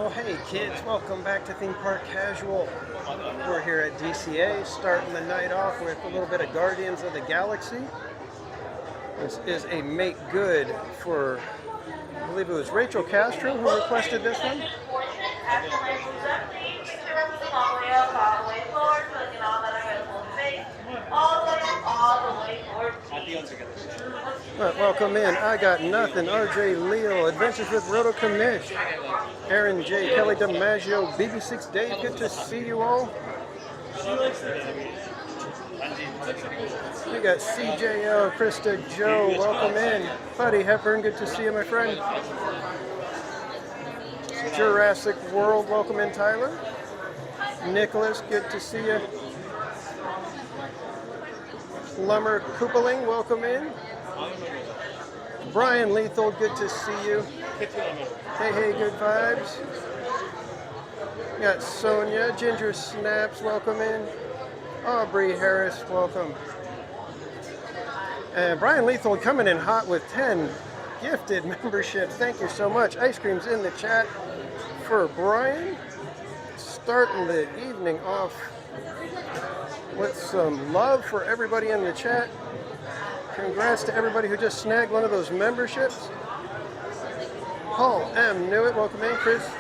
Well, hey kids, welcome back to Theme Park Casual. We're here at DCA, starting the night off with a little bit of Guardians of the Galaxy. This is a make good for, I believe it was Rachel Castro who requested this one. Right, welcome in. I Got Nothing, RJ Leo, Adventures with Roto Commish, Aaron J, Kelly DiMaggio, BB6 Dave, good to see you all. We got CJL, Krista Joe, welcome in. Buddy Hepburn, good to see you, my friend. Jurassic World, welcome in, Tyler. Nicholas, good to see you. Lummer Koopaling, welcome in. Brian Lethal, good to see you. Hey, hey, good vibes. We got Sonia, Ginger Snaps, welcome in. Aubrey Harris, welcome. And Brian Lethal coming in hot with 10 gifted memberships. Thank you so much. Ice cream's in the chat for Brian. Starting the evening off with some love for everybody in the chat. Congrats to everybody who just snagged one of those memberships. Paul M. Newitt, welcome in. Christy,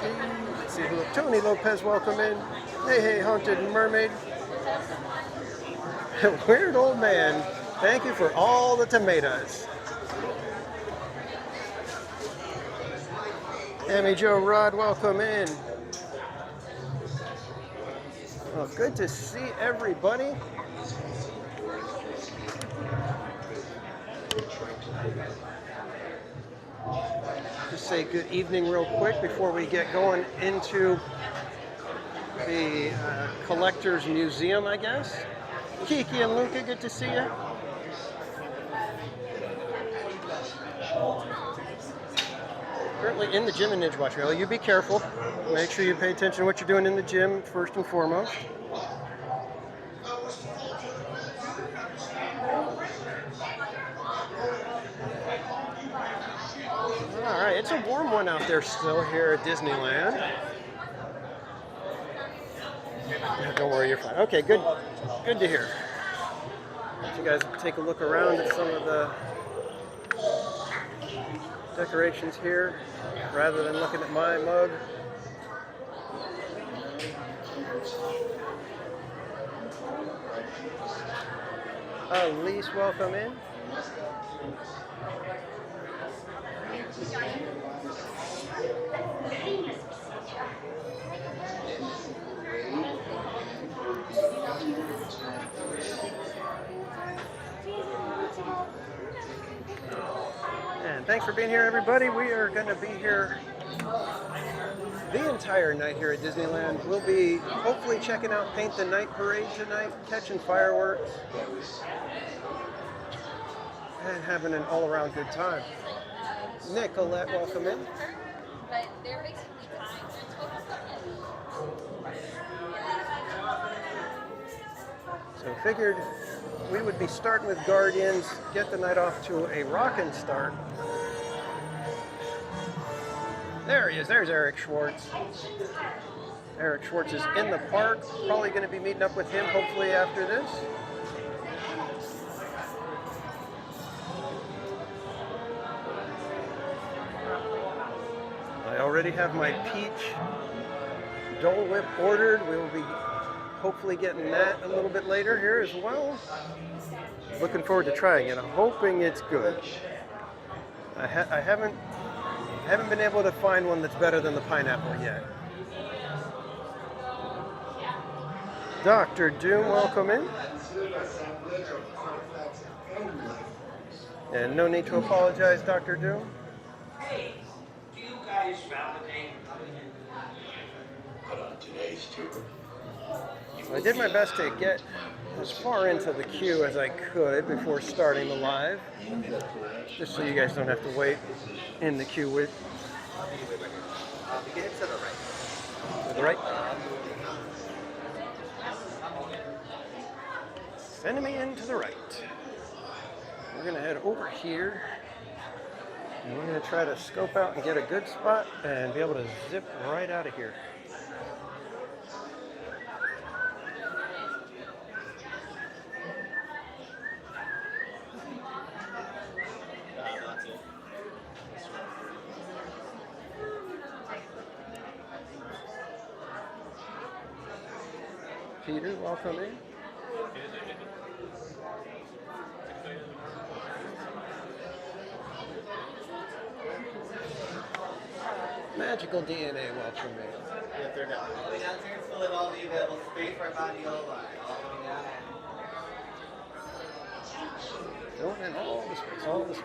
let's see who. Tony Lopez, welcome in. Hey, hey, Haunted Mermaid. Weird Old Man, thank you for all the tomatoes. Amy Jo Rod, welcome in. Well, good to see everybody. Just say good evening real quick before we get going into the Collector's Museum, I guess. Kiki and Luca, good to see you. Currently in the gym in Ninja Watch. You be careful. Make sure you pay attention to what you're doing in the gym first and foremost. All right, it's a warm one out there still here at Disneyland. Don't worry, you're fine. Okay, good to hear. You guys take a look around at some of the decorations here, rather than looking at my mug. Elise, welcome in. And thanks for being here, everybody. We are going to be here the entire night here at Disneyland. We'll be hopefully checking out Paint the Night Parade tonight, catching fireworks, and having an all-around good time. Nicolette, welcome in. But they're basically So figured we would be starting with Guardians, get the night off to a rockin' start. There he is, there's Eric Schwartz. Eric Schwartz is in the park, probably going to be meeting up with him hopefully after this. I already have my peach Dole Whip ordered. We will be hopefully getting that a little bit later here as well. Looking forward to trying it. I'm hoping it's good. I haven't been able to find one that's better than the pineapple yet. Dr. Doom, welcome in. And no need to apologize, Dr. Doom. Hey, do you guys validate? But on today's tour, I did my best to get as far into the queue as I could before starting the live, just so you guys don't have to wait in the queue with. Get to the right. To the right? Send me in to the right. We're gonna head over here And we're going to try to scope out and get a good spot and be able to zip right out of here. Peter, welcome in. Magical DNA, welcome in. If they're not. All the way down here, fill in all the available space right behind the yellow line. All the way down. Filling in all the space, all the space.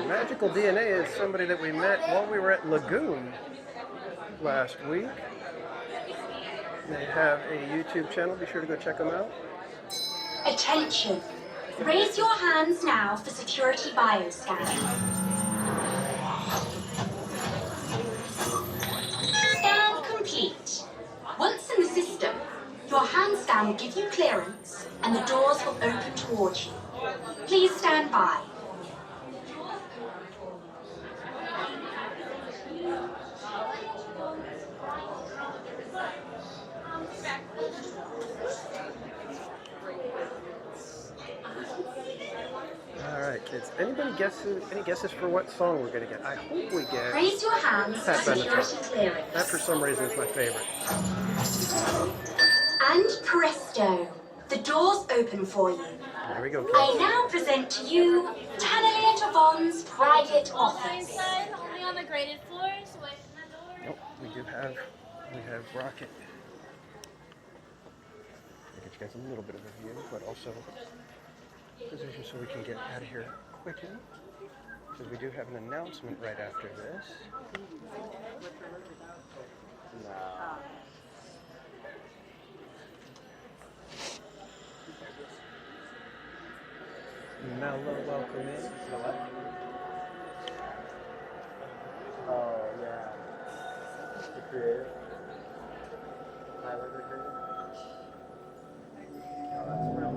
Magical DNA is somebody that we met while we were at Lagoon last week. They have a YouTube channel. Be sure to go check them out. Attention! Raise your hands now for security bioscan. Scan complete. Once in the system, your hand scan will give you clearance and the doors will open towards you. Please stand by. All right, kids. Anybody any guesses for what song we're gonna get? I hope we get. Raise your hands for security clearance. That, for some reason, is my favorite. And presto, the doors open for you. There we go, kids. I now present to you Tannelia Tavon's private office. Inside, only on the graded floors, away from the door. Nope, we have Rockin. I'll get you guys a little bit of a view, but also position so we can get out of here quickly. Because we do have an announcement right after this. Mello, welcome in. Oh, yeah. The creator. Tyler, the creator. Oh, that's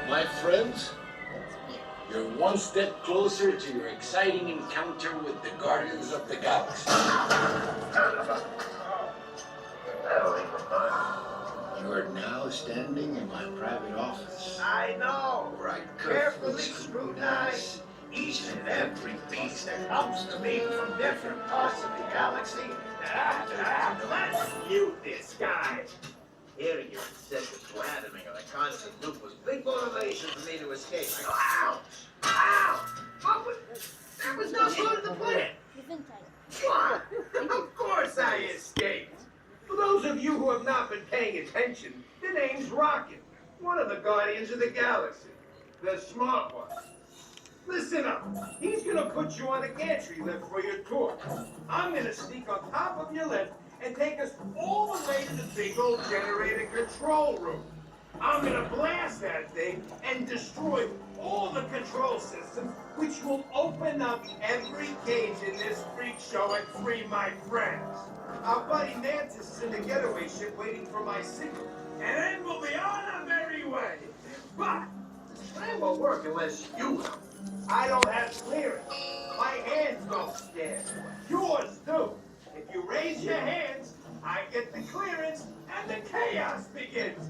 My friends, you're one step closer to your exciting encounter with the Guardians of the Galaxy. You are now standing in my private office. I know. Where I Carefully scrutinize each and every piece that comes to me from different parts of the galaxy. Let's mute this guy. Hearing your incessant blandishing of the constant loop was big motivation for me to escape. I go, ow! Ow! That was not part of the plan. What? Of course I escaped. For those of you who have not been paying attention, the name's Rockin, one of the Guardians of the Galaxy. The smart one. Listen up. He's gonna put you on a gantry lift for your tour. I'm gonna sneak on top of your lift and take us all the way to the big old generator control room. I'm gonna blast that thing and destroy all the control systems, which will open up every cage in this freak show and free my friends. Our buddy Mantis is in the getaway ship waiting for my signal, and then we'll be on our merry way. But this plan won't work unless you help. I don't have clearance. My hands don't scan. Yours do. If you raise your hands, I get the clearance, and the chaos begins.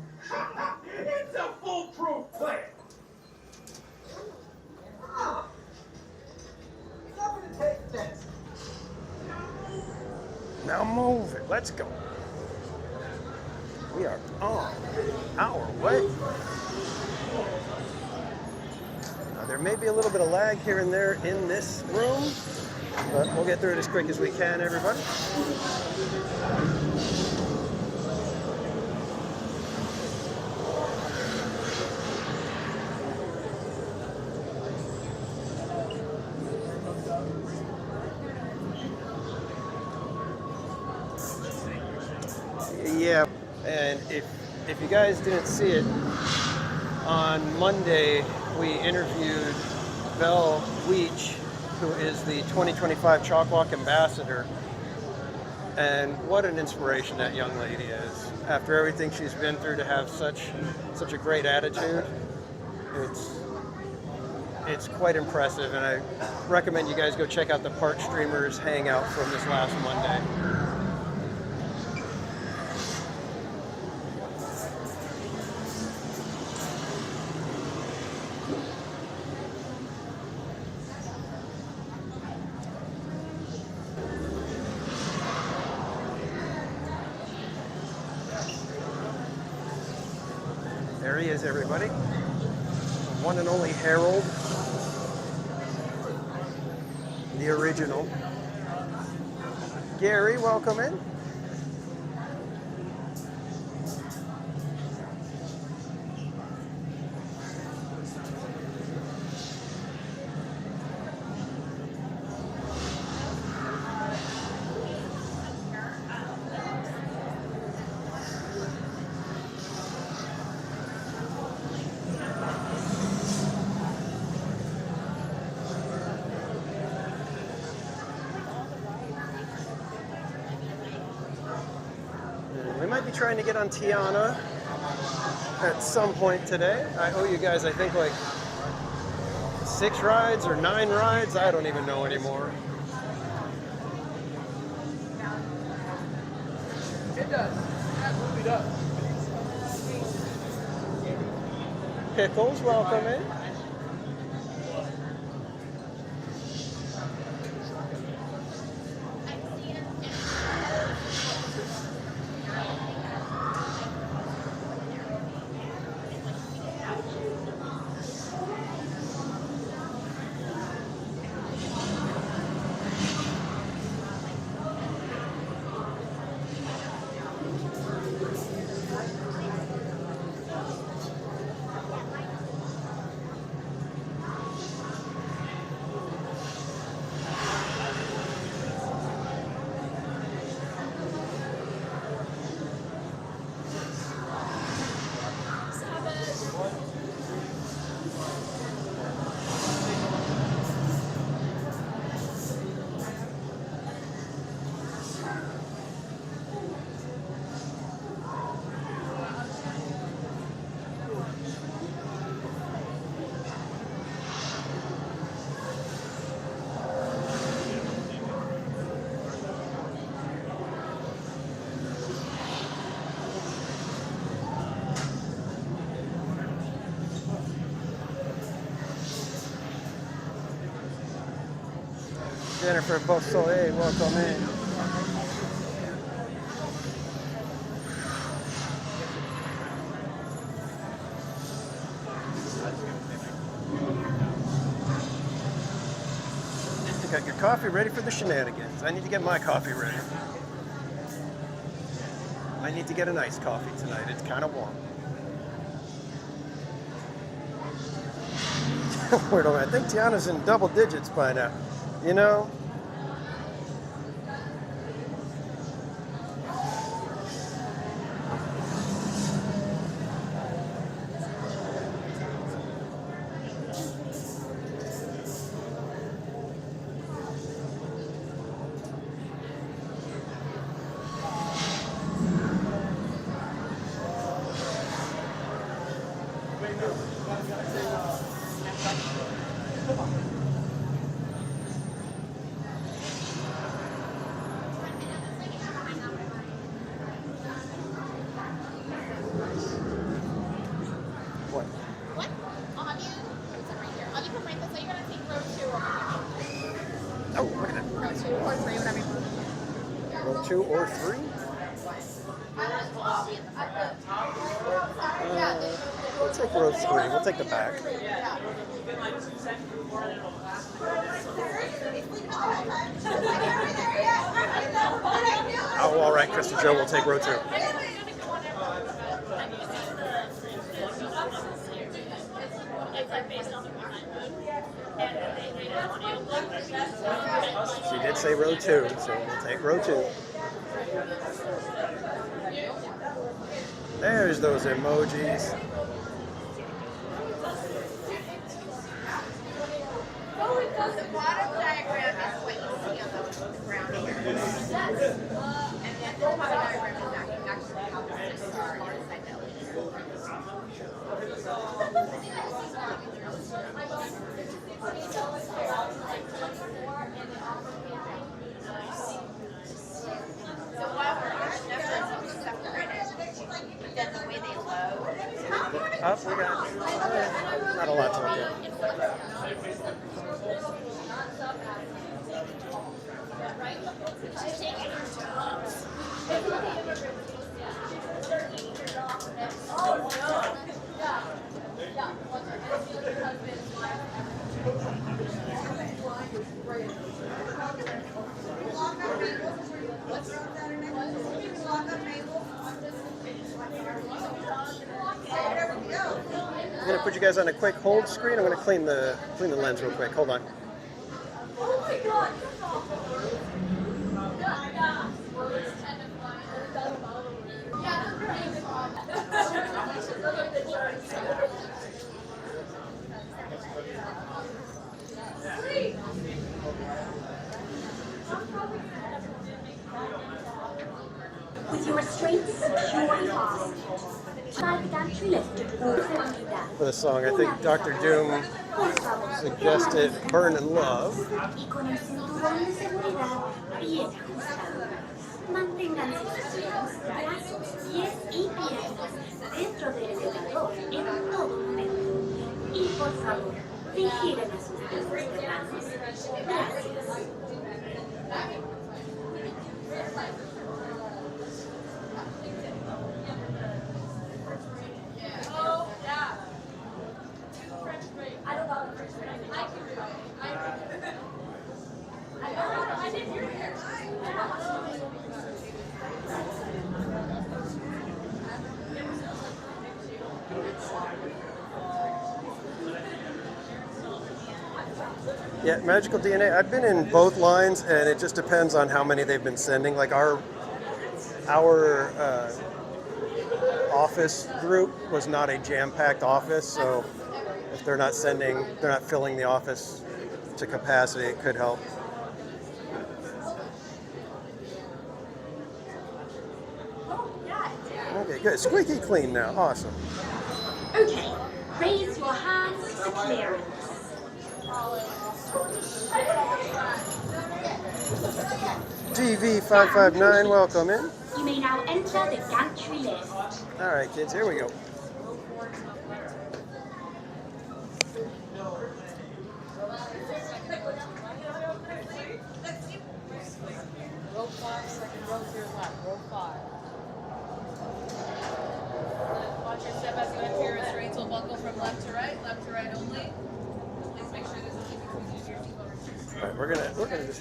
It's a foolproof plan. Ah. It's not gonna take this. Now move it. Let's go. We are on our way. Now, there may be a little bit of lag here and there in this room, but we'll get through it as quick as we can, everybody. Yeah, and if if you guys didn't see it, on Monday we interviewed Belle Weech, who is the 2025 Chalk Walk Ambassador. And what an inspiration that young lady is. After everything she's been through, to have such a great attitude, it's quite impressive. And I recommend you guys go check out the Park Streamers Hangout from this last Monday. There he is, everybody. One and only Harold, the original. Gary, welcome in. We might be trying to get on Tiana at some point today. I owe you guys, I think, like 6 rides or 9 rides. I don't even know anymore. It does. Absolutely does. Pickles, welcome in. Jennifer Beausoleil, welcome in. You got your coffee ready for the shenanigans. I need to get my coffee ready. I need to get an iced coffee tonight. It's kind of warm. I think Tiana's in double digits by now. You know, row 2 or 3? We'll take row 3. We'll take the back. Oh, all right, Krista Joe, we'll take row 2. She did say row 2, so we'll take row 2. There's those emojis. The bottom diagram is what you see on the ground here. And then the top diagram is actually how the fish are inside the lake. So while we're on the numbers, we separated. But then the way they load. Up, we got not a lot to look at. I'm gonna put you guys on a quick hold screen. I'm gonna clean the lens real quick. Hold on. With your restraints securely fastened, slide the gantry lift at all seguridad. For the song, I think Dr. Doom suggested Burn in Love. Y con el cinturón de seguridad bien ajustado. Mantengan sus manos, brazos, pies y piernas dentro del elevador en todo momento. Y por favor, vigilen a sus dedos de manos. Gracias. Yeah, Magical DNA. I've been in both lines, and it just depends on how many they've been sending. Like our office group was not a jam-packed office, so if they're not filling the office to capacity, it could help. Okay, good. Squeaky clean now. Awesome. Okay, raise your hands for clearance. GV559, welcome in. You may now enter the gantry lift. All right, kids, here we go. Row 5, second row to your left. Row 5. Watch your step as you enter your restraints will buckle from left to right only. Please make sure there's nothing between you and your seatbelt restraints. All right, we're gonna just.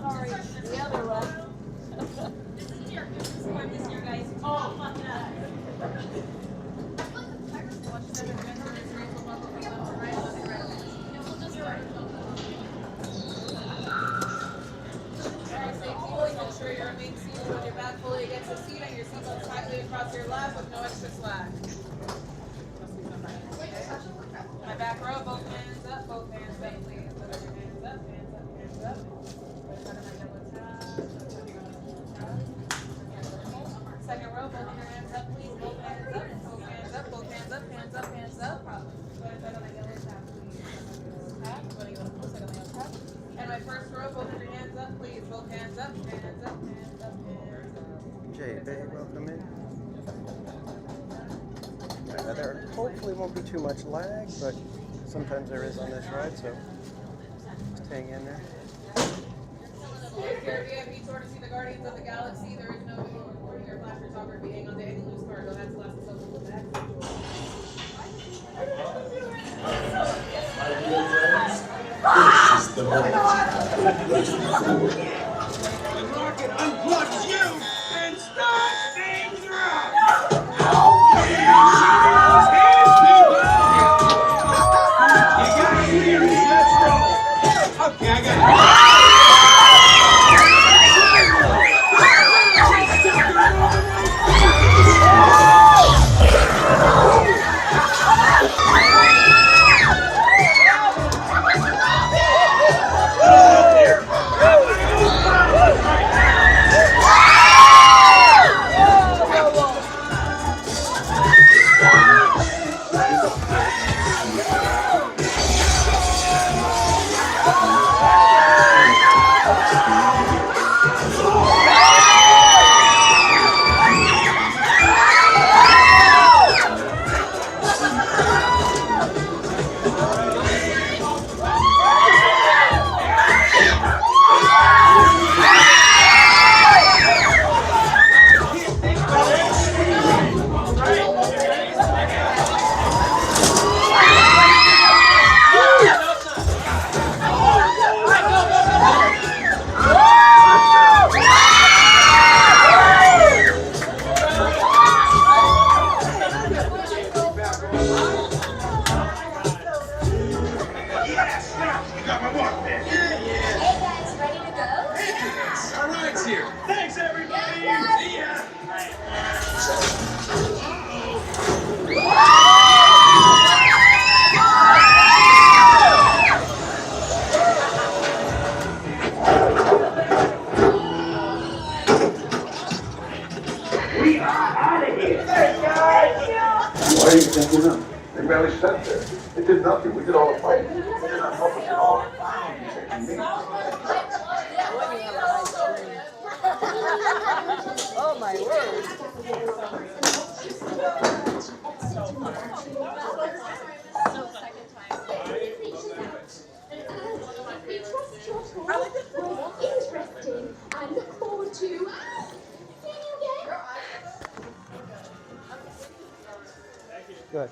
Sorry, the other one. This is your guys. Oh, fuck it up. Watch your step as you enter your restraints will buckle from left to right. Make sure you remain seated with your back fully against the seat and your seatbelt tightly across your lap with no extra slack. My back row, both hands up, please. Both your hands up, hands up, hands up. Second row, both your hands up, please. Both hands up, both hands up, both hands up, hands up, hands up. And my first row, both of your hands up, please. Both hands up, hands up, hands up, hands up. Jay, Bay, welcome in. There hopefully won't be too much lag, but sometimes there is on this ride, so just hang in there. If you're a VIP tour to see the Guardians of the Galaxy, there is no recording or flash photography hang on to any loose cargo. That's the last of the back. My dear friends, this is the moment. Rockin unplugs you and starts things right. You got clearance, let's roll. A We are out of here. Why are you thinking them? They barely sat there. They did nothing. We did all the fighting. They did not help us at all. You're taking me. Oh my word. We trust your talk was interesting. I look forward to seeing you again. Good.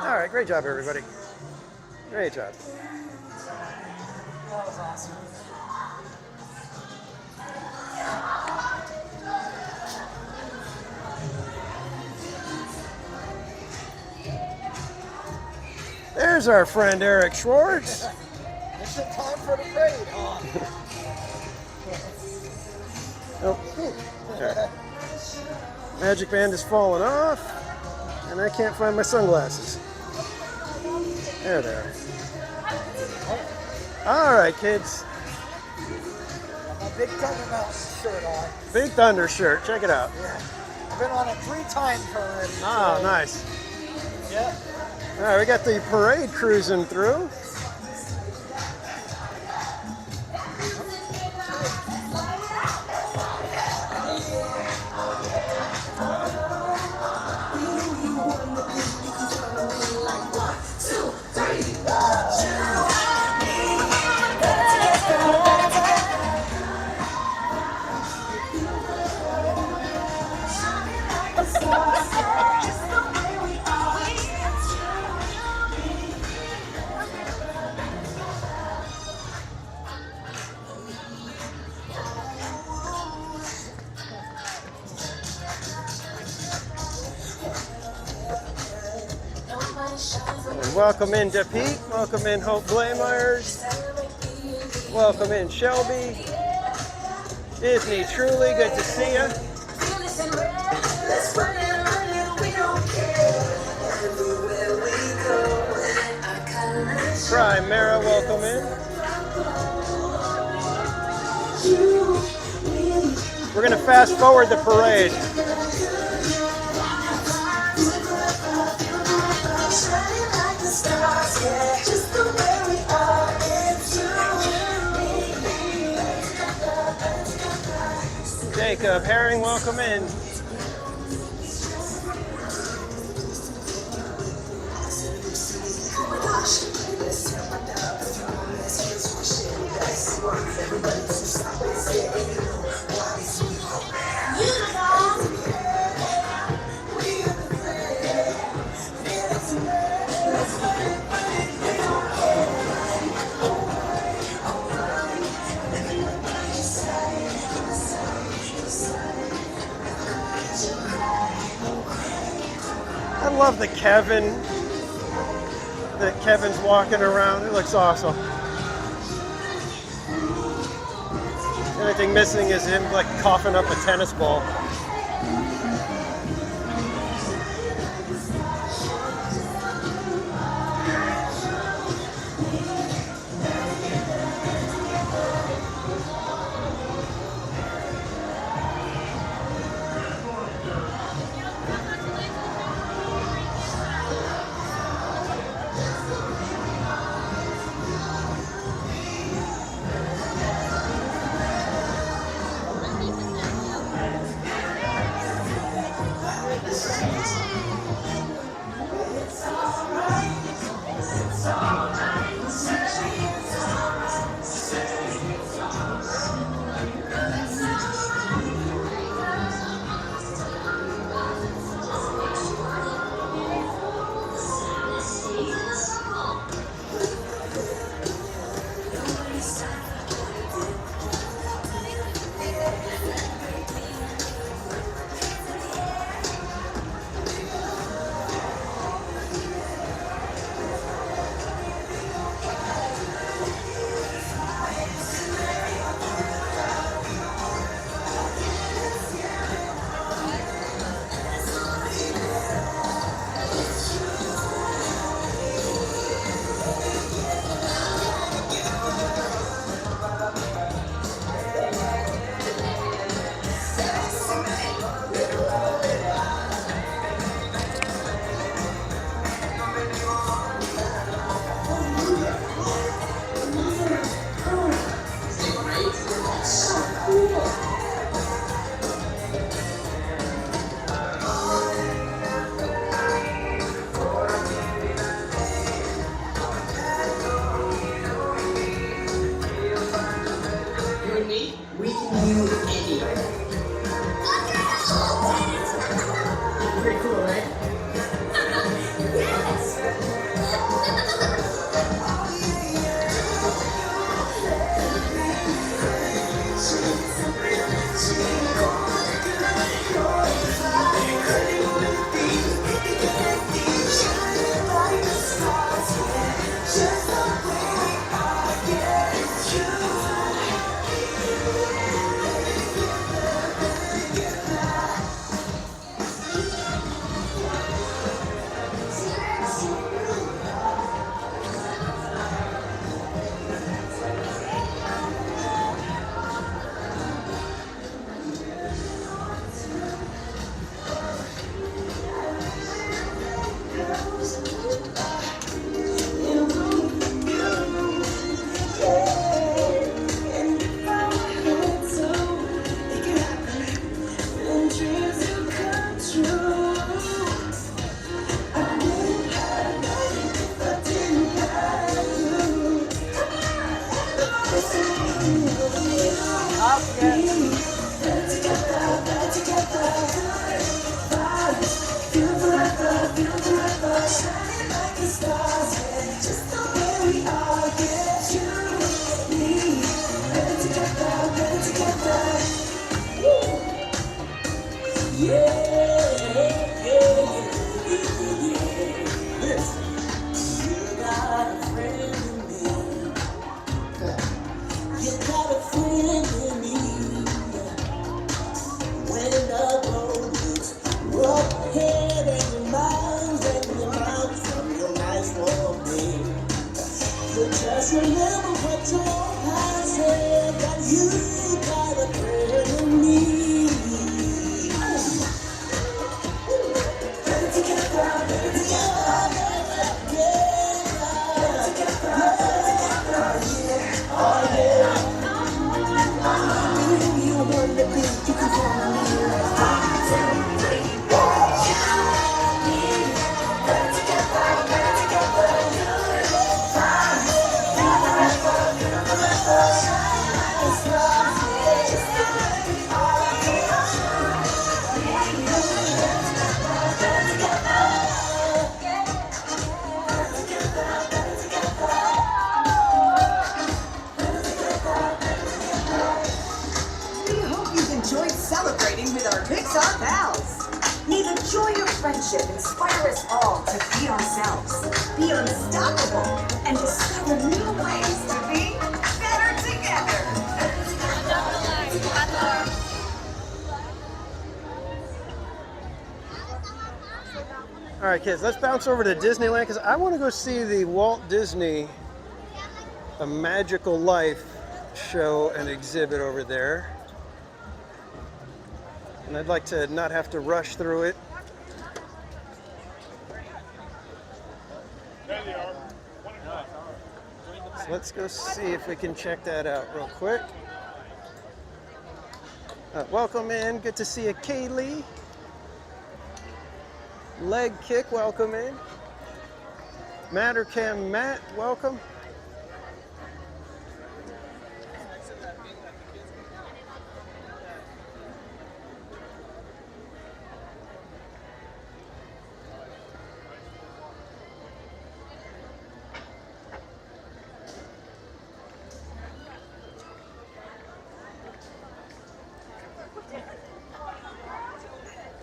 All right, great job, everybody. Great job. That was awesome. There's our friend Eric Schwartz. It's the time for the parade, huh? Oh, okay. Magic band has fallen off, and I can't find my sunglasses. There they are. All right, kids. My Big Thunder Mountain shirt on. Big Thunder shirt. Check it out. Yeah. I've been on it 3 times already. Oh, nice. Yeah. All right, we got the parade cruising through. And welcome in DePete, welcome in Hope Blaemeyers, welcome in Shelby, Disney Truly, good to see you. Primera, welcome in. We're going to fast forward the parade. Jacob Herring, welcome in. I love the Kevin that Kevin's walking around. It looks awesome. The only thing missing is him like coughing up a tennis ball. Just remember what your past said, that you got a friend in me. Better together, better together, you want to be, you can call me. 1, 2, 3, 4. Better together, better together. We hope you've enjoyed celebrating with our Pixar pals. May the joy of friendship inspire us all to be ourselves, be unstoppable, and discover new ways to be better together. All right, kids, let's bounce over to Disneyland because I want to go see the Walt Disney A Magical Life show and exhibit over there. And I'd like to not have to rush through it. So let's go see if we can check that out real quick. Welcome in. Good to see you, Kaylee. Leg Kick, welcome in. Mattercam Matt, welcome.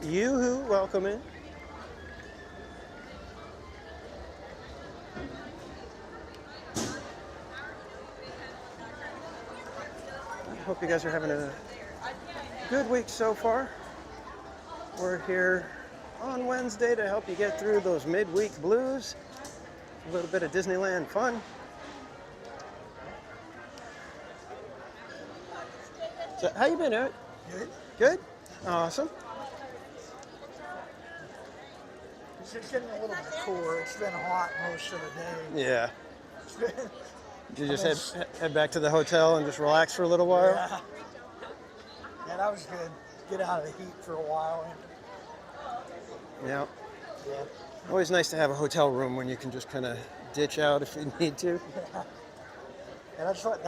Yoo-hoo, welcome in. Hope you guys are having a good week so far. We're here on Wednesday to help you get through those midweek blues. A little bit of Disneyland fun. So, how you been, Eric? Good. Good? Awesome. It's just getting a little bit cooler. It's been hot most of the day. Yeah. Did you just head back to the hotel and just relax for a little while? Yeah. Yeah, that was good. Get out of the heat for a while. Yeah. Yeah. Always nice to have a hotel room when you can just kind of ditch out if you need to. Yeah. And that's what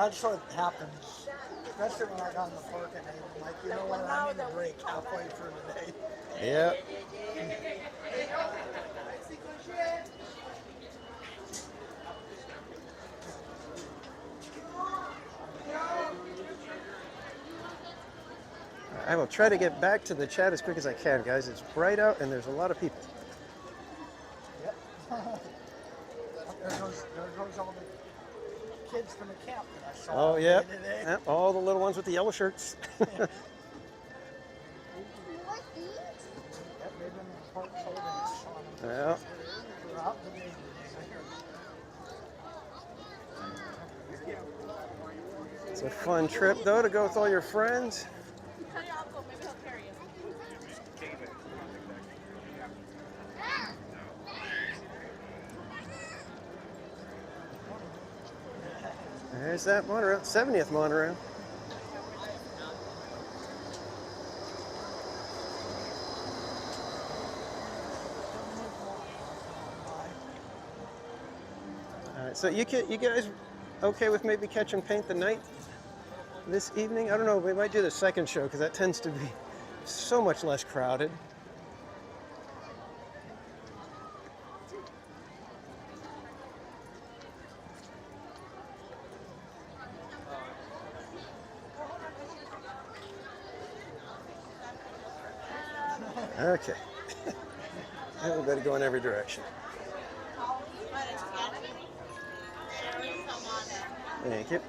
happens. Especially when I got in the park and I'm like, you know what, I need a break halfway through the day. Yeah. I will try to get back to the chat as quick as I can, guys. It's bright out and there's a lot of people. Yep. there goes all the kids from the camp that I saw. Oh, yeah. Today. Yep. All the little ones with the yellow shirts. Yep, they've been in the park holding us on them. Yeah. Throughout the day today. It's a fun trip, though, to go with all your friends. Tell your uncle, maybe he'll carry you. There's that monorail, 70th monorail. All right, so you guys okay with maybe catch and paint the night? this evening. I don't know, we might do the second show because that tends to be so much less crowded. Okay. Everybody go in every direction. Thank you. It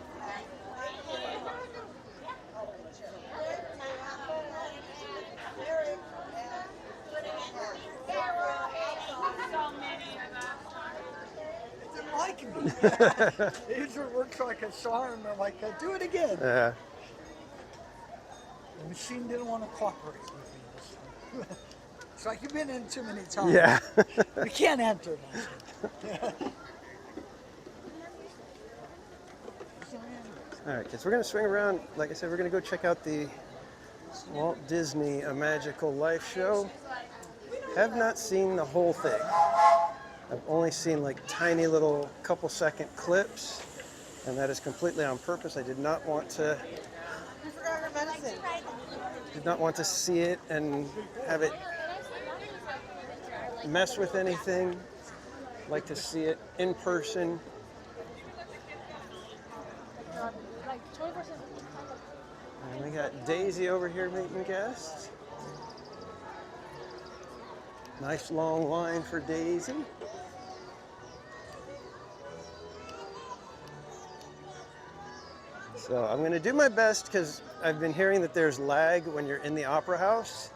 didn't like me. It usually works like a charm. I'm like, do it again. Yeah. The machine didn't want to cooperate with me this time. It's like you've been in too many times. Yeah. You can't enter this. All right, kids, we're going to swing around. Like I said, we're going to go check out the Walt Disney A Magical Life show. Have not seen the whole thing. I've only seen like tiny little couple second clips, and that is completely on purpose. I did not want to see it and have it mess with anything. I'd like to see it in person. And we got Daisy over here meeting guests. Nice long line for Daisy. So I'm going to do my best because I've been hearing that there's lag when you're in the Opera House.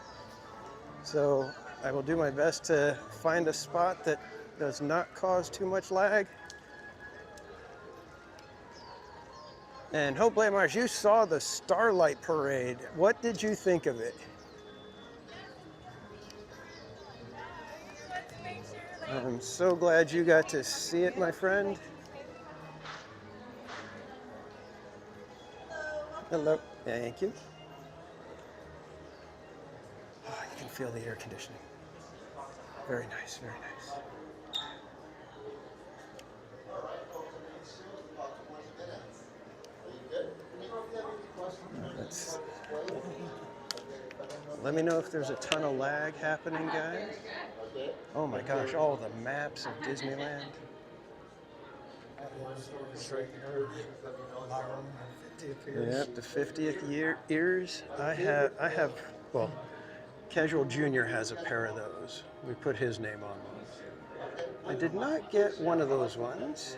So I will do my best to find a spot that does not cause too much lag. And Hope Lamars, you saw the Starlight Parade. What did you think of it? I'm so glad you got to see it, my friend. Hello. Thank you. Oh, you can feel the air conditioning. Very nice, very nice. Let me know if there's a ton of lag happening, guys. Oh my gosh, all the maps of Disneyland. Yep, the 50th years. I have, well, Casual Junior has a pair of those. We put his name on those. I did not get one of those ones.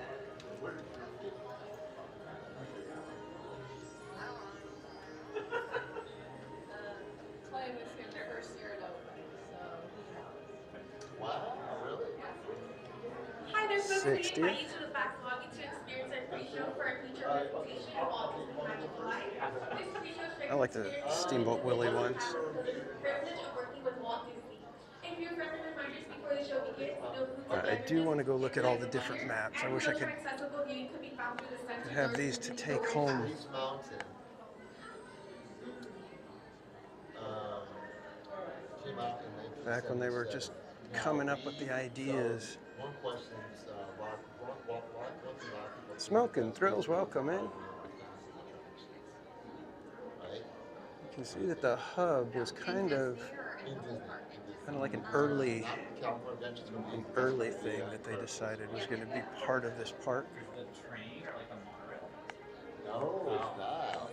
Hi, there's no 60th. invite you to the backlog to experience our free show for our feature presentation of Walt Disney Magical Life. This free show I like the Steamboat Willie ones. privilege of working with Walt Disney. A few friendly reminders before the show begins. I do want to go look at all the different maps. I wish I could have these to take home. Back when they were just coming up with the ideas. Smoking Thrills, welcome in. You can see that the hub was kind of like an early thing that they decided was going to be part of this park. No, it's not.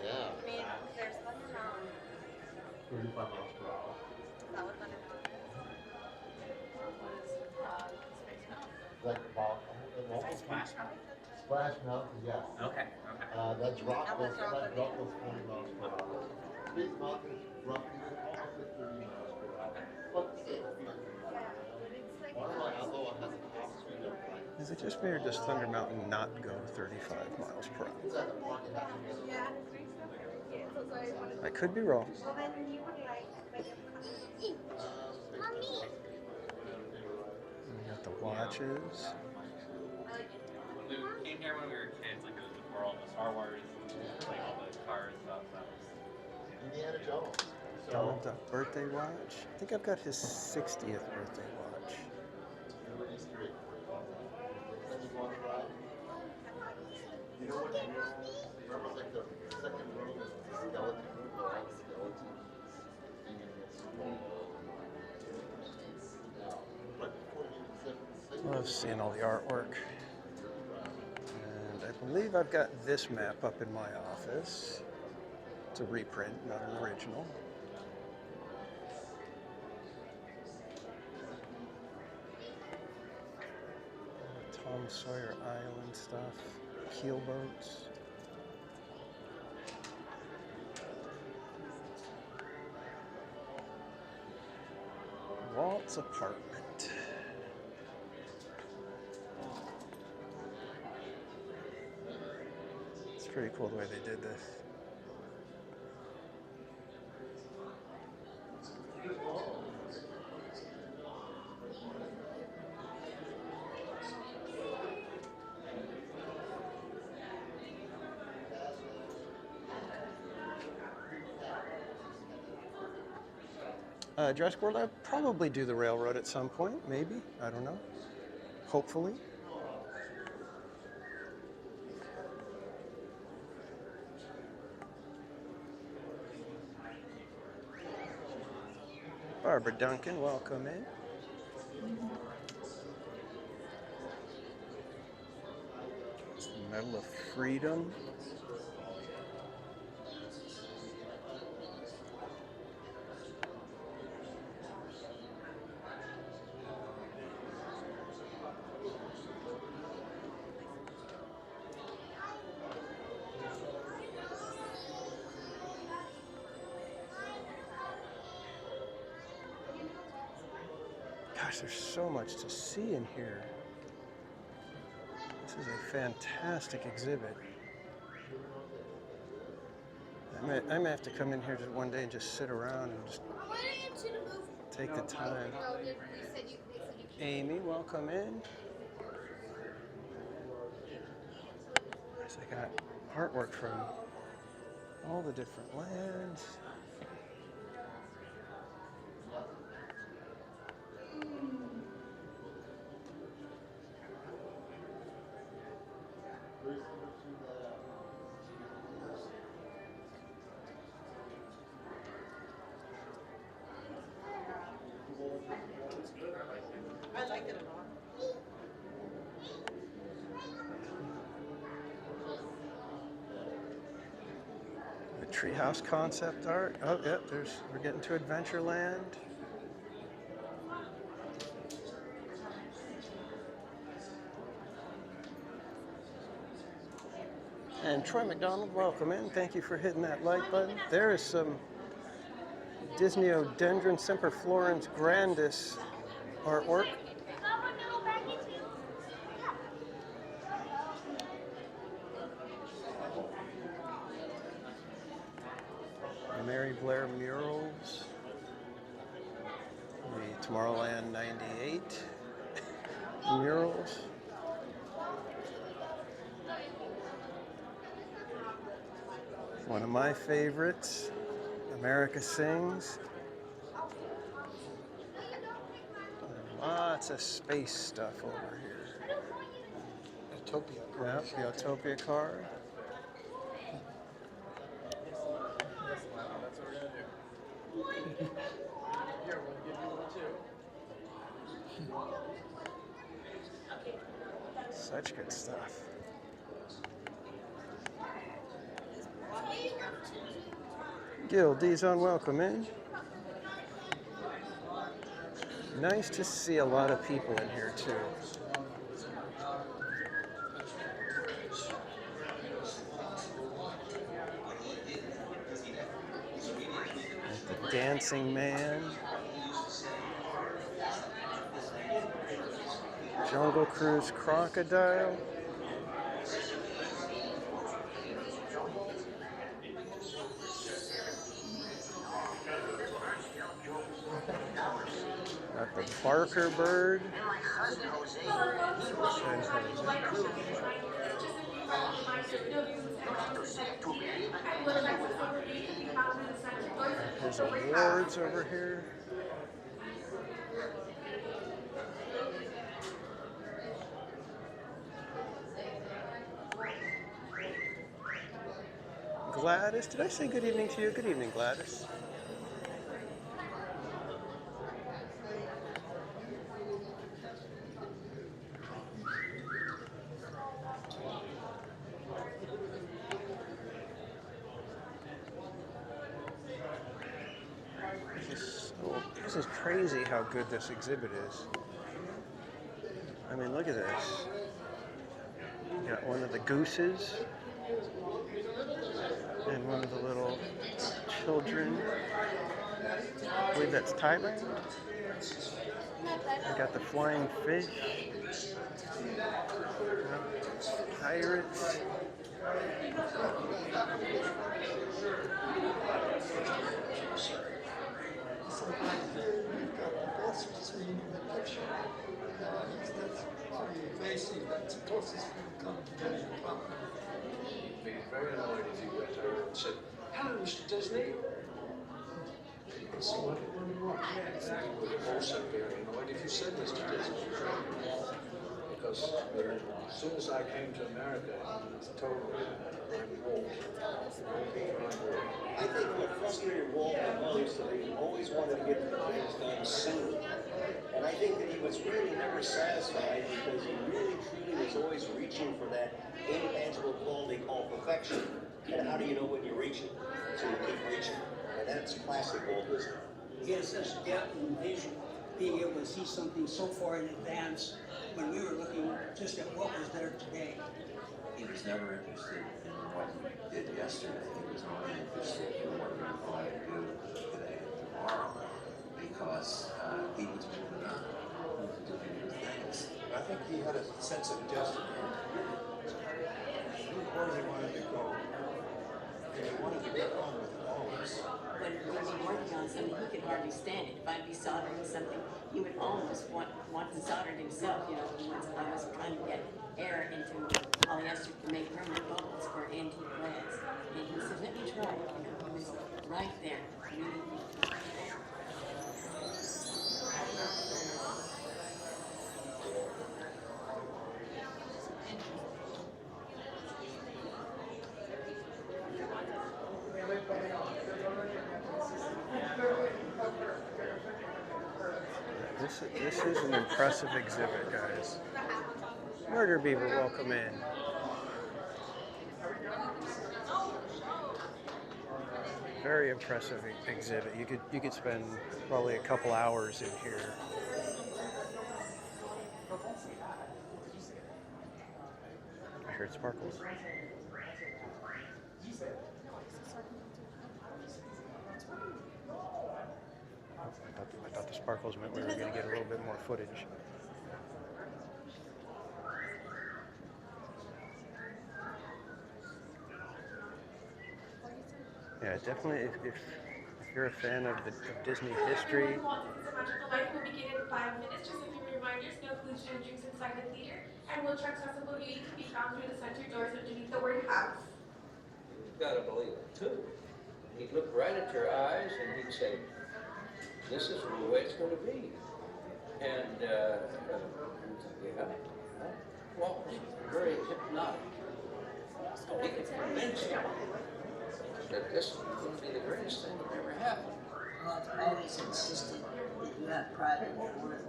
Yeah. 35 miles per hour. Like Splash Mountain? Splash Mountain, yes. Okay. That's Rock was 40 miles per hour. Space Mountain is roughly almost 30 miles per hour. Is it just me or does Thunder Mountain not go 35 miles per hour? I could be wrong. We got the watches. When we came here when we were kids, like it was before all the Star Wars, like all the cars stuff. That was Indiana Jones. Donald Duck birthday watch. I think I've got his 60th birthday watch. You know what Remember, like the second room is the skeleton room, where all the skeletons hanging against the wall. Now, right before you sit, Love seeing all the artwork. And I believe I've got this map up in my office. It's a reprint, not an original. Tom Sawyer Island stuff, keelboats. Walt's apartment. It's pretty cool the way they did this. Jurassic World, I'll probably do the railroad at some point, maybe. I don't know. Hopefully. Barbara Duncan, welcome in. It's the Medal of Freedom. Gosh, there's so much to see in here. This is a fantastic exhibit. I may have to come in here just one day and just sit around and just take the time. Amy, welcome in. So I got artwork from all the different lands. I like it a lot. The treehouse concept art. Oh, yep, we're getting to Adventureland. And Troy McDonald, welcome in. Thank you for hitting that like button. There is some Disneyodendron semperflorens grandis artwork. Mary Blair murals. The Tomorrowland 98 murals. One of my favorites, America Sings. Lots of space stuff over here. Utopia. Yep, the Utopia card. Such good stuff. Gil Dizon, welcome in. Nice to see a lot of people in here too. The Dancing Man. Jungle Cruise Crocodile. Got the Barker Bird. There's awards over here. Gladys. Did I say good evening to you? Good evening, Gladys. This is crazy how good this exhibit is. I mean, look at this. You got one of the gooses and one of the little children. I believe that's Thailand. We got the flying fish. Pirates. He'd be very annoyed if you went over and said, "Hello, Mr. Disney." So what do you want? He would also be very annoyed if you said Mr. Disney. Because as soon as I came to America, he told me I'm Walt. I think what frustrated Walt the most is that he always wanted to get the things done soon. And I think that he was really never satisfied because he really truly was always reaching for that intangible quality called perfection. And how do you know when you're reaching? So you keep reaching. And that's classic Walt Disney. He has such depth and vision, being able to see something so far in advance when we were looking just at what was there today. He was never interested in what he did yesterday. He was only interested in what he was going to do today and tomorrow, because he was moving on. He was doing new things. I think he had a sense of destiny. Where he wanted to go. And he wanted to get on with it always. When we were working on something, he could hardly stand it. If I'd be soldering something, he would almost want to solder it himself. You know, I was trying to get air into polyester to make permanent bubbles for antique glass. And he said, "Let me try it." You know, he was right there. Really. This is an impressive exhibit, guys. Murder Beaver, welcome in. Very impressive exhibit. You could spend probably a couple hours in here. I heard sparkles. I thought the sparkles meant we were going to get a little bit more footage. Yeah, definitely. If you're a fan of Disney history. Wondrous Life will begin in 5 minutes. Just a few reminders: no food and drinks inside the theater, and wheelchair accessible viewing can be found through the center doors underneath the word house. You've got to believe it too. He'd look right at your eyes and he'd say, "This is the way it's going to be." And yeah, well, very hypnotic. He could convince you that this is going to be the greatest thing that ever happened. Well, I've always insisted that you have pride in your work.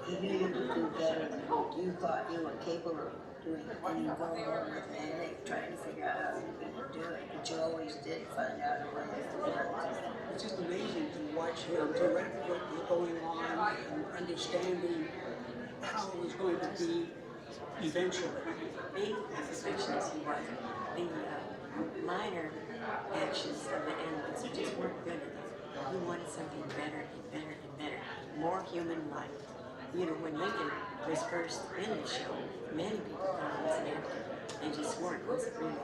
You knew you could do better than you thought you were capable of doing it, and you go along with the headache trying to figure out how you're going to do it, but you always did find out a way to do it. It's just amazing to watch him direct what was going on and understanding how it was going to be eventually. Being as perfectionist he was, the minor actions of the animals just weren't good enough. He wanted something better and better and better, more human-like. You know, when Lincoln was first in the show, many people thought he was an actor. They just weren't. It was a really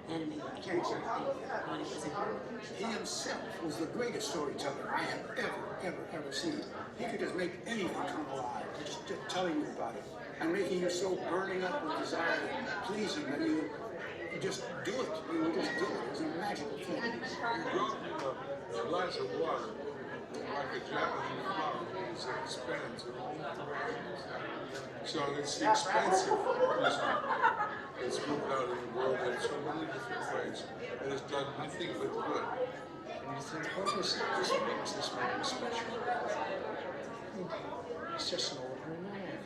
animated character. They thought it was a group. He himself was the greatest storyteller I have ever seen. He could just make anything come alive, just telling you about it, and making you so burning up with desire and pleasing that you just do it. You would just do it. It was a magical thing. You brought me a glass of water, like a Japanese flower. It's expensive. So it's expensive. It's moved out in the world in so many different ways. And it's done done nothing but good. And you think, what is it? This makes this man special. He's just an ordinary man.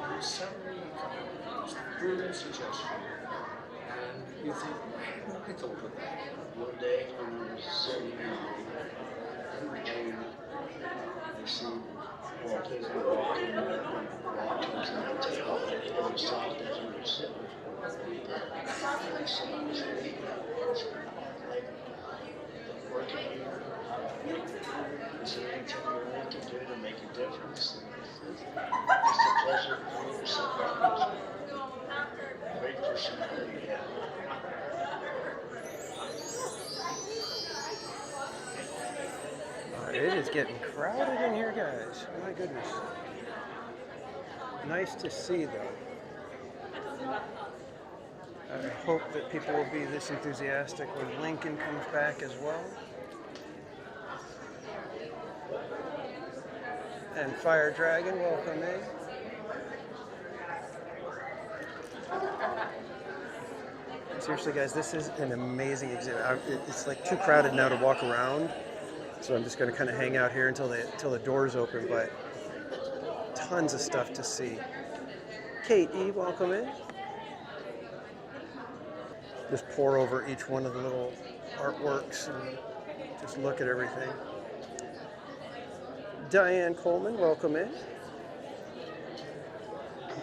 And his salary comes through suggestion. And you think, why hadn't I thought of that? One day when I was sitting and I see Walt Disney walking and Walt was in the table and it was soft as we were sitting. And so I was thinking, like, working here, is there anything you want to do to make a difference? And it's a pleasure for me to sit down and wait for somebody to get It is getting crowded in here, guys. My goodness. Nice to see, though. I hope that people will be this enthusiastic when Lincoln comes back as well. And Fire Dragon, welcome in. Seriously, guys, this is an amazing exhibit. It's like too crowded now to walk around. So I'm just going to kind of hang out here until the doors open, but tons of stuff to see. Kate E., welcome in. Just pour over each one of the little artworks and just look at everything. Diane Coleman, welcome in.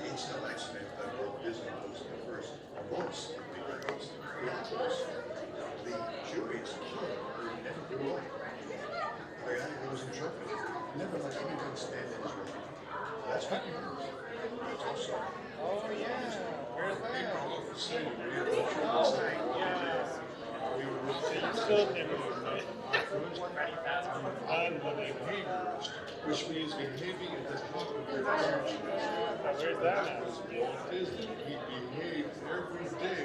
It's no accident that Walt Disney was the first, most the jury's kid who never grew up. The guy who was interpreted never let anyone stand in his way. That's what he knows. It's also. Oh, yeah. Where's that? People love to see we were unbehaviorist, which means behaving at the top of your function. Where's that at? Walt Disney, he behaved every day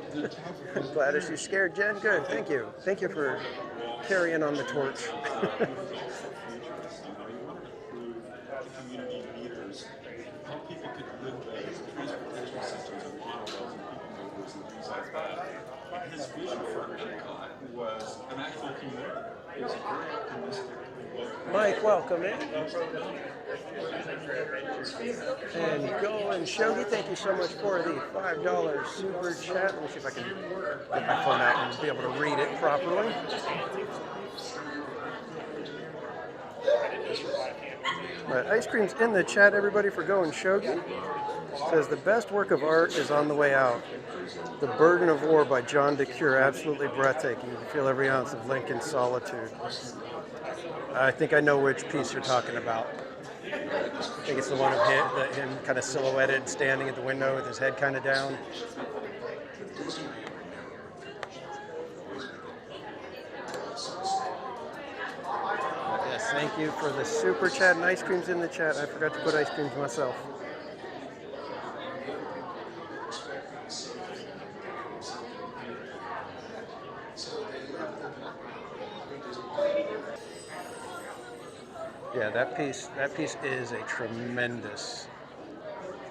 at the top of his I'm glad that you scared Jen. Good, thank you. Thank you for carrying on the torch. Community leaders, how people could live those transportation systems and monorails and people movers and things like that. And his vision for Epcot was an actual community. It was very optimistic. Mike, welcome in. And Go and Shogi, thank you so much for the $5 super chat. Let me see if I can get my phone out and be able to read it properly. Right, ice cream's in the chat, everybody, for Go and Shogi. Says the best work of art is on the way out. The Burden of War by John DeCure, absolutely breathtaking. You can feel every ounce of Lincoln's solitude. I think I know which piece you're talking about. I think it's the one of him kind of silhouetted, standing at the window with his head kind of down. Yes, thank you for the super chat, and ice cream's in the chat. I forgot to put ice creams myself. Yeah, that piece is a tremendous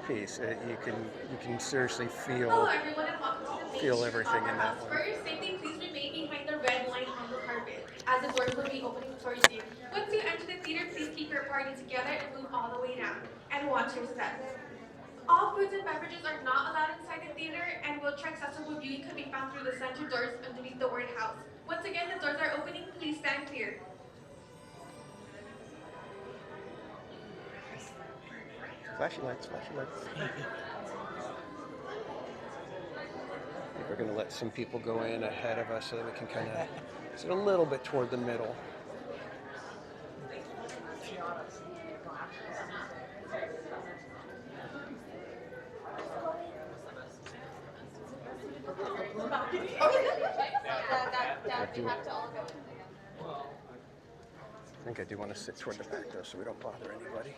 piece. You can seriously feel everything in that one. First, safety, please remain behind the red line on the carpet, as the doors will be opening towards you. Once you enter the theater, please keep your party together and move all the way down, and watch your steps. All foods and beverages are not allowed inside the theater, and wheelchair accessible viewing can be found through the center doors underneath the word house. Once again, the doors are opening. Please stand clear. Flashing lights, flashing lights. I think we're going to let some people go in ahead of us so that we can kind of sit a little bit toward the middle. I think I do want to sit toward the back though, so we don't bother anybody.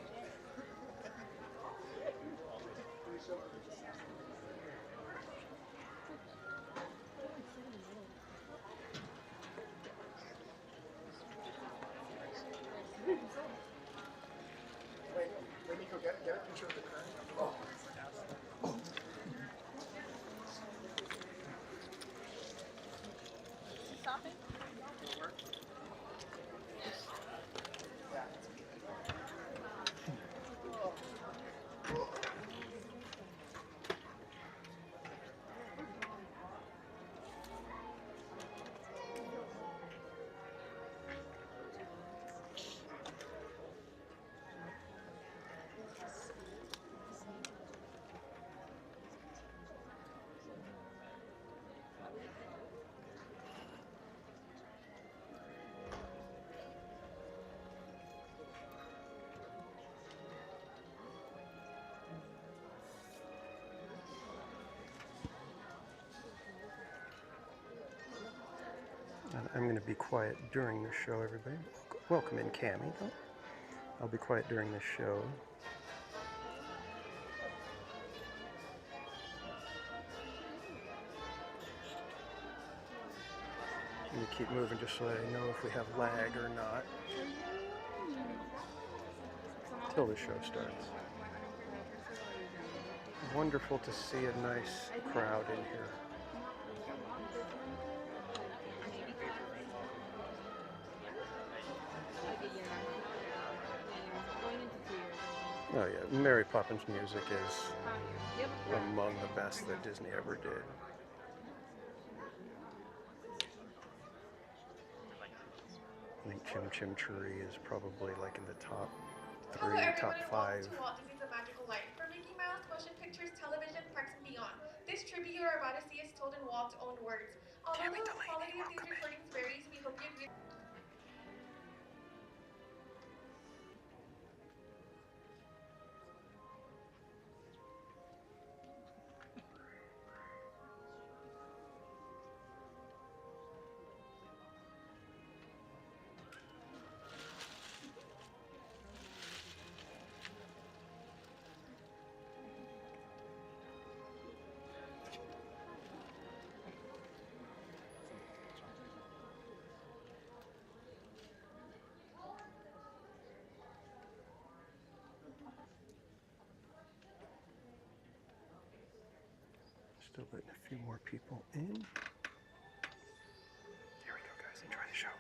And I'm going to be quiet during the show, everybody. Welcome in, Cammie, though. I'll be quiet during the show. I'm going to keep moving just so I know if we have lag or not until the show starts. Wonderful to see a nice crowd in here. Oh yeah, Mary Poppins music is among the best that Disney ever did. I think Chim Chim Cheree is probably like in the top Hello 3, everyone, top and 5. welcome to Walt Disney's A Magical Life. From Mickey Mouse, motion pictures, television, parks, and beyond. This tribute you are about to see is told in Walt's own words. Although the quality of these recordings varies, we hope you agree. Still letting a few more people in. Here we go, guys. Enjoy the show.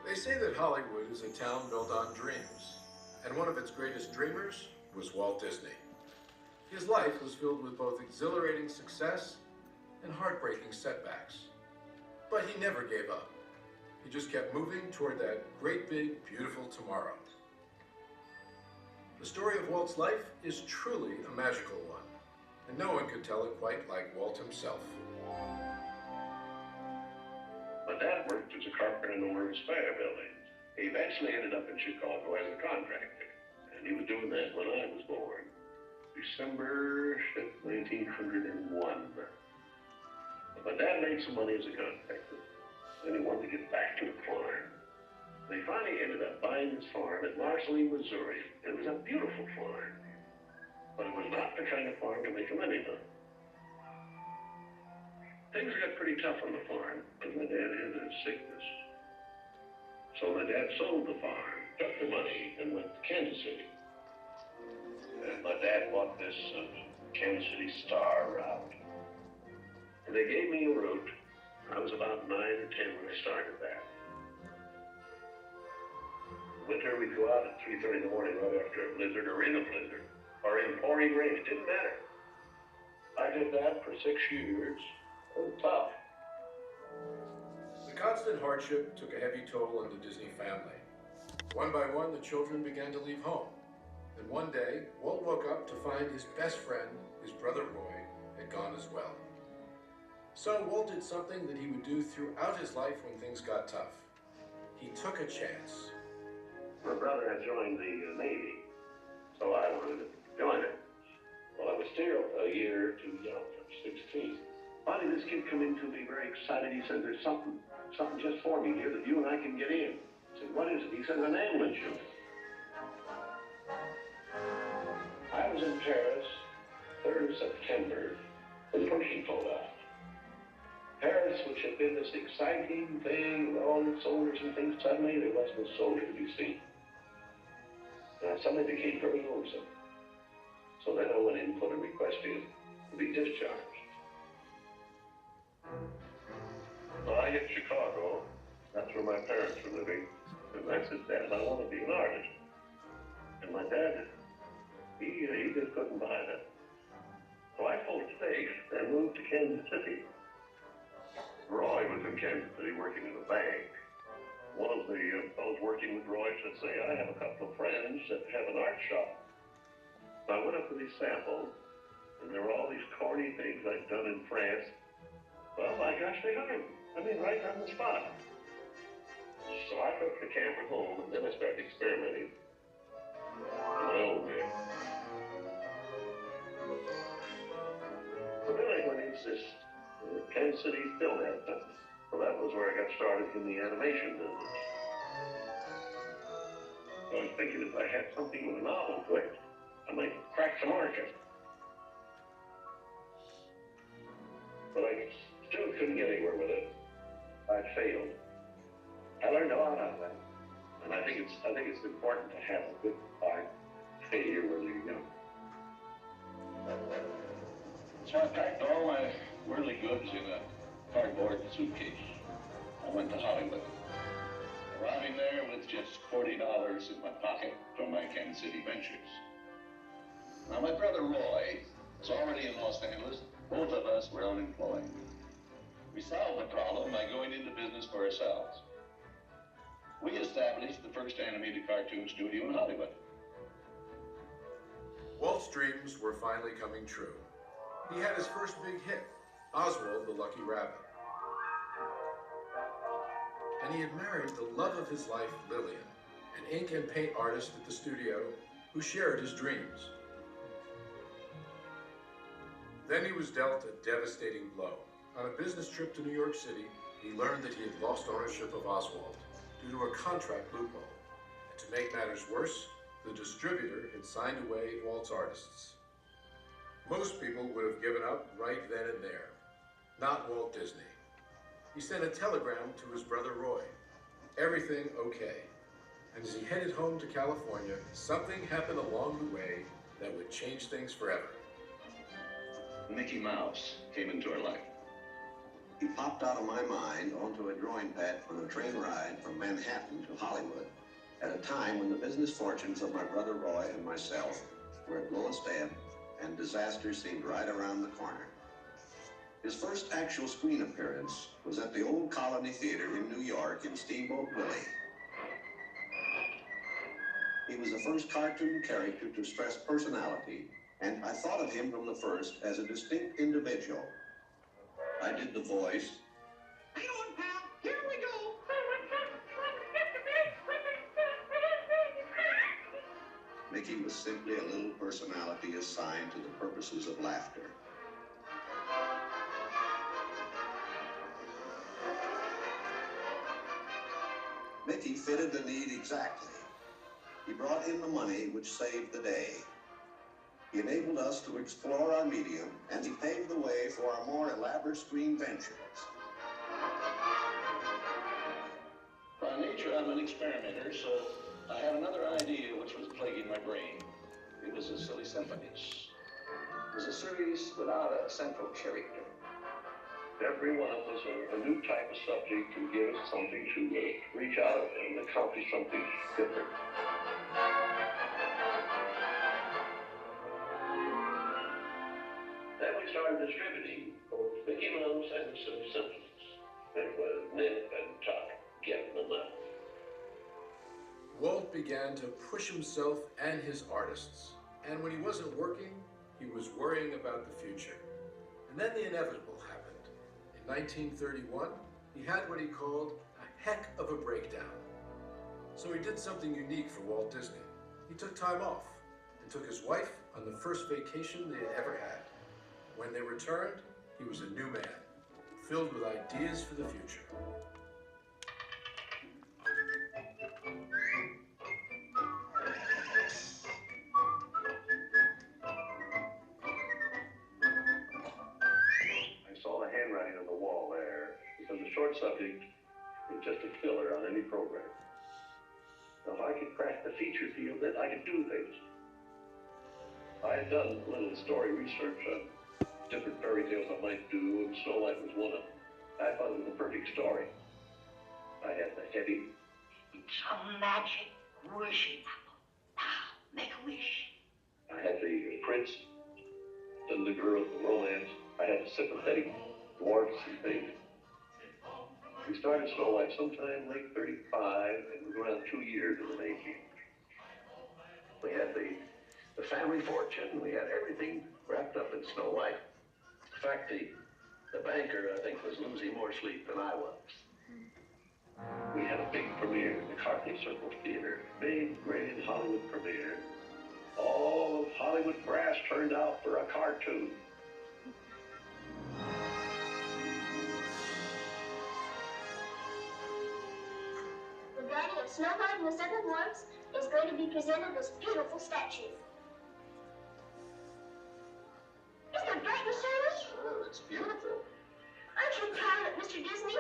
They say that Hollywood is a town built on dreams, and one of its greatest dreamers was Walt Disney. His life was filled with both exhilarating success and heartbreaking setbacks. But he never gave up. He just kept moving toward that great big, beautiful tomorrow. The story of Walt's life is truly a magical one, and no one could tell it quite like Walt himself. My dad worked as a carpenter in the U.S.A. building. He eventually ended up in Chicago as a contractor, and he was doing that when I was born. December 1901. But my dad made some money as a contractor, and he wanted to get back to the farm. They finally ended up buying this farm at Marceline, Missouri. It was a beautiful farm, but it was not the kind of farm to make a living on. Things got pretty tough on the farm because my dad had a sickness. So my dad sold the farm, took the money, and went to Kansas City. And my dad bought this Kansas City Star route. And they gave me a route. I was about 9 or 10 when I started that. Winter, we'd go out at 3:30 in the morning right after a blizzard or in a blizzard or in pouring rain. It didn't matter. I did that for 6 years. It was tough. The constant hardship took a heavy toll on the Disney family. One by one, the children began to leave home. Then one day, Walt woke up to find his best friend, his brother Roy, had gone as well. So Walt did something that he would do throughout his life when things got tough. He took a chance. My brother had joined the Navy, so I wanted to join it. Well, I was still a year too young, I'm 16. Finally, this kid come in to me very excited. He said, there's something just for me here that you and I can get in. I said, what is it? He said, an ambulance unit. I was in Paris, 3rd of September, when the Persian pulled out. Paris U.S., which had been this exciting thing with all the soldiers and things, suddenly there wasn't a soldier to be seen. And I suddenly became very lonesome. So then I went in and put a request in to be discharged. So I hit Chicago. That's where my parents were living. And I said, Dad, I want to be an artist. And my dad, he just couldn't buy that. So I pulled stakes and moved to Kansas City. Roy was in Kansas City working in a bank. One of the fellows working with Roy said, say, I have a couple of friends that have an art shop. So I went up to these samples, and there were all these corny things I'd done in France. Well, my gosh, they hired me. I mean, right on the spot. So I took the camera home, and then I started experimenting on my own way. But then I went into this Kansas City Film Center. So that was where I got started in the animation business. So I was thinking if I had something with a novel twist, I might crack the market. But I still couldn't get anywhere with it. I failed. I learned a lot out of that. And I think it's important to have a good art failure when you're young. So I packed all my worldly goods in a cardboard suitcase. I went to Hollywood. Arriving there with just $40 in my pocket from my Kansas City ventures. Now my brother Roy was already in Los Angeles. Both of us were unemployed. We solved the problem by going into business for ourselves. We established the first animated cartoon studio in Hollywood. Walt's dreams were finally coming true. He had his first big hit, Oswald the Lucky Rabbit. And he had married the love of his life, Lillian, an ink and paint artist at the studio who shared his dreams. Then he was dealt a devastating blow. On a business trip to New York City, he learned that he had lost ownership of Oswald due to a contract loophole. And to make matters worse, the distributor had signed away Walt's artists. Most people would have given up right then and there. Not Walt Disney. He sent a telegram to his brother Roy. Everything okay. And as he headed home to California, something happened along the way that would change things forever. Mickey Mouse came into our life. He popped out of my mind onto a drawing pad on a train ride from Manhattan to Hollywood at a time when the business fortunes of my brother Roy and myself were at lowest ebb and disaster seemed right around the corner. His first actual screen appearance was at the Old Colony Theater in New York in Steamboat Willie. He was the first cartoon character to stress personality, and I thought of him from the first as a distinct individual. I did the voice. Hang on, pal. Here we go. Mickey was simply a little personality assigned to the purposes of laughter. Mickey fitted the need exactly. He brought in the money which saved the day. He enabled us to explore our medium, and he paved the way for our more elaborate screen ventures. By nature, I'm an experimenter, so I had another idea which was plaguing my brain. It was a silly symphonies. It was a series without a central character. Every one of us a new type of subject to give us something to reach out and accomplish something different. Then we started distributing both Mickey Mouse and the Silly Symphonies. It was Nip and Tuck getting them out. Walt began to push himself and his artists. And when he wasn't working, he was worrying about the future. And then the inevitable happened. In 1931, he had what he called a heck of a breakdown. So he did something unique for Walt Disney. He took time off and took his wife on the first vacation they had ever had. When they returned, he was a new man, filled with ideas for the future. I saw the handwriting on the wall there. short subject was just a filler on any program. Now, if I could crack the feature field, then I could do things. I had done a little story research on different fairy tales I might do, and Snow White was one of them. I thought it was the perfect story. I had the heavy. It's a magic wishing apple. Now, make a wish. I had the prince and the girl, the romance. I had the sympathetic dwarfs and things. We started Snow White sometime late 35, and we were around 2 years in the making. We had the family fortune. We had everything wrapped up in Snow White. In fact, the banker, I think, was losing more sleep than I was. We had a big premiere in the Carthay Circle Theater. Big, grand Hollywood premiere. All of Hollywood brass turned out for a cartoon. The Daddy of Snow White and the Seven Dwarfs is going to be presented this beautiful statue. Isn't it bright and shiny? Oh, it's beautiful. Aren't you proud of it, Mr. Disney?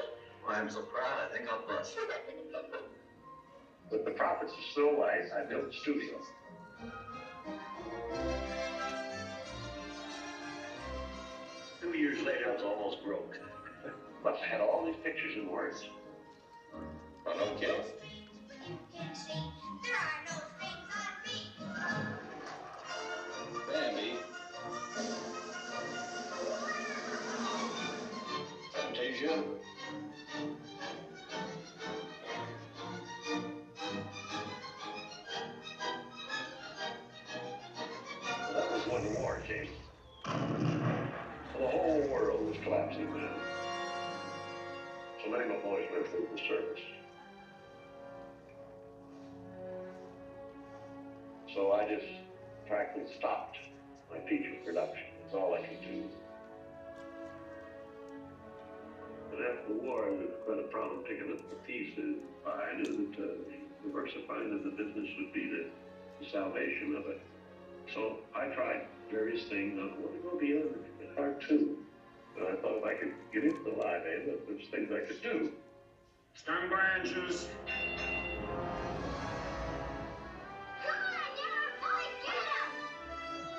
Well, I'm so proud, I think I'll bust. With the profits of Snow White, I built a studio. Two years later, I was almost broke. But I had all these pictures and words. But okay. There are no strings on me. Bambi. Fantasia. That was when war came. The whole world was collapsing down. So many of my boys went through the service. So I just practically stopped my feature production. That's all I could do. But after the war, I was quite a problem picking up the pieces. I knew that diversifying in the business would be the salvation of it. So I tried various things. I wanted to go beyond the cartoon. And I thought if I could get into the live aid, there's things I could do. Stem branches.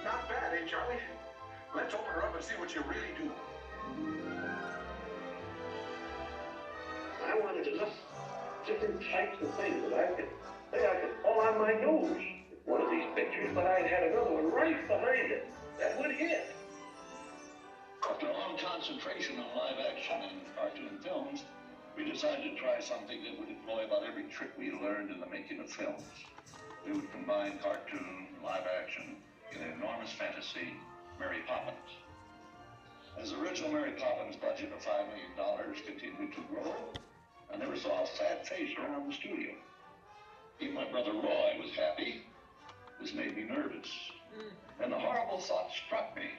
Not bad, eh, Charlie? Let's open her up and see what you really do. I wanted to look different types of things that I could pull on my nose. One of these pictures, but I had another one right behind it that would hit. After a long concentration on live action and cartoon films, we decided to try something that would employ about every trick we learned in the making of films. We would combine cartoon, live action, in an enormous fantasy, Mary Poppins. As the original Mary Poppins budget of $5 million continued to grow, I never saw a sad face around the studio. Even my brother Roy was happy. This made me nervous. And the horrible thought struck me.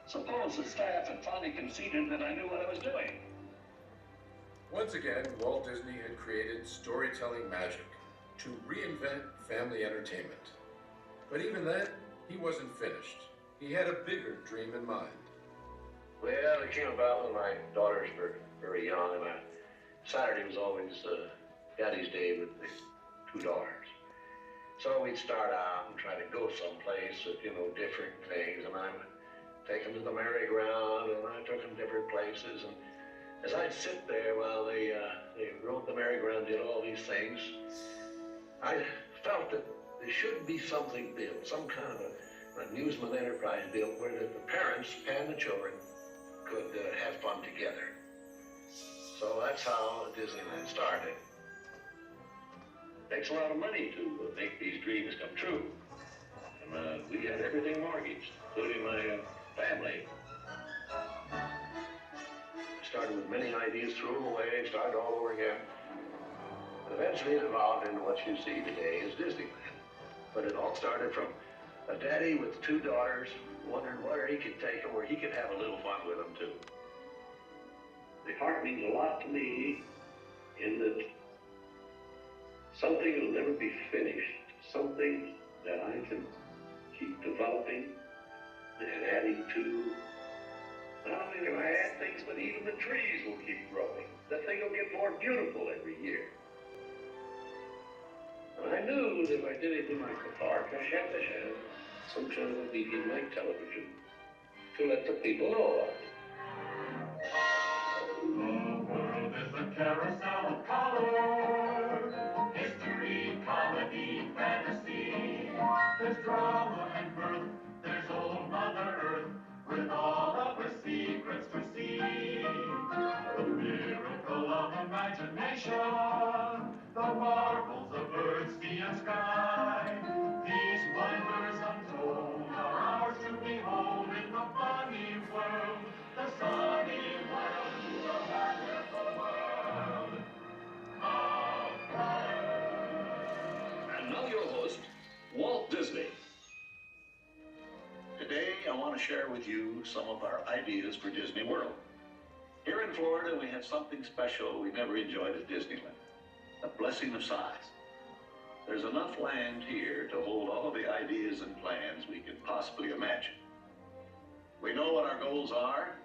Suppose the staff had finally conceded that I knew what I was doing. Once again, Walt Disney had created storytelling magic to reinvent family entertainment. But even then, he wasn't finished. He had a bigger dream in mind. Well, it came about when my daughters were very young, and Saturday was always Daddy's Day with the two daughters. So we'd start out and try to go someplace with, different things, and I would take them to the merry-go-round, and I took them different places, and as I'd sit there while they rode the merry-go-round, did all these things, I felt that there should be something built, some kind of an amusement enterprise built where the parents and the children could have fun together. So that's how Disneyland started. Takes a lot of money to make these dreams come true. And we had everything mortgaged, including my family. I started with many ideas, threw them away, started all over again. And eventually it evolved into what you see today as Disneyland. But it all started from a daddy with two daughters wondering where he could take them, where he could have a little fun with them too. The heart means a lot to me in that something will never be finished, something that I can keep developing and adding to. Not only can I add things, but even the trees will keep growing. The more beautiful every year. And I knew that if I did anything like the park, I had to have some kind of a medium like television to let the people know about it. The world is a carousel of color, history, comedy, fantasy. There's drama and mirth, there's old Mother Earth, with all of her secrets to see. The miracle of imagination, the marvels of earth, sea, and sky. These wonders untold are ours to behold in the funny world, the sunny world, the wonderful world of color. And now your host, Walt Disney. Today, I want to share with you some of our ideas for Disney World. Here in Florida, we have something special we never enjoyed at Disneyland, a blessing of size. There's enough land here to hold all of the ideas and plans we could possibly imagine. We know what our goals are.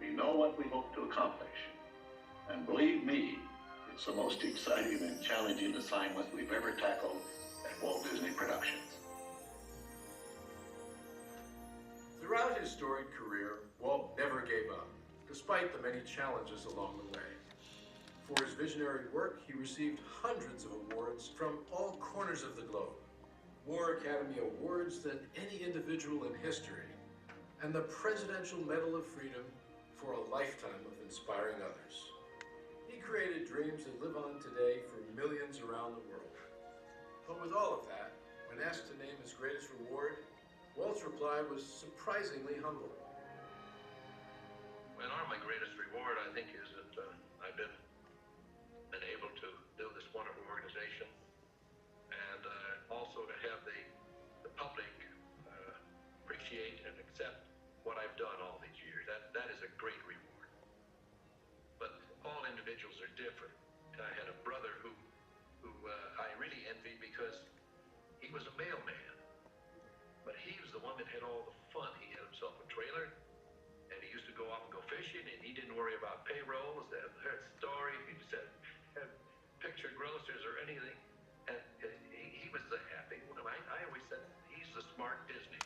We know what we hope to accomplish. And believe me, it's the most exciting and challenging assignment we've ever tackled at Walt Disney Productions. Throughout his storied career, Walt never gave up, despite the many challenges along the way. For his visionary work, he received hundreds of awards from all corners of the globe. More Academy Awards than any individual in history, and the Presidential Medal of Freedom for a lifetime of inspiring others. He created dreams that live on today for millions around the world. But with all of that, when asked to name his greatest reward, Walt's reply was surprisingly humble. Well, my greatest reward, I think, is that I've been able to build this wonderful organization, and also to have the public appreciate and accept what I've done all these years. That is a great reward. But all individuals are different. I had a brother who I really envied because he was a mailman, but he was the one that had all the fun. He had himself a trailer, and he used to go off and go fishing, and he didn't worry about payrolls, and heard stories, he just had picture grocers or anything, and he was the happy one. I always said he's the smart Disney.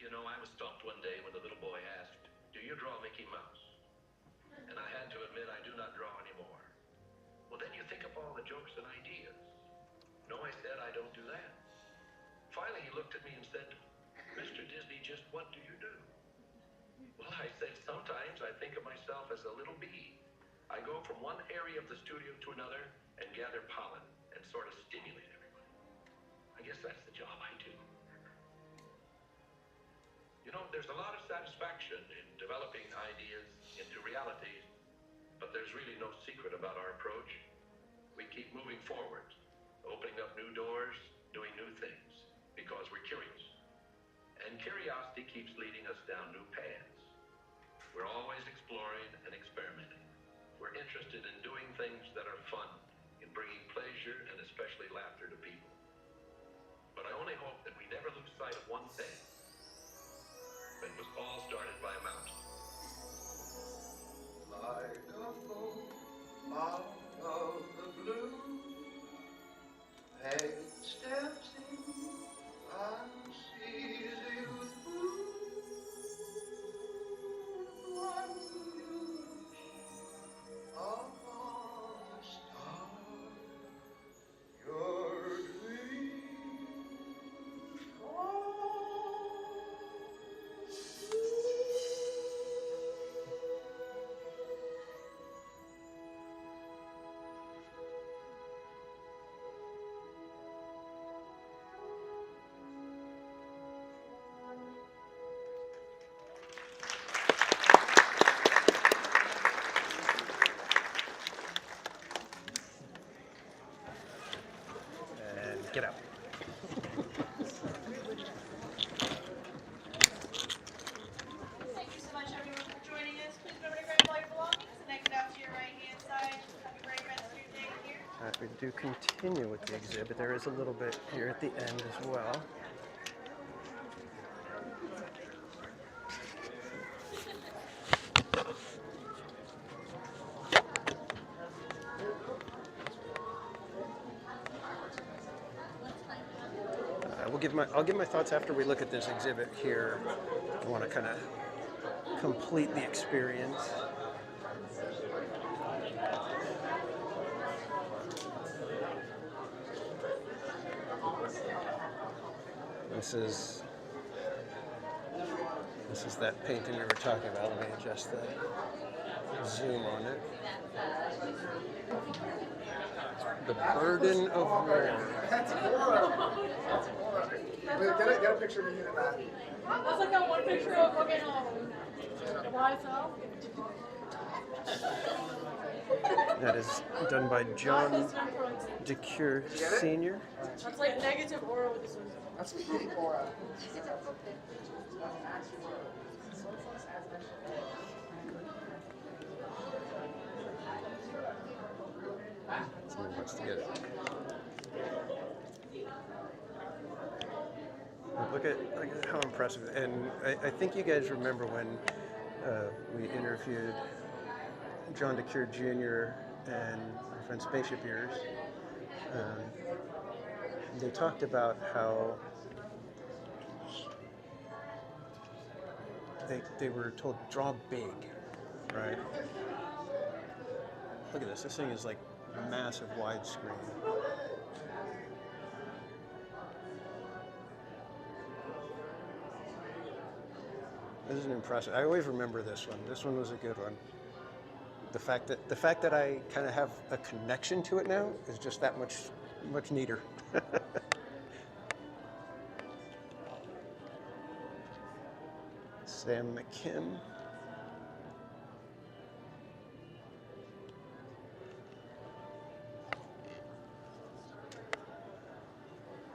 You know, I was stumped one day when the little boy asked, "Do you draw Mickey Mouse?" And I had to admit I do not draw anymore. Well, then you think of all the jokes and ideas. No, I said, I don't do that. Finally, he looked at me and said, "Mr. Disney, just what do you do?" Well, I said, sometimes I think of myself as a little bee. I go from one area of the studio to another and gather pollen and sort of stimulate everyone. I guess that's the job I do. You know, there's a lot of satisfaction in developing ideas into realities, but there's really no secret about our approach. We keep moving forward, opening up new doors, doing new things, because we're curious. And curiosity keeps leading us down new paths. We're always exploring and experimenting. We're interested in doing things that are fun, in bringing pleasure and especially laughter to people. But I only hope that we never lose sight of one thing. It was all started by a mountain. Like a bolt out of the blue, Peggy steps in and sees you through. What you upon the star, your dreams And get out. Thank you so much, everyone, for joining us. Please remember to grab all your belongings and exit out to your right-hand side. Have a great rest of your day here. We do continue with the exhibit. There is a little bit here at the end as well. I'll give my thoughts after we look at this exhibit here. I want to kind of complete the experience. This is that painting we were talking about. Let me adjust the zoom on it. The Burden of War. That's horrible. Get a picture of me and that. That's like that one picture of fucking YSL. That is done by John DeCure Sr. That's like negative aura with this one. That's peak aura. Somebody wants to get it. Look at how impressive. And I think you guys remember when we interviewed John DeCure Jr. and our friend Spaceship Ears. They talked about how they were told draw big, right? Look at this. This thing is like massive widescreen. This is impressive. I always remember this one. This one was a good one. The fact that I kind of have a connection to it now is just that much neater. Sam McKim.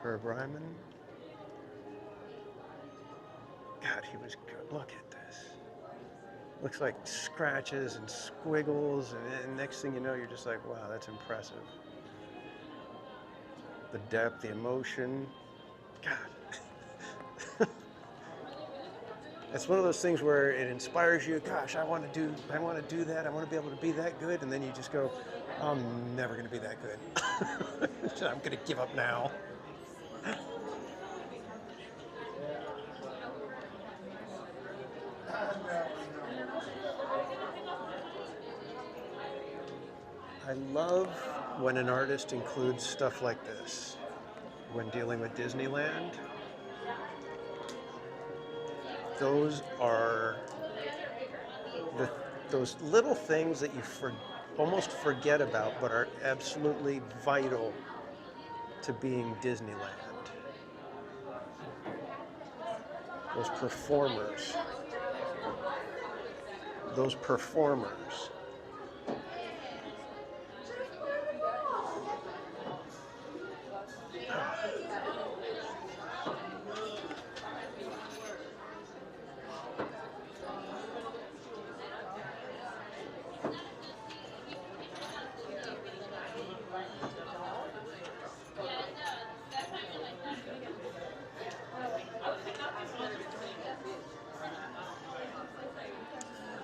Herb Ryman. God, he was good. Look at this. Looks like scratches and squiggles, and next thing you know, you're just like, wow, that's impressive. The depth, the emotion. God. It's one of those things where it inspires you. Gosh, I want to do that. I want to be able to be that good. And then you just go, I'm never going to be that good. I'm going to give up now. I love when an artist includes stuff like this when dealing with Disneyland. Those are those little things that you almost forget about, but are absolutely vital to being Disneyland. Those performers.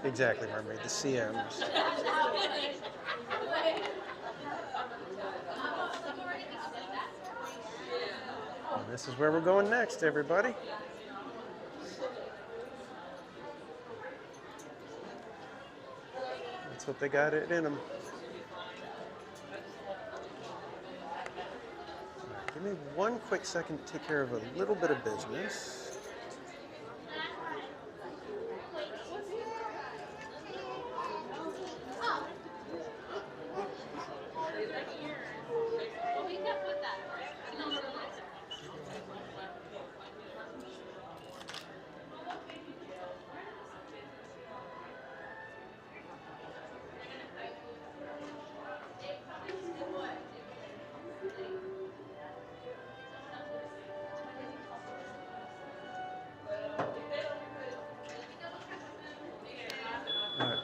Exactly, Mermaid, the CMs. And this is where we're going next, everybody. Let's hope they got it in them. Right, give me one quick second to take care of a little bit of business.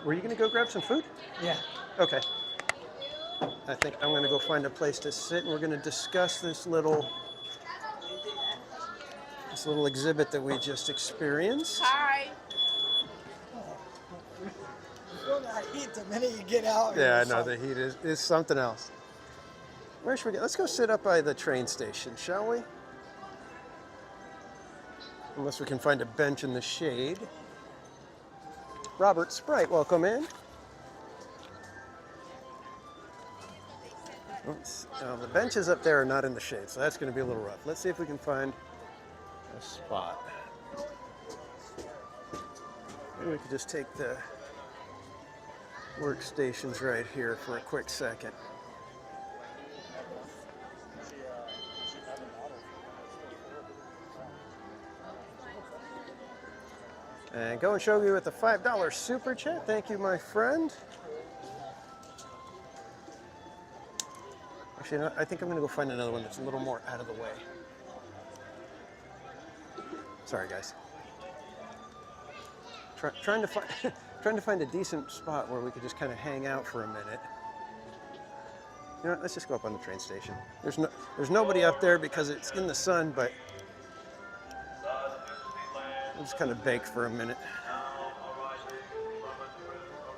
Were you going to go grab some food? Yeah. Okay. I think I'm going to go find a place to sit, and we're going to discuss this little exhibit that we just experienced. Hi. You feel that heat the minute you get out. Yeah, I know the heat is something else. Where should we go? Let's go sit up by the train station, shall we? Unless we can find a bench in the shade. Robert Sprite, welcome in. Oops. The benches up there are not in the shade, so that's going to be a little rough. Let's see if we can find a spot. Maybe we could just take the workstations right here for a quick second. And Go and Shogi with the $5 super chat. Thank you, my friend. Actually, you know, I think I'm going to go find another one that's a little more out of the way. Sorry, guys. Trying to find a decent spot where we could just kind of hang out for a minute. You know what, let's just go up on the train station. There's nobody up there because it's in the sun, but we'll just kind of bake for a minute,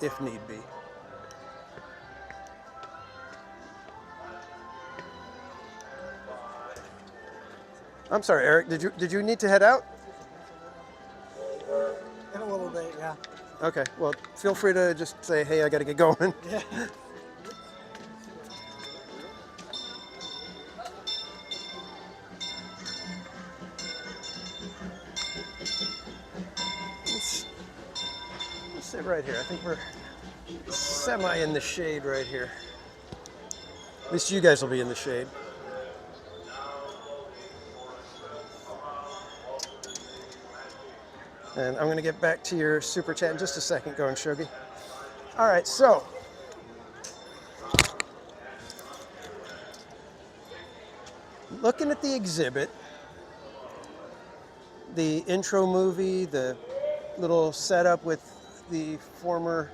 if need be. I'm sorry, Eric. Did you need to head out? In a little bit, yeah. Okay. Well, feel free to just say, "Hey, I got to get going." Yeah. Let's sit right here. I think we're semi in the shade right here. At least you guys will be in the shade. And I'm going to get back to your super chat in just a second, Go and Shogi. All right, so looking at the exhibit, the intro movie, the little setup with the former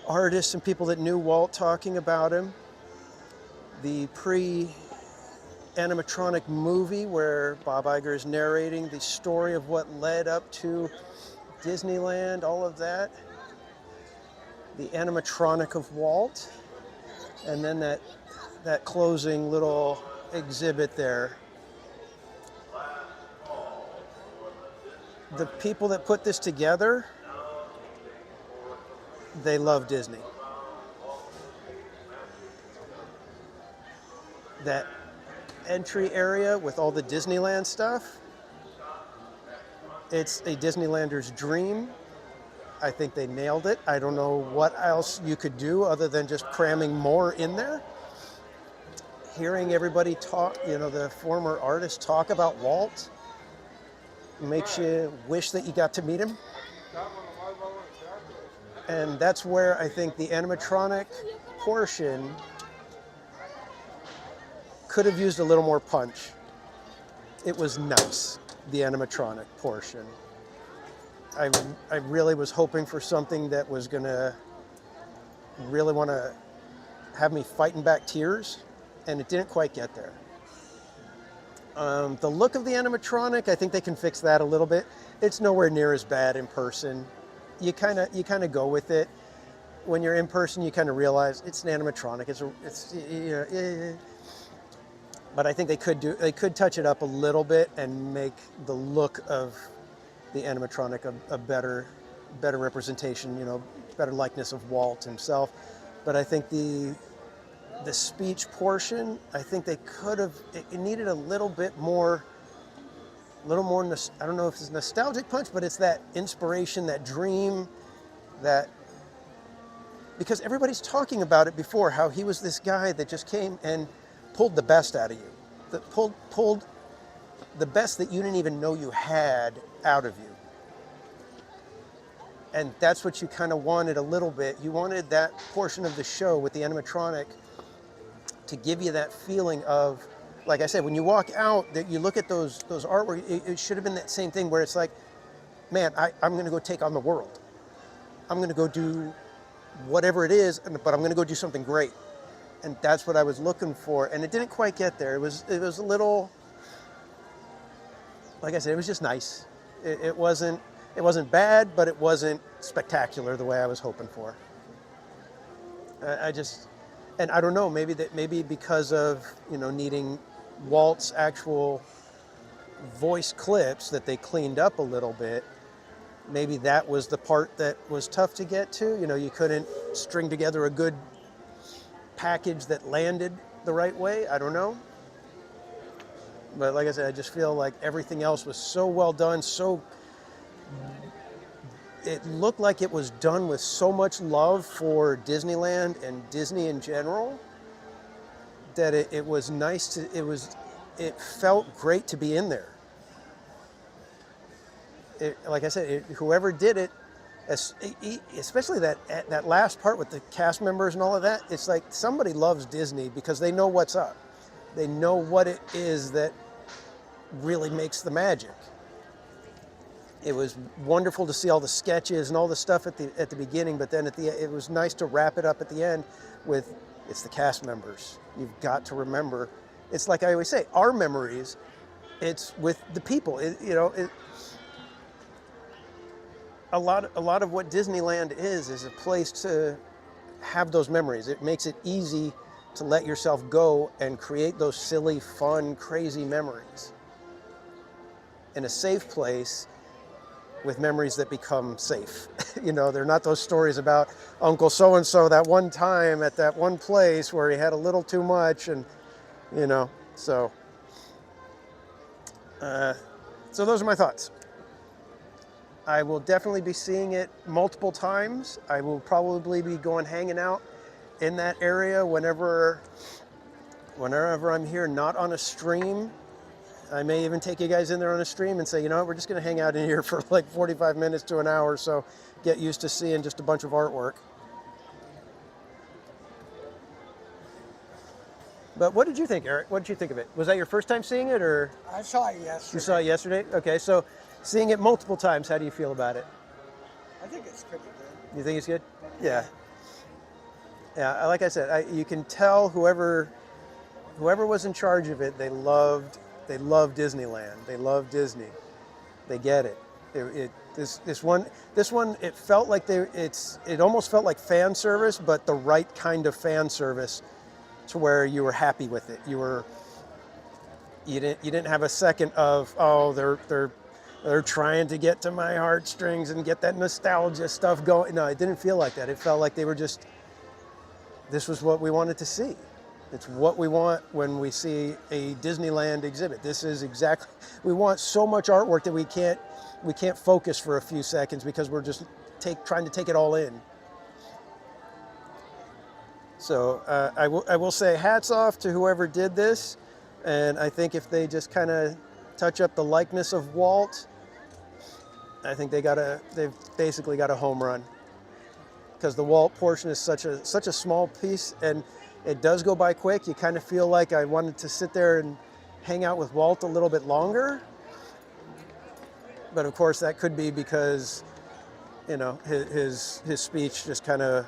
artists and people that knew Walt talking about him, the animatronic movie where Bob Iger is narrating the story of what led up to Disneyland, all of that. The animatronic of Walt, and then that closing little exhibit there. The people that put this together, they love Disney. That entry area with all the Disneyland stuff, it's a Disneylander's dream. I think they nailed it. I don't know what else you could do other than just cramming more in there. Hearing everybody talk, you know, the former artists talk about Walt makes you wish that you got to meet him. And that's where I think the animatronic portion could have used a little more punch. It was nice, the animatronic portion. I really was hoping for something that was gonna really want to have me fighting back tears, and it didn't quite get there. The look of the animatronic, I think they can fix that a little bit. It's nowhere near as bad in person. You kind of go with it. When you're in person, you kind of realize it's an animatronic. It's you know. But I think they could touch it up a little bit and make the look of the animatronic a better representation, you know, better likeness of Walt himself. But I think the speech portion, I think they could have, it needed a little more, I don't know if it's a nostalgic punch, but it's that inspiration, that dream, because everybody's talking about it before, how he was this guy that just came and pulled the best out of you, that pulled the best that you didn't even know you had out of you. And that's what you kind of wanted a little bit. You wanted that portion of the show with the animatronic to give you that feeling of, like I said, when you walk out, that you look at those artwork, it should have been that same thing where it's like, man, I'm going to go take on the world. I'm going to go do whatever it is, but I'm going to go do something great. And that's what I was looking for, and it didn't quite get there. It was a little, like I said, it was just nice. It wasn't bad, but it wasn't spectacular the way I was hoping for. And I don't know, maybe because of, you know, needing Walt's actual voice clips that they cleaned up a little bit. Maybe that was the part that was tough to get to. You know, you couldn't string together a good package that landed the right way. I don't know. But like I said, I just feel like everything else was so well done, it looked like it was done with so much love for Disneyland and Disney in general that it was nice it felt great to be in there. Like I said, whoever did it, especially that last part with the cast members and all of that, it's like somebody loves Disney because they know what's up. They know what it is that really makes the magic. It was wonderful to see all the sketches and all the stuff at the beginning, but then it was nice to wrap it up at the end with, it's the cast members. You've got to remember. It's like I always say, our memories, it's with the people. A lot of what Disneyland is a place to have those memories. It makes it easy to let yourself go and create those silly, fun, crazy memories in a safe place with memories that become safe. You know, they're not those stories about Uncle so-and-so that one time at that one place where he had a little too much and, you know, so those are my thoughts. I will definitely be seeing it multiple times. I will probably be hanging out in that area whenever I'm here, not on a stream. I may even take you guys in there on a stream and say, you know what, we're just going to hang out in here for like 45 minutes to an hour, so get used to seeing just a bunch of artwork. But what did you think, Eric? What did you think of it? Was that your first time seeing it, or? I saw it yesterday. You saw it yesterday? Okay, so seeing it multiple times, how do you feel about it? I think it's pretty good. You think it's good? Yeah. Yeah, like I said, you can tell whoever was in charge of it, they love Disneyland. They love Disney. They get it. This one, it felt like it almost felt like fan service, but the right kind of fan service, to where you were happy with it. You didn't have a second of, oh, they're trying to get to my heartstrings and get that nostalgia stuff going. No, it didn't feel like that. It felt like they were just, this was what we wanted to see. It's what we want when we see a Disneyland exhibit. This is exactly, we want so much artwork that we can't focus for a few seconds because we're just trying to take it all in. So I will say hats off to whoever did this. And I think if they just kind of touch up the likeness of Walt, I think they've basically got a home run. Because the Walt portion is such a small piece, and it does go by quick. You kind of feel like I wanted to sit there and hang out with Walt a little bit longer. But of course that could be because, you know, his speech just kind of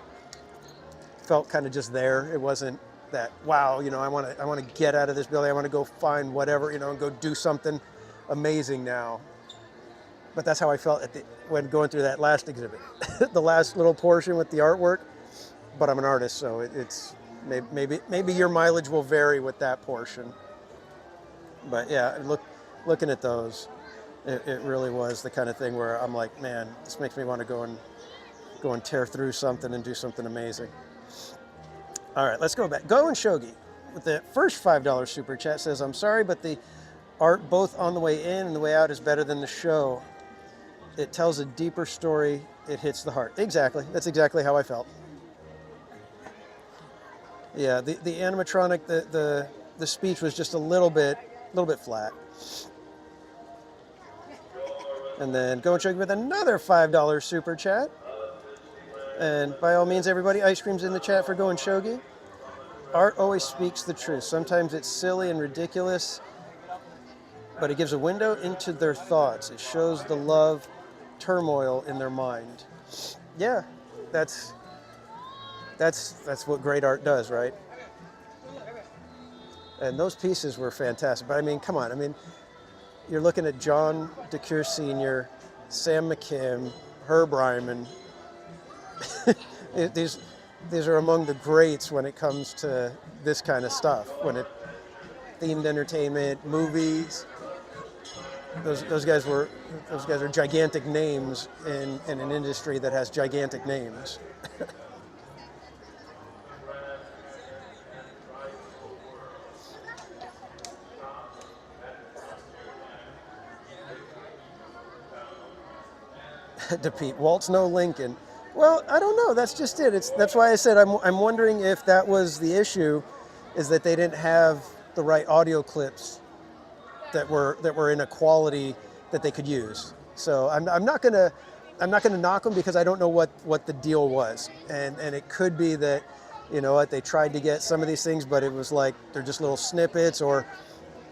felt kind of just there. It wasn't that, wow, you know, I want to get out of this building. I want to go find whatever, you know, and go do something amazing now. But that's how I felt when going through that last exhibit, the last little portion with the artwork. But I'm an artist, so it's maybe your mileage will vary with that portion. But yeah, looking at those, it really was the kind of thing where I'm like, man, this makes me want to go and tear through something and do something amazing. All right, let's go back. Go and Shogi with the first $5 super chat says, I'm sorry, but the art both on the way in and the way out is better than the show. It tells a deeper story. It hits the heart. Exactly. That's exactly how I felt. Yeah, the animatronic, the speech was just a little bit flat. And then Go and Shogi with another $5 super chat. And by all means, everybody, ice cream's in the chat for Go and Shogi. Art always speaks the truth. Sometimes it's silly and ridiculous, but it gives a window into their thoughts. It shows the love, turmoil in their mind. Yeah, that's what great art does, right? And those pieces were fantastic. But I mean, come on. I mean, you're looking at John DeCure Sr., Sam McKim, Herb Ryman. These are among the greats when it comes to this kind of stuff. Themed entertainment, movies. those guys are gigantic names in an industry that has gigantic names. DePete, Walt's no Lincoln. Well, I don't know. That's just it. That's why I said I'm wondering if that was the issue, is that they didn't have the right audio clips that were in a quality that they could use. So I'm not gonna knock them because I don't know what the deal was, and it could be that, you know what, they tried to get some of these things, but it was like they're just little snippets, or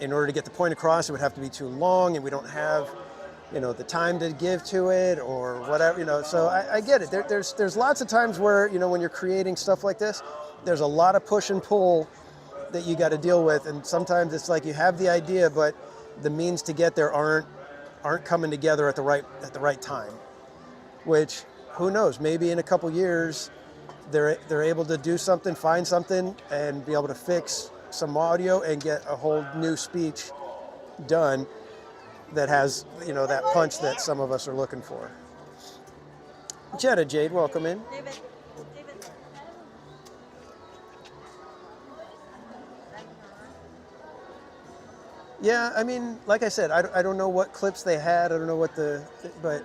in order to get the point across, it would have to be too long, and we don't have, you know, the time to give to it or whatever, you know. So I get it. There's lots of times where, you know, when you're creating stuff like this, there's a lot of push and pull that you got to deal with, and sometimes it's like you have the idea, but the means to get there aren't coming together at the right time. Which, who knows? Maybe in a couple years, they're able to do something, find something, and be able to fix some audio and get a whole new speech done that has, you know, that punch that some of us are looking for. Jetta Jade, welcome in. David. Yeah, I mean, like I said, I don't know what clips they had. I don't know what but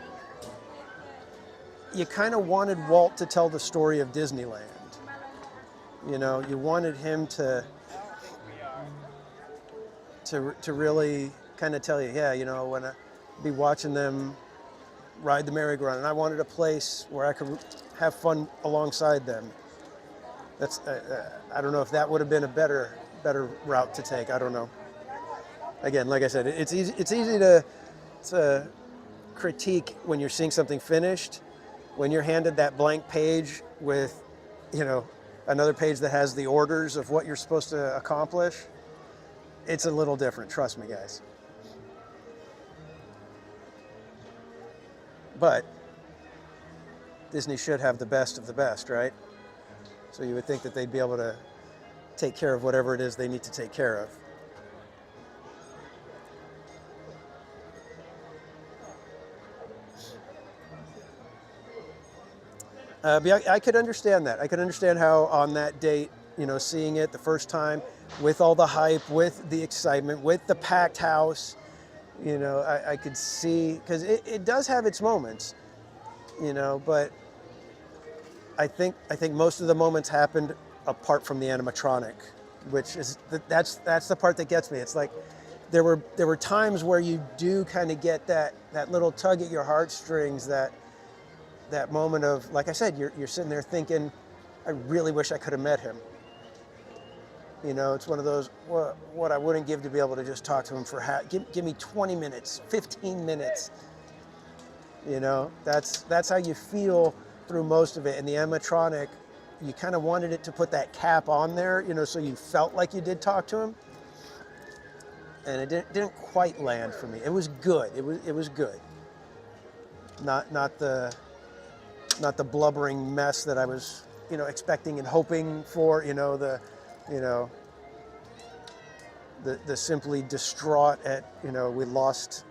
you kind of wanted Walt to tell the story of Disneyland. You know, you wanted him to really kind of tell you, yeah, you know, when I be watching them ride the merry-go-round, and I wanted a place where I could have fun alongside them. That's I don't know if that would have been a better route to take. I don't know. Again, like I said, it's easy to critique when you're seeing something finished. When you're handed that blank page with, you know, another page that has the orders of what you're supposed to accomplish, it's a little different. Trust me, guys. But Disney should have the best of the best, right? So you would think that they'd be able to take care of whatever it is they need to take care of. But I could understand that. I could understand how on that date, you know, seeing it the first time with all the hype, with the excitement, with the packed house, you know, I could see, because it does have its moments, you know, but I think most of the moments happened apart from the animatronic, which is that's the part that gets me. It's like there were times where you do kind of get that little tug at your heartstrings, that moment of, like I said, you're sitting there thinking, I really wish I could have met him. You know, it's one of those, what I wouldn't give to be able to just talk to him for give me 20 minutes, 15 minutes. You know, that's how you feel through most of it. And the animatronic, you kind of wanted it to put that cap on there, you know, so you felt like you did talk to him. And it didn't quite land for me. It was good. It was good. Not the blubbering mess that I was, you know, expecting and hoping for, you know, the simply distraught at, you know, we lost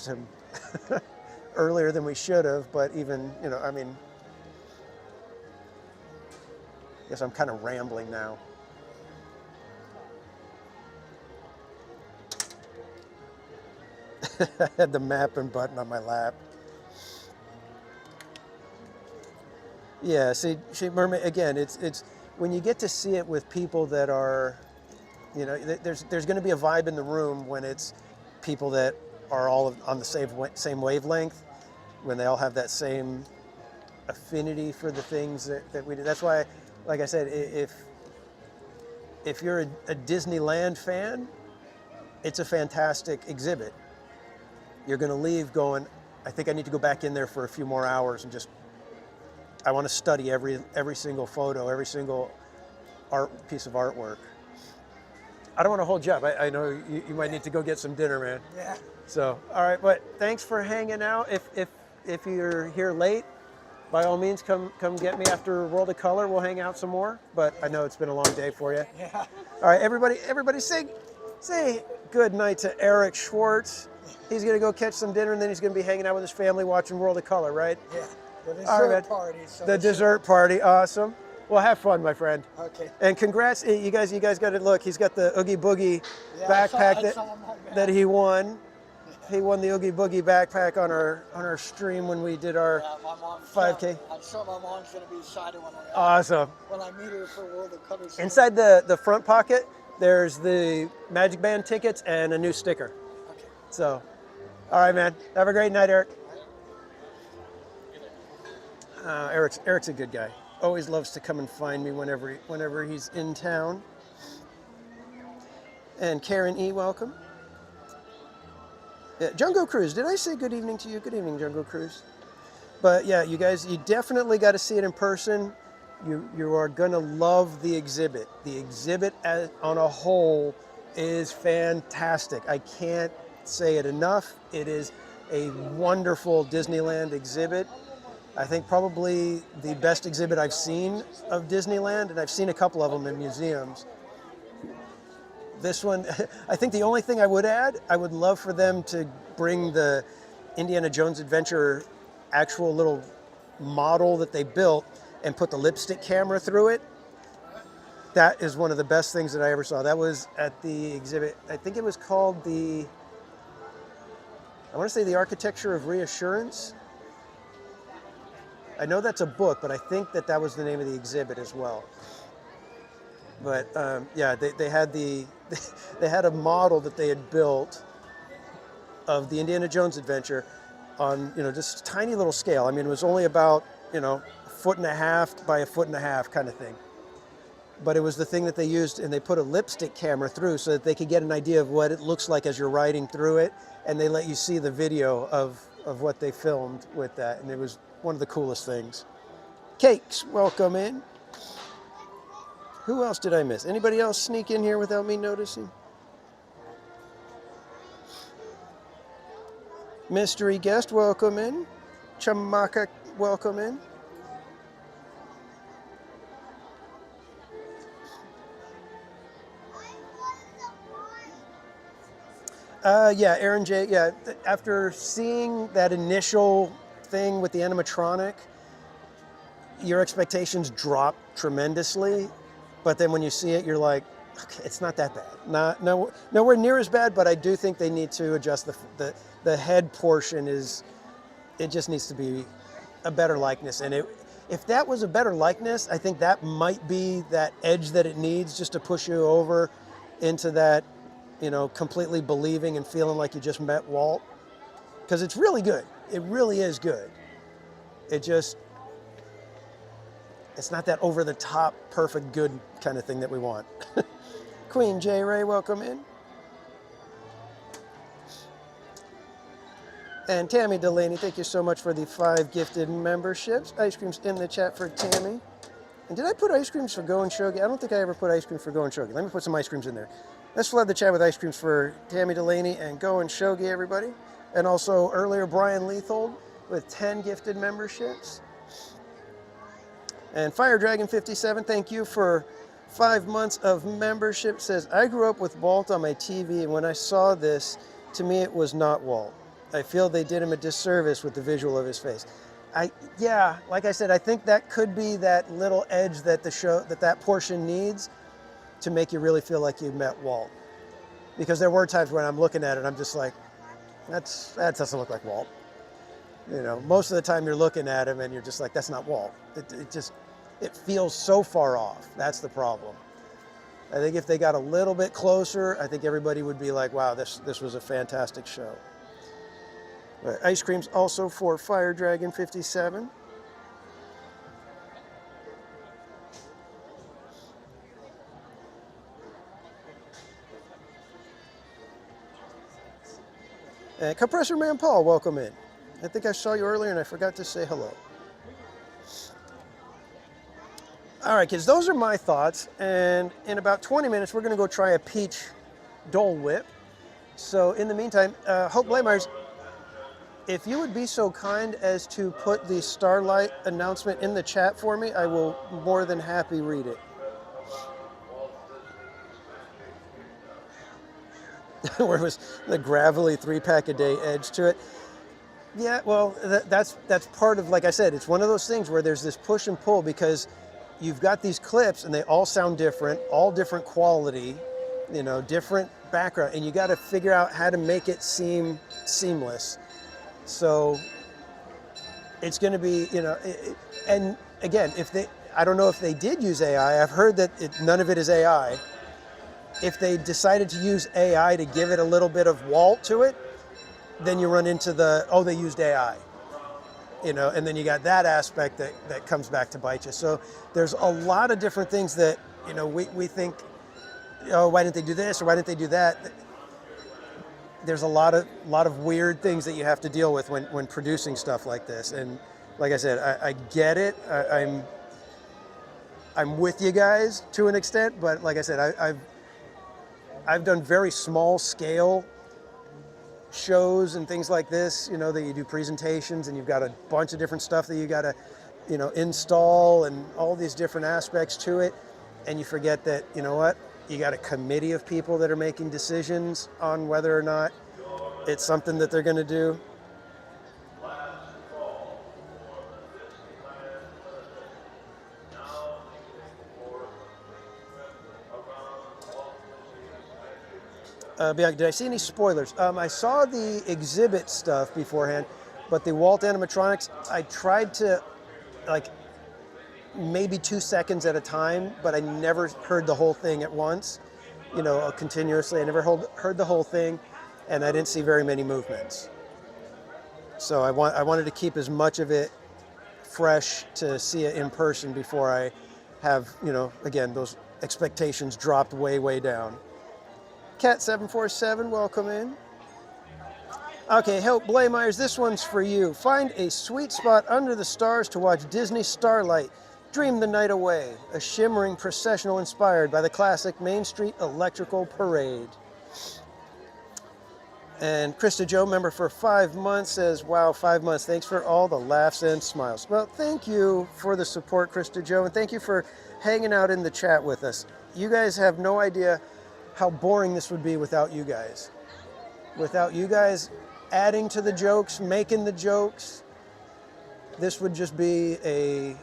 him earlier than we should have, but even, you know, I mean, I guess I'm kind of rambling now. I had the map and button on my lap. Yeah, see, Mermaid, again, it's when you get to see it with people that are, you know, there's going to be a vibe in the room when it's people that are all on the same wavelength, when they all have that same affinity for the things that we do. That's why, like I said, if you're a Disneyland fan, it's a fantastic exhibit. You're going to leave going, I think I need to go back in there for a few more hours and just, I want to study every single photo, every single piece of artwork. I don't want to hold you up. I know you might need to go get some dinner, man. Yeah. So, all right, but thanks for hanging out. If you're here late, by all means, come get me after World of Color. We'll hang out some more. But I know it's been a long day for you. Yeah. All right, everybody say good night to Eric Schwartz. He's going to go catch some dinner, and then he's going to be hanging out with his family watching World of Color, right? Yeah, the dessert All right, man. party. So The dessert party, awesome. Well, have fun, my friend. Okay. And congrats, you guys got to look. He's got the Oogie Boogie Yeah, backpack I saw him on that he won. He won the Oogie Boogie backpack on our stream when we did our 5K. I'm sure my mom's going to be excited Awesome. when I meet her for World of Color. Inside the front pocket, there's the Magic Band tickets and a new sticker. Okay. So, all right, man. Have a great night, Eric. Eric's a good guy. Always loves to come and find me whenever he's in town. And Karen E, welcome. Yeah, Jungle Cruise, did I say good evening to you? Good evening, Jungle Cruise. But yeah, you guys, you definitely got to see it in person. You are going to love the exhibit. The exhibit on a whole is fantastic. I can't say it enough. It is a wonderful Disneyland exhibit. I think probably the best exhibit I've seen of Disneyland, and I've seen a couple of them in museums. This one, I think the only thing I would add, I would love for them to bring the Indiana Jones Adventure actual little model that they built and put the lipstick camera through it. That is one of the best things that I ever saw. That was at the exhibit, I think it was called I want to say the Architecture of Reassurance. I know that's a book, but I think that was the name of the exhibit as well. But yeah, they had they had a model that they had built of the Indiana Jones Adventure on just a tiny little scale. I mean, it was only about a 1.5 feet by 1.5 feet kind of thing. But it was the thing that they used, and they put a lipstick camera through so that they could get an idea of what it looks like as you're riding through it, and they let you see the video of what they filmed with that, and it was one of the coolest things. Cakes, welcome in. Who else did I miss? Anybody else sneak in here without me noticing? Mystery guest, welcome in. Chamaka, welcome in. Yeah, Aaron J. Yeah, after seeing that initial thing with the animatronic, your expectations drop tremendously. But then when you see it, you're like, okay, it's not that bad. Nowhere near as bad, but I do think they need to adjust the head portion. It just needs to be a better likeness. And if that was a better likeness, I think that might be that edge that it needs just to push you over into that, completely believing and feeling like you just met Walt. Because it's really good. It really is good. It's not that over-the-top, perfect, good kind of thing that we want. Queen J. Ray, welcome in. And Tammy Delaney, thank you so much for the 5 gifted memberships. Ice cream's in the chat for Tammy. And did I put ice creams for Go and Shogi? I don't think I ever put ice creams for Go and Shogi. Let me put some ice creams in there. Let's flood the chat with ice creams for Tammy Delaney and Go and Shogi, everybody. And also earlier, Brian Leithold with 10 gifted memberships. And Fire Dragon 57, thank you for 5 months of membership. Says, I grew up with Walt on my TV, and when I saw this, to me it was not Walt. I feel they did him a disservice with the visual of his face. Yeah, like I said, I think that could be that little edge that that portion needs to make you really feel like you met Walt. Because there were times when I'm looking at it, I'm just like, that doesn't look like Walt. Most of the time you're looking at him and you're just like, that's not Walt. It feels so far off. That's the problem. I think if they got a little bit closer, I think everybody would be like, wow, this was a fantastic show. But ice cream's also for Fire Dragon 57. And Compressor Man Paul, welcome in. I think I saw you earlier and I forgot to say hello. All right, kids, those are my thoughts. And in about 20 minutes, we're going to go try a peach Dole Whip. So in the meantime, Hope Blameyers, if you would be so kind as to put the Starlight announcement in the chat for me, I will more than happy read it. where it was the gravelly 3-pack-a-day edge to it. Yeah, well, that's part of, like I said, it's one of those things where there's this push and pull because you've got these clips and they all sound different, all different quality, different background, and you got to figure out how to make it seem seamless. So it's going to be, and again, I don't know if they did use AI. I've heard that none of it is AI. If they decided to use AI to give it a little bit of Walt to it, then you run into they used AI, and then you got that aspect that comes back to bite you. So there's a lot of different things that, we think, why didn't they do this or why didn't they do that? There's a lot of weird things that you have to deal with when producing stuff like this. And like I said, I get it. I'm with you guys to an extent, but like I said, I've done very small scale shows and things like this, that you do presentations and you've got a bunch of different stuff that you got to, install and all these different aspects to it. And you forget that, you got a committee of people that are making decisions on whether or not it's something that they're going to do. Did I see any spoilers? I saw the exhibit stuff beforehand, but the Walt animatronics, I tried to, maybe 2 seconds at a time, but I never heard the whole thing at once, continuously. I never heard the whole thing, and I didn't see very many movements. So I wanted to keep as much of it fresh to see it in person before I have, again, those expectations dropped way, way down. Cat747, welcome in. Okay, Help Blaymeyers, this one's for you. Find a sweet spot under the stars to watch Disney Starlight. Dream the night away. A shimmering processional inspired by the classic Main Street Electrical Parade. And Krista Joe, member for 5 months, says, wow, 5 months. Thanks for all the laughs and smiles. Well, thank you for the support, Krista Joe, and thank you for hanging out in the chat with us. You guys have no idea how boring this would be without you guys. Without you guys adding to the jokes, making the jokes, this would just be a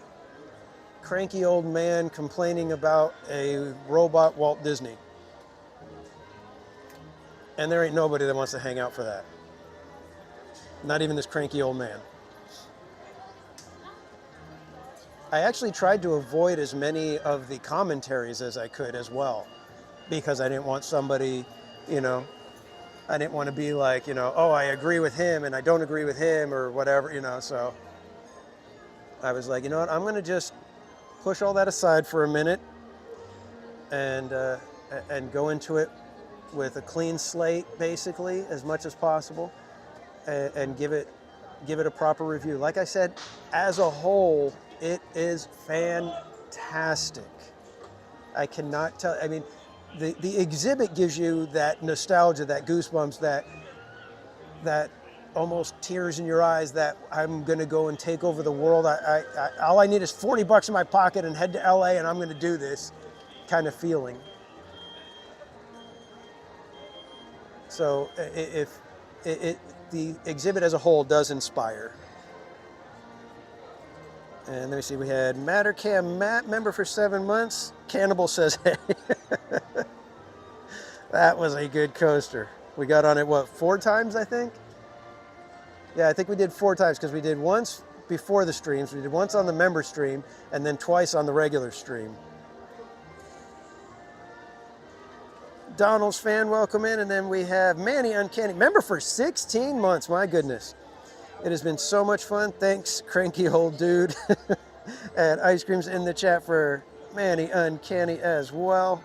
cranky old man complaining about a robot Walt Disney. And there ain't nobody that wants to hang out for that. Not even this cranky old man. I actually tried to avoid as many of the commentaries as I could as well, because I didn't want somebody, I didn't want to be like, oh, I agree with him and I don't agree with him or whatever, so I was like, you know what, I'm going to just push all that aside for a minute and go into it with a clean slate, basically, as much as possible, and give it a proper review. Like I said, as a whole, it is fantastic. I cannot tell, the exhibit gives you that nostalgia, that goosebumps, that almost tears in your eyes that I'm going to go and take over the world. All I need is $40 in my pocket and head to LA and I'm going to do this kind of feeling. So if the exhibit as a whole does inspire. And let me see, we had Mattercam Matt, member for 7 months. Cannibal says, hey. That was a good coaster. We got on it, 4 times, I think? Yeah, I think we did 4 times because we did once before the streams, we did once on the member stream, and then twice on the regular stream. Donald's fan, welcome in. And then we have Manny Uncanny, member for 16 months. My goodness. It has been so much fun. Thanks, cranky old dude. And Ice Cream's in the chat for Manny Uncanny as well.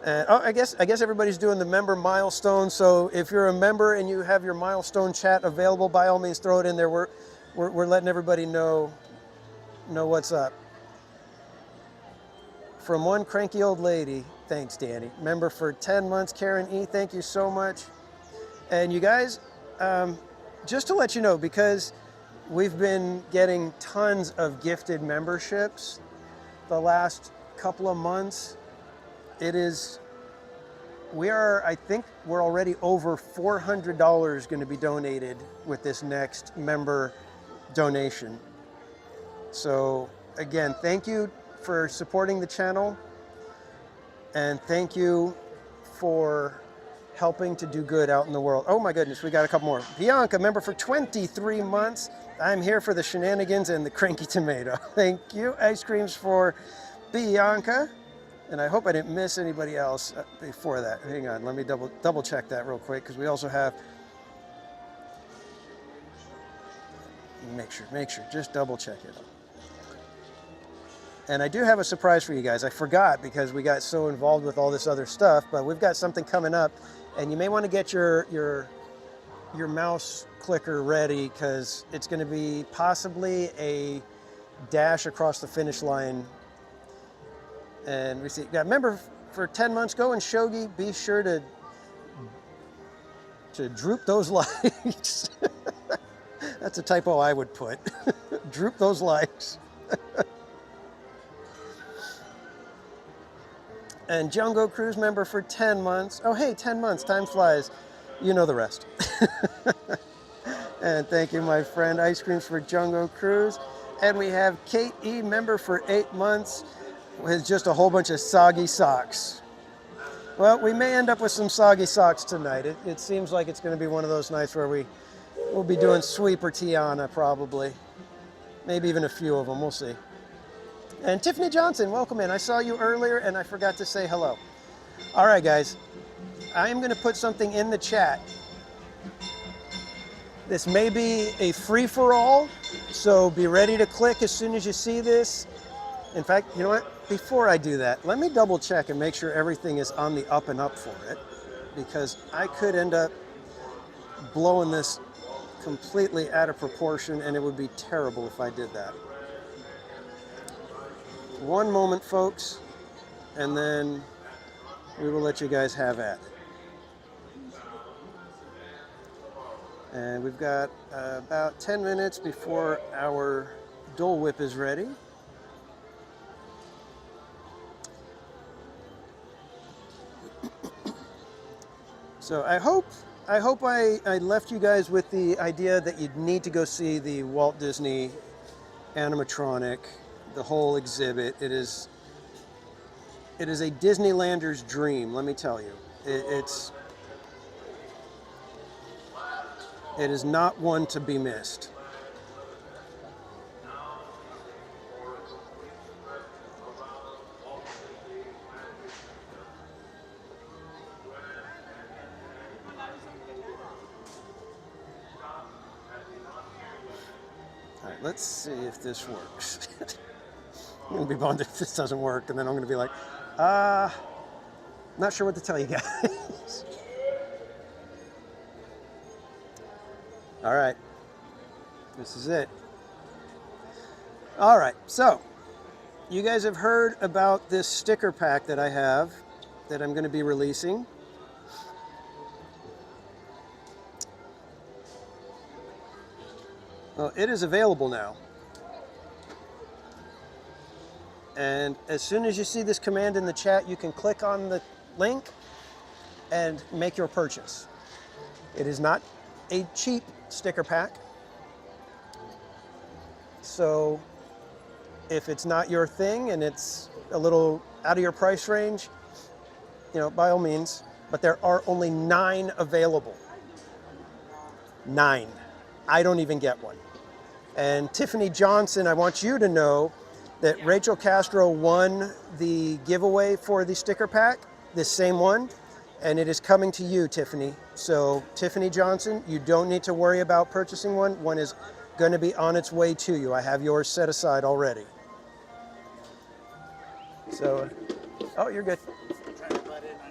I guess everybody's doing the member milestone. So if you're a member and you have your milestone chat available, by all means, throw it in there. We're letting everybody know what's up. From one cranky old lady, thanks, Danny. Member for 10 months, Karen E. Thank you so much. And you guys, just to let you know, because we've been getting tons of gifted memberships the last couple of months, it is I think we're already over $400 going to be donated with this next member donation. So again, thank you for supporting the channel, and thank you for helping to do good out in the world. Oh my goodness, we got a couple more. Bianca, member for 23 months. I'm here for the shenanigans and the cranky tomato. Thank you. Ice creams for Bianca. And I hope I didn't miss anybody else before that. Hang on, let me double check that real quick, because we also have, make sure, just double check it. And I do have a surprise for you guys. I forgot because we got so involved with all this other stuff, but we've got something coming up, and you may want to get your mouse clicker ready, because it's going to be possibly a dash across the finish line. And we see, yeah, remember, for 10 months, go and Shogi, be sure to droop those likes. That's a typo I would put. Droop those likes. And Jungo Cruise member for 10 months. Oh, hey, 10 months, time flies. You know the rest. And thank you, my friend. Ice creams for Jungo Cruise. And we have Kate E, member for 8 months, with just a whole bunch of soggy socks. Well, we may end up with some soggy socks tonight. It seems like it's going to be one of those nights where we'll be doing Sweep or Tiana, probably. Maybe even a few of them, we'll see. And Tiffany Johnson, welcome in. I saw you earlier and I forgot to say hello. All right, guys, I am going to put something in the chat. This may be a free-for-all, so be ready to click as soon as you see this. In fact, you know what? Before I do that, let me double check and make sure everything is on the up and up for it, because I could end up blowing this completely out of proportion, and it would be terrible if I did that. One moment, folks, and then we will let you guys have at it. And we've got about 10 minutes before our Dole Whip is ready. So I hope I left you guys with the idea that you'd need to go see the Walt Disney animatronic, the whole exhibit. It is a Disneylander's dream, let me tell you. It is not one to be missed. All right, let's see if this works. I'm gonna be bummed if this doesn't work, and then I'm gonna be like, not sure what to tell you guys. All right, this is it. All right, so you guys have heard about this sticker pack that I have that I'm going to be releasing. Well, it is available now. And as soon as you see this command in the chat, you can click on the link and make your purchase. It is not a cheap sticker pack. So if it's not your thing and it's a little out of your price range, you know, by all means, but there are only 9 available. 9. I don't even get one. And Tiffany Johnson, I want you to know that Rachel Castro won the giveaway for the sticker pack, this same one, and it is coming to you, Tiffany. So Tiffany Johnson, you don't need to worry about purchasing one. One is going to be on its way to you. I have yours set aside already. So, oh, you're good.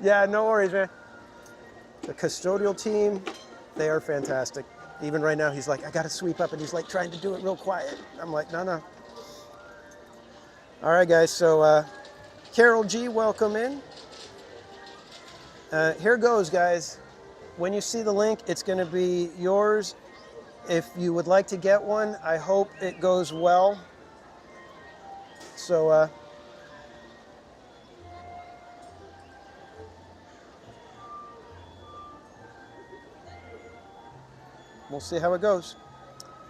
Yeah, no worries, man. The custodial team, they are fantastic. Even right now, he's like, I got to sweep up, and he's like trying to do it real quiet. I'm like, no. All right, guys, so Carol G, welcome in. Here goes, guys. When you see the link, it's going to be yours. If you would like to get one, I hope it goes well. So, We'll see how it goes.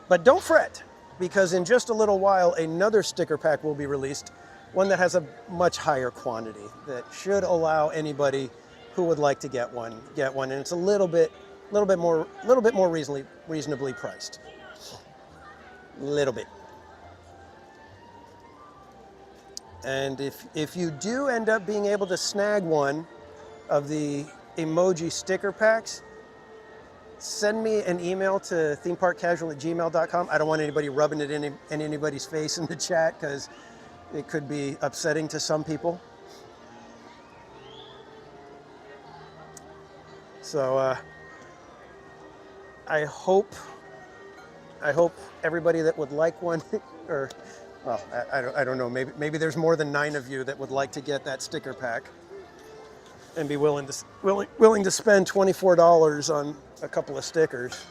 But don't fret, because in just a little while, another sticker pack will be released, one that has a much higher quantity that should allow anybody who would like to get one, and it's a little bit more reasonably priced. Little bit. And if you do end up being able to snag one of the emoji sticker packs, send me an email to themeparkcasual@gmail.com. I don't want anybody rubbing it in anybody's face in the chat because it could be upsetting to some people. So I hope everybody that would like one, or well, I don't know, maybe there's more than 9 of you that would like to get that sticker pack and be willing to spend $24 on a couple of stickers.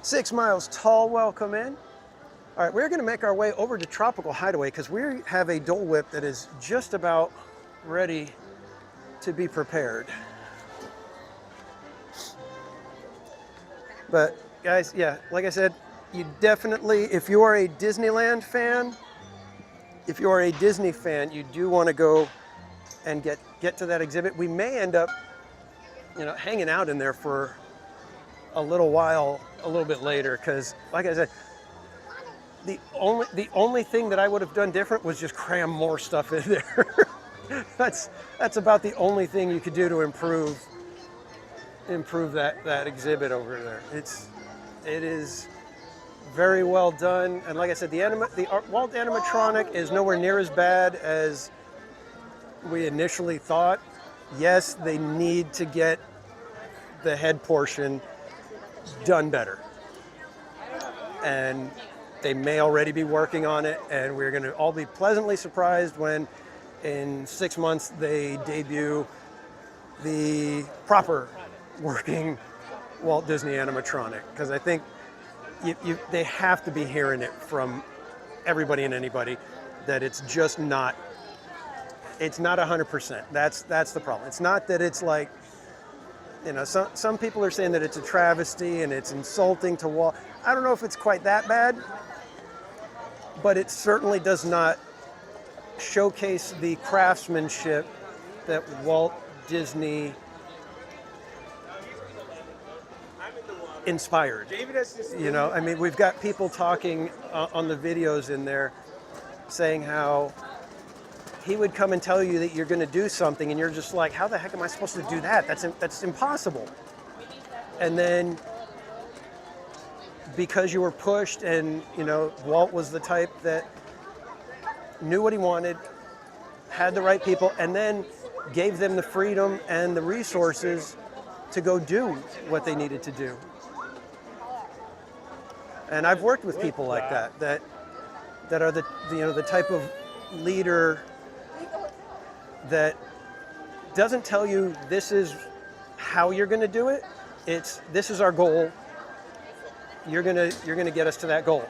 6 Miles Tall, welcome in. All right, we're going to make our way over to Tropical Hideaway because we have a Dole Whip that is just about ready to be prepared. But guys, yeah, like I said, you definitely, if you are a Disneyland fan, if you are a Disney fan, you do want to go and get to that exhibit. We may end up, hanging out in there for a little while, a little bit later, because like I said, the only thing that I would have done different was just cram more stuff in there. That's about the only thing you could do to improve that exhibit over there. It is very well done, and like I said, the Walt animatronic is nowhere near as bad as we initially thought. Yes, they need to get the head portion done better, and they may already be working on it, and we're going to all be pleasantly surprised when in 6 months they debut the proper working Walt Disney animatronic, because I think they have to be hearing it from everybody and anybody that it's just not, it's not 100%. That's the problem. It's not that it's like, some people are saying that it's a travesty and it's insulting to Walt. I don't know if it's quite that bad, but it certainly does not showcase the craftsmanship that Walt Disney inspired. I mean, we've got people talking on the videos in there saying how he would come and tell you that you're going to do something and you're just like, how the heck am I supposed to do that? That's impossible. And then because you were pushed and, Walt was the type that knew what he wanted, had the right people, and then gave them the freedom and the resources to go do what they needed to do. And I've worked with people like that are the type of leader that doesn't tell you this is how you're going to do it. It's this is our goal. You're gonna get us to that goal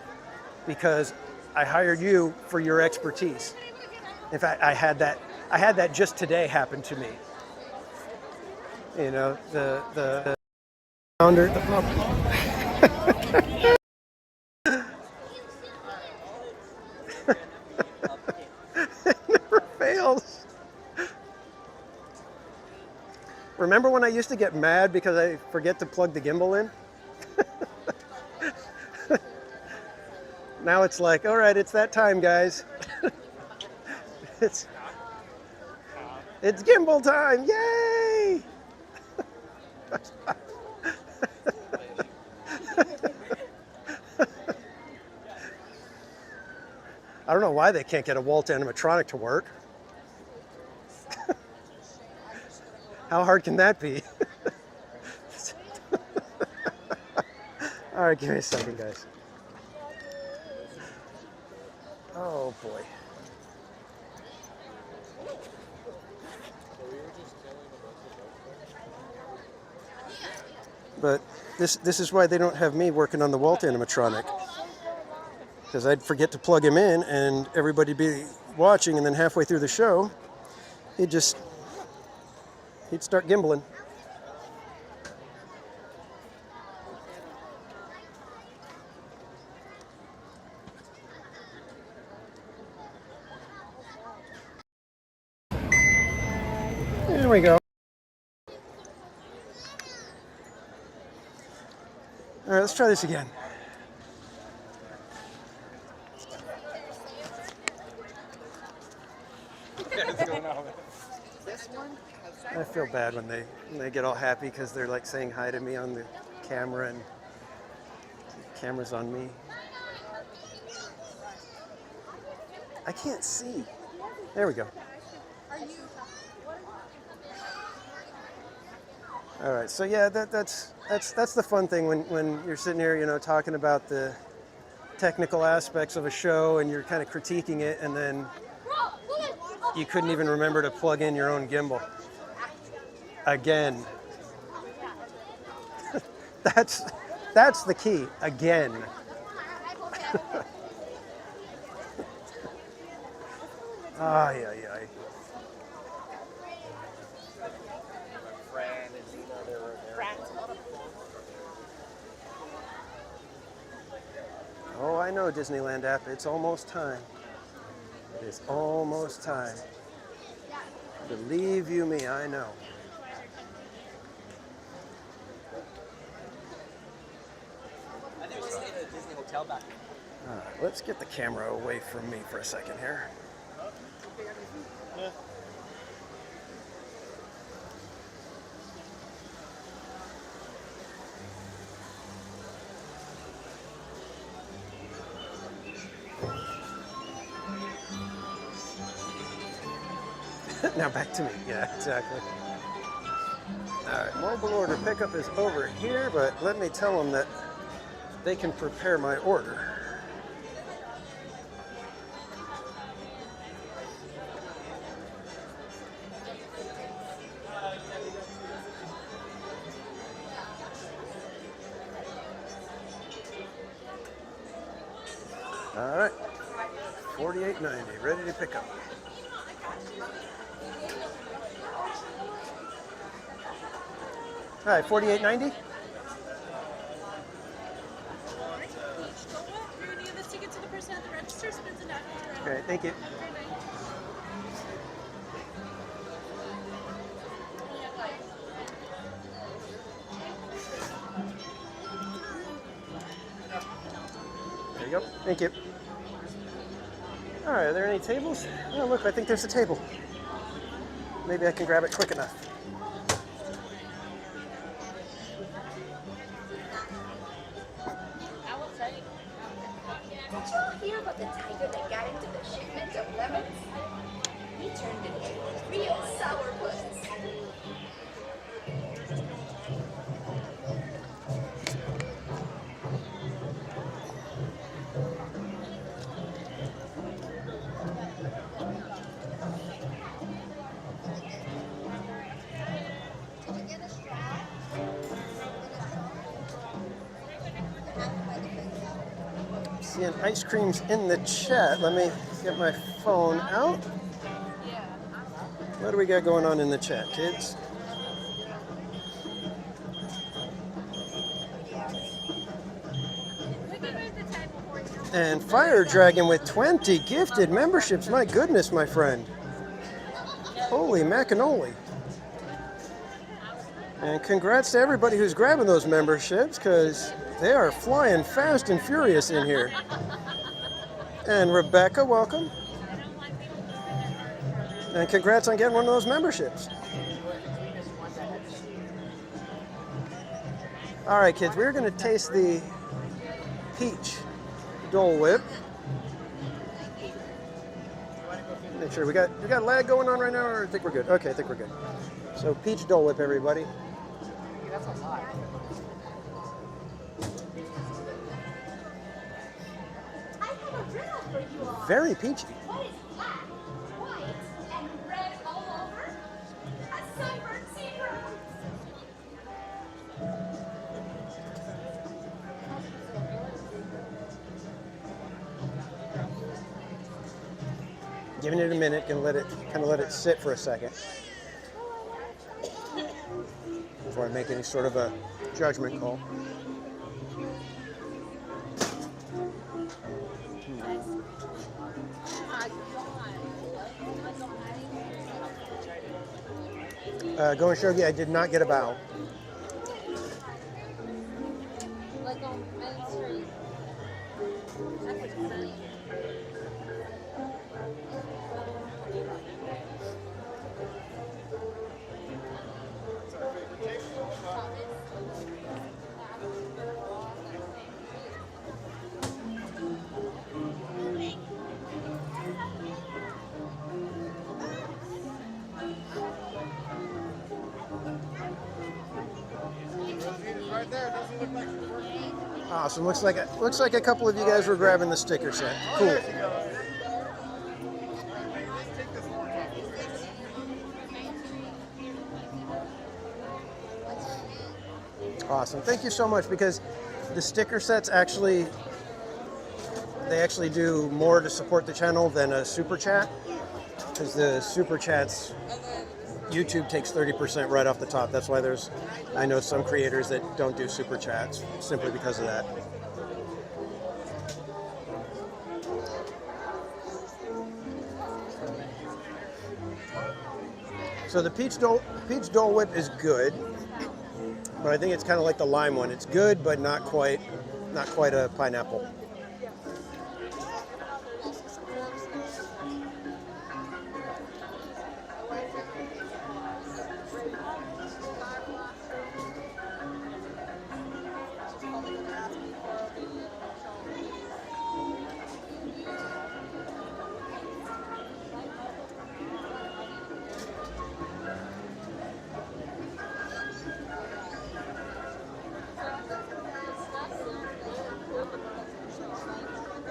because I hired you for your expertise. In fact, I had that just today happen to me. The founder. It never fails. Remember when I used to get mad because I forget to plug the gimbal in? Now it's like, all right, it's that time, guys. It's gimbal time, yay! I don't know why they can't get a Walt animatronic to work. How hard can that be? All right, give me a second, guys. Oh boy. But this is why they don't have me working on the Walt animatronic. Because I'd forget to plug him in and everybody'd be watching, and then halfway through the show, he'd start gimbling. we go. All right, let's try this again. I feel bad when they get all happy because they're like saying hi to me on the camera and the camera's on me. I can't see. There we go. All right, so yeah, that's the fun thing when you're sitting here, you know, talking about the technical aspects of a show and you're kind of critiquing it, and then you couldn't even remember to plug in your own gimbal. Again. That's the key. Again. Ay, ay, ay. Oh, I know, Disneyland app. It's almost time. It is almost time. Believe you me, I know. I think we're staying at a Disney hotel back. All right, let's get the camera away from me for a second here. Yeah. Now back to me. Yeah, exactly. All right, mobile order pickup is over here, but let me tell them that they can prepare my order. All right, $48.90, ready to pick up. All right, $48.90. You're gonna give this ticket to the person at the register, spins it out. Okay, thank you. There you go. Thank you. All right, are there any tables? Oh, look, I think there's a table. Maybe I can grab it quick enough. Did you all hear about the tiger that got into the shipment of lemons? He turned it into real sourpuss. Seeing ice creams in the chat. Let me get my phone out. What do we got going on in the chat, kids? And Fire Dragon with 20 gifted memberships. My goodness, my friend. Holy macanoli. And congrats to everybody who's grabbing those memberships, because they are flying fast and furious in here. And Rebecca, welcome. And congrats on getting one of those memberships. All right, kids, we're going to taste the peach Dole Whip. Make sure we got lag going on right now, or I think we're good. Okay, I think we're good. So peach Dole Whip, everybody. That's a lot. I have a riddle for you all. Very peachy. What is black, white, and red all over? A sunburned zebra. Giving it a minute, gonna kind of let it sit for a second before I make any sort of a judgment call. Going Shogi, I did not get a bow. Like on Main Street. That's insane. Right there. Doesn't look like she's working. Awesome. Looks like a couple of you guys were grabbing the sticker set. Cool. Awesome. Thank you so much, because the sticker sets actually do more to support the channel than a super chat, because the super chats YouTube takes 30% right off the top. That's why I know some creators that don't do super chats simply because of that. So the peach Dole Whip is good, but I think it's kind of like the lime one. It's good, but not quite a pineapple.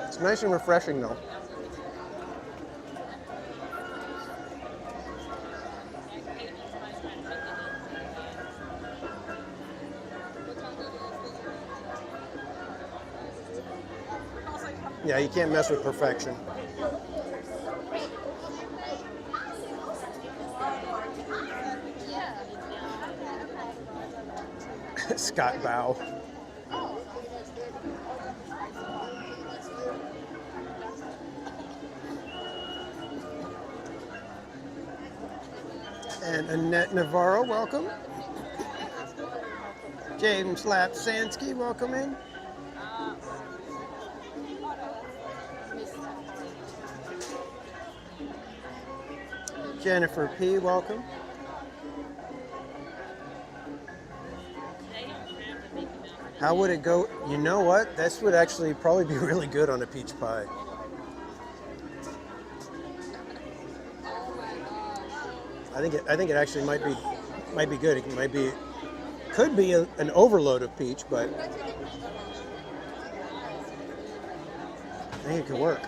It's nice and refreshing, though. Yeah, you can't mess with perfection. Scott Bow. And Annette Navarro, welcome. James Lapsansky, welcome in. Jennifer P, welcome. How would it go? You know what? This would actually probably be really good on a peach pie. I think it actually might be good. It could be an overload of peach, but I think it could work.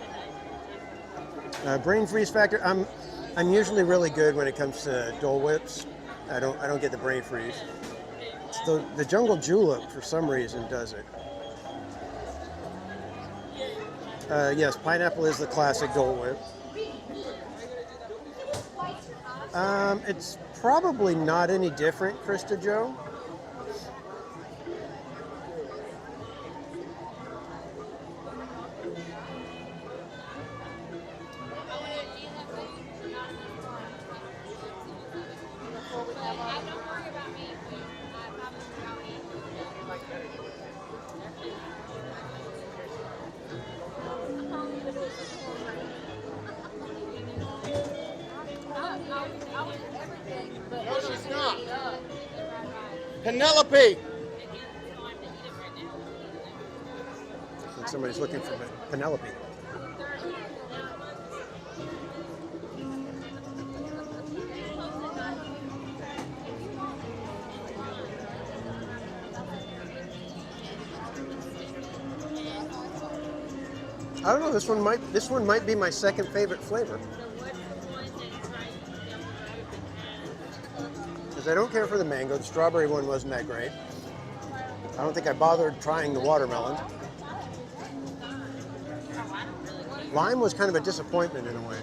Brain freeze factor. I'm usually really good when it comes to Dole Whips. I don't get the brain freeze. It's the Jungle Julep for some reason does it. Yes, pineapple is the classic Dole Whip. It's probably not any different, Krista Joe. No, she's not. Penelope! I think somebody's looking for Penelope. I don't know. This one might be my second favorite flavor. Because I don't care for the mango. The strawberry one wasn't that great. I don't think I bothered trying the watermelon. Lime was kind of a disappointment in a way.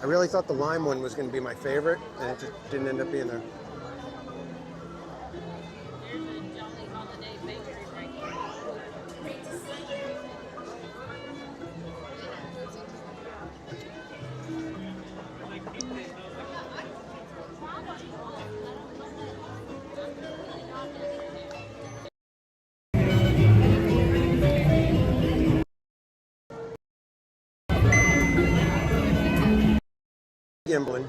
I really thought the lime one was going to be my favorite, and it just didn't end up being there. Gimbling.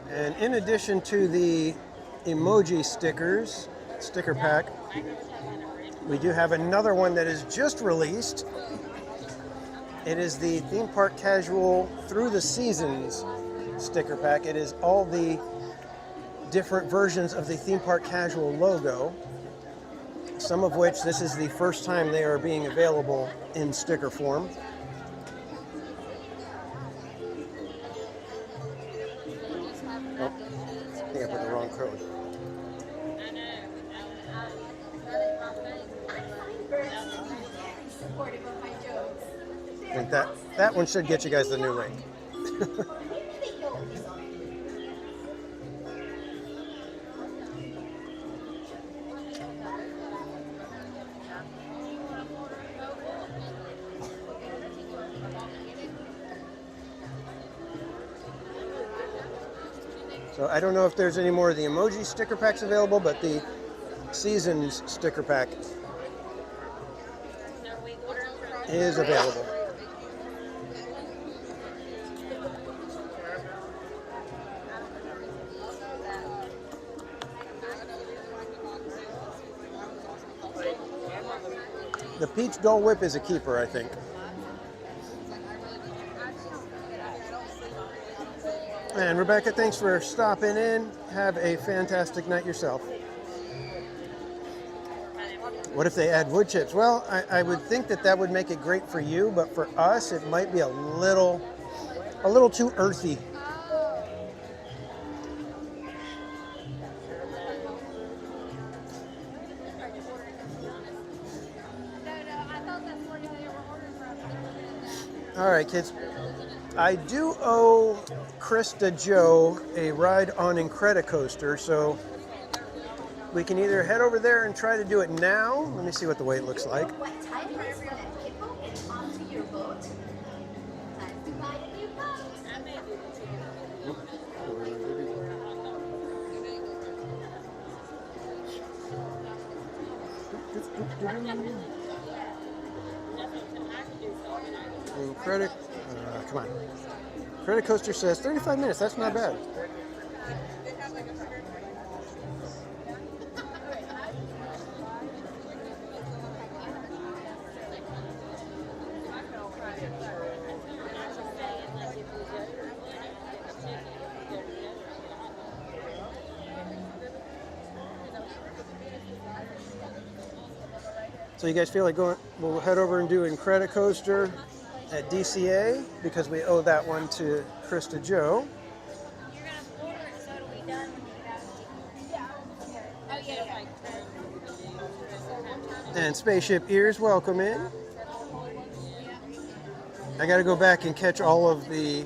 And in addition to the emoji stickers, sticker pack, we do have another one that is just released. It is the Theme Park Casual Through the Seasons sticker pack. It is all the different versions of the Theme Park Casual logo, some of which this is the first time they are being available in sticker form. Oh, I think I put the wrong code. I think that one should get you guys the new link. So I don't know if there's any more of the emoji sticker packs available, but the Seasons sticker pack is available. The Peach Dole Whip is a keeper, I think. And Rebecca, thanks for stopping in. Have a fantastic night yourself. What if they add wood chips? Well, I would think that would make it great for you, but for us, it might be a little too earthy. All right, kids. I do owe Krista Joe a ride on Incredicoaster, so we can either head over there and try to do it now. Let me see what the wait looks like. What time is when a hippo gets onto your boat? Time to buy a new Come on. Incredicoaster says 35 minutes. That's not bad. So you guys feel like going? We'll head over and do Incredicoaster at DCA because we owe that one to Krista Joe. And Spaceship Ears, welcome in. I got to go back and catch all of the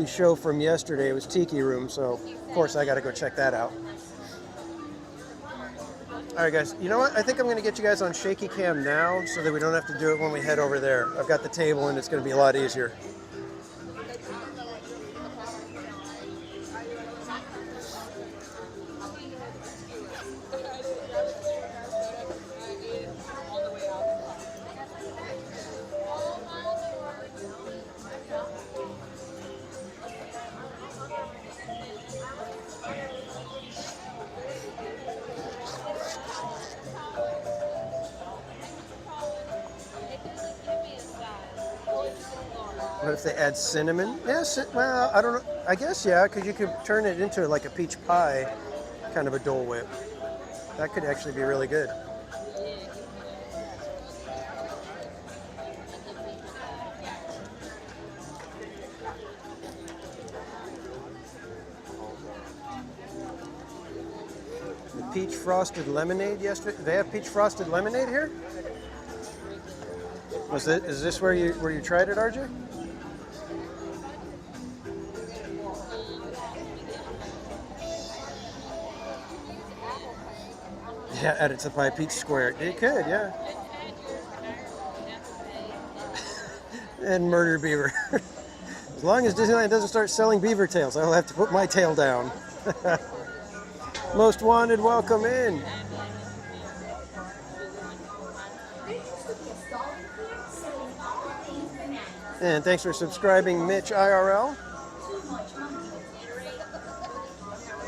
show from yesterday. It was Tiki Room, so of course I got to go check that out. All right, guys. You know what? I think I'm going to get you guys on shaky cam now so that we don't have to do it when we head over there. I've got the table and it's going to be a lot easier. What if they add cinnamon? Yes, well, I don't know. I guess, yeah, because you could turn it into like a peach pie, kind of a Dole Whip. That could actually be really good. The peach frosted lemonade yesterday. They have peach frosted lemonade here? Is this where you tried it, RJ? Yeah, add it to the pie. Peach Square. It could, yeah. And Murder Beaver. As long as Disneyland doesn't start selling beaver tails, I'll have to put my tail down. Most Wanted, welcome in. And thanks for subscribing, Mitch IRL.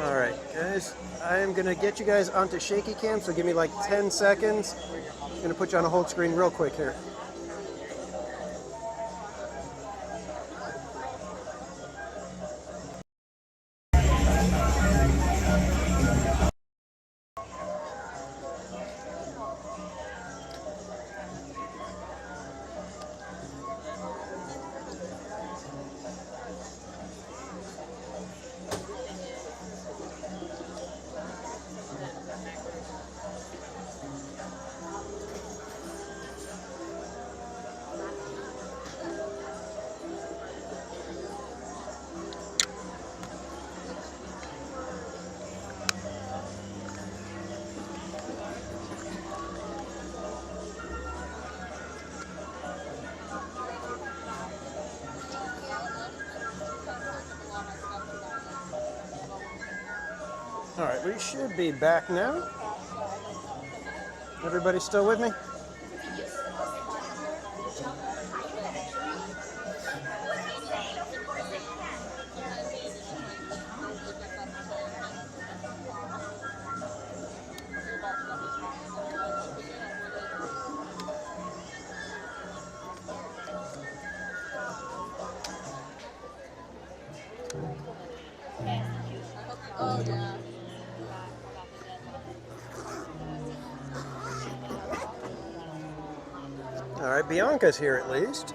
All right, guys, I am gonna get you guys onto shaky cam, so give me like 10 seconds. I'm gonna put you on a hold screen real quick here. All right, we should be back now. Everybody still with me? Oh, yeah. All right, Bianca's here at least.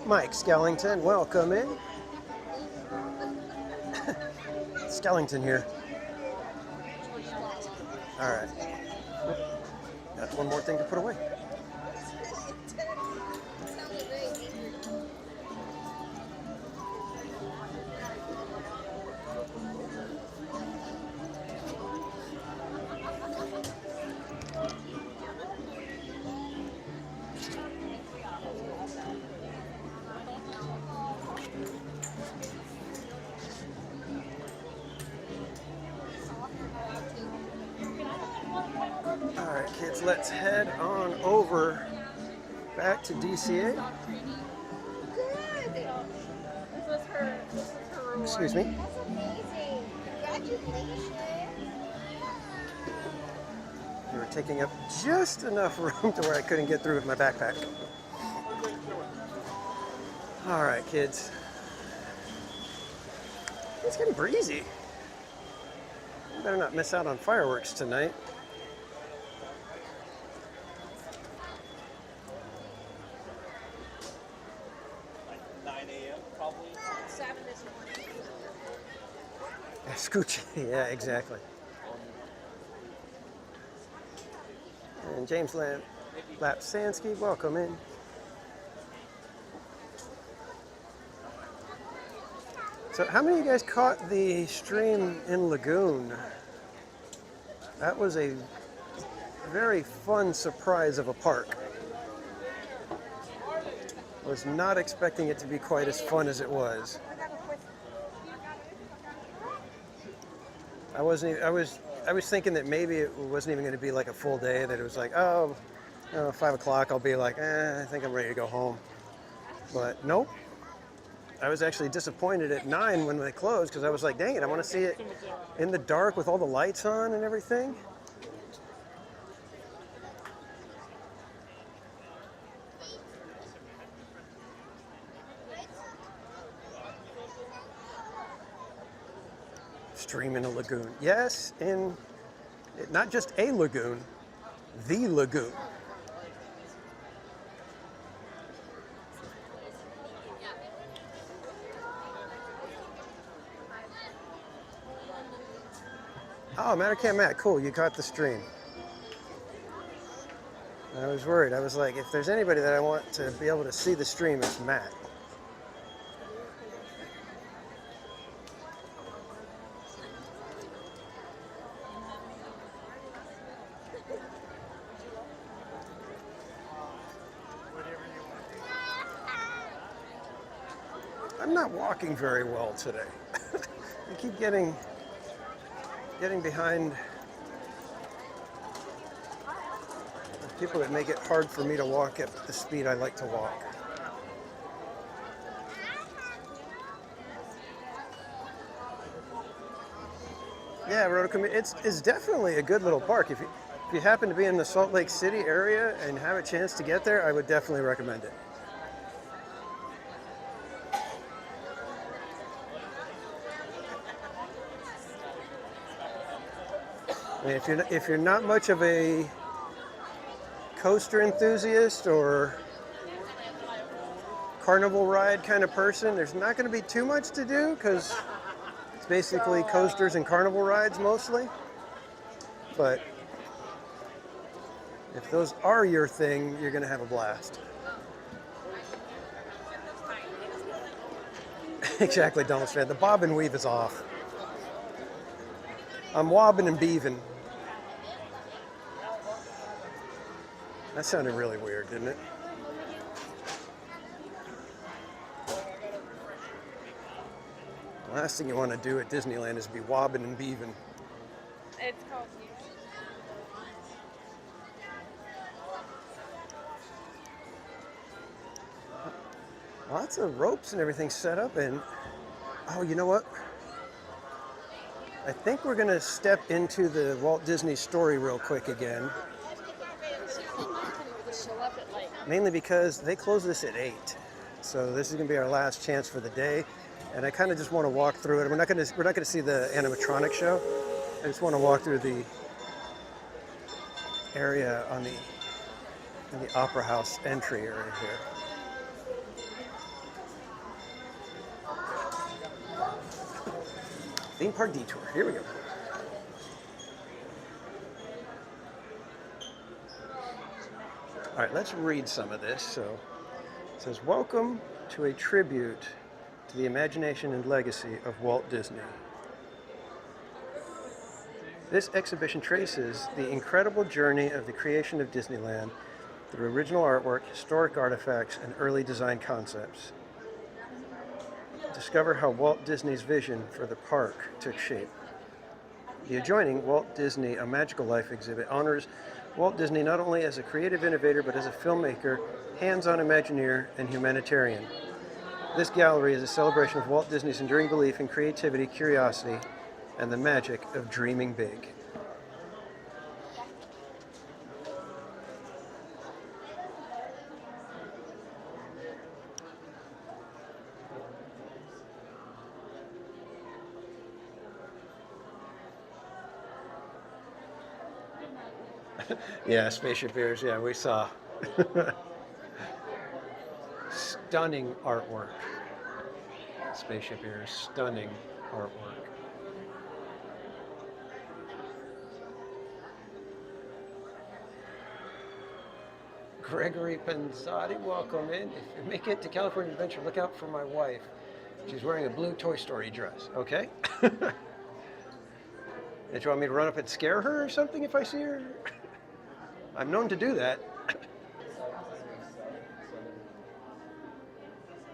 Mike Skellington, welcome in. Skellington here. All right. That's one more thing to put away. All right, kids, let's head on over back to DCA. Excuse me. That's amazing. Congratulations. We were taking up just enough room to where I couldn't get through with my backpack. All right, kids. It's getting breezy. You better not miss out on fireworks tonight. Scoochie, yeah, exactly. And James Lapsansky, welcome in. So how many of you guys caught the stream in Lagoon? That was a very fun surprise of a park. I was not expecting it to be quite as fun as it was. I was thinking that maybe it wasn't even going to be like a full day, that it was like, 5 o'clock, I'll be like, I think I'm ready to go home. But nope. I was actually disappointed at 9 when they closed because I was like, dang it, I want to see it in the dark with all the lights on and everything. Stream in a lagoon. Yes, in not just a lagoon, the lagoon. Oh, Mattercam Matt, cool, you caught the stream. I was worried. I was like, if there's anybody that I want to be able to see the stream, it's Matt. I'm not walking very well today. I keep getting behind people that make it hard for me to walk at the speed I like to walk. Yeah, it's definitely a good little park. If you happen to be in the Salt Lake City area and have a chance to get there, I would definitely recommend it. I mean, if you're not much of a coaster enthusiast or carnival ride kind of person, there's not going to be too much to do because it's basically coasters and carnival rides mostly. But if those are your thing, you're going to have a blast. Exactly, Donald's fan. The bob and weave is off. I'm wobbing and beaving. That sounded really weird, didn't it? The last thing you want to do at Disneyland is be wobbing and beaving. It's called Lots of ropes and everything set up, and oh, you know what? I think we're going to step into the Walt Disney story real quick again. Mainly because they close this at 8. So this is going to be our last chance for the day. And I kind of just want to walk through it. We're not going to see the animatronic show. I just want to walk through the area in the Opera House entry area here. Theme park detour. Here we go. All right, let's read some of this. So it says, welcome to a tribute to the imagination and legacy of Walt Disney. This exhibition traces the incredible journey of the creation of Disneyland through original artwork, historic artifacts, and early design concepts. Discover how Walt Disney's vision for the park took shape. The adjoining Walt Disney: A Magical Life exhibit honors Walt Disney not only as a creative innovator, but as a filmmaker, hands-on Imagineer, and humanitarian. This gallery is a celebration of Walt Disney's enduring belief in creativity, curiosity, and the magic of dreaming big. Yeah, Spaceship Ears, yeah, we saw. Stunning artwork. Spaceship Ears, stunning artwork. Gregory Penzotti, welcome in. If you make it to California Adventure, look out for my wife. She's wearing a blue Toy Story dress, okay? Did you want me to run up and scare her or something if I see her? I'm known to do that.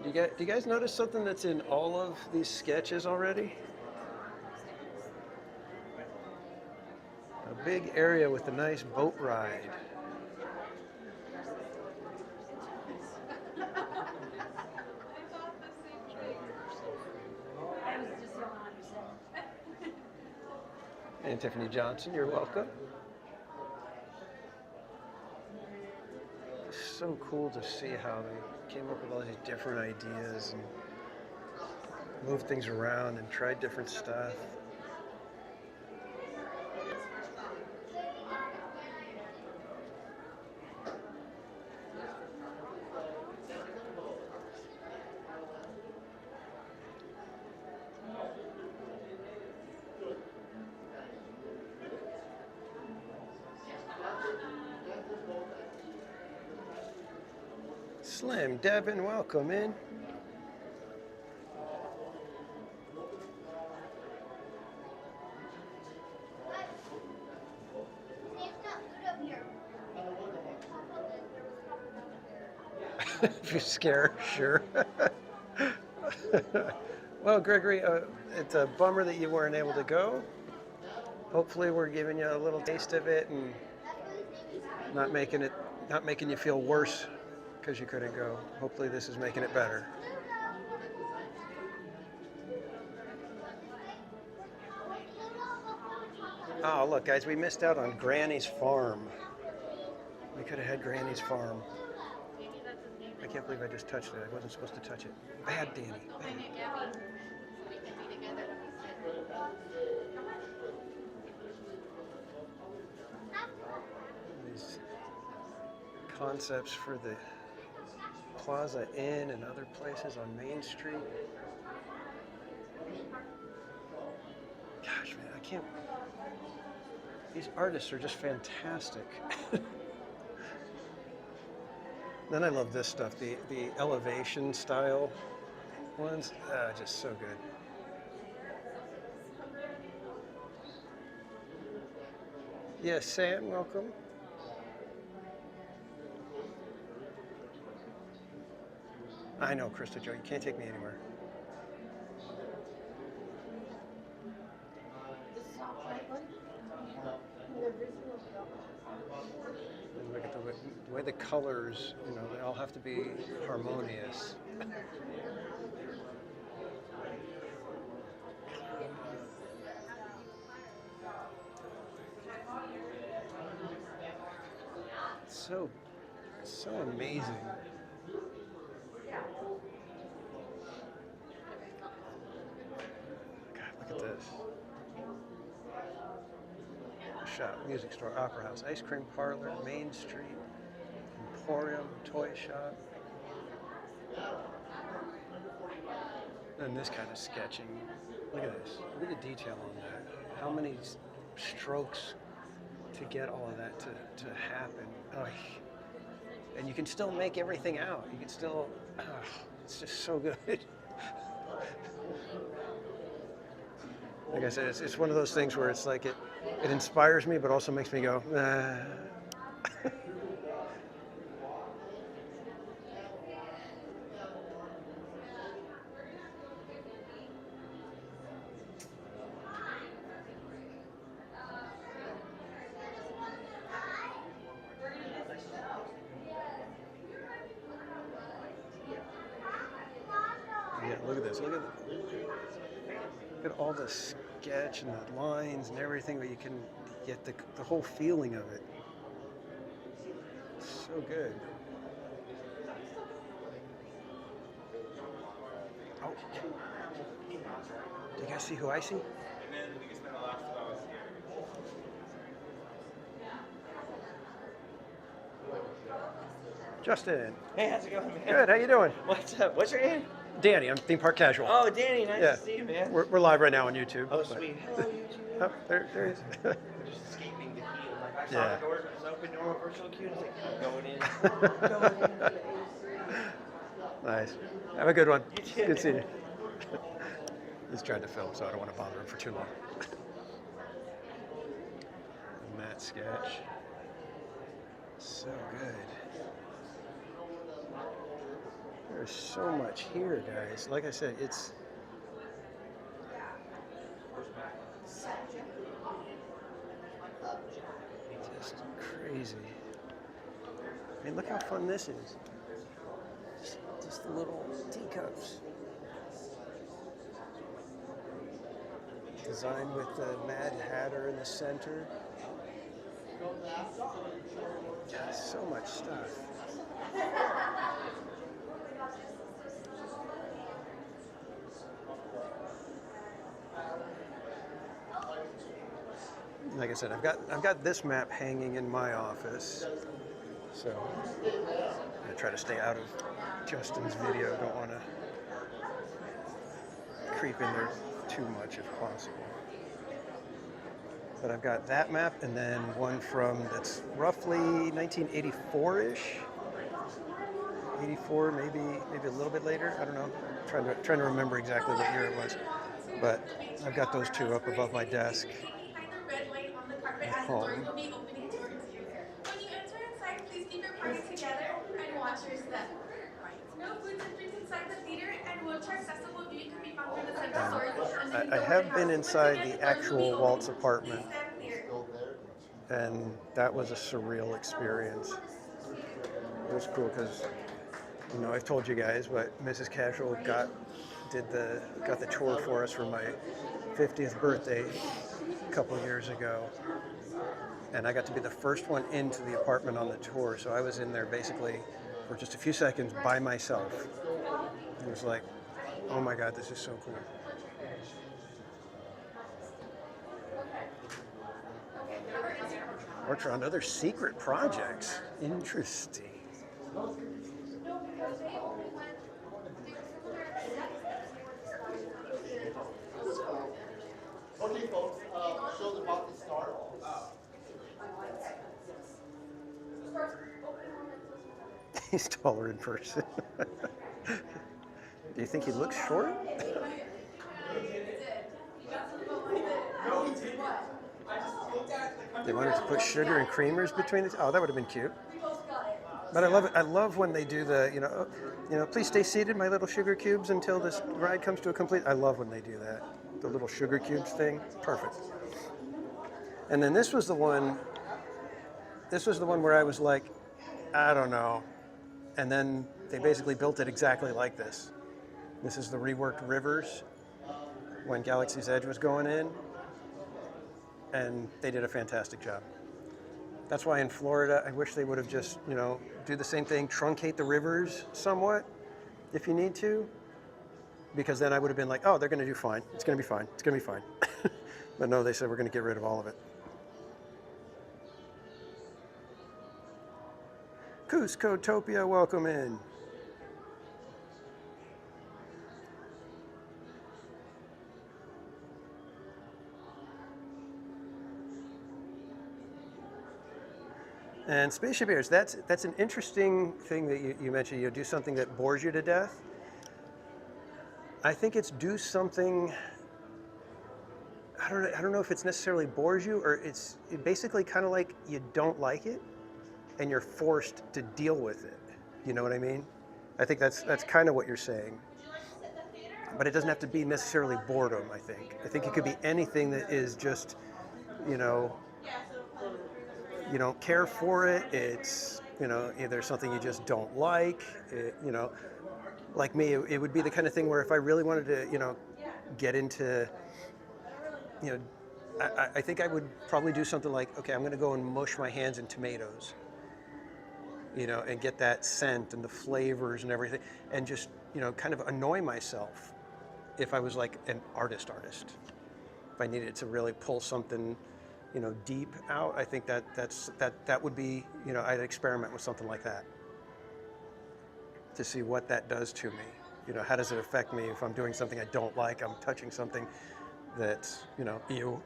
Do you guys notice something that's in all of these sketches already? A big area with a nice boat ride. And Tiffany Johnson, you're welcome. It's so cool to see how they came up with all these different ideas and moved things around and tried different stuff. Slim, Devin, welcome in. If you're scared, sure. Well, Gregory, it's a bummer that you weren't able to go. Hopefully we're giving you a little taste of it and not making you feel worse because you couldn't go. Hopefully this is making it better. Oh, look, guys, we missed out on Granny's Farm. We could have had Granny's Farm. I can't believe I just touched it. I wasn't supposed to touch it. Bad Danny. These concepts for the Plaza Inn and other places on Main Street. Gosh, man, I can't. These artists are just fantastic. Then I love this stuff, the elevation style ones, just so good. Yes, Sam, welcome. I know, Krista Joe, you can't take me anywhere. And look at the way the colors, you know, they all have to be harmonious. So amazing. God, look at this. Shop, music store, opera house, ice cream parlor, Main Street, emporium, toy shop. And this kind of sketching. Look at this. Look at the detail on that. How many strokes to get all of that to happen. Oh, and you can still make everything out. You can still, it's just so good. Like I said, it's one of those things where it's like it inspires me, but also makes me go, nah. Yeah, look at this. Look at all the sketch and the lines and everything, but you can get the whole feeling of it. So good. Oh. Do you guys see who I see? Justin. Hey, how's it going, man? Good, how you doing? What's up? What's your name? Danny, I'm Theme Park Casual. Oh, Danny, nice to see you, man. We're live right now on YouTube. Oh, sweet. Hello, YouTube. Oh, there he is. Just escaping the queue. Like, I saw Yeah. the doors was open, normal virtual queue, and I was like, I'm going in. Nice. Have a good one. You too. Good seeing you. He's trying to film, so I don't want to bother him for too long. And that sketch. So good. There's so much here, guys. Like I said, it's just crazy. I mean, look how fun this is. Just the little teacups. Designed with the Mad Hatter in the center. So much stuff. Like I said, I've got this map hanging in my office, so I'm gonna try to stay out of Justin's video. Don't want to creep in there too much if possible. But I've got that map and then one from that's roughly 1984-ish. 84, maybe a little bit later. I don't know. Trying to remember exactly what year it was. But I've got those two up above my desk at home. When you enter inside, please keep your party together and watch your step. No foods and drinks inside the theater, and wheelchair accessible view can be found through the center doors. I have been inside the actual Walt's apartment, and that was a surreal experience. It was cool because, you know, I've told you guys, but Mrs. Casual got the tour for us for my 50th birthday a couple years ago, and I got to be the first one into the apartment on the tour. So I was in there basically for just a few seconds by myself. It was like, oh my God, this is so cool. Works on other secret projects. Interesting. Okay, folks, show's about to start. He's taller in person. Do you think he looks short? They wanted to put sugar and creamers between the. Oh, that would have been cute. But I love it. I love when they do the, you know, please stay seated, my little sugar cubes, until this ride comes to a complete. I love when they do that. The little sugar cubes thing. Perfect. And then this was the one. This was the one where I was like, I don't know. And then they basically built it exactly like this. This is the reworked rivers when Galaxy's Edge was going in. And they did a fantastic job. That's why in Florida, I wish they would have just, you know, do the same thing, truncate the rivers somewhat, if you need to. Because then I would have been like, oh, they're gonna do fine. It's gonna be fine, it's gonna be fine. But no, they said we're gonna get rid of all of it. Cusco-topia, welcome in. And Spaceship Ears, that's an interesting thing that you mentioned. You do something that bores you to death. I think it's do something. I don't know if it's necessarily bores you, or it's basically kind of like you don't like it, and you're forced to deal with it. You know what I mean? I think that's kind of what you're saying. But it doesn't have to be necessarily boredom. I think it could be anything that is just, you know. You don't care for it. It's, you know, either something you just don't like. You know, like me, it would be the kind of thing where if I really wanted to, you know, get into, you know, I think I would probably do something like, okay, I'm going to go and mush my hands in tomatoes, you know, and get that scent and the flavors and everything, and just, you know, kind of annoy myself if I was like an artist. If I needed to really pull something, you know, deep out, I think that would be, you know, I'd experiment with something like that to see what that does to me. You know, how does it affect me if I'm doing something I don't like? I'm touching something that's, you know, ew.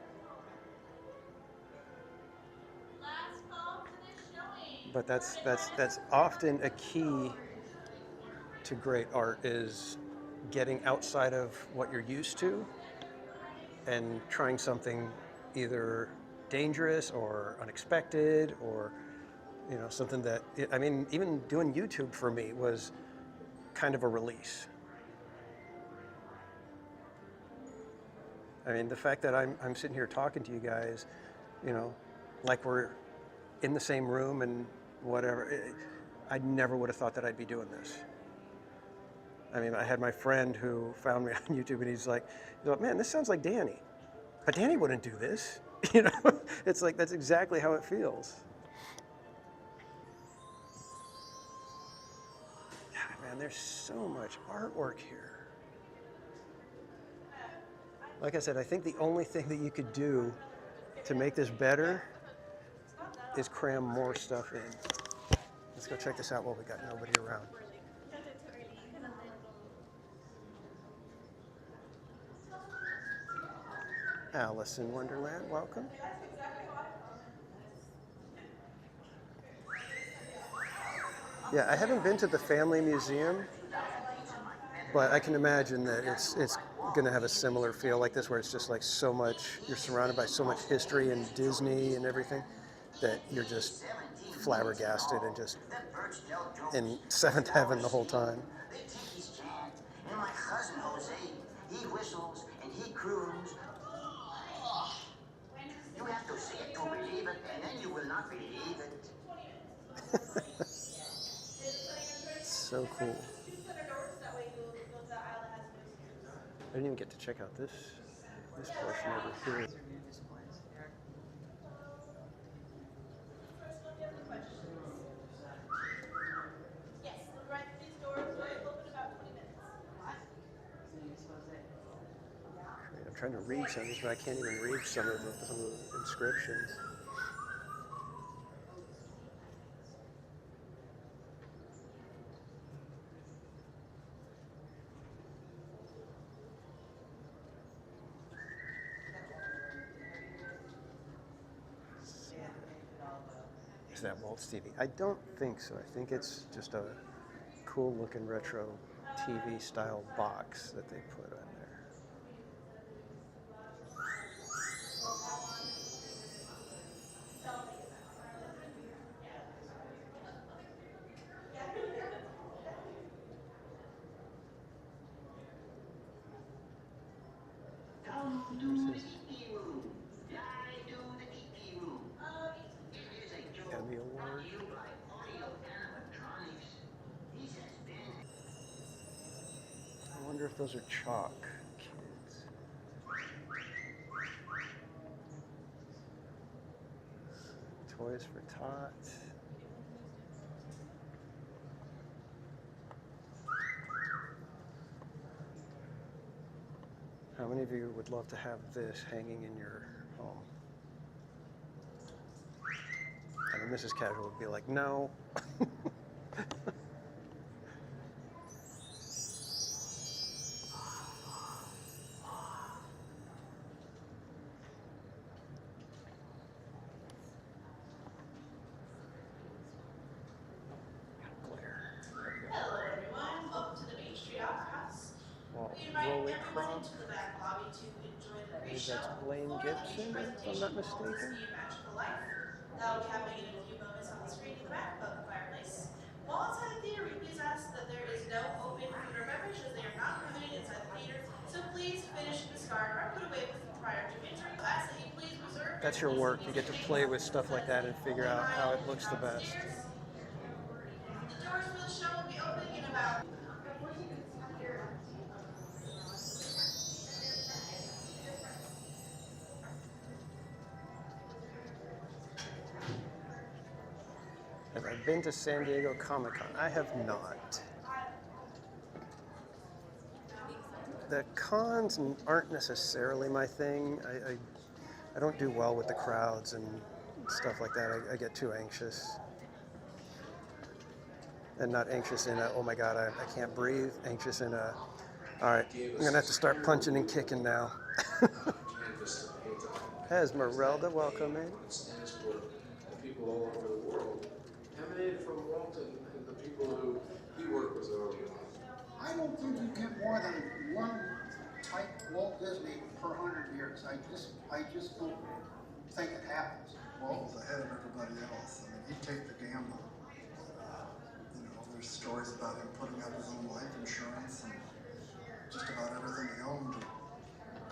But that's often a key to great art, is getting outside of what you're used to and trying something either dangerous or unexpected, or, you know, something that, I mean, even doing YouTube for me was kind of a release. I mean, the fact that I'm sitting here talking to you guys, you know, like we're in the same room and whatever, I never would have thought that I'd be doing this. I mean, I had my friend who found me on YouTube, and he's like, man, this sounds like Danny. but Danny wouldn't do this. You know, it's like that's exactly how it feels. God, man, there's so much artwork here. Like I said, I think the only thing that you could do to make this better is cram more stuff in. Let's go check this out while we got nobody around. Alice in Wonderland, welcome. Yeah, I haven't been to the Family Museum, but I can imagine that it's going to have a similar feel like this, where it's just like so much, you're surrounded by so much history and Disney and everything, that you're just flabbergasted and just in seventh heaven the whole time. And my cousin Jose, he whistles and he croons. You have to see it to believe it, and then you will not believe it. So cool. I didn't even get to check out this portion over here. I'm trying to read some of these, but I can't even read some of the inscriptions. Is that Walt's TV? I don't think so. I think it's just a cool looking retro TV style box that they put on there. Emmy Award. I wonder if those are chalk kids. Toys for Tots. How many of you would love to have this hanging in your home? I mean, Mrs. Casual would be like, no. Hello everyone, welcome to the Main Street Opera House. Well, We invite Rolly everyone Crump. into the back lobby to enjoy the I believe pre-show that's Blaine for the Gibson, feature if I'm not presentation, Walt mistaken. Disney Magical Life. That will be happening in a few moments on the screen in the back above the fireplace. While inside the theater, we please ask that there is no open food or beverage, as they are not permitted inside the theater. So please finish, discard, or put away prior to entering. We ask that you please reserve. That's your work. You get to play with stuff like that and figure out how it looks the best. The doors for the show will be opening in about... Have I been to San Diego Comic-Con? I have not. The cons aren't necessarily my thing. I don't do well with the crowds and stuff like that. I get too anxious. And not anxious in a, oh my God, I can't breathe. Anxious in a, all right, I'm gonna have to start punching and kicking now. Esmeralda, welcome in. People all over the world emanated from Walt and the people who he worked with early on. I don't think you get more than one type Walt Disney per 100 years. I just don't think it happens. Walt was ahead of everybody else. I mean, he'd take the gamble. There's stories about him putting up his own life insurance and just about everything he owned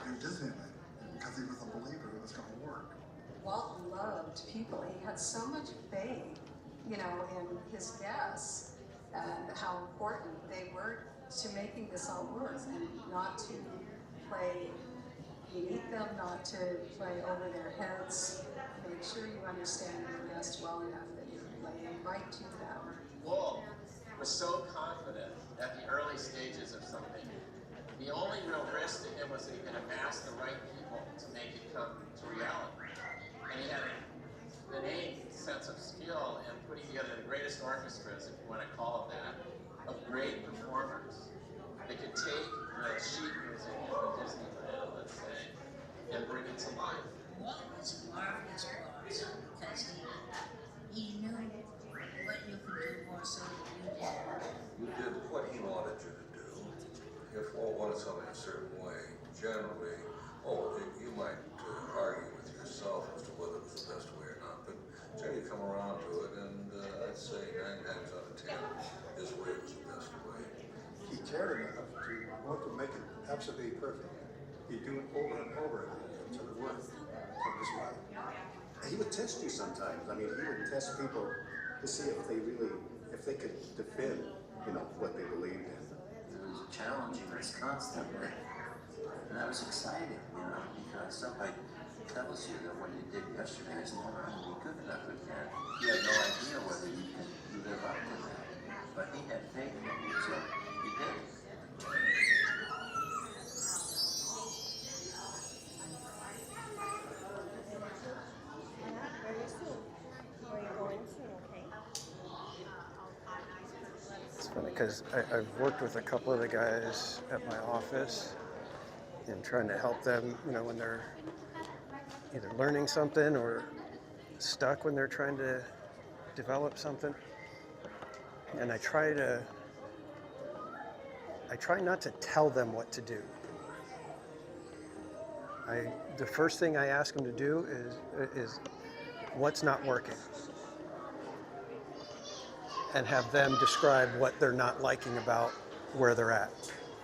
in Disneyland because he was a believer it was going to work. Walt loved people. He had so much faith, in his guests and how important they were to making this all work, and not to play, You need them not to play over their heads. Make sure you understand your guest well enough that you're playing right to them. Wolf was so confident at the early stages of something. The only real risk to him was that he could amass the right people to make it come to reality. And he had an innate sense of skill in putting together the greatest orchestras, if you want to call it that, of great performers. They could take the sheet music from Disneyland, let's say, and bring it to life. What was marvelous was because he knew what you could do more so than you did. You did what he wanted you to do. If Walt wanted something a certain way, generally, you might argue with yourself as to whether it was the best way or not, but generally you come around to it, and I'd say 9 times out of 10, his way was the best way. He cared enough to want to make it absolutely perfect. He'd do it over and over again until it worked. It was right. He would test you sometimes. I mean, he would test people to see if they could defend, what they believed in. It was challenging us constantly. And I was excited, because somebody tells you that what you did yesterday is never going to be good enough again. You have no idea whether you can live up to that. But he had faith in you, so he did. It's funny because I've worked with a couple of the guys at my office and trying to help them, when they're either learning something or stuck when they're trying to develop something. And I try not to tell them what to do. The first thing I ask them to do is what's not working, and have them describe what they're not liking about where they're at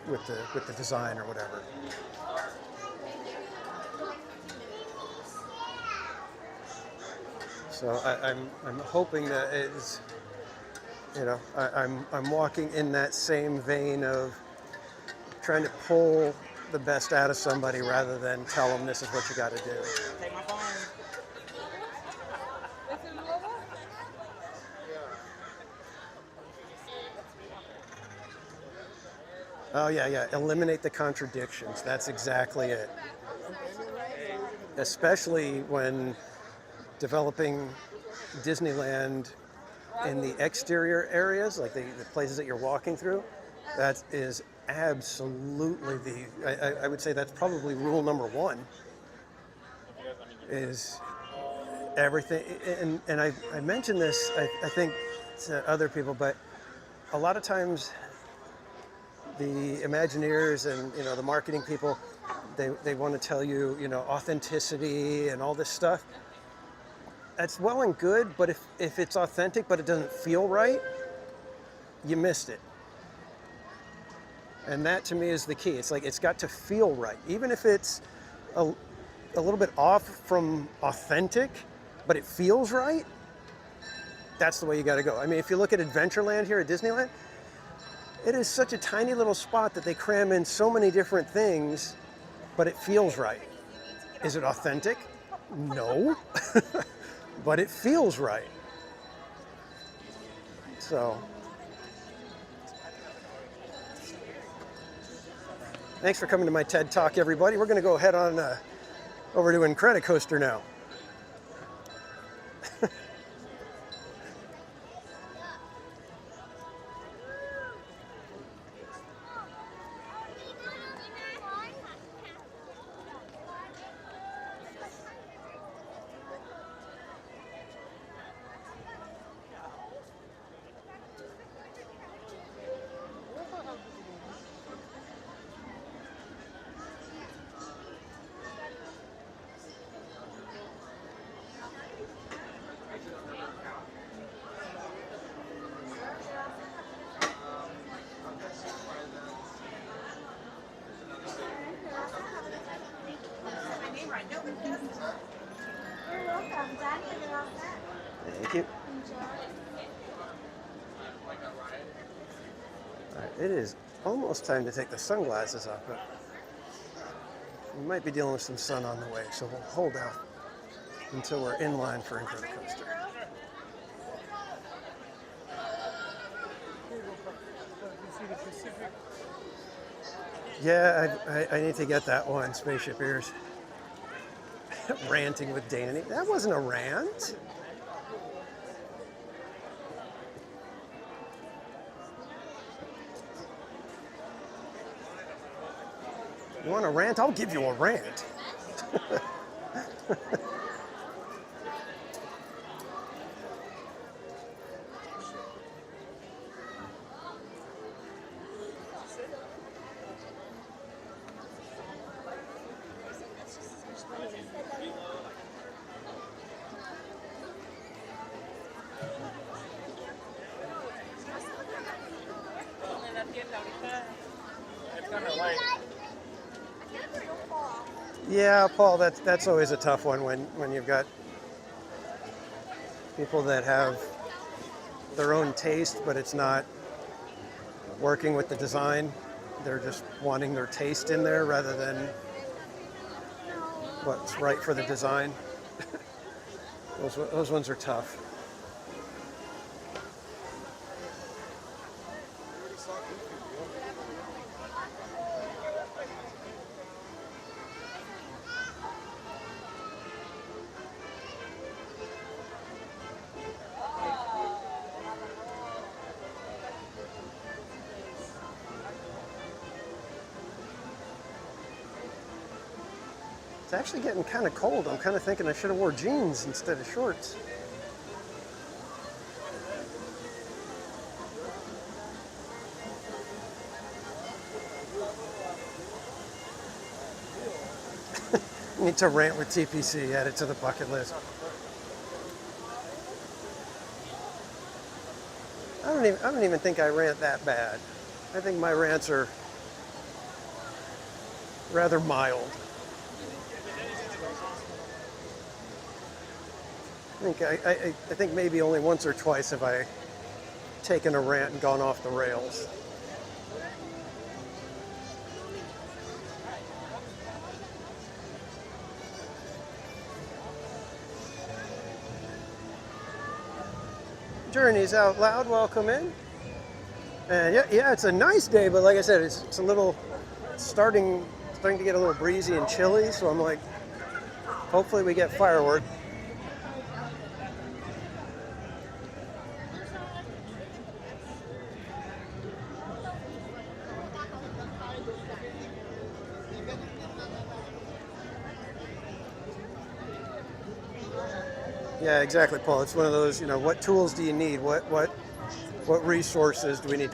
with the design or whatever. So I'm hoping that it's, I'm walking in that same vein of trying to pull the best out of somebody rather than tell them this is what you got to do. Take my phone. Oh yeah. Eliminate the contradictions. That's exactly it. Especially when developing Disneyland in the exterior areas, like the places that you're walking through. That is absolutely I would say that's probably rule number 1. Is everything, and I mentioned this, I think, to other people, but a lot of times the Imagineers and the marketing people, they want to tell you authenticity and all this stuff. That's well and good, but if it's authentic but it doesn't feel right, you missed it. And that to me is the key. It's like it's got to feel right, even if it's a little bit off from authentic, but it feels right. That's the way you got to go. I mean, if you look at Adventureland here at Disneyland, it is such a tiny little spot that they cram in so many different things, but it feels right. Is it authentic? No, but it feels right. So, thanks for coming to my TED Talk, everybody. We're going to go head on over to Incredicoaster now. Thank you. All right, it is almost time to take the sunglasses off, but We might be dealing with some sun on the way, so we'll hold out until we're in line for Incredicoaster. Yeah, I need to get that one, Spaceship Ears. Ranting with Danny. That wasn't a rant. You want a rant? I'll give you a rant. Yeah, Paul, that's always a tough one when you've got people that have their own taste, but it's not working with the design. They're just wanting their taste in there rather than what's right for the design. Those ones are tough. It's actually getting kind of cold. I'm kind of thinking I should have wore jeans instead of shorts. Need to rant with TPC, add it to the bucket list. I don't even think I rant that bad. I think my rants are rather mild. I think maybe only once or twice have I taken a rant and gone off the rails. Journeys Out Loud, welcome in. And yeah, it's a nice day, but like I said, it's a little starting to get a little breezy and chilly, so I'm like, hopefully we get fireworks. Yeah, exactly, Paul. It's one of those, what tools do you need? What resources do we need?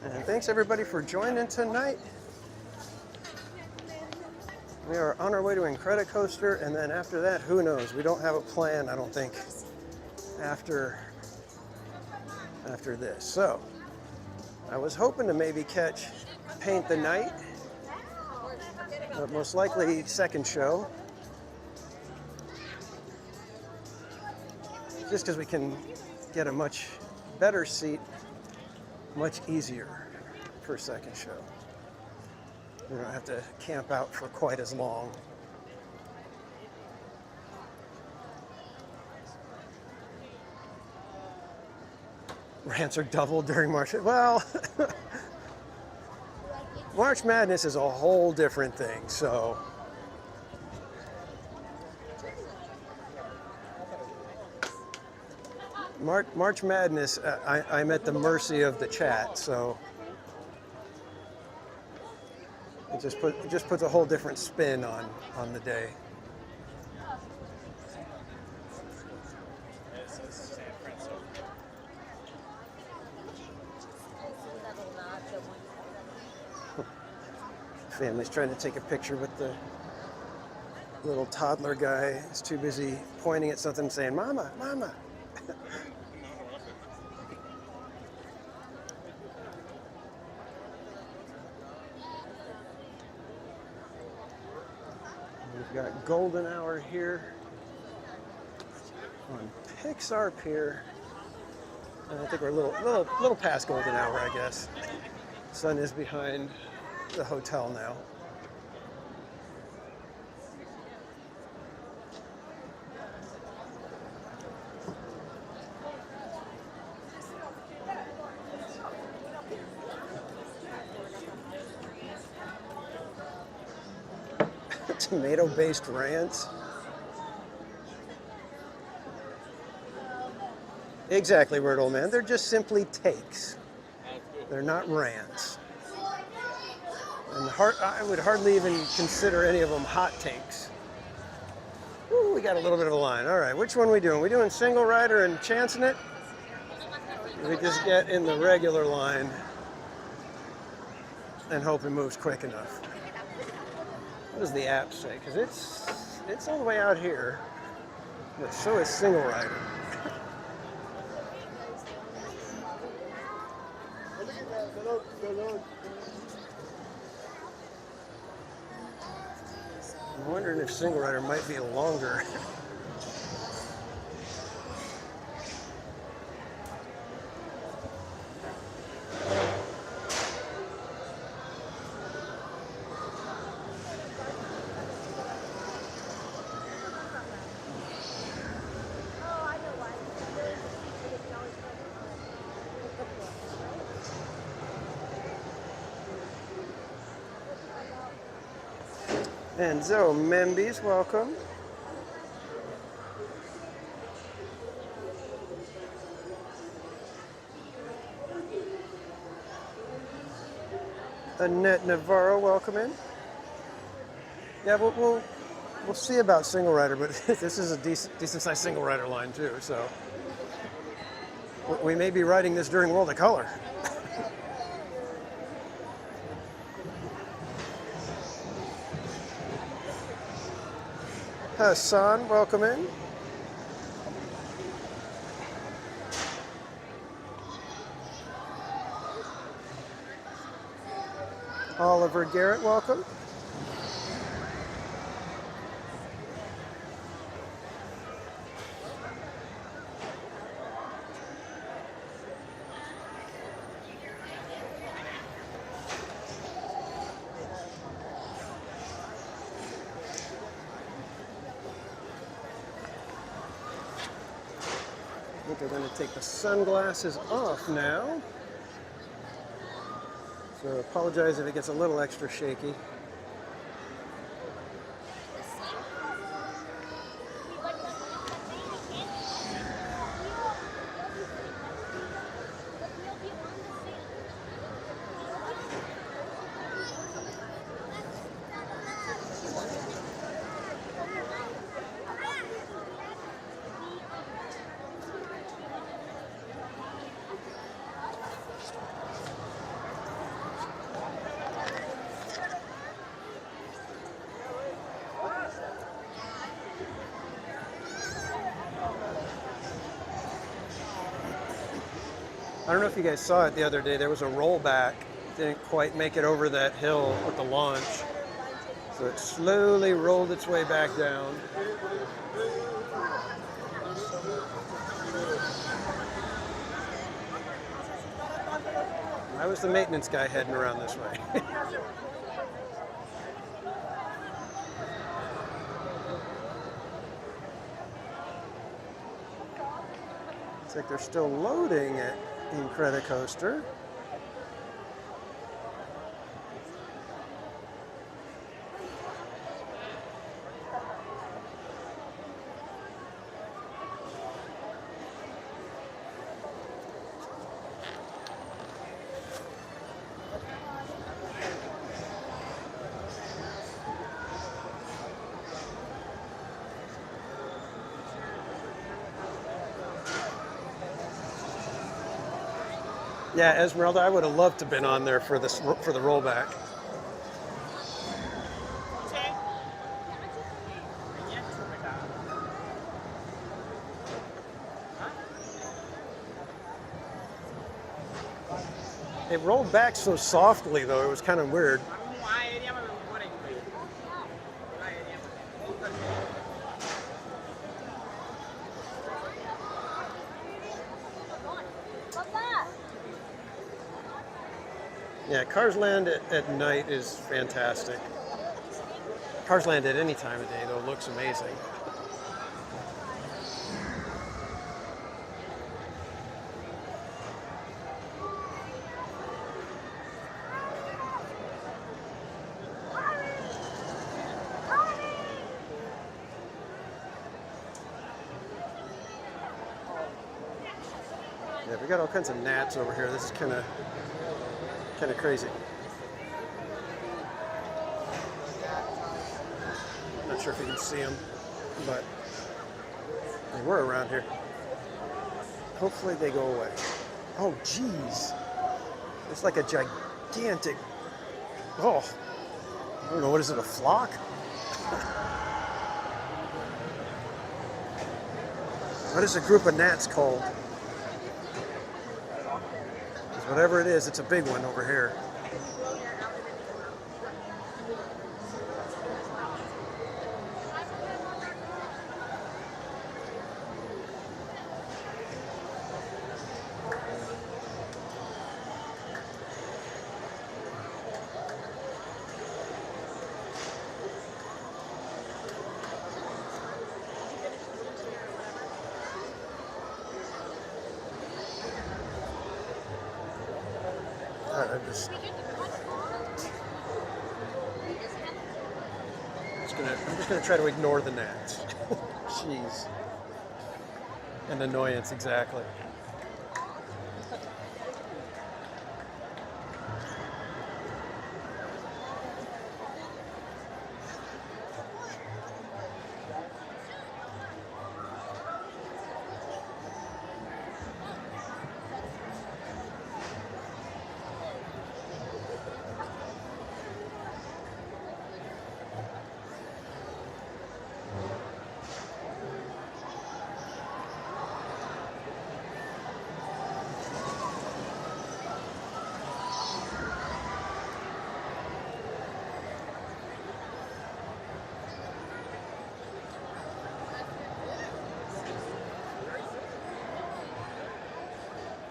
And thanks everybody for joining tonight. We are on our way to Incredicoaster, and then after that, who knows? We don't have a plan, I don't think, after this. So, I was hoping to maybe catch Paint the Night, but most likely second show. Just because we can get a much better seat, much easier for second show. We don't have to camp out for quite as long. Rants are doubled during March. Well, March Madness is a whole different thing, so. March Madness, I'm at the mercy of the chat, so. It just puts a whole different spin on the day. Family's trying to take a picture with the little toddler guy. He's too busy pointing at something saying, "Mama, Mama." We've got golden hour here on Pixar Pier. And I think we're a little past golden hour, I guess. Sun is behind the hotel now. Tomato-based ranch. Exactly, word old man. They're just simply takes. They're not rants. And I would hardly even consider any of them hot takes. Ooh, we got a little bit of a line. All right, which one are we doing? We doing single rider and chancing it? Or we just get in the regular line and hope it moves quick enough. What does the app say? Because it's all the way out here, but so is single rider. I'm wondering if single rider might be longer. And Zoe Membies, welcome. Annette Navarro, welcome in. Yeah, we'll see about single rider, but this is a decent sized single rider line too, so we may be riding this during World of Color. Hassan, welcome in. Oliver Garrett, welcome. I think I'm going to take the sunglasses off now. So apologize if it gets a little extra shaky. I don't know if you guys saw it the other day. There was a rollback. Didn't quite make it over that hill with the launch. So it slowly rolled its way back down. I was the maintenance guy heading around this way. Looks like they're still loading it. Incredicoaster. Yeah, Esmeralda, I would have loved to have been on there for the rollback. It rolled back so softly, though. It was kind of weird. Yeah, Cars Land at night is fantastic. Cars Land at any time of day, though, looks amazing. Yeah, we got all kinds of gnats over here. This is kind of crazy. Not sure if you can see them, but they were around here. Hopefully they go away. Oh, geez. It's like a gigantic, oh, I don't know, what is it, a flock? What is a group of gnats called? Whatever it is, it's a big one over here. I'm just gonna try to ignore the gnats. Jeez. An annoyance, exactly.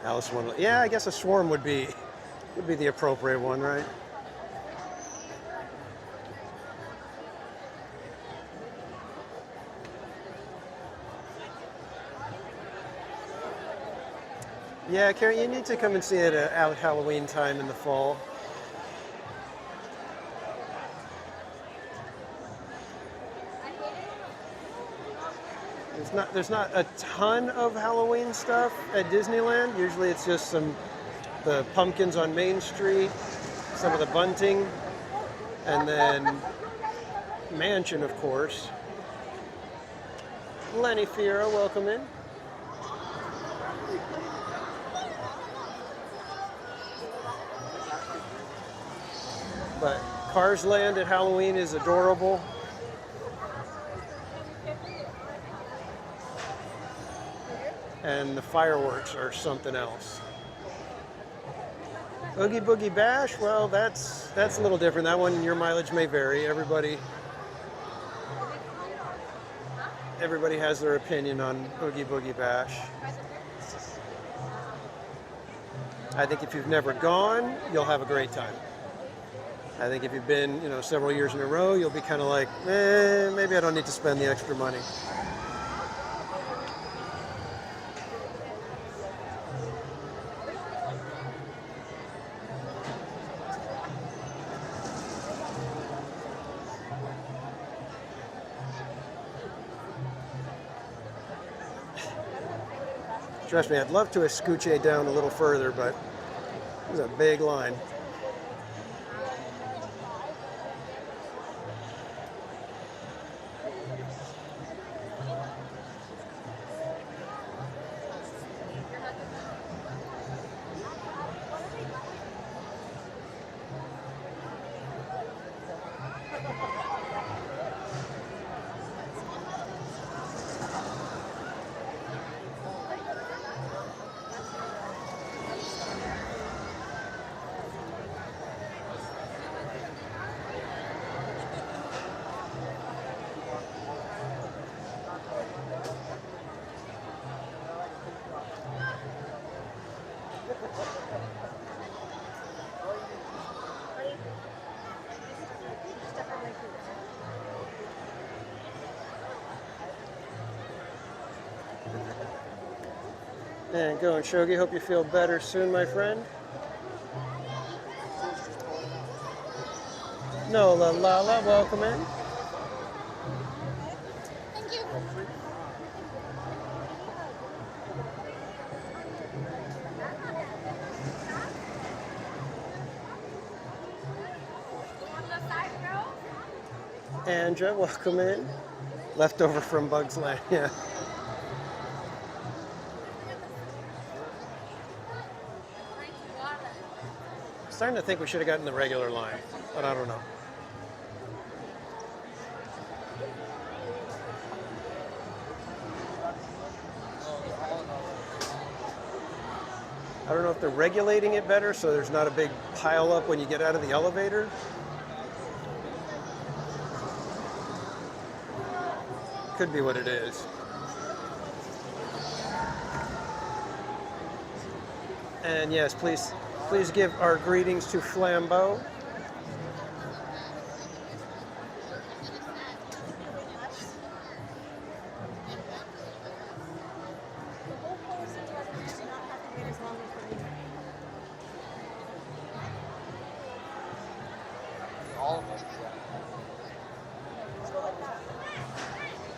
Alice in Wonderland. Yeah, I guess a swarm would be the appropriate one, right? Yeah, Karen, you need to come and see it at Halloween time in the fall. There's not a ton of Halloween stuff at Disneyland. Usually it's just the pumpkins on Main Street, some of the bunting, and then Mansion, of course. Lenny Fiera, welcome in. But Cars Land at Halloween is adorable. And the fireworks are something else. Oogie Boogie Bash, well, that's a little different. That one, your mileage may vary. Everybody has their opinion on Oogie Boogie Bash. I think if you've never gone, you'll have a great time. I think if you've been, several years in a row, you'll be kind of like, maybe I don't need to spend the extra money. Trust me, I'd love to scooch down a little further, but there's a big line. And going, Shogi. Hope you feel better soon, my friend. Nola Lala, welcome in. Thank you. Andra, welcome in. Leftover from Bugs Land, yeah. Starting to think we should have gotten the regular line, but I don't know. I don't know if they're regulating it better so there's not a big pile up when you get out of the elevator. Could be what it is. And yes, please give our greetings to Flambeau.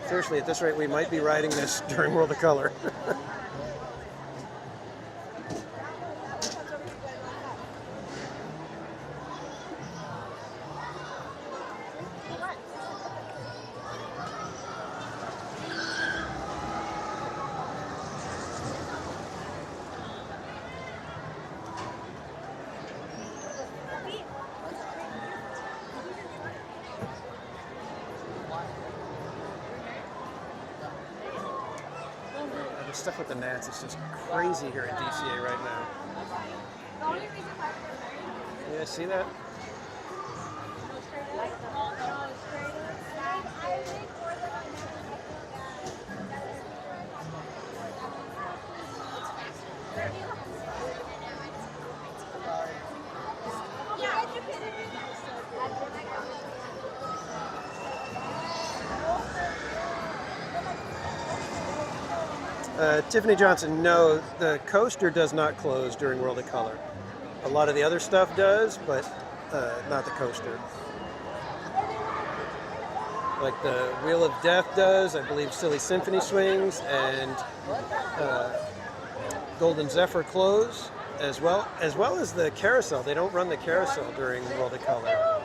Seriously, at this rate, we might be riding this during World of Color. The stuff with the gnats is just crazy here at DCA right now. Yeah, see that? Tiffany Johnson, no, the coaster does not close during World of Color. A lot of the other stuff does, but not the coaster. Like the Wheel of Death does, I believe Silly Symphony swings, and Golden Zephyr close, as well as the carousel. They don't run the carousel during World of Color.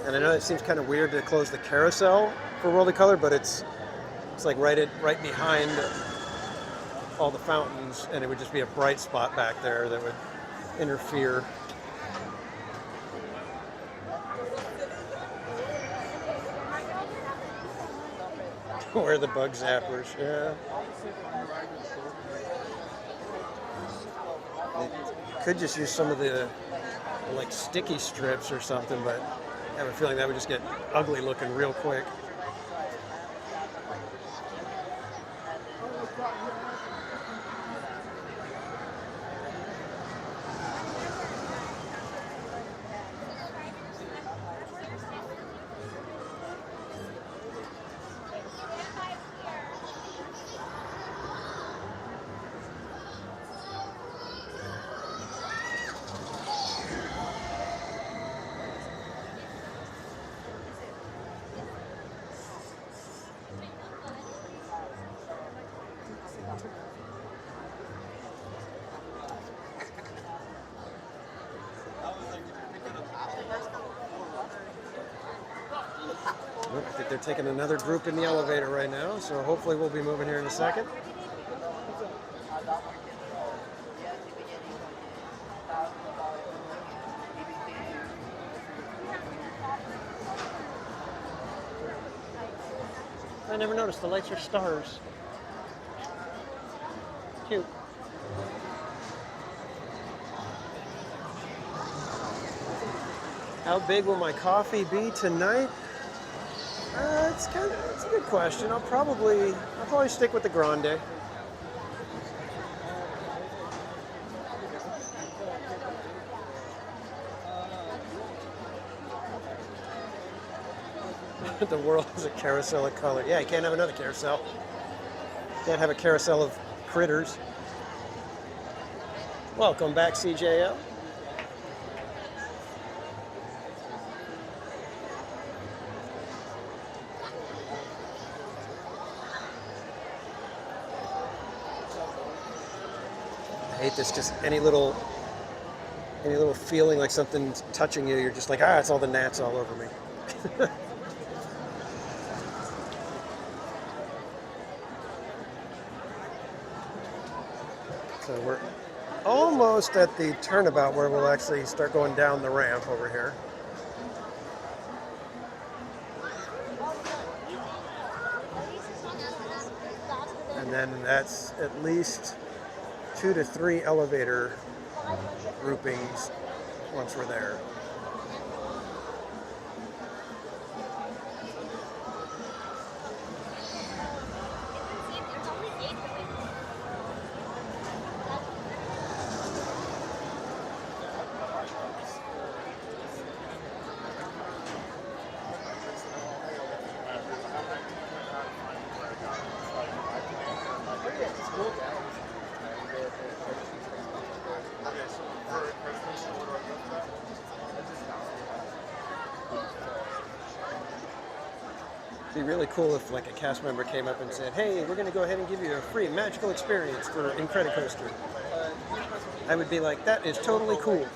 And I know it seems kind of weird to close the carousel for World of Color, but it's like right behind all the fountains, and it would just be a bright spot back there that would interfere. Where the bug zappers, yeah. They could just use some of the like sticky strips or something, but I have a feeling that would just get ugly looking real quick. I think they're taking another group in the elevator right now, so hopefully we'll be moving here in a second. I never noticed the lights are stars. Cute. How big will my coffee be tonight? It's a good question. I'll probably stick with the grande. The world is a carousel of color. Yeah, you can't have another carousel. Can't have a carousel of critters. Welcome back, CJL. I hate this, just any little feeling like something's touching you, you're just like, it's all the gnats all over me. So we're almost at the turnabout where we'll actually start going down the ramp over here. And then that's at least 2 to 3 elevator groupings once we're there. It'd be really cool if like a cast member came up and said, hey, we're going to go ahead and give you a free magical experience for Incredicoaster. I would be like, that is totally cool.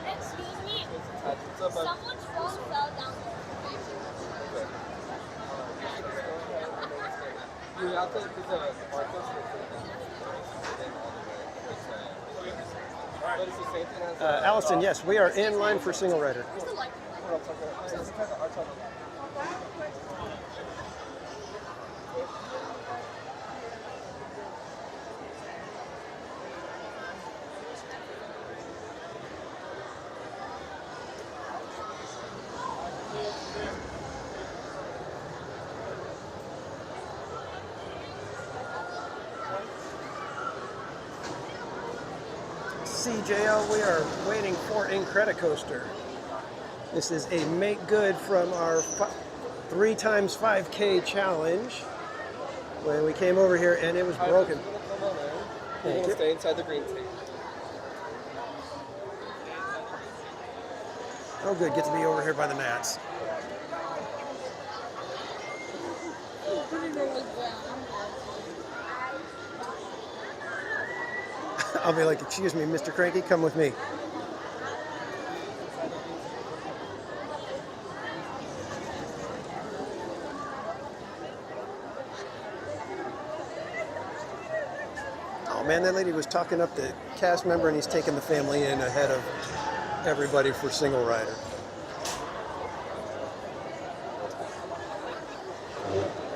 Excuse me, someone's phone fell down there. You have to put the markers but it's the same thing as Allison, yes, we are in line for single rider. CJL, we are waiting for Incredicoaster. This is a make good from our 3 times 5K challenge when we came over here and it was broken. You're going to stay inside the green tank. Oh good, get to be over here by the gnats. I'll be like, excuse me, Mr. Cranky, come with me. Oh man, that lady was talking up the cast member and he's taking the family in ahead of everybody for single rider.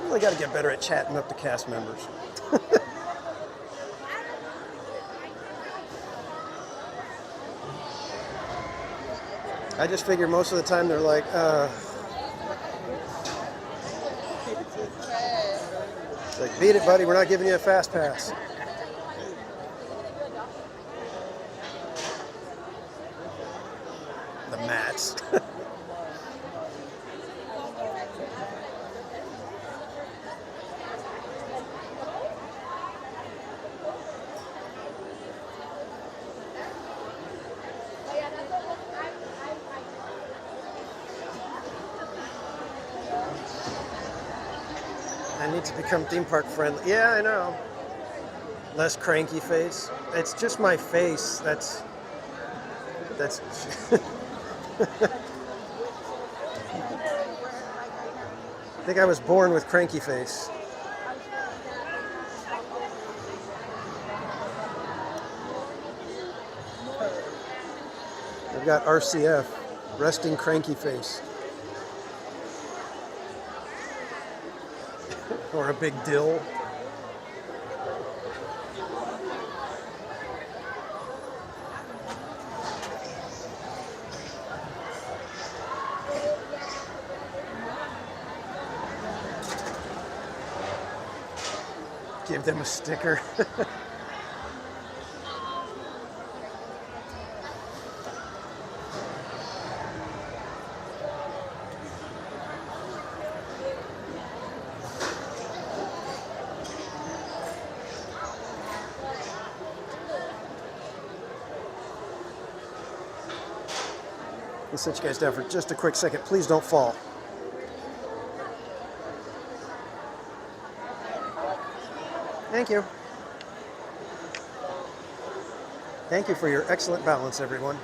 Really got to get better at chatting up the cast members. I just figure most of the time they're like, it's like, beat it, buddy, we're not giving you a fast pass. The mats. I need to become theme park friendly. Yeah, I know. Less cranky face. It's just my face. That's I think I was born with cranky face. I've got RCF, resting cranky face. Or a big dill. Give them a sticker. Let's sit you guys down for just a quick second. Please don't fall. Thank you. Thank you for your excellent balance, everyone.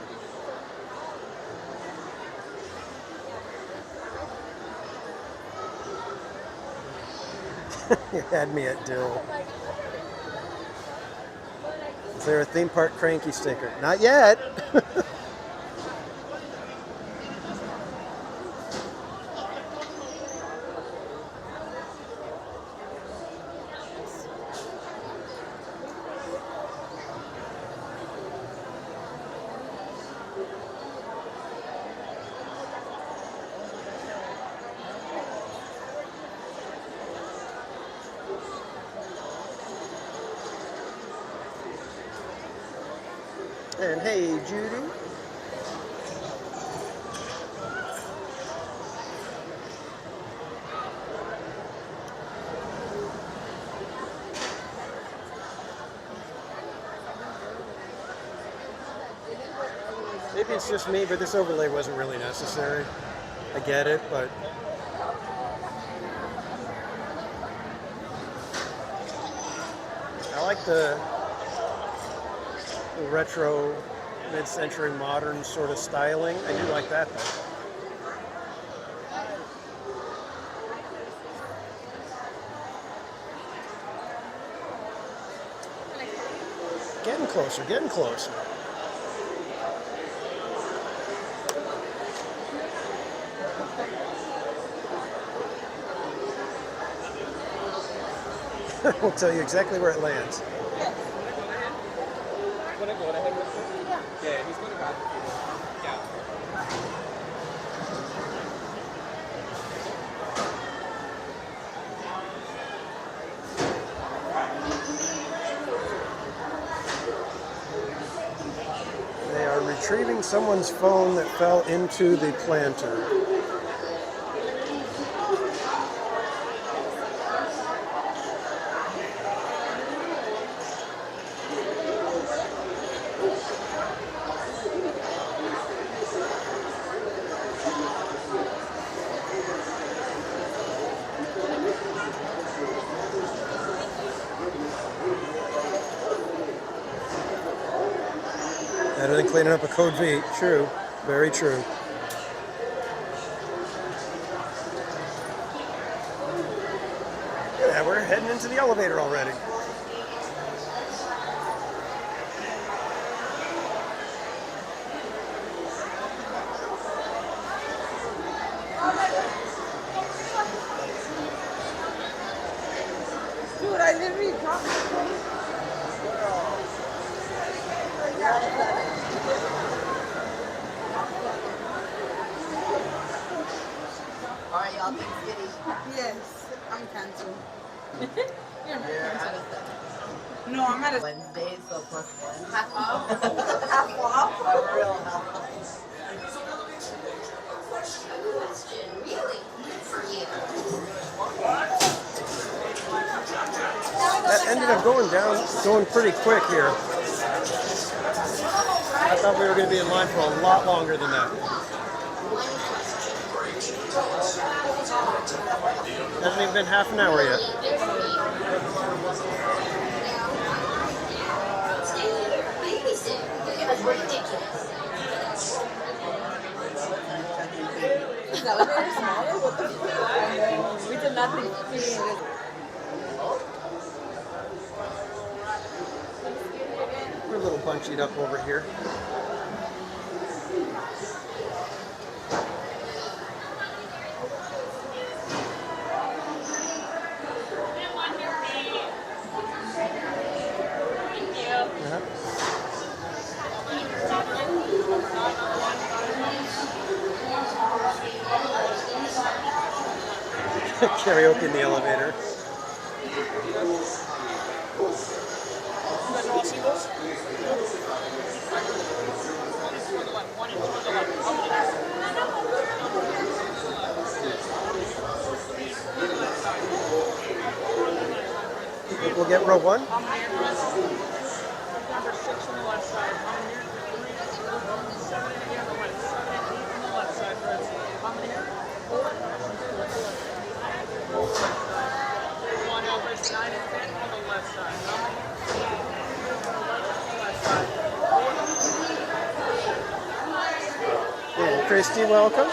You had me at dill. Is there a theme park cranky sticker? Not yet. And hey, Judy. Maybe it's just me, but this overlay wasn't really necessary. I get it, but I like the retro, mid-century modern sort of styling. I do like that though. Getting closer, getting closer. We'll tell you exactly where it lands. Yeah, he's going to go. Yeah. They are retrieving someone's phone that fell into the planter. Better than cleaning up a code V. True. Very true. Yeah, we're heading into the elevator already. Dude, I literally dropped my phone. Are y'all Thanksgiving? Yes, I'm canceled. You're out of the No, I'm at a Wednesday, so plus one. half off. Half off. A real half off. Question really for you. That ended up going pretty quick here. I thought we were going to be in line for a lot longer than that. Hasn't even been half an hour yet. Is that like very smaller? What the fuck? We did not think this. We're a little bunched up over here. Karaoke in the elevator. guys are all singles? One and two on the left. How many here? We'll get row one. How many here, Chris? Number 6 on the left side. How many here? 3, 7 and 8 on the left. 7 and 8 on the left side, Chris. How many here? 4. 1 Elvis, 9 and 10 on the left side. How many? 11 on the left side. And Christy, welcome.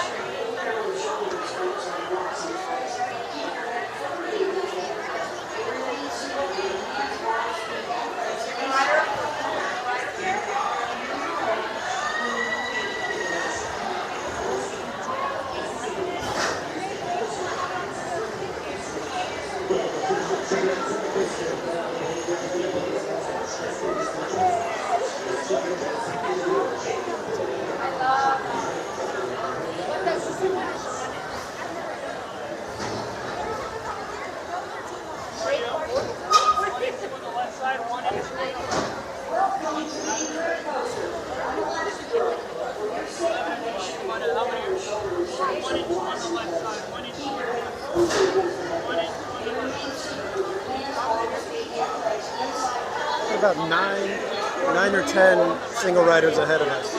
About nine or 10 single riders ahead of us.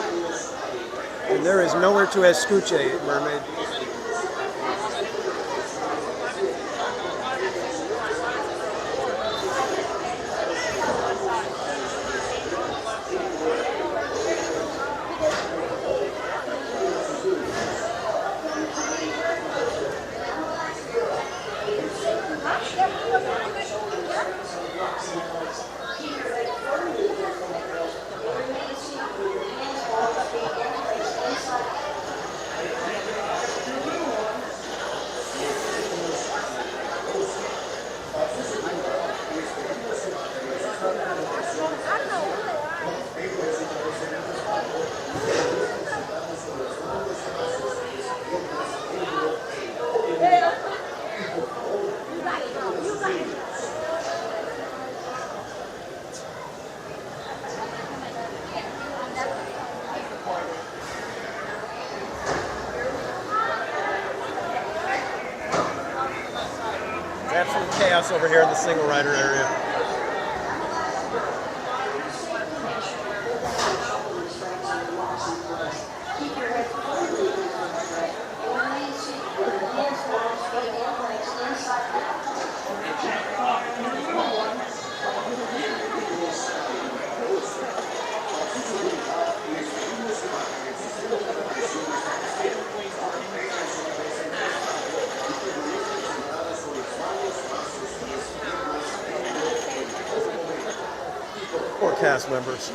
And there is nowhere to escuche, Mermaid. Absolute chaos over here in the single rider area. Poor cast members.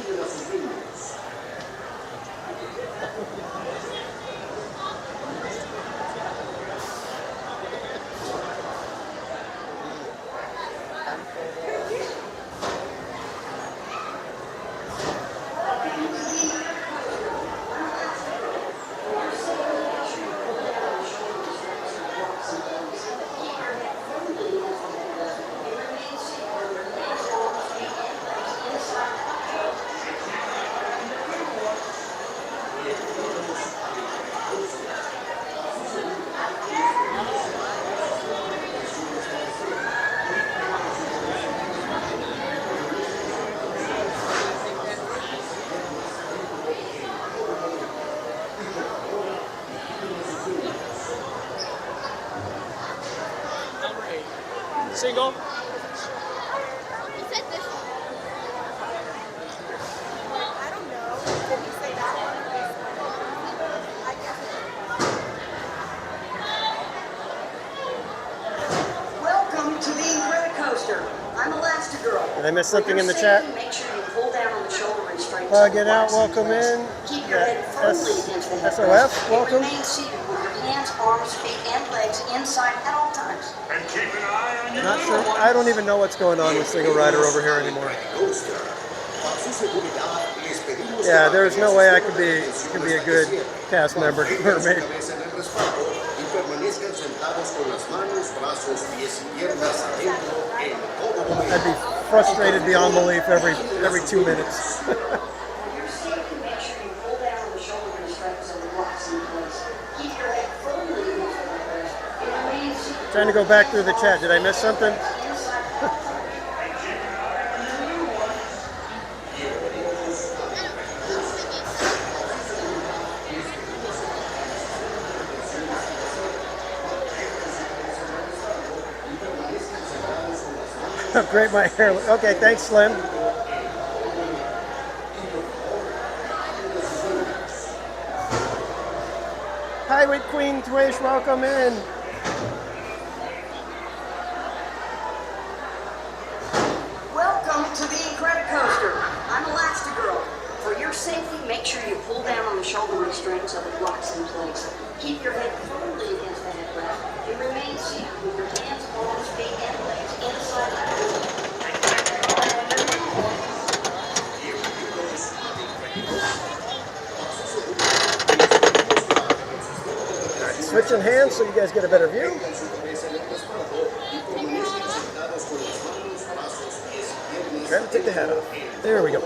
Single. Welcome to the Incredicoaster. I'm Elastigirl. Did I miss something in the chat? Make sure you pull down on the shoulder restraints. Plug it out, welcome in. Keep your head firmly against the headrest. SOF, welcome. Remain seated with your hands, arms, feet, and legs inside at all times. And keep an eye on your Not sure. I don't even know what's going on with single rider over here anymore. Yeah, there's no way I could be a good cast member. Mermaid. I'd be frustrated beyond belief every 2 minutes. For your safety, make sure you pull down the shoulder restraints and the blocks in place. Keep your head firmly against the headrest. It remains seated. Trying to go back through the chat. Did I miss something? Great, my hair. Okay, thanks, Slim. Highway Queen Twish, welcome in. Welcome to the Incredicoaster. I'm Elastigirl. For your safety, make sure you pull down on the shoulder restraints so the blocks in place. Keep your head firmly against the headrest and remain seated with your hands, arms, feet, and legs inside the Switching hands so you guys get a better view. Trying to take the hat off. There we go.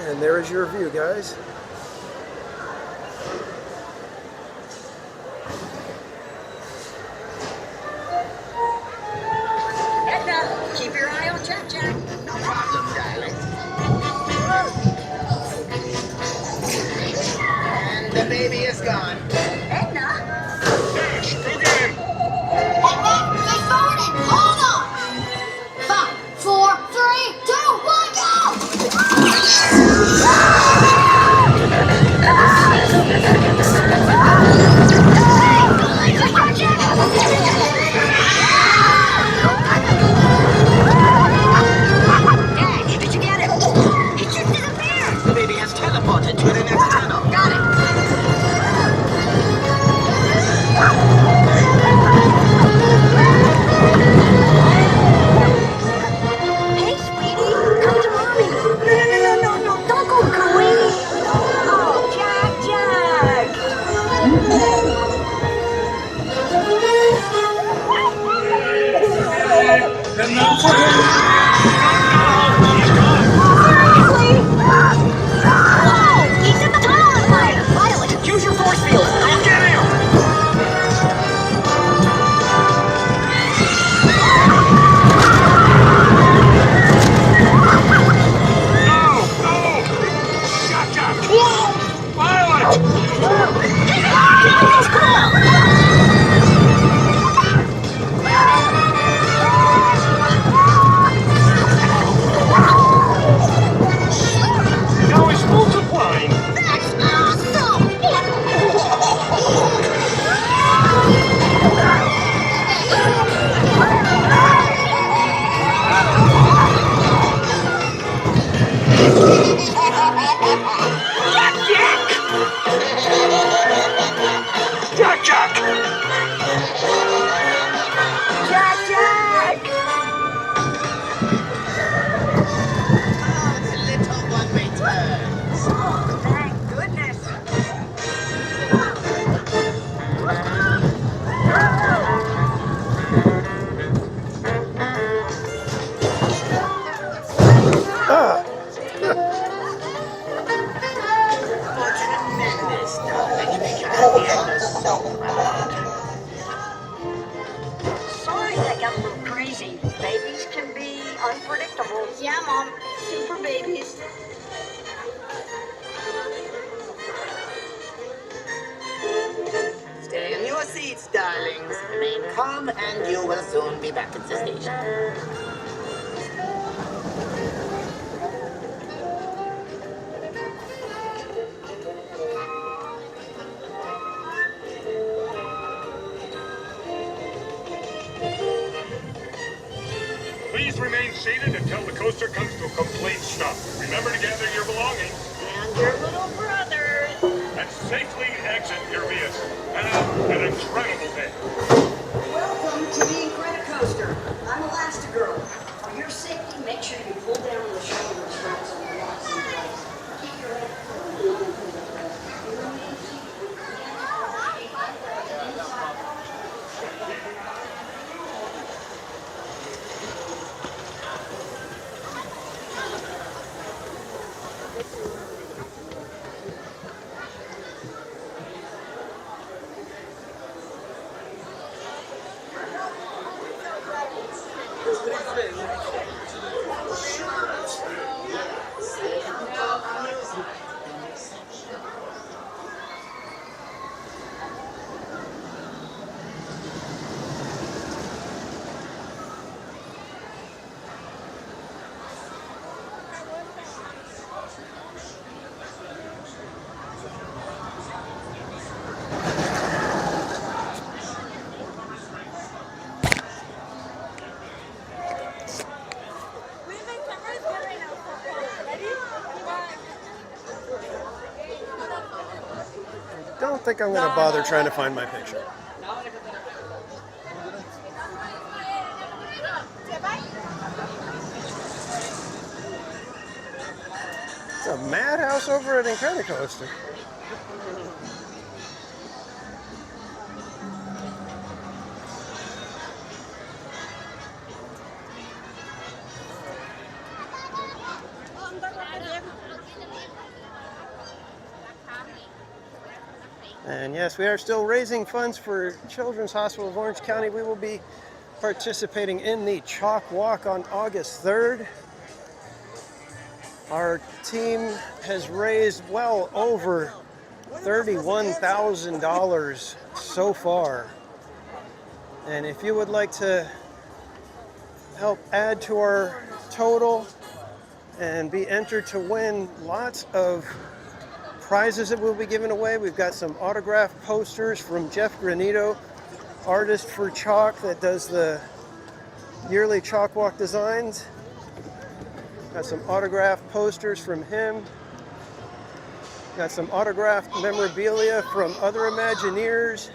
And there is your view, guys. Edna, keep your eye on Jack Jack. No problem, darling. And the baby is gone. Edna? Dash, go get him! Hey, man, they forwarded! Hold on! 5, 4, 3, 2, 1, go! Dad, did you get him? He just disappeared. The baby has teleported to the next tunnel. Got it. Hey, sweetie, come to mommy. No, don't go gooey. Oh, Jack. Enough for him! Seriously? Whoa, he's in the tunnel on fire. Violet, use your force field. Go get him! No! Shut up! Whoa! Violet! Now it's multiplying! That's awesome! Jack! Jack! The little one returns. Thank goodness. Tremendous, darling. You're so proud. Sorry that got a little crazy. Babies can be unpredictable. Yeah, Mom. Super babies. Stay in your seats, darlings. Remain calm, and you will soon be back at the station. Please remain seated until the coaster comes to a complete stop. Remember to gather your belongings. And your little brother. safely exit your vehicle. And have an incredible day. Welcome to the Incredicoaster. I'm Elastigirl. For your safety, make sure you pull down on the shoulder straps on the locks in place. Keep your head firmly against the backrest. You remain seated with your hands crossed inside out. Don't think I'm going to bother trying to find my picture. It's a madhouse over at Incredicoaster. And yes, we are still raising funds for Children's Hospital of Orange County. We will be participating in the Chalk Walk on August 3rd. Our team has raised well over $31,000 so far. And if you would like to help add to our total and be entered to win lots of prizes that we'll be giving away. We've got some autographed posters from Jeff Granito, artist for Chalk that does the yearly Chalk Walk designs. Got some autographed posters from him. Got some autographed memorabilia from other Imagineers.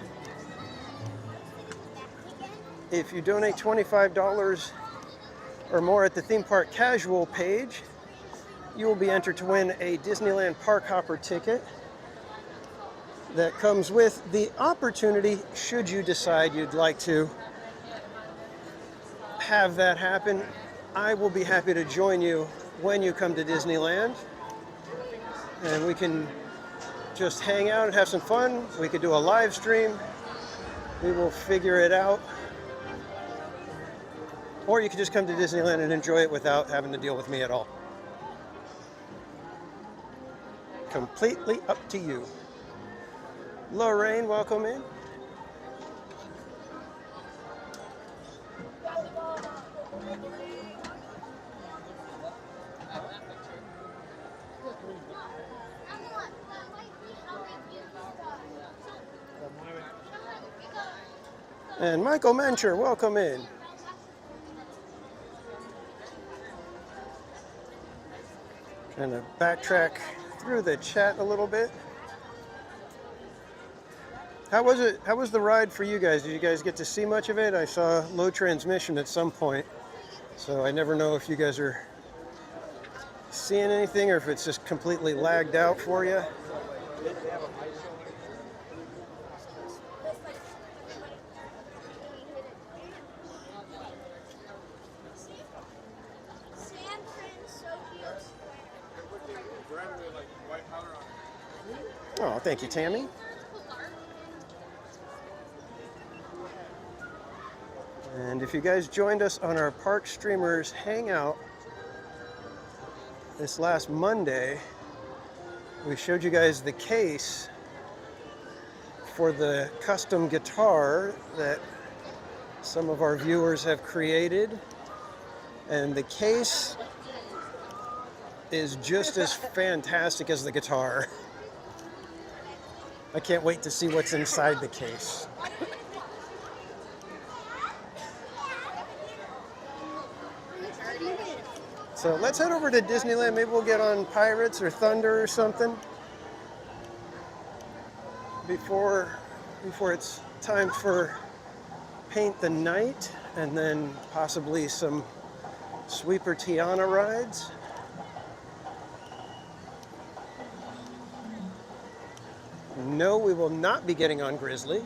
If you donate $25 or more at the theme park casual page, you will be entered to win a Disneyland Park Hopper ticket that comes with the opportunity, should you decide you'd like to have that happen. I will be happy to join you when you come to Disneyland, and we can just hang out and have some fun. We could do a live stream. We will figure it out. Or you could just come to Disneyland and enjoy it without having to deal with me at all. Completely up to you. Lorraine, welcome in. And Michael Mencher, welcome in. Trying to backtrack through the chat a little bit. How was it? How was the ride for you guys? Did you guys get to see much of it? I saw low transmission at some point, so I never know if you guys are seeing anything or if it's just completely lagged out for you. Oh, thank you, Tammy. And if you guys joined us on our Park Streamers Hangout this last Monday, we showed you guys the case for the custom guitar that some of our viewers have created. And the case is just as fantastic as the guitar. I can't wait to see what's inside the case. So let's head over to Disneyland. Maybe we'll get on Pirates or Thunder or something. before it's time for paint the night, and then possibly some Sweeper Tiana rides. No, we will not be getting on Grizzly.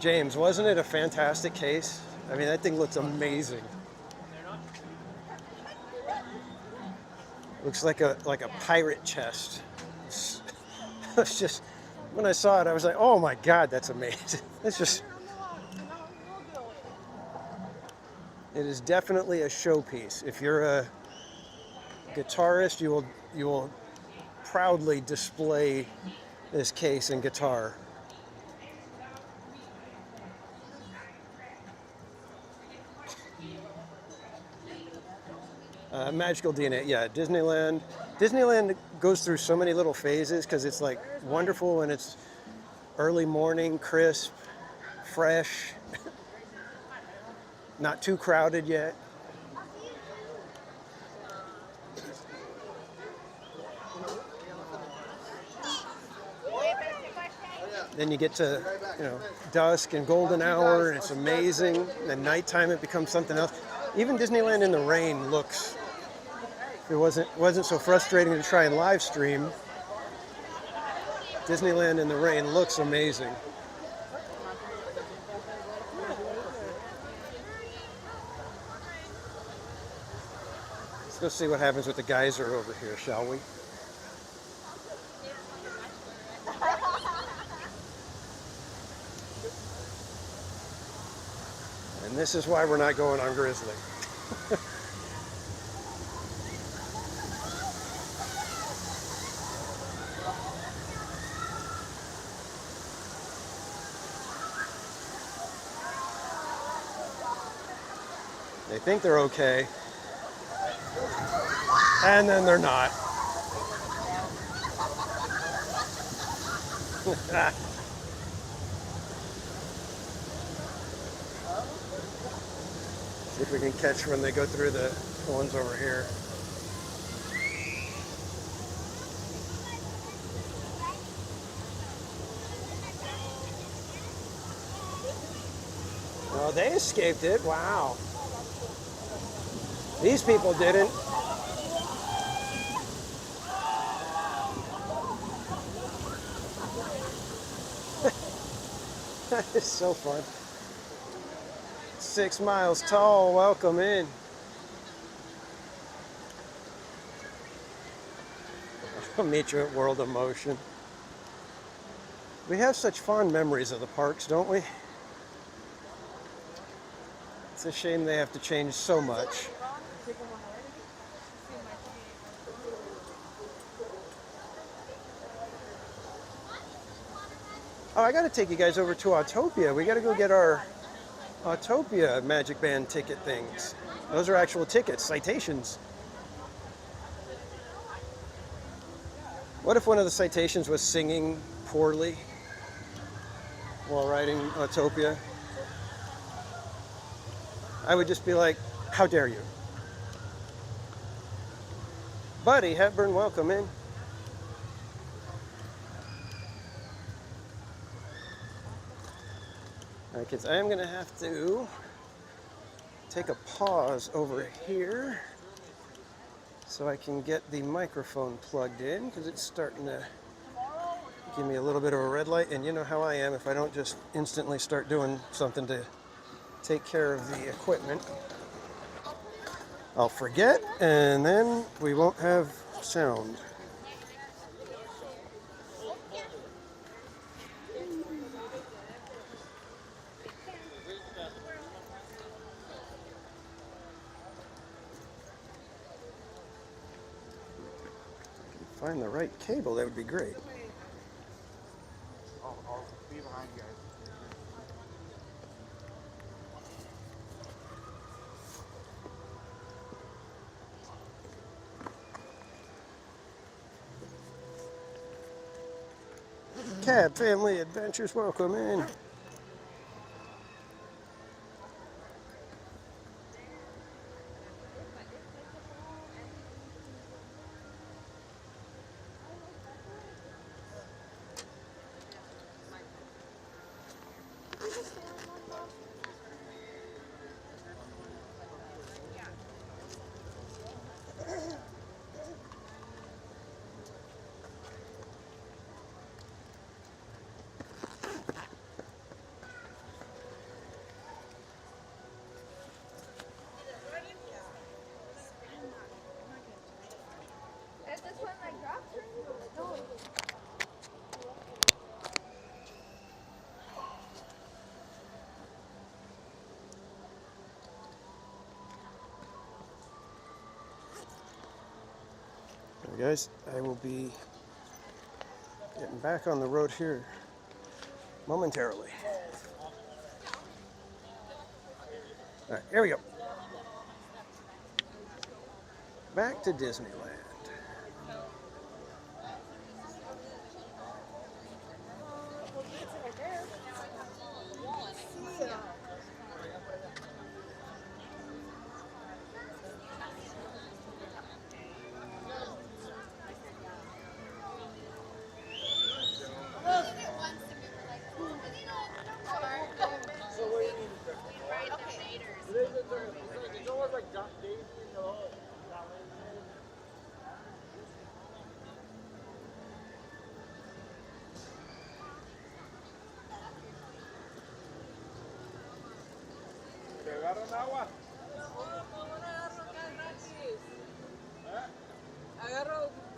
James, wasn't it a fantastic case? I mean, that thing looks amazing. Looks like a pirate chest. It's just, when I saw it, I was like, oh my God, that's amazing. It's just, it is definitely a showpiece. If you're a guitarist, you will proudly display this case and guitar. Magical DNA, yeah, Disneyland. Disneyland goes through so many little phases because it's like wonderful and it's early morning, crisp, fresh, not too crowded yet. Then you get to, dusk and golden hour, and it's amazing. At nighttime, it becomes something else. Even Disneyland in the rain looks. If it wasn't so frustrating to try and live stream, Disneyland in the rain looks amazing. Let's go see what happens with the geyser over here, shall we? And this is why we're not going on Grizzly. They think they're okay, and then they're not. See if we can catch when they go through the ones over here. Oh, they escaped it. Wow. These people didn't. That is so fun. 6 miles tall, welcome in. I'll meet you at World of Motion. We have such fond memories of the parks, don't we? It's a shame they have to change so much. Oh, I gotta take you guys over to Autopia. We gotta go get our Autopia Magic Band ticket things. Those are actual tickets, citations. What if one of the citations was singing poorly while riding Autopia? I would just be like, how dare you? Buddy Hepburn, welcome in. All right, kids, I am gonna have to take a pause over here so I can get the microphone plugged in because it's starting to give me a little bit of a red light, and you know how I am if I don't just instantly start doing something to take care of the equipment. I'll forget, and then we won't have sound. Find the right cable, that would be great. I'll be behind you guys. Cab Family Adventures, welcome in. Guys, I will be getting back on the road here momentarily. All right, here we go. Back to Disneyland.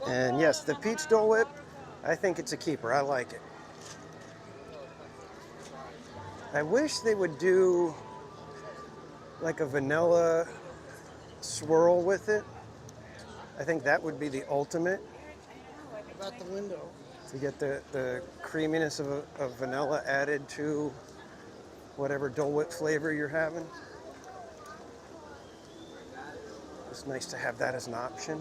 And yes, the peach Dole Whip, I think it's a keeper. I like it. I wish they would do like a vanilla swirl with it. I think that would be the ultimate. About the window. To get the creaminess of vanilla added to whatever Dole Whip flavor you're having. It's nice to have that as an option.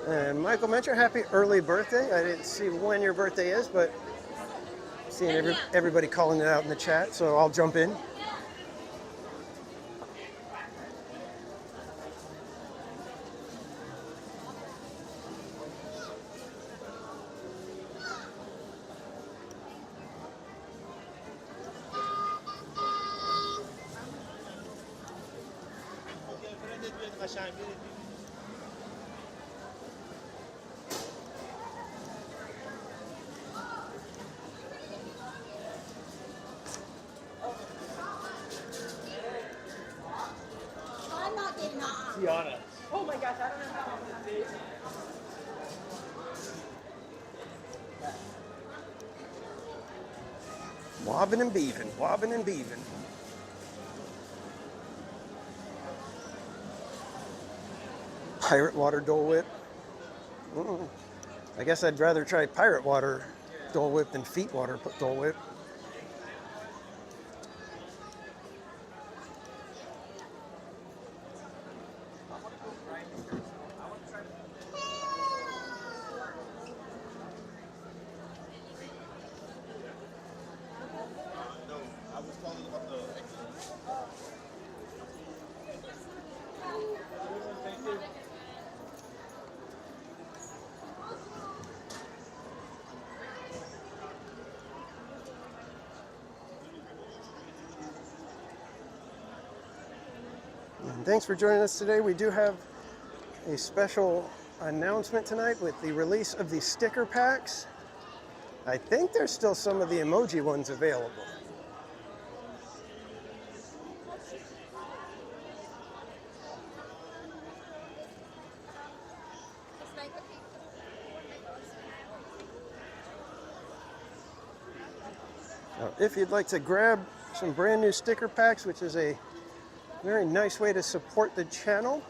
And Michael Mencher, happy early birthday. I didn't see when your birthday is, but seeing everybody calling it out in the chat, so I'll jump in. I'm not getting on. Tiana. Oh my gosh, I don't know how to do. Wobbin' and beavin', wobbin' and beavin'. Pirate water Dole Whip. I guess I'd rather try pirate water Dole Whip than feet water Dole Whip. And thanks for joining us today. We do have a special announcement tonight with the release of the sticker packs. I think there's still some of the emoji ones available. Now, if you'd like to grab some brand new sticker packs, which is a very nice way to support the channel,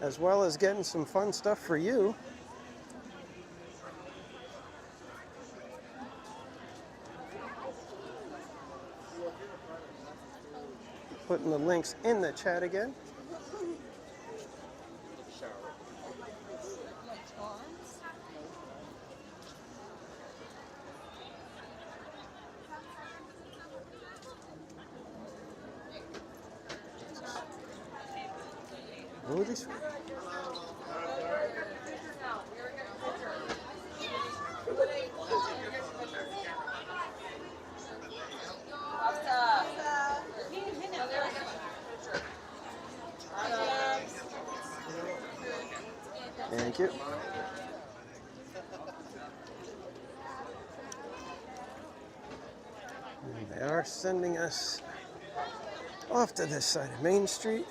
as well as getting some fun stuff for you. Putting the links in the chat again. What are these? Thank you. And they are sending us off to this side of Main Street.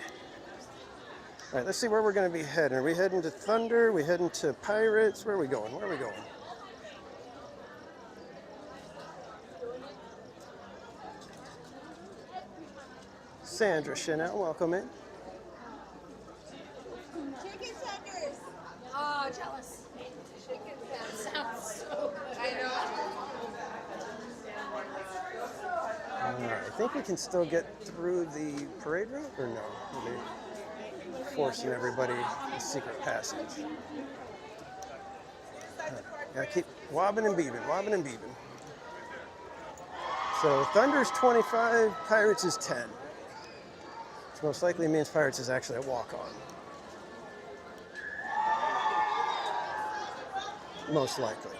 All right, let's see where we're going to be heading. Are we heading to Thunder? Are we heading to Pirates? Where are we going? Where are we going? Sandra Chanel, welcome in. Chicken tenders. Oh, jealous. Chicken tenders sounds so good. I know. All right, I think we can still get through the parade route, or no? We're forcing everybody the secret passage. Gotta keep wobbing and beaving, wobbing and beaving. So Thunder's 25, Pirates is 10. Which most likely means Pirates is actually a walk-on. Most likely.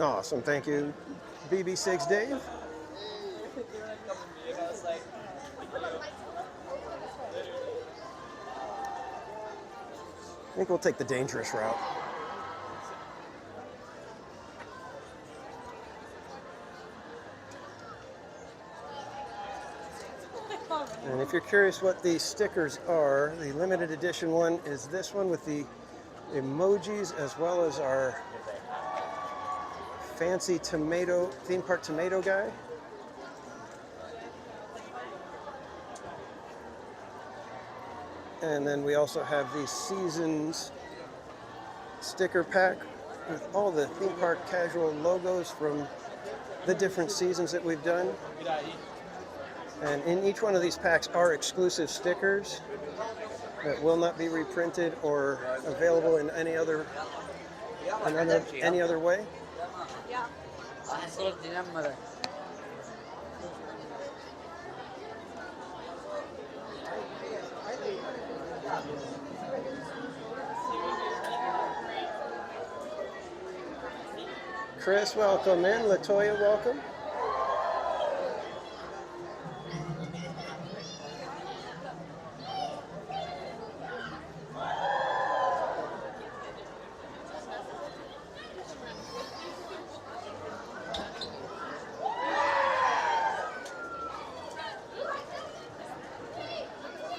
Awesome, thank you, BB6 Dave. I think we'll take the dangerous route. And if you're curious what these stickers are, the limited edition one is this one with the emojis as well as our fancy tomato, theme park tomato guy. And then we also have the Seasons sticker pack with all the theme park casual logos from the different seasons that we've done. And in each one of these packs are exclusive stickers that will not be reprinted or available in any other way. Chris, welcome in. Latoya, welcome.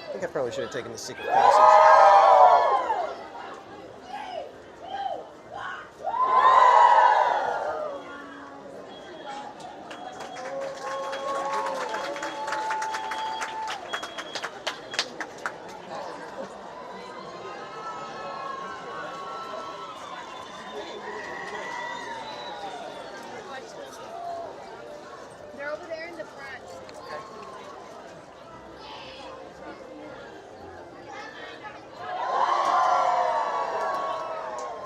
I think I probably should have taken the secret passage. They're over there in the front.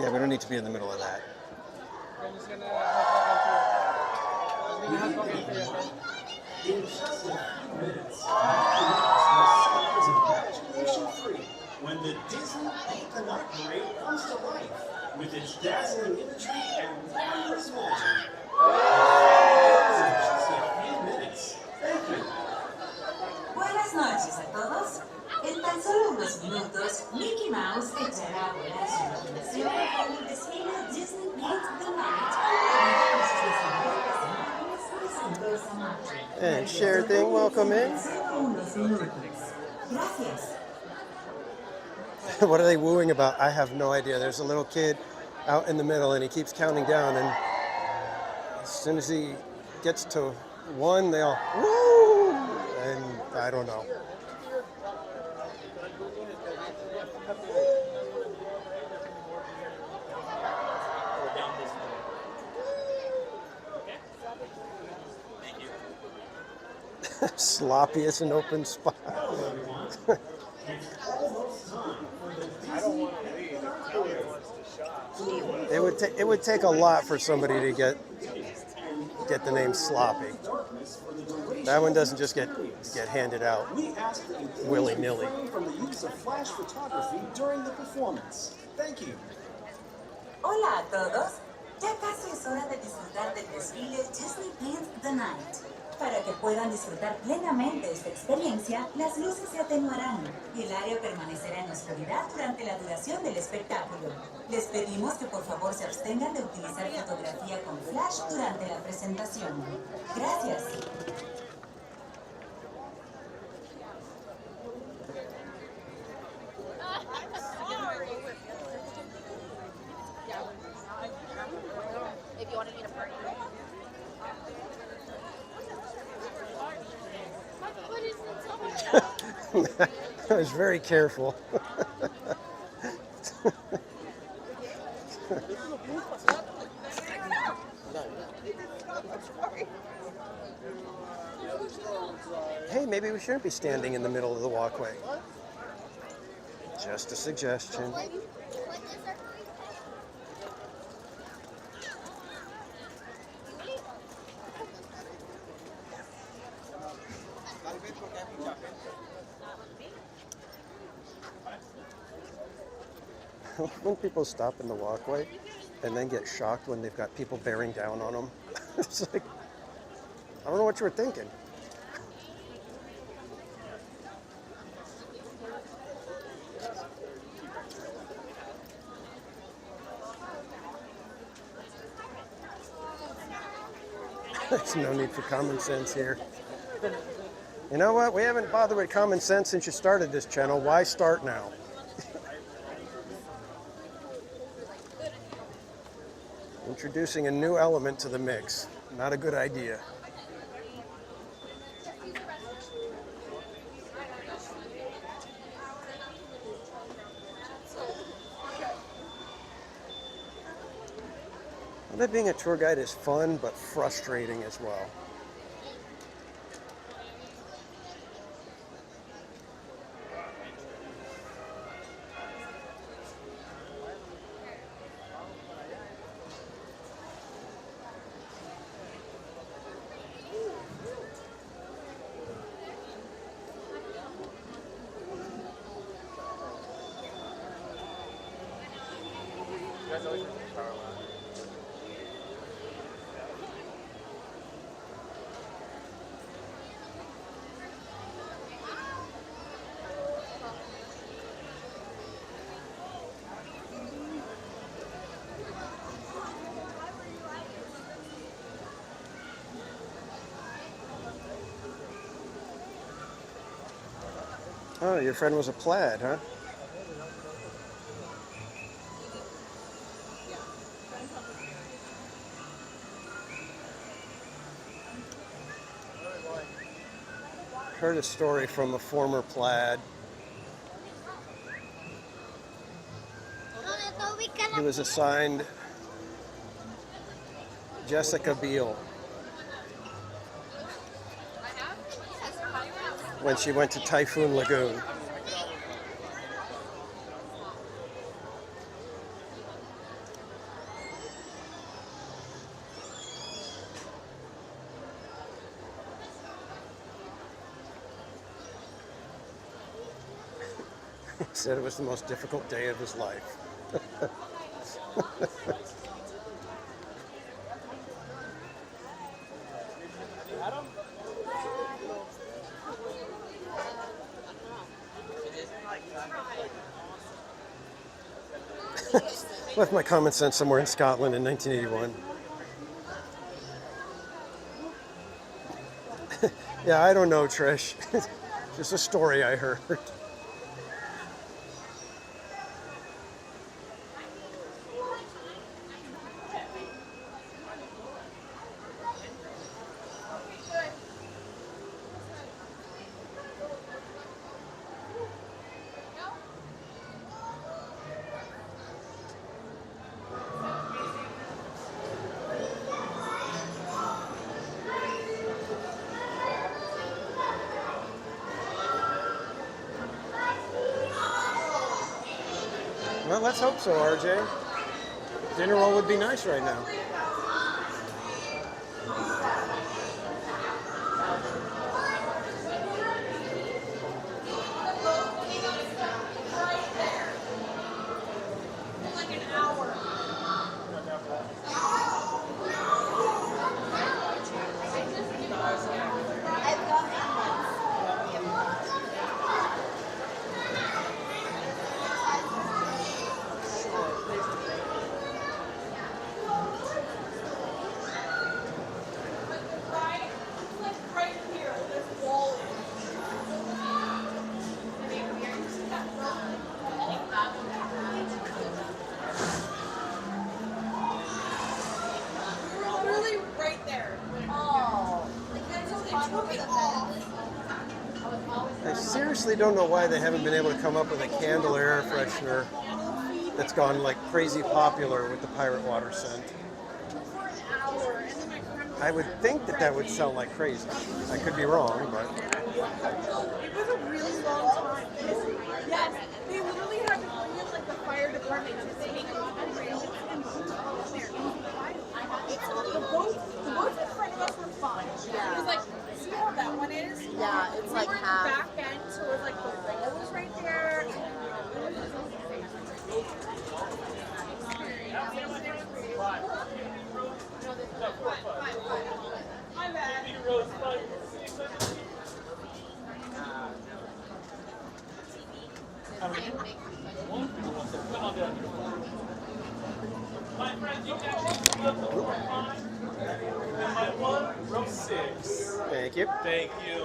Yeah, we don't need to be in the middle of that. I'm just gonna In just a few minutes, sounds of imagination free when the Disney Paint the Night Parade comes to life with its dazzling imagery and wondrous magic. In just a few minutes. Thank you. Buenas noches a todos. En tan solo unos minutos, Mickey Mouse echará a volar su imaginación con el desfile Disney Paint the Night. And share thing, welcome in. What are they wooing about? I have no idea. There's a little kid out in the middle and he keeps counting down, and as soon as he gets to 1, they all woo, and I don't know. Sloppy as an open spot. It would take a lot for somebody to get the name Sloppy. That one doesn't just get handed out willy-nilly. From the use of flash photography during the performance. Thank you. Hola a todos. Ya casi es hora de disfrutar del desfile Disney Paint the Night. Para que puedan disfrutar plenamente esta experiencia, las luces se atenuarán y el área permanecerá en oscuridad durante la duración del espectáculo. Les pedimos que por favor se abstengan de utilizar fotografía con flash durante la presentación. Gracias. If you wanted me to party. I was very careful. Hey, maybe we shouldn't be standing in the middle of the walkway. Just a suggestion. When people stop in the walkway and then get shocked when they've got people bearing down on them, it's like, I don't know what you were thinking. There's no need for common sense here. You know what? We haven't bothered with common sense since you started this channel. Why start now? Introducing a new element to the mix. Not a good idea. I bet being a tour guide is fun, but frustrating as well. Oh, your friend was a plaid, huh? Heard a story from a former plaid. He was assigned Jessica Biel when she went to Typhoon Lagoon. He said it was the most difficult day of his life. Left my common sense somewhere in Scotland in 1981. Yeah, I don't know, Trish. Just a story I heard. Well, let's hope so, RJ. Dinner roll would be nice right now. I seriously don't know why they haven't been able to come up with a candle air freshener that's gone like crazy popular with the pirate water scent. I would think that that would sell like crazy. I could be wrong, but It was a really long time. Yes, they literally had to bring in like the fire department to take the rails and put them on there. The boats in front of us were fine. Yeah. It was like, see how that one is? Yeah, it's we like were in half. the back end, so it was like the rail was right there. My bad. My friends, you can actually flip the 4-5 and my 1 row 6. thank you. Thank you.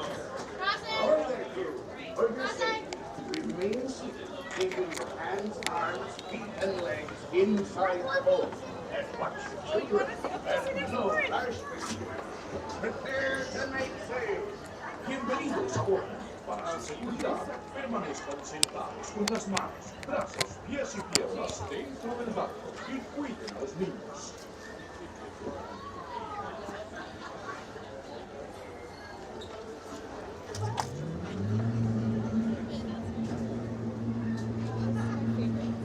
Remain seated, keeping your hands, arms, feet, and legs inside the boat. And watch the children, and no flashbacks. Prepare to make sail. Bienvenidos a bordo. Para su seguridad, permanezcan sentados con las manos, brazos, pies y piernas dentro del barco y cuiden a los niños.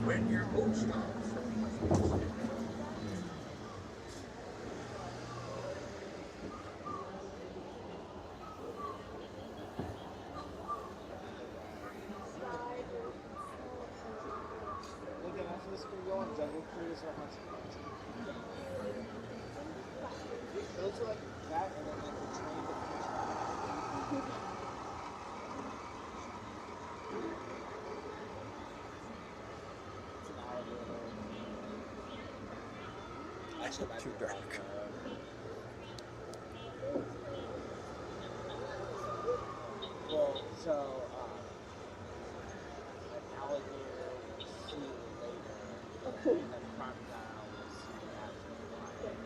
When your boat stops. Too dark. Well, so, an alligator will see you later, and a crocodile will see you after the fire.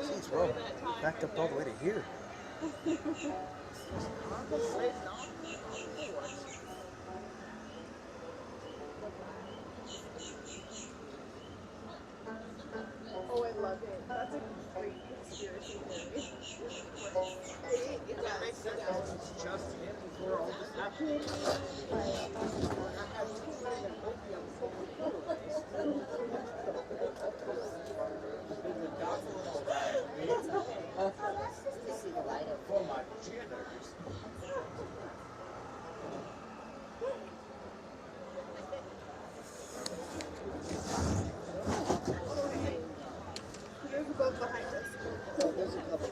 Jeez, bro, backed up all the way to here. Oh, I love it. That's a great conspiracy theory. It's just him before all this happened. I had too many opium for my jitters. There's a boat behind us. Oh, there's a couple.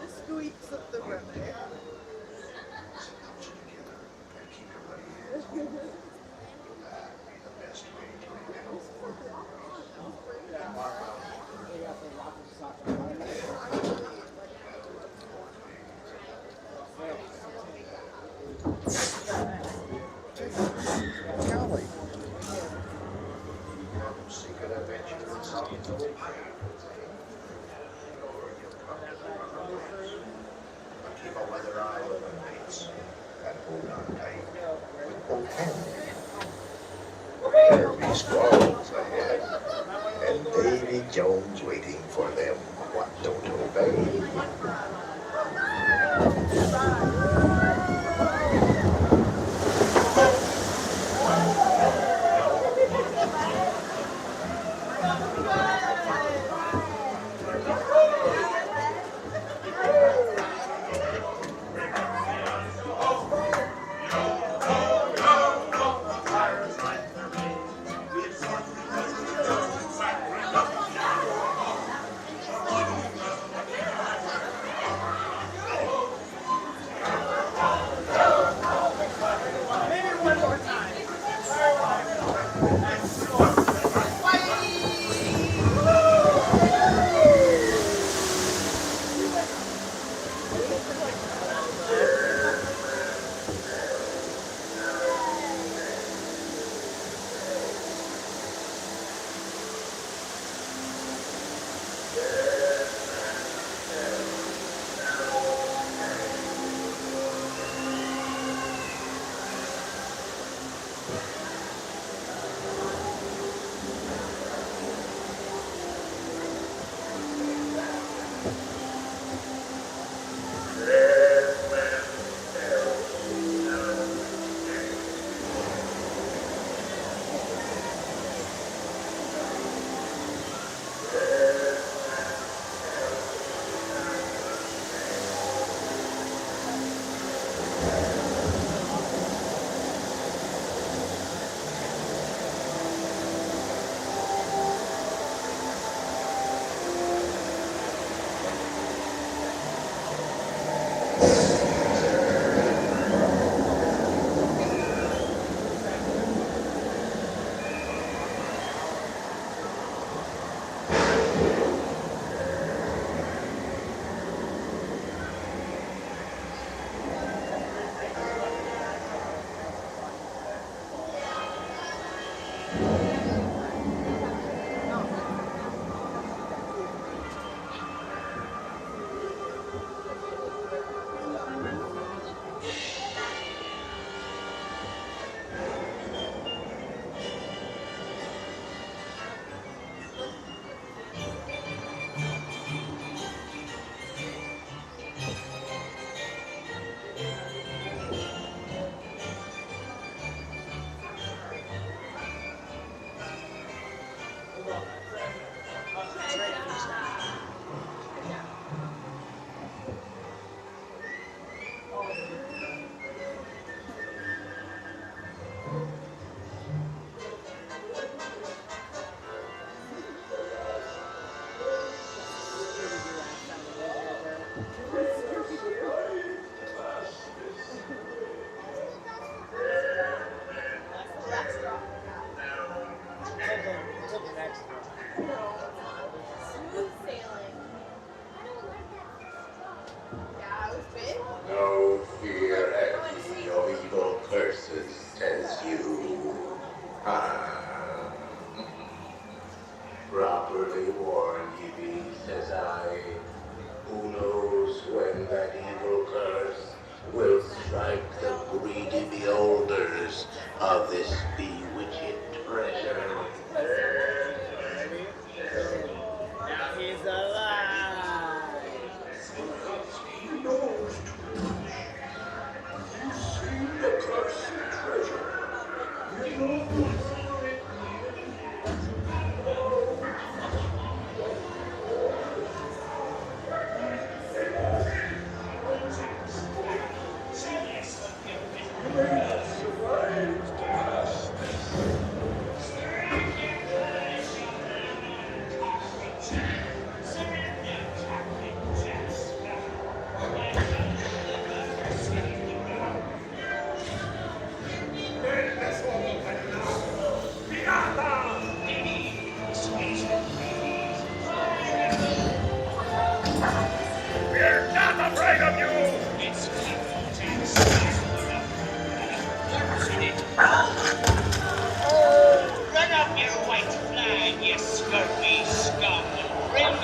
The squeaks of the river. Golly. Secret adventures on the keep a weather eye on the mates and hold on tight with both hands. There be squalls ahead, and Davy Jones waiting for them what don't obey.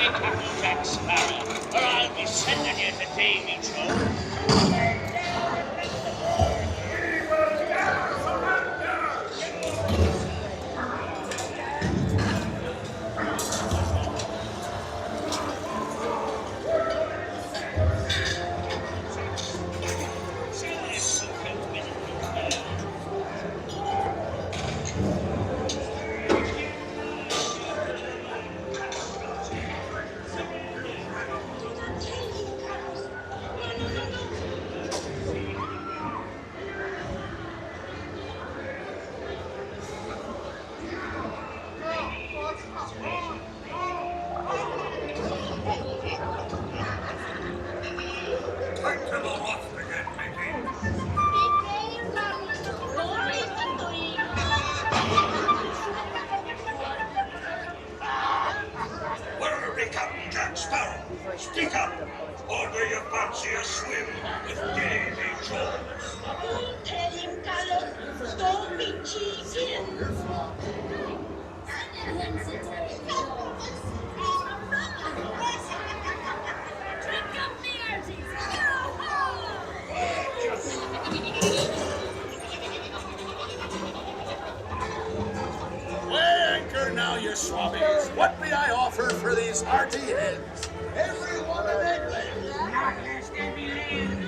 me Captain Jack Sparrow, or I'll be sending you to Davy Jones. Speak up, or do you fancy a swim with Davy Jones? Tell him, Carlos, don't be cheating. Drink up the arties. Weigh anchor now, you swabbies. What may I offer for these hearty heads? Every one of them left. Not less than me land.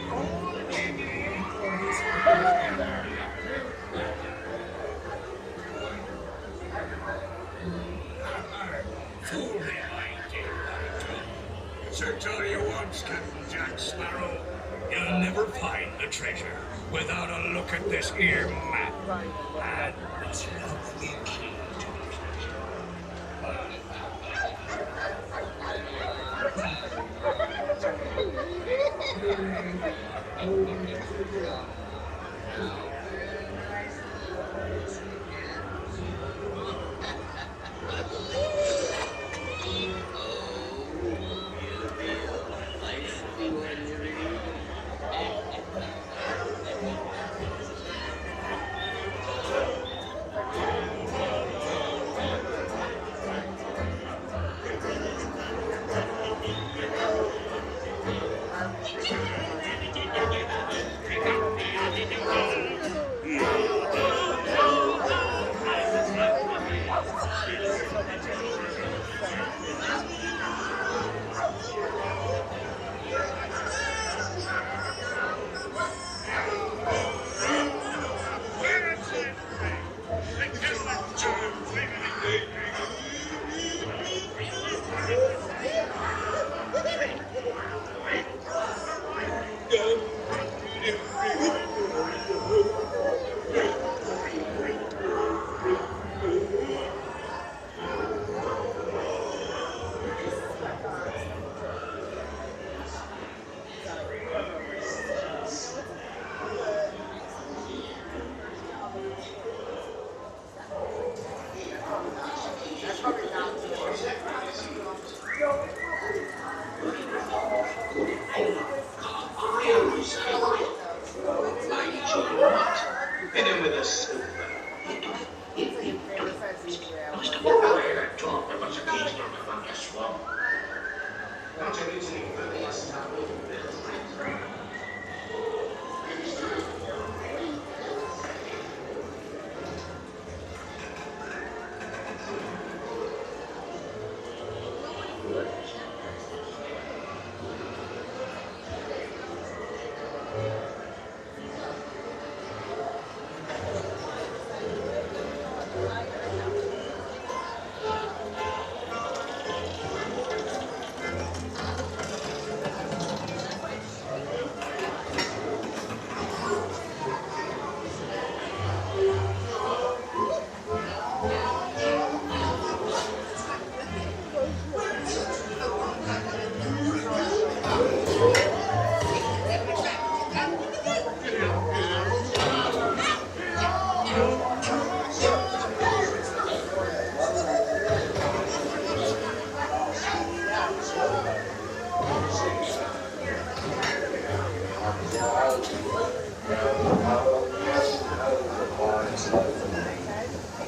Fool me, my dear Light. Sir, tell you once, Captain Jack Sparrow, you'll never find the treasure without a look at this here map. And this lovely key to the treasure.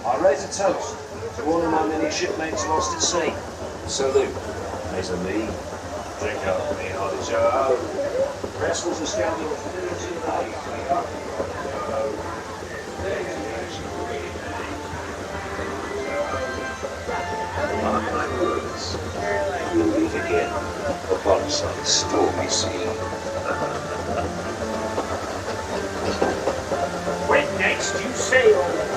I raise a toast to all of my many shipmates lost at sea. Salute. mes amis. Drink up, me hearty so. Wrestles are scheduled for tonight. Mark my words, we'll meet again upon some stormy sea. When next you sail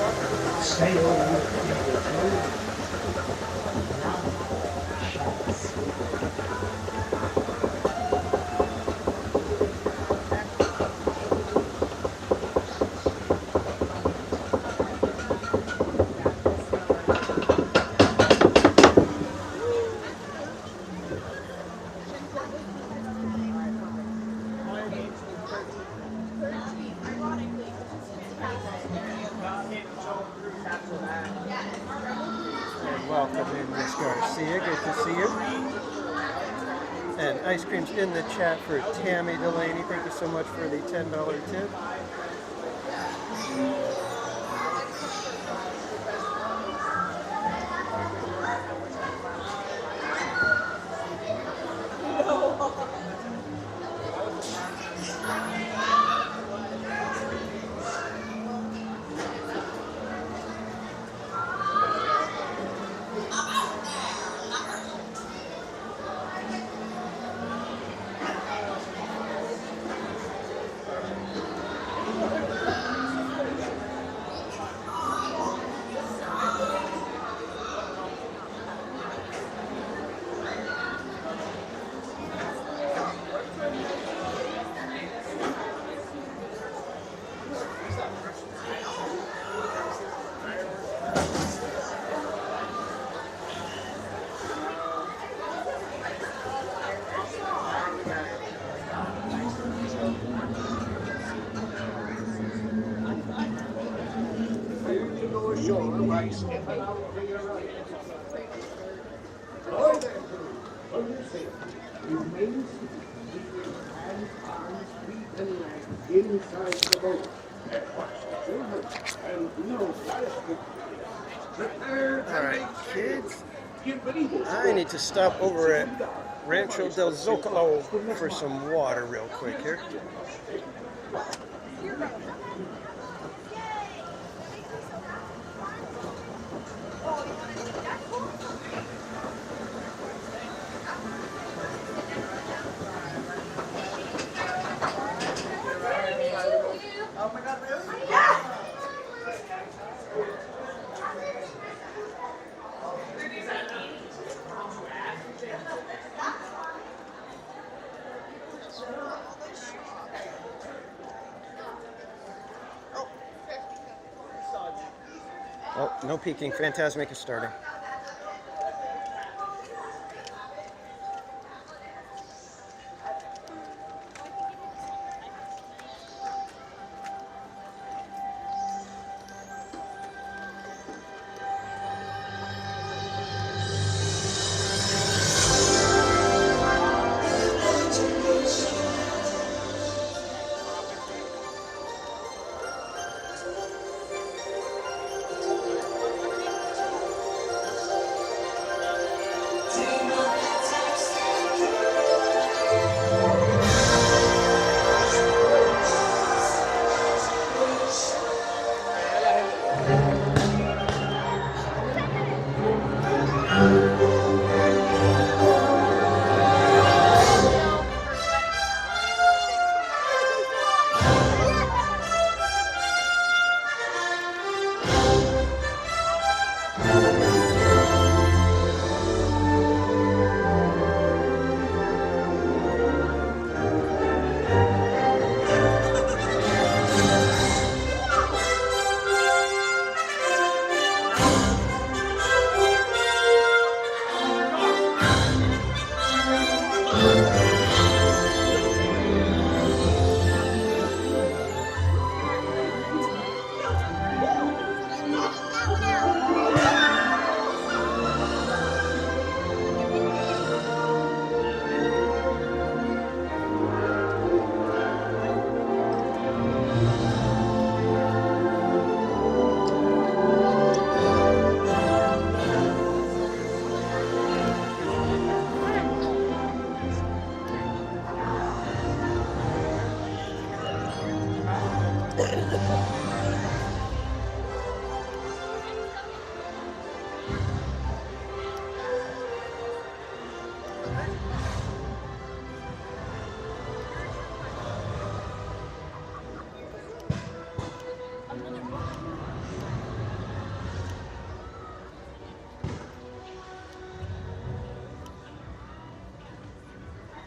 And welcome in, Miss Garcia. Good to see you. And ice cream's in the chat for Tammy Delaney. Thank you so much for the $10 tip. inside the boat. Alright, kids. I need to stop over at Rancho del Zocalo for some water real quick here. Oh, no peeking. Phantasmic is starting.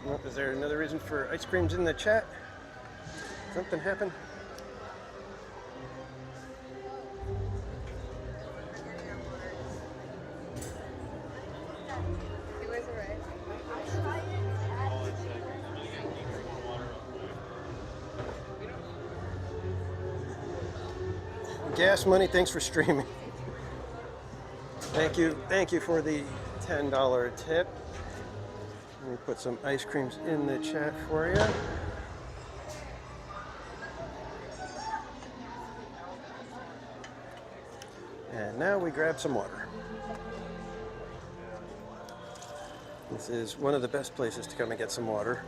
Well, is there another reason for ice creams in the chat? Something happened? Gas money, thanks for streaming. Thank you for the $10 tip. Let me put some ice creams in the chat for you. And now we grab some water. This is one of the best places to come and get some water.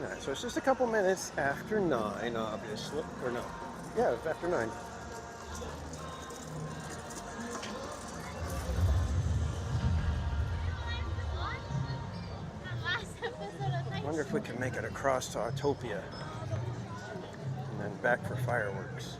Alright, so it's just a couple minutes after 9, obviously. Or no. Yeah, it's after 9. I wonder if we can make it across to Autopia and then back for fireworks.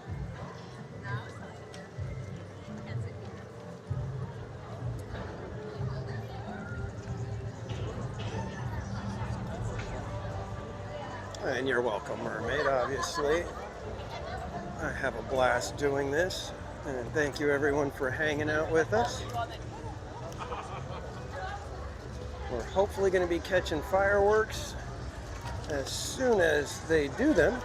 And you're welcome, Mermaid, obviously. I have a blast doing this. And thank you, everyone, for hanging out with us. We're hopefully going to be catching fireworks as soon as they do them.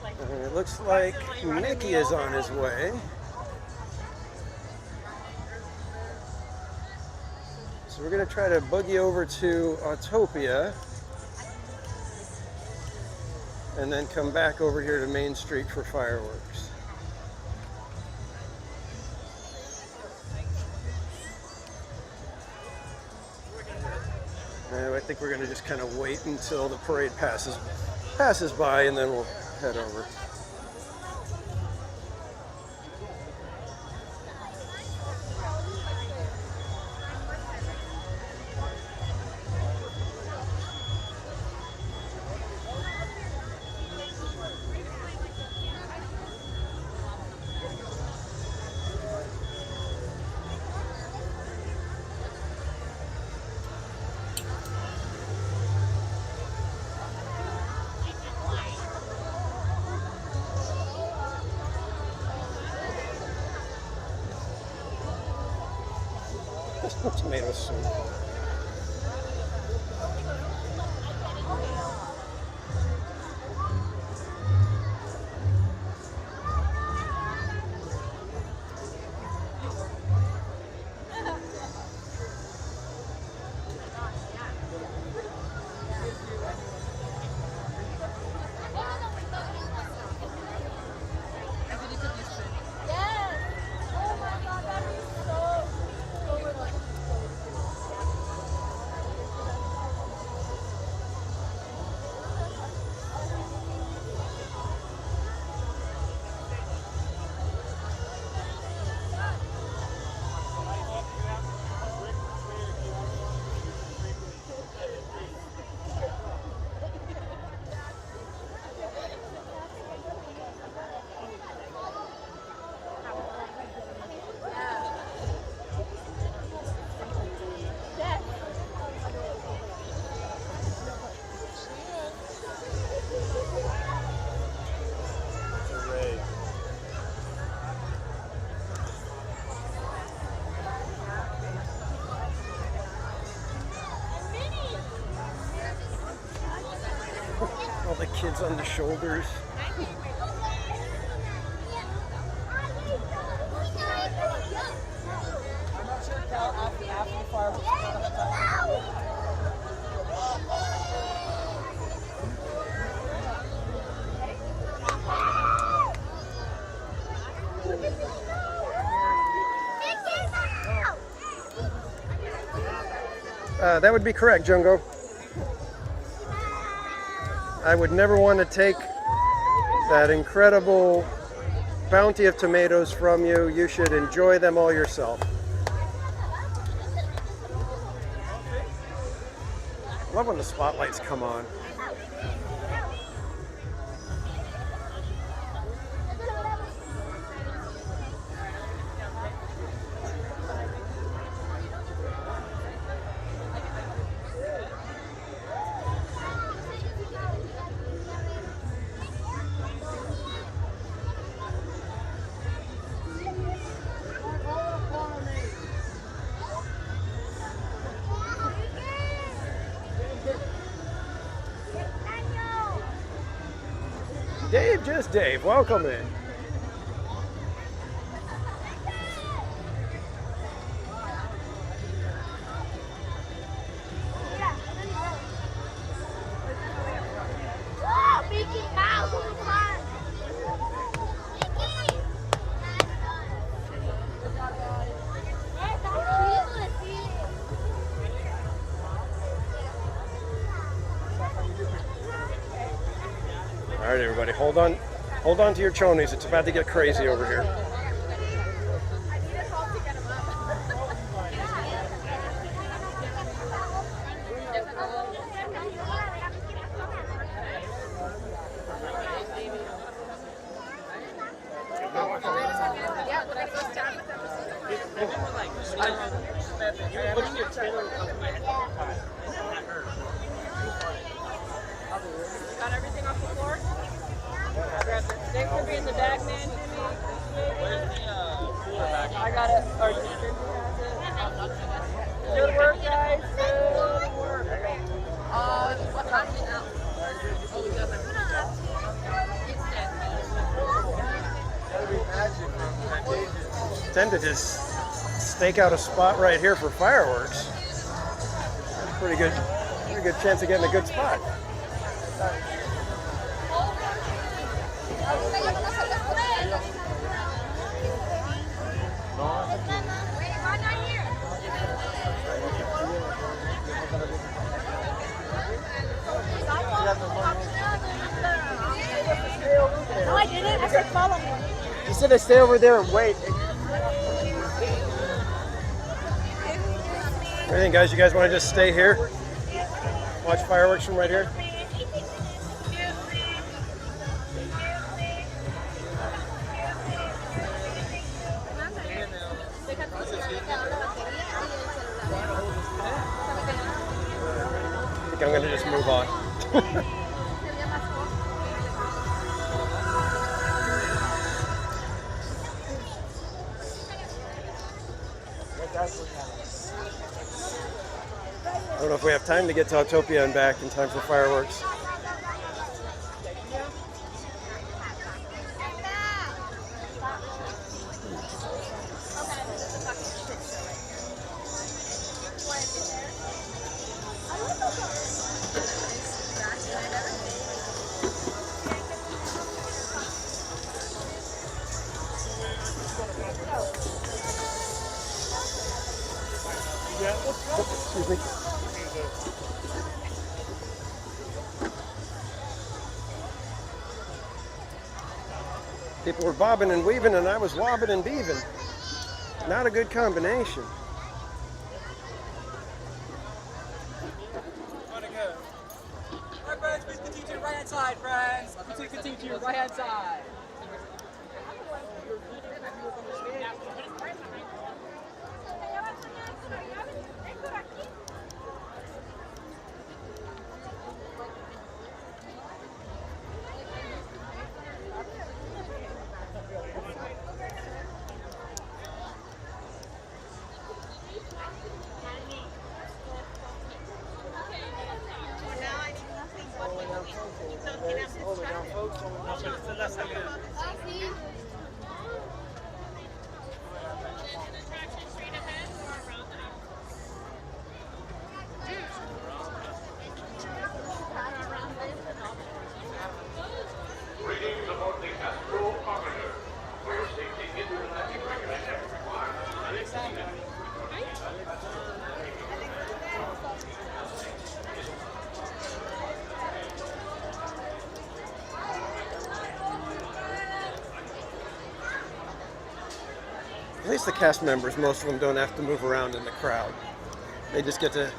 And it looks like Mickey is on his way. So we're going to try to boogie over to Autopia and then come back over here to Main Street for fireworks. And I think we're going to just kind of wait until the parade passes by, and then we'll head over. Tomato soup. Kids on the shoulders. I'm not sure Cal after the fireworks. That would be correct, Jungo. I would never want to take that incredible bounty of tomatoes from you. You should enjoy them all yourself. I love when the spotlights come on. Dave, just Dave, welcome in. Oh, Mickey Mouse on the front. All right, everybody, hold on to your chonies. It's about to get crazy over here. Got everything off the floor? They could be in the bag, man, Jimmy. I got it. Or good work, guys. Good work. What time is it now? Tend to just stake out a spot right here for fireworks. Pretty good chance of getting a good spot. No, I didn't. I said follow me. You said to stay over there and wait. What do you think, guys? You guys want to just stay here? Watch fireworks from right here? I think I'm going to just move on. I don't know if we have time to get to Autopia and back in time for fireworks. Excuse me. People were bobbing and weaving and I was wobbing and beaving. Not a good combination. Alright, friends, please continue to your right hand side, friends. Please continue to your right hand side. At least the cast members, most of them don't have to move around in the crowd. They just get to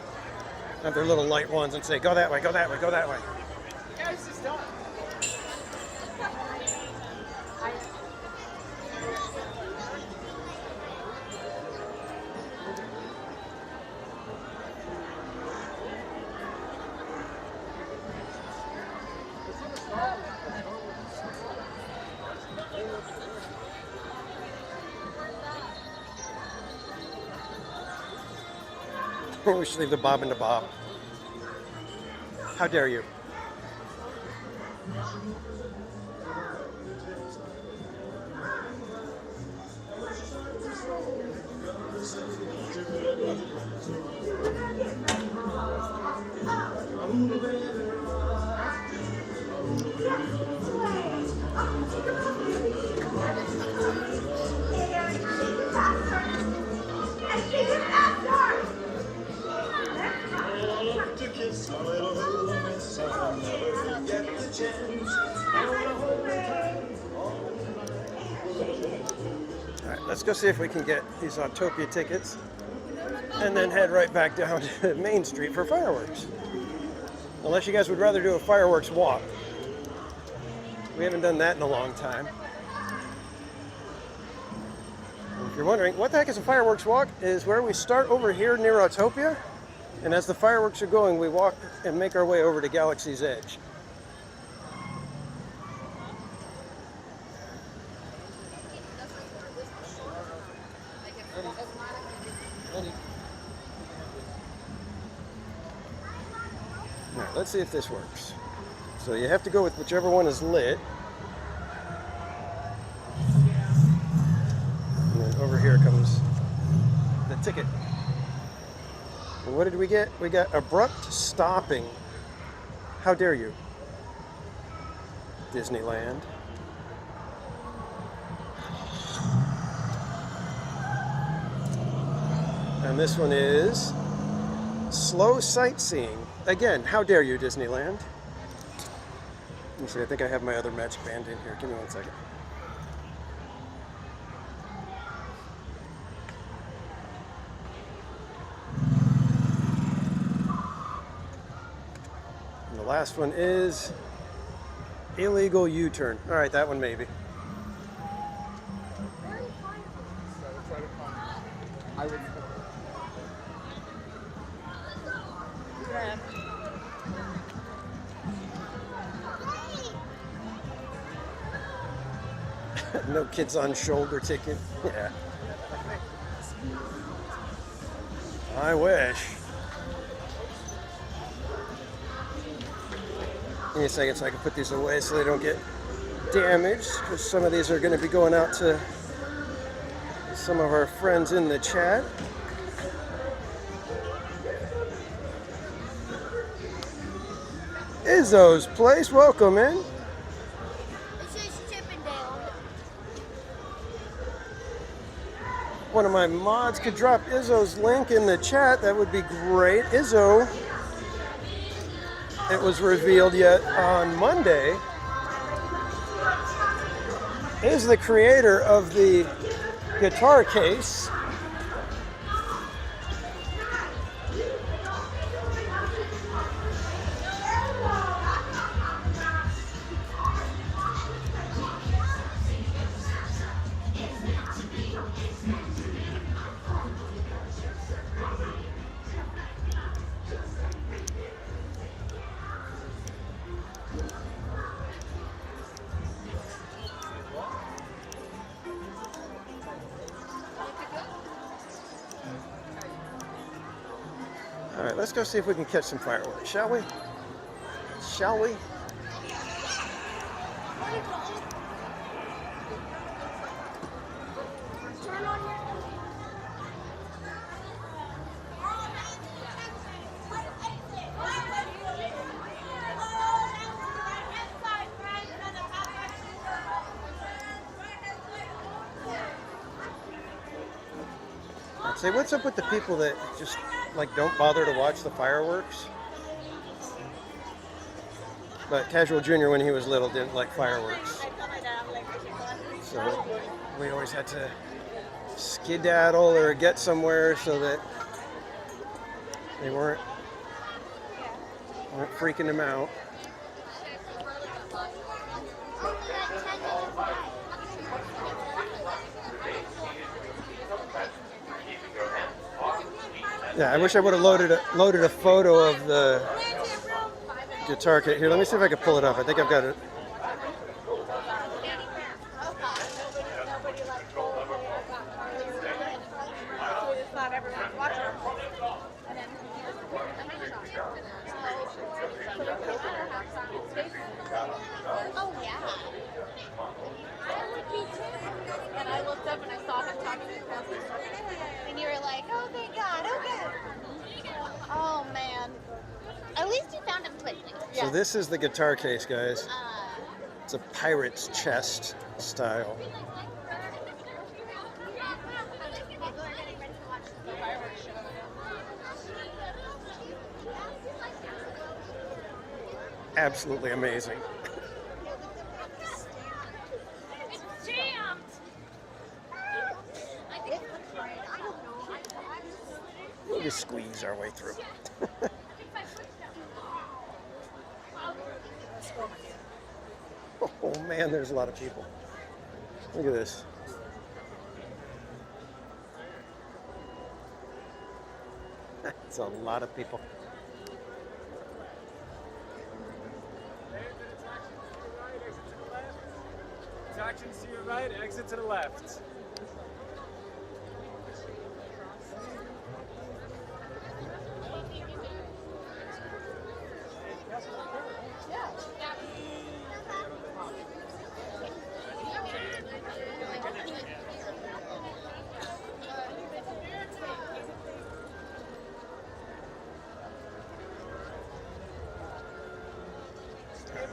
have their little light ones and say, go that way, go that way, go that way. Yeah, this is done. We should leave the bob in the bob. How dare you? Let's go see if we can get these Autopia tickets and then head right back down to Main Street for fireworks. Unless you guys would rather do a fireworks walk. We haven't done that in a long time. And if you're wondering, what the heck is a fireworks walk? Is where we start over here near Autopia, and as the fireworks are going, we walk and make our way over to Galaxy's Edge. All right, let's see if this works. So you have to go with whichever one is lit. And then over here comes the ticket. And what did we get? We got abrupt stopping. How dare you? Disneyland. And this one is slow sightseeing. Again, how dare you, Disneyland? Let me see, I think I have my other magic band in here. Give me 1 second. And the last one is illegal U-turn. All right, that one maybe. I would. No kids on shoulder ticket. Yeah. I wish. Give me a second so I can put these away so they don't get damaged, because some of these are going to be going out to some of our friends in the chat. Izzo's Place, welcome in. One of my mods could drop Izzo's link in the chat, that would be great. Izzo, it was revealed yet on Monday, is the creator of the guitar case. All right, let's go see if we can catch some fireworks, shall we? Shall we? I'd say, what's up with the people that just like don't bother to watch the fireworks? But Casual Jr., when he was little, didn't like fireworks. So we always had to skedaddle or get somewhere so that they weren't freaking them out. Yeah, I wish I would have loaded a photo of the guitar kit. Here, let me see if I can pull it up. I think I've got it. Oh yeah. And I looked up and I saw him talking to across the street. And you were like, oh thank God, okay. Oh man. At least you found him quickly. So this is the guitar case, guys. It's a pirate's chest style. Absolutely amazing. It's jammed. We'll just squeeze our way through. Oh man, there's a lot of people. Look at this. It's a lot of people. Attractions to your right, exit to the left.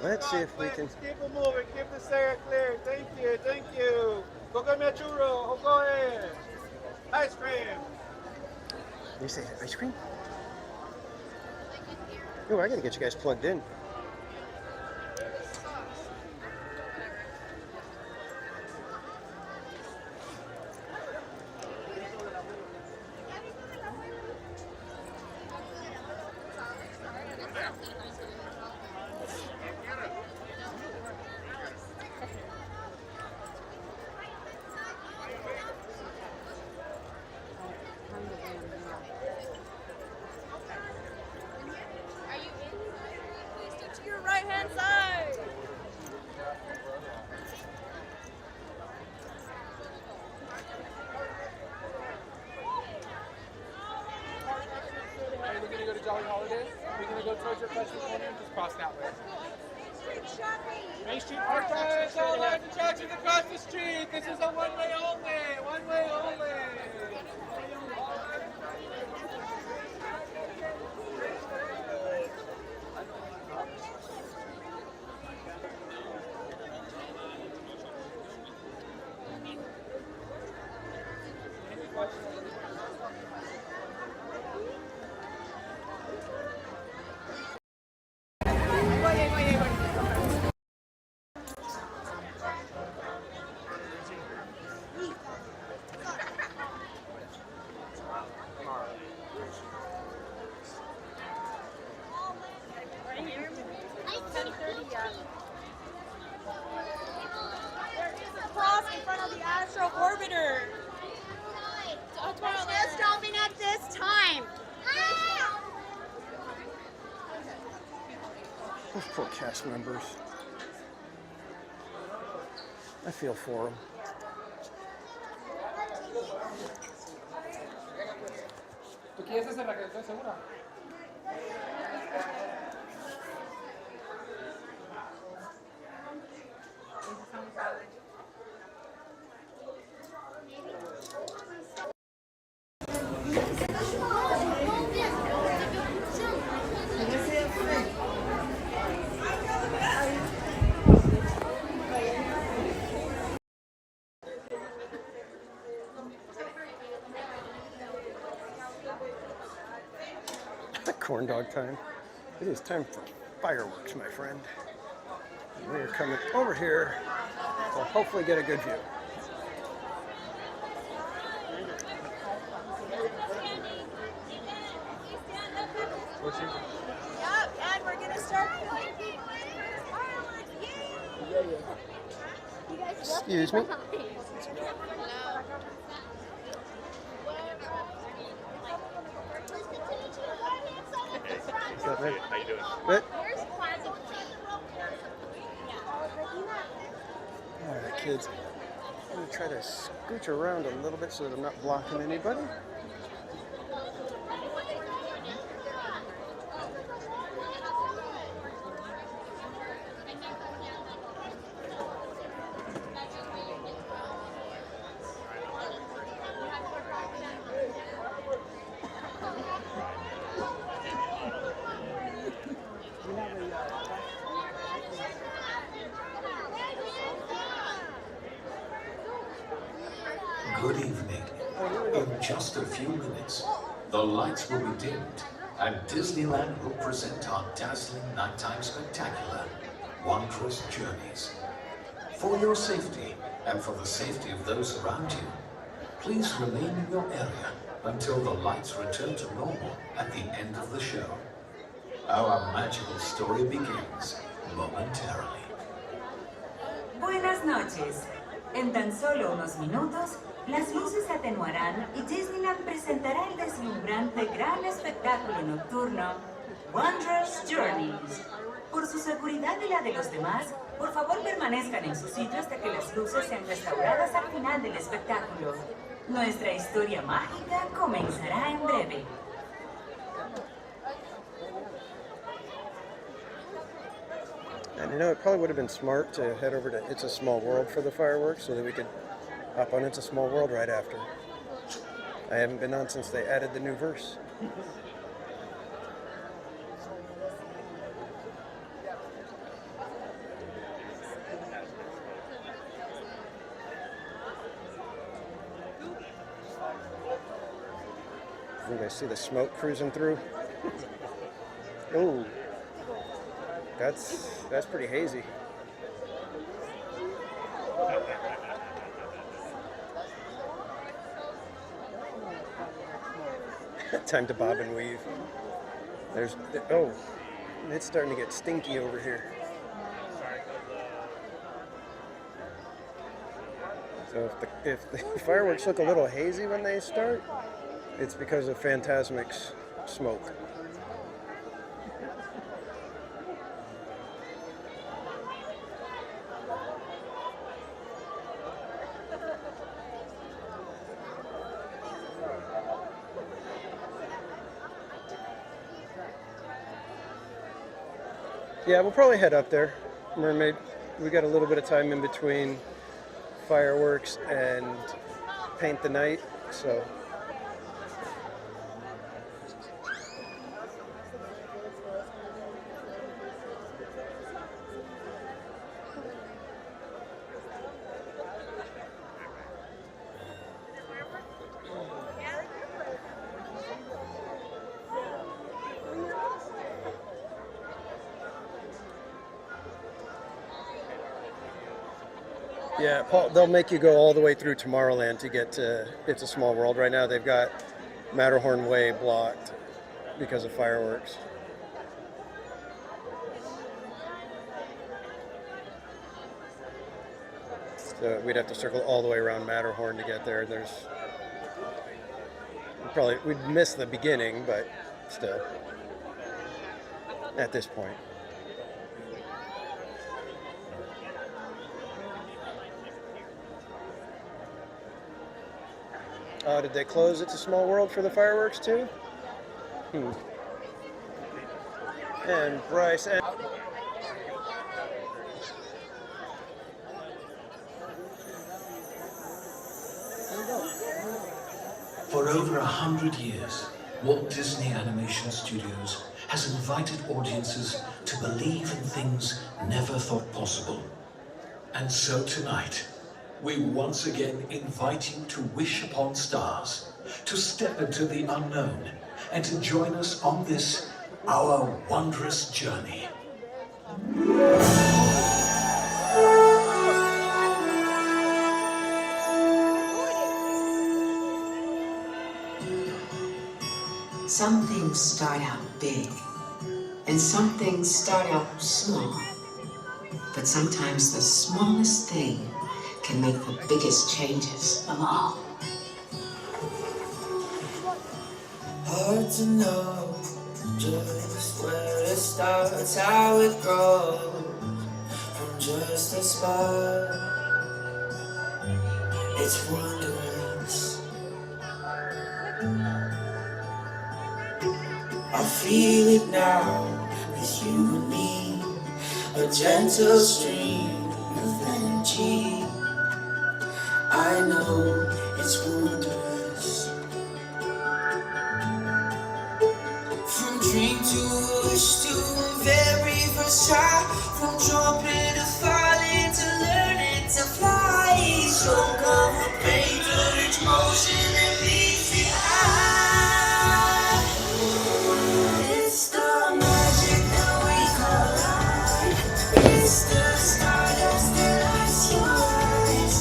Let's see if we can. Keep it moving. Keep the stair clear. Thank you. Thank you. Go get me a churro. Go ahead. Ice cream. You say ice cream? Oh, I gotta get you guys plugged in. To your right hand side. Are we gonna go to Jolly Holiday? We're gonna go towards your freshman corner and just cross that way. Main Street Park Drive, all large attractions across the street. This is a one-way only. One-way only. Orbiter. They're stopping at this time. Those poor cast members. I feel for them. ¿Tú quieres hacer la que estoy segura? Corn dog time. It is time for fireworks, my friend. We are coming over here to hopefully get a good view. Excuse me. How you doing? Good. All right, kids. I'm gonna try to scooch around a little bit so that I'm not blocking anybody. Good evening. In just a few minutes, the lights will be dimmed and Disneyland will present our dazzling nighttime spectacular, Wondrous Journeys. For your safety and for the safety of those around you, please remain in your area until the lights return to normal at the end of the show. Our magical story begins momentarily. Buenas noches. En tan solo unos minutos, las luces se atenuarán y Disneyland presentará el deslumbrante gran espectáculo nocturno Wondrous Journeys. Por su seguridad y la de los demás, por favor permanezcan en su sitio hasta que las luces sean restauradas al final del espectáculo. Nuestra historia mágica comenzará en breve. And you know, it probably would have been smart to head over to It's a Small World for the fireworks so that we could hop on It's a Small World right after. I haven't been on since they added the new verse. You guys see the smoke cruising through? Oh, that's pretty hazy. Time to bob and weave. Oh, it's starting to get stinky over here. So if the fireworks look a little hazy when they start, it's because of Phantasmic's smoke. Yeah, we'll probably head up there, Mermaid. We got a little bit of time in between fireworks and paint the night, so. Yeah, Paul, they'll make you go all the way through Tomorrowland to get to It's a Small World. Right now they've got Matterhorn Way blocked because of fireworks. So we'd have to circle all the way around Matterhorn to get there. We'd miss the beginning, but still, at this point. Did they close It's a Small World for the fireworks too? And Bryce and For over 100 years, Walt Disney Animation Studios has invited audiences to believe in things never thought possible. And so tonight, we once again invite you to wish upon stars, to step into the unknown, and to join us on this, our wondrous journey. Some things start out big, and some things start out small. But sometimes the smallest thing can make the biggest changes of all. Hard to know just where to start, how it grows from just a spark. It's wondrous. I feel it now with you and me, a gentle stream of energy. I know it's wondrous. From dream to wish to very first try, from jumping to falling to learning to fly. Stroke of a painter, each motion that meets the eye. It's the magic that we call life. It's the stardust that lights your eyes.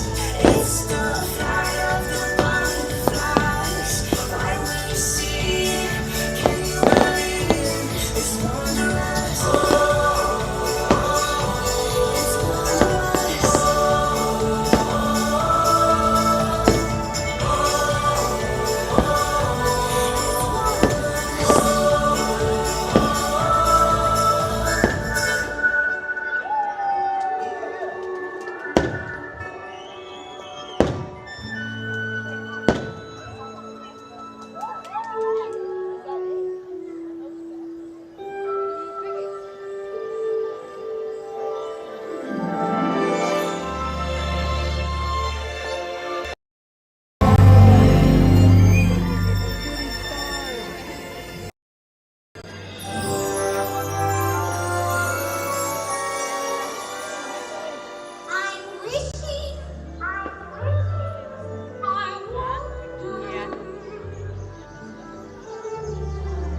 It's the flight of the butterflies. Right when you see it, can you believe it? It's wondrous. It's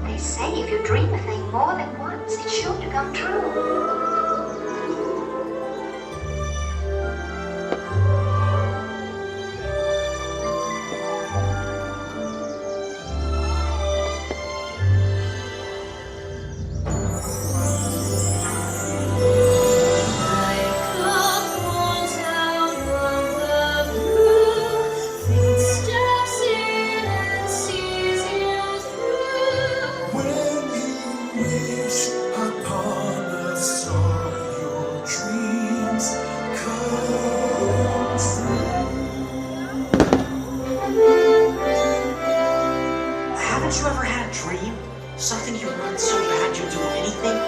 They say if you dream a thing more than once, it's sure to come true. Haven't you ever had a dream? Something you want so bad you'd do anything?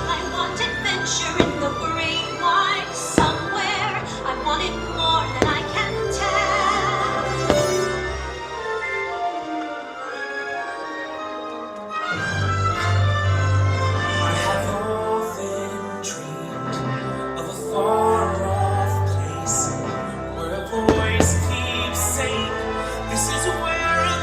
I want adventure in the great wide somewhere. I want it more than I can tell. I have often dreamed of a far-off place where a voice keeps saying, "This is where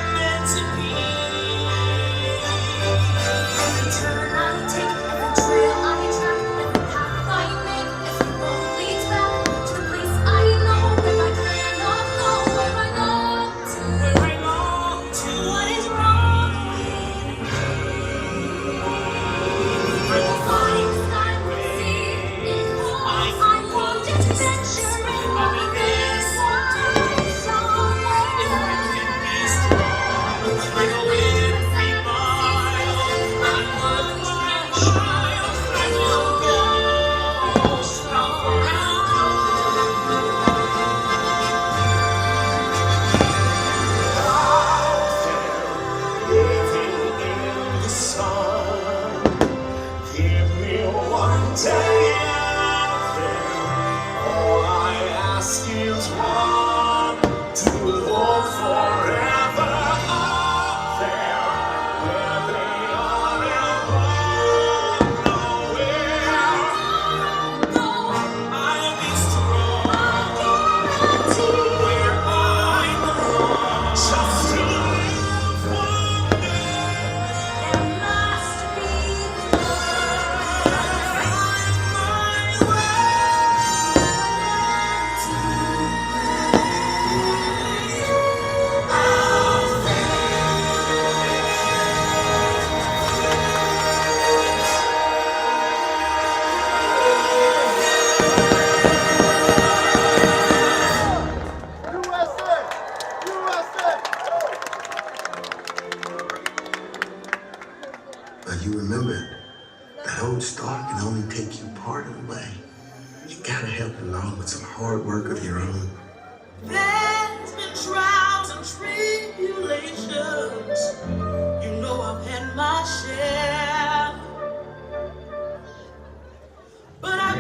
some hard work of your own. There's been trials and tribulations. You know I've had my share. But I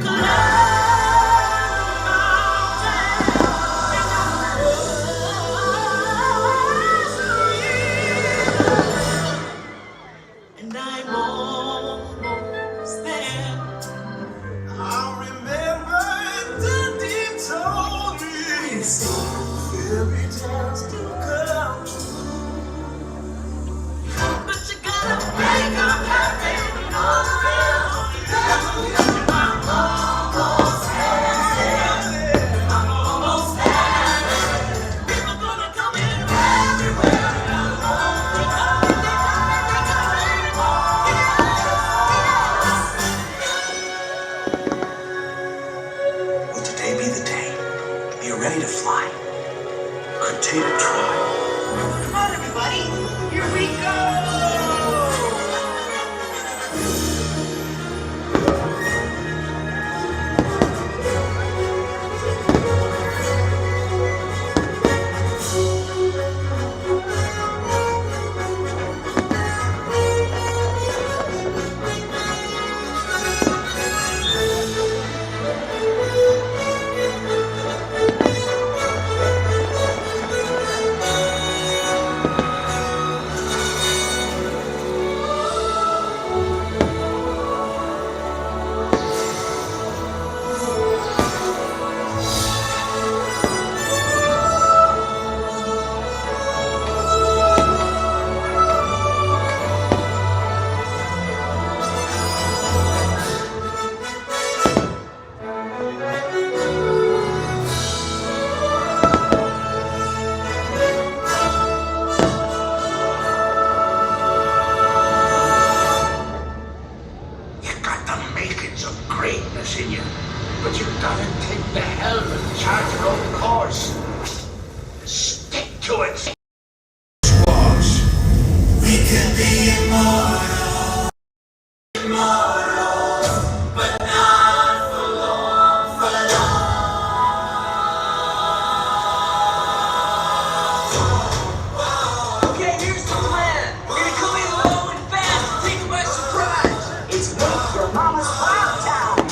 and I'm almost there. I remember Daddy told me fairy tales do come true, but you gotta make 'em happy when all around. I'm almost there. I'm almost there. People gonna come in everywhere. Will today be the day? Are you ready to fly? Could take a try. Come on, everybody. Here we go. You got the makings of greatness in you, but you gotta take the helm and chart your own course. Stick to it. We can be immortal, immortal, but not for long, for long. Okay, here's the plan. We're gonna come in low and fast and take them by surprise. It's make your mama's proud time.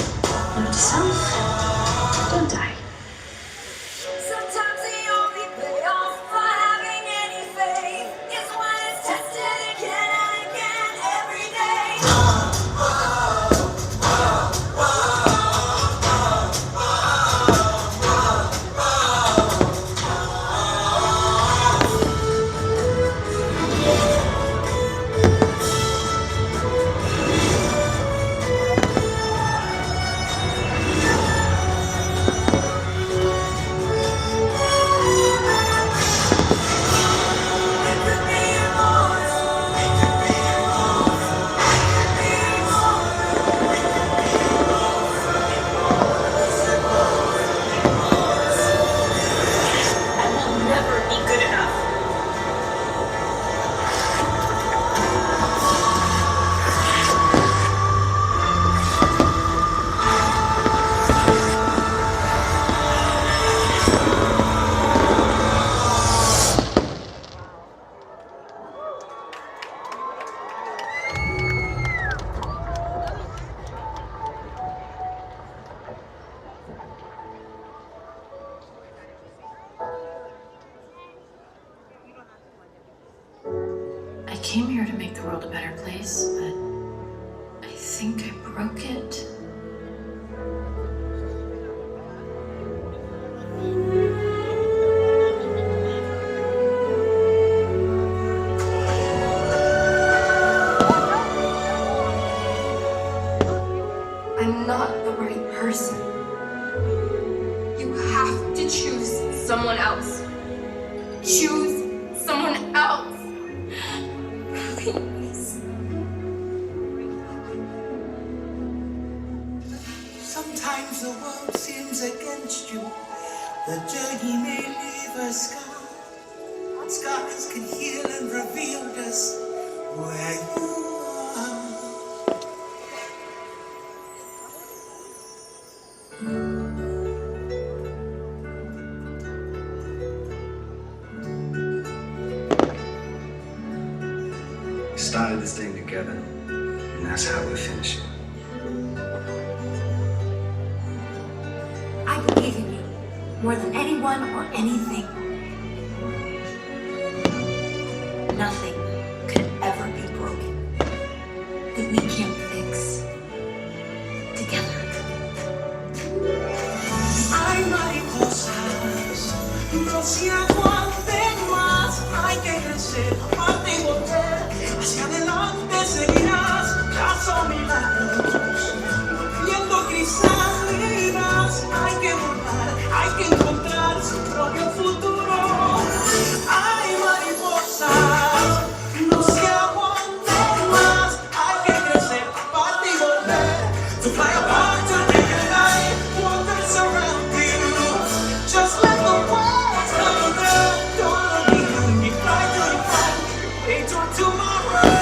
Note to self, don't die. Sometimes the only payoff for having any faith is when it's tested again and again every day. I will never be good enough. I came here to make the world a better place, but I think I broke it. I'm not the right person. You have to choose someone else. Choose someone else. Please. Sometimes the world seems against you. The journey may leave a scar. But scars can heal and reveal just where you are. started this thing together, and that's how we finish it. I believe in you more than anyone or anything. Nothing could ever be broken that we can't fix together. Hay mariposas, no se aguanten más, hay que crecer, aparte y volver, hacia adelante seguirás, ya son milagros, viendo cristalinas, hay que volar, hay que encontrar su propio futuro. Hay mariposas, no se aguanten más, hay que crecer, aparte y volver, to fly apart, to reunite, wonders around you. Just let the world come down, gonna be you, fly till you find, wait till tomorrow.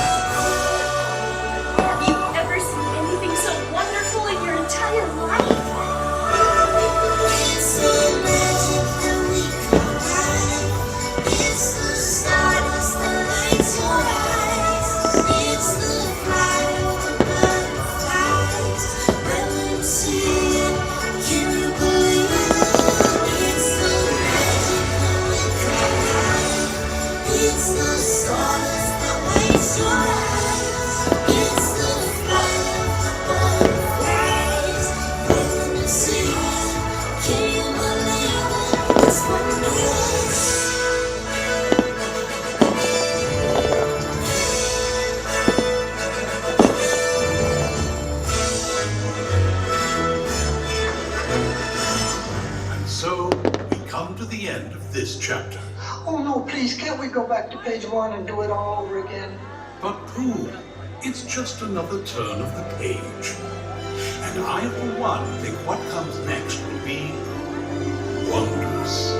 Have you ever seen anything so wonderful in your entire life? It's the magic that we combine. It's the stars that light your eyes. It's the flight of the butterflies. When you see it, can you believe it? It's the magic that we combine. It's the stars that light your eyes. It's the flight of the butterflies. When you see it, can you believe it? It's wondrous. And so we come to the end of this chapter. Oh no, please, can't we go back to page 1 and do it all over again? But Pooh, it's just another turn of the page. And I, for one, think what comes next will be wondrous.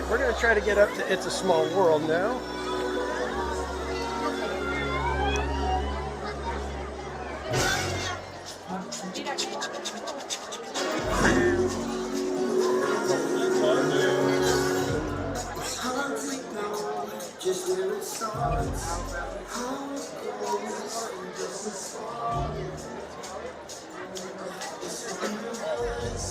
We're going to try to get up to It's a Small World now. Just where it starts, how it goes, just a spark. It's wondrous.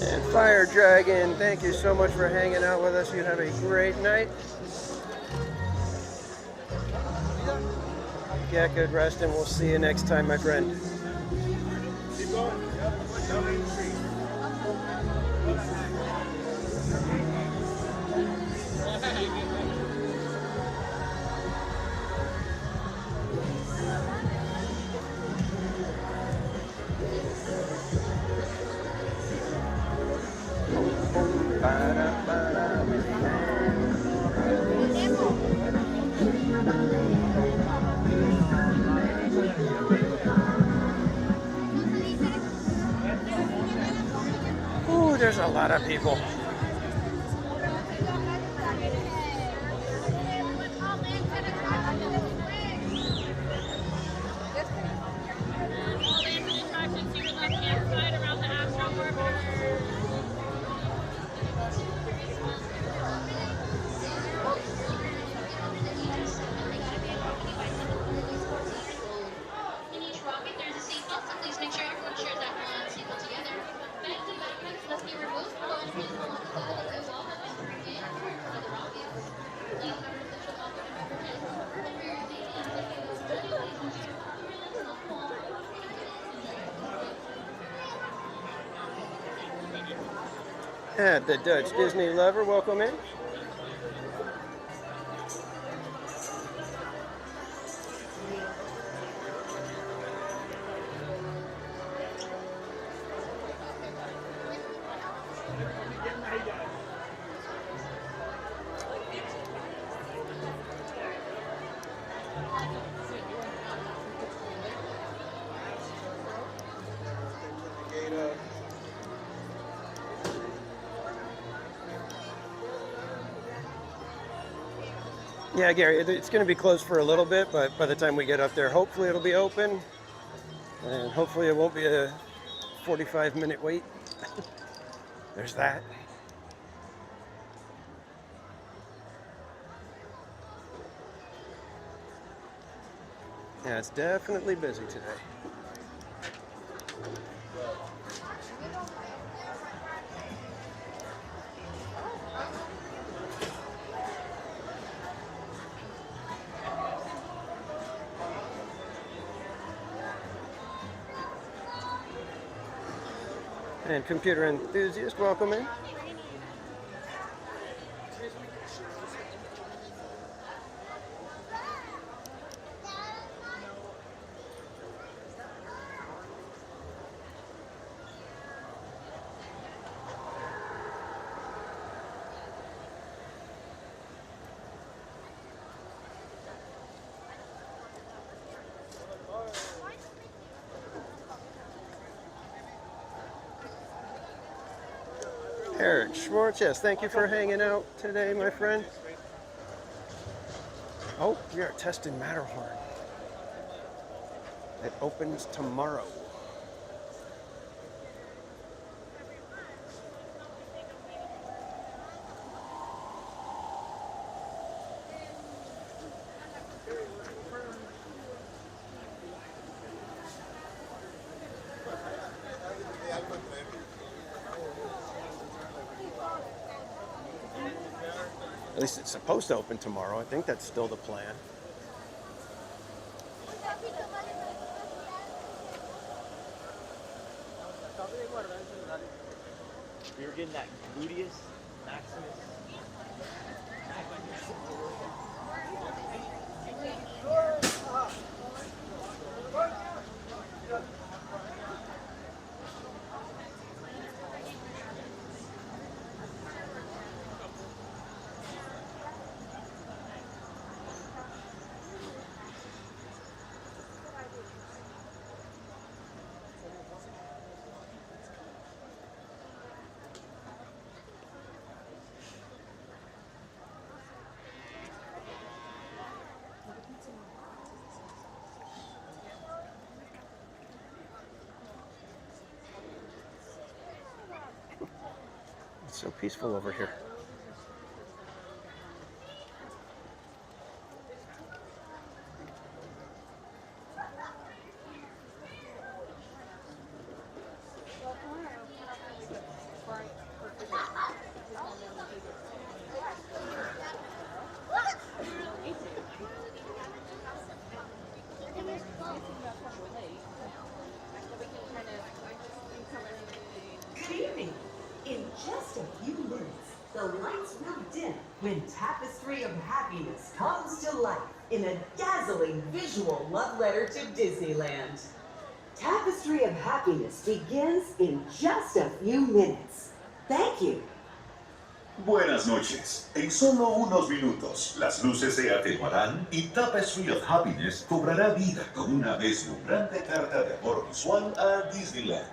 And Fire Dragon, thank you so much for hanging out with us. You have a great night. Get good rest, and we'll see you next time, my friend. Keep going. Down Main Street. There's a lot of people. In each rocket, there's a seat belt, so please make sure everyone shares that one seatbelt together. Bags and backpacks must be removed before entering the launch zone. As well as entering in to the rockets. Please cover official welcome and beverages. And for your safety and safety of those journey, please ensure your cell phone. And the Dutch Disney lover, welcome in. Yeah, Gary, it's going to be closed for a little bit, but by the time we get up there, hopefully it'll be open. And hopefully it won't be a 45-minute wait. There's that. Yeah, it's definitely busy today. And computer enthusiast, welcome in. Eric Schwartz, yes, thank you for hanging out today, my friend. Oh, we are testing Matterhorn. It opens tomorrow. At least it's supposed to open tomorrow. I think that's still the plan. We were getting that gluteus maximus. It's so peaceful over here. Good evening. In just a few minutes, the lights will dim when Tapestry of Happiness comes to life in a dazzling visual love letter to Disneyland. Tapestry of Happiness begins in just a few minutes. Thank you. Buenas noches. En solo unos minutos, las luces se atenuarán y Tapestry of Happiness cobrará vida con una deslumbrante carta de amor visual a Disneyland.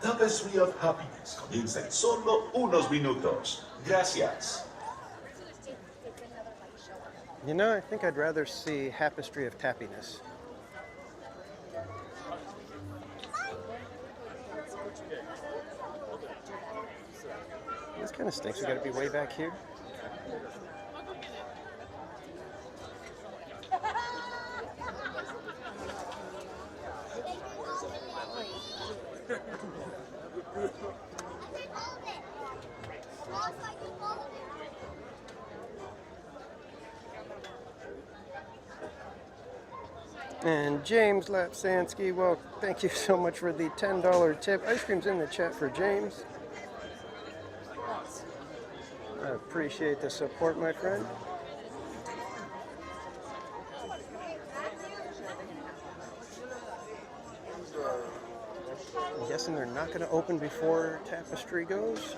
Tapestry of Happiness comienza en solo unos minutos. Gracias. You know, I think I'd rather see Tapestry of Happiness. This kind of stinks. We got to be way back here. And James Lapsansky, well, thank you so much for the $10 tip. Ice cream's in the chat for James. I appreciate the support, my friend. I'm guessing they're not going to open before Tapestry goes.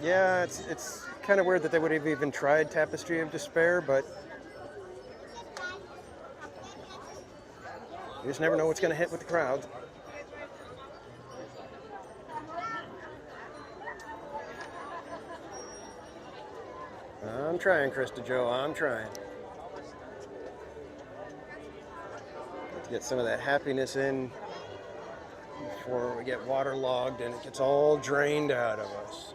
Yeah, it's kind of weird that they would have even tried Tapestry of Despair, but you just never know what's going to hit with the crowd. I'm trying, Krista Joe, I'm trying. Let's get some of that happiness in before we get waterlogged and it gets all drained out of us.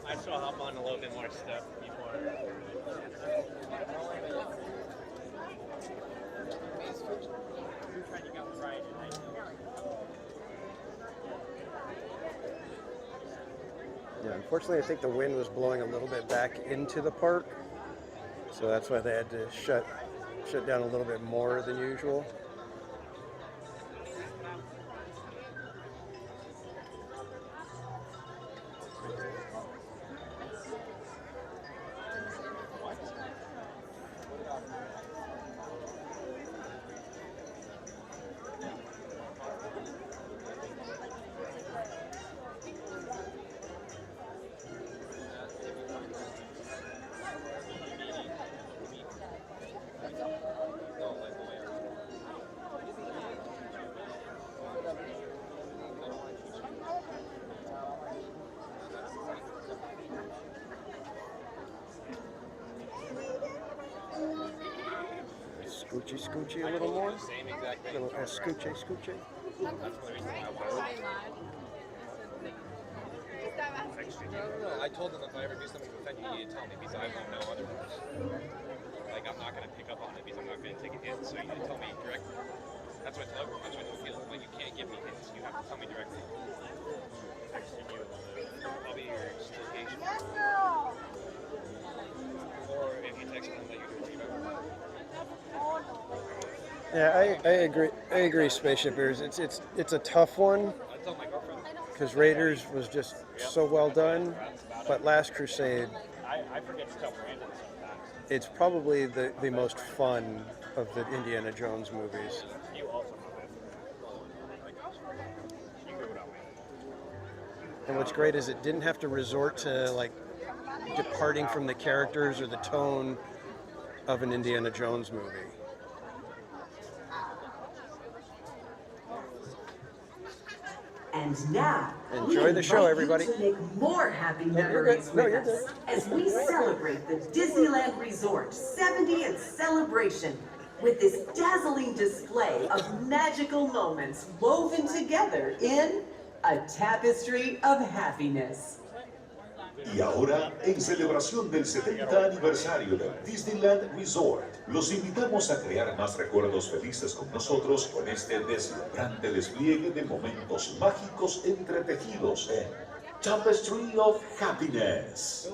I still hop on a little bit more stuff before. Yeah, unfortunately, I think the wind was blowing a little bit back into the park, so that's why they had to shut down a little bit more than usual. Scoochie a little more. A little scoochie. No, I told them if I ever do something to offend you, you need to tell me because I won't know otherwise. Like, I'm not going to pick up on it because I'm not going to take a hint, so you need to tell me directly. That's what I tell everyone. That's what I feel. Like, you can't give me hints. You have to tell me directly. Texting you I'll be your location. Or if you text them that you're doing Yeah, I agree. Spaceship Ears. It's a tough one because Raiders was just so well done, but Last Crusade, I forget to tell Brandon sometimes. it's probably the most fun of the Indiana Jones movies. You also know that. You grew it up. And what's great is it didn't have to resort to like departing from the characters or the tone of an Indiana Jones movie. And now, enjoy the show, everybody. To make more happy memories with us as we celebrate the Disneyland Resort 70th celebration with this dazzling display of magical moments woven together in a tapestry of happiness. Y ahora, en celebración del 70 aniversario del Disneyland Resort, los invitamos a crear más recuerdos felices con nosotros con este deslumbrante despliegue de momentos mágicos entretejidos en Tapestry of Happiness.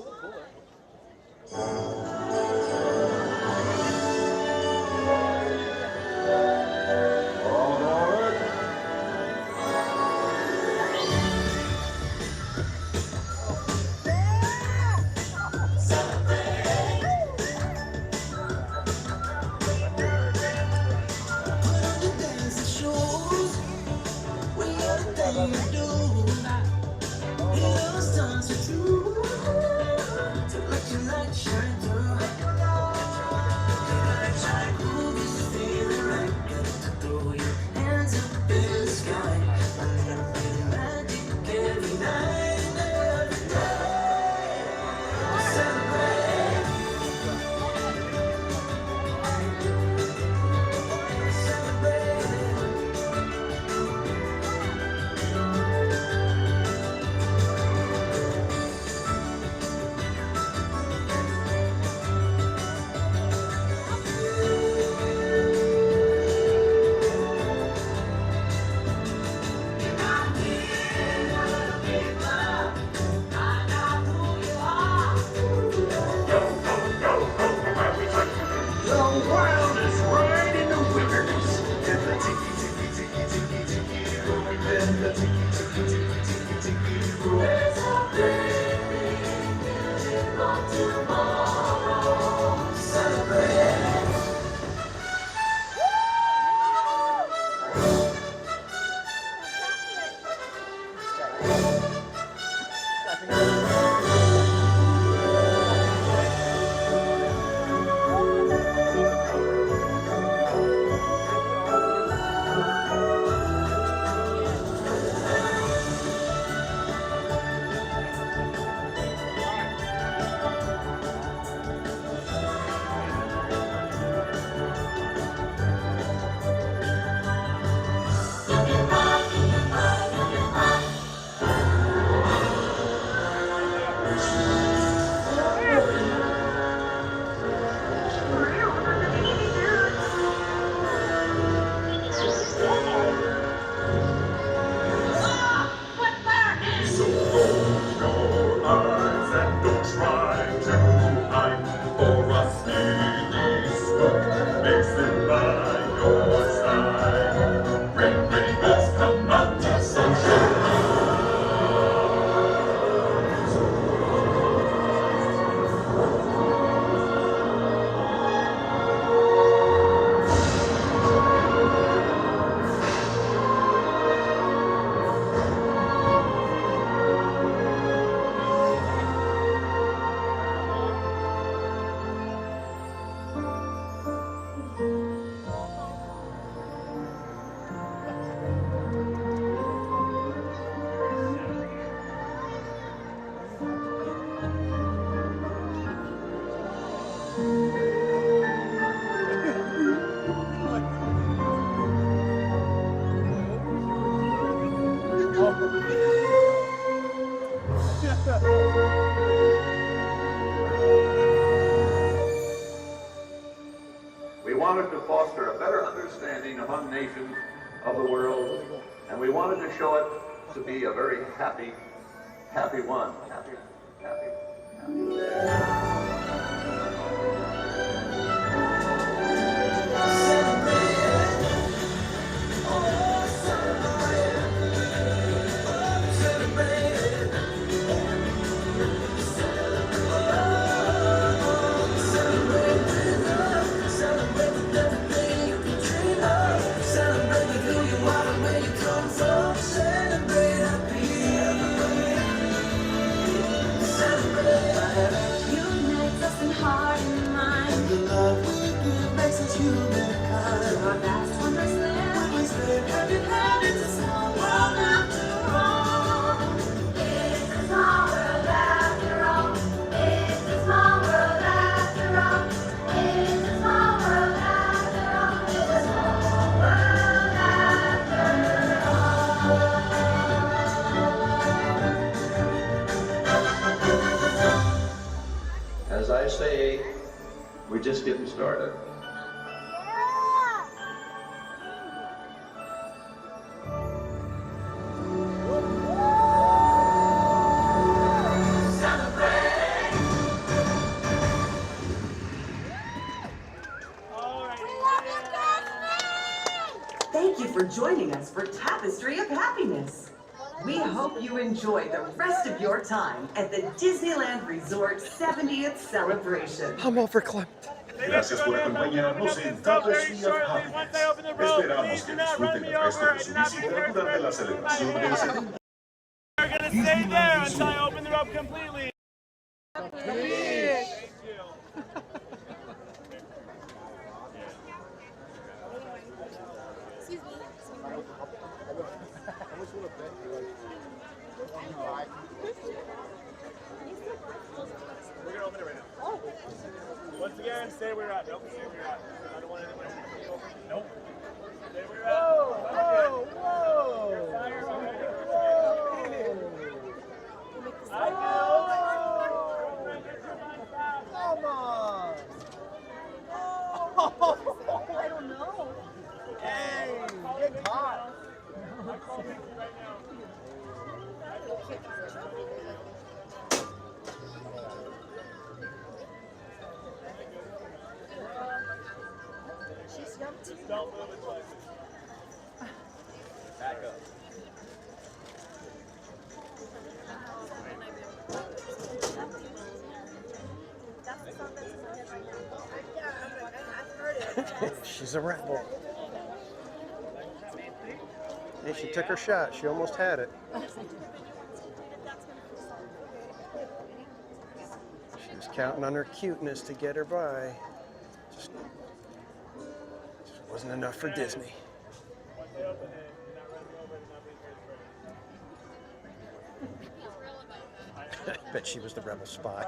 We wanted to foster a better understanding among nations of the world, and we wanted to show it to be a very happy one. Happy. As I say, we're just getting started. joining us for Tapestry of Happiness. We hope you enjoy the rest of your time at the Disneyland Resort 70th celebration. I'm overclamped. Gracias por acompañarnos en Tapestry of Happiness. Esperamos que disfruten el resto de su visita durante la celebración del 70. We're gonna stay there until I open the rope completely. Excuse me. We're gonna open it right now. Once again, stay where you're at. Nope, stay where you're at. I don't want anyone to be open. Nope. Stay where you're at. Whoa! Whoa! Fire, Come on. Oh, I don't know. Hey, get caught. I'm calling you right now. She's young too. Just don't move until I say back up. She's a rebel. Hey, she took her shot. She almost had it. She was counting on her cuteness to get her by. Just wasn't enough for Disney. I bet she was the rebel spy.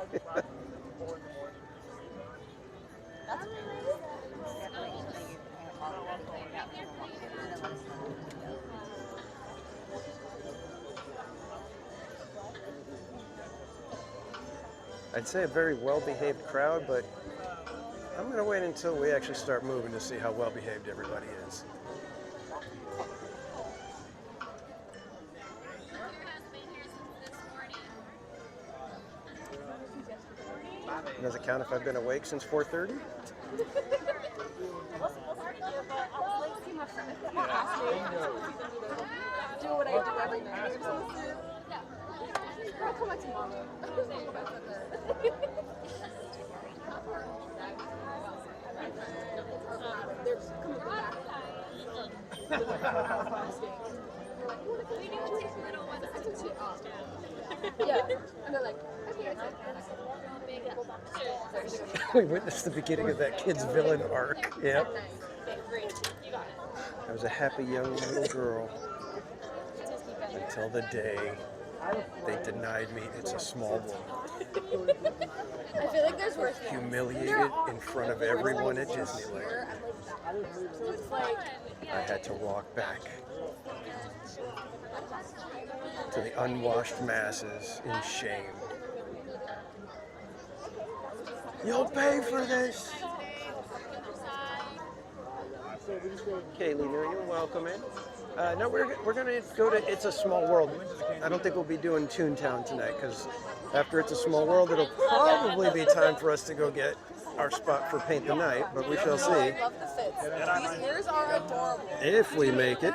I'd say a very well-behaved crowd, but I'm going to wait until we actually start moving to see how well-behaved everybody is. Does it count if I've been awake since 4:30? Do what I do every night. I'll come back tomorrow. They're coming back. Yeah, and they're like, We witnessed the beginning of that kid's villain arc. Yep. I was a happy young little girl until the day they denied me It's a Small World. I feel like there's worse things. Humiliated in front of everyone at Disneyland. So it's like, I had to walk back to the unwashed masses in shame. You'll pay for this. Kaylee, you're welcome in. No, we're going to go to It's a Small World. I don't think we'll be doing Toontown tonight because after It's a Small World, it'll probably be time for us to go get our spot for Paint the Night, but we shall see. I love the fits. These ears are adorable. If we make it.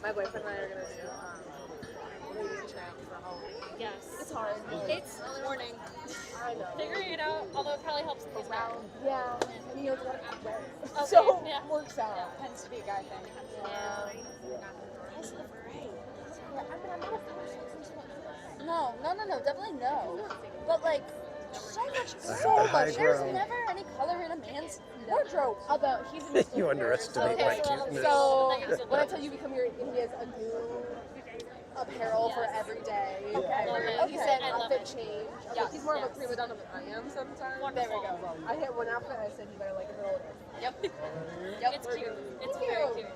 My boyfriend and I are going to do ladies tramp for Halloween. Yes. It's hard. It's morning. I know. Figuring it out, although it probably helps close down. Yeah. And he knows what to wear. Okay, So, yeah. works out. Tends to be a guy thing. No, definitely no. But like, so much. There's never any color in a man's wardrobe. Although he's in You underestimate my cuteness. So when I tell you become he has a new apparel for every day. Okay. He said outfit change. Okay. Yes, He's more of a prima donna than I am sometimes. Wonderful. There we go. I hit one outfit and I said you better like it a little bit. Yep. It's cute. It's very cute.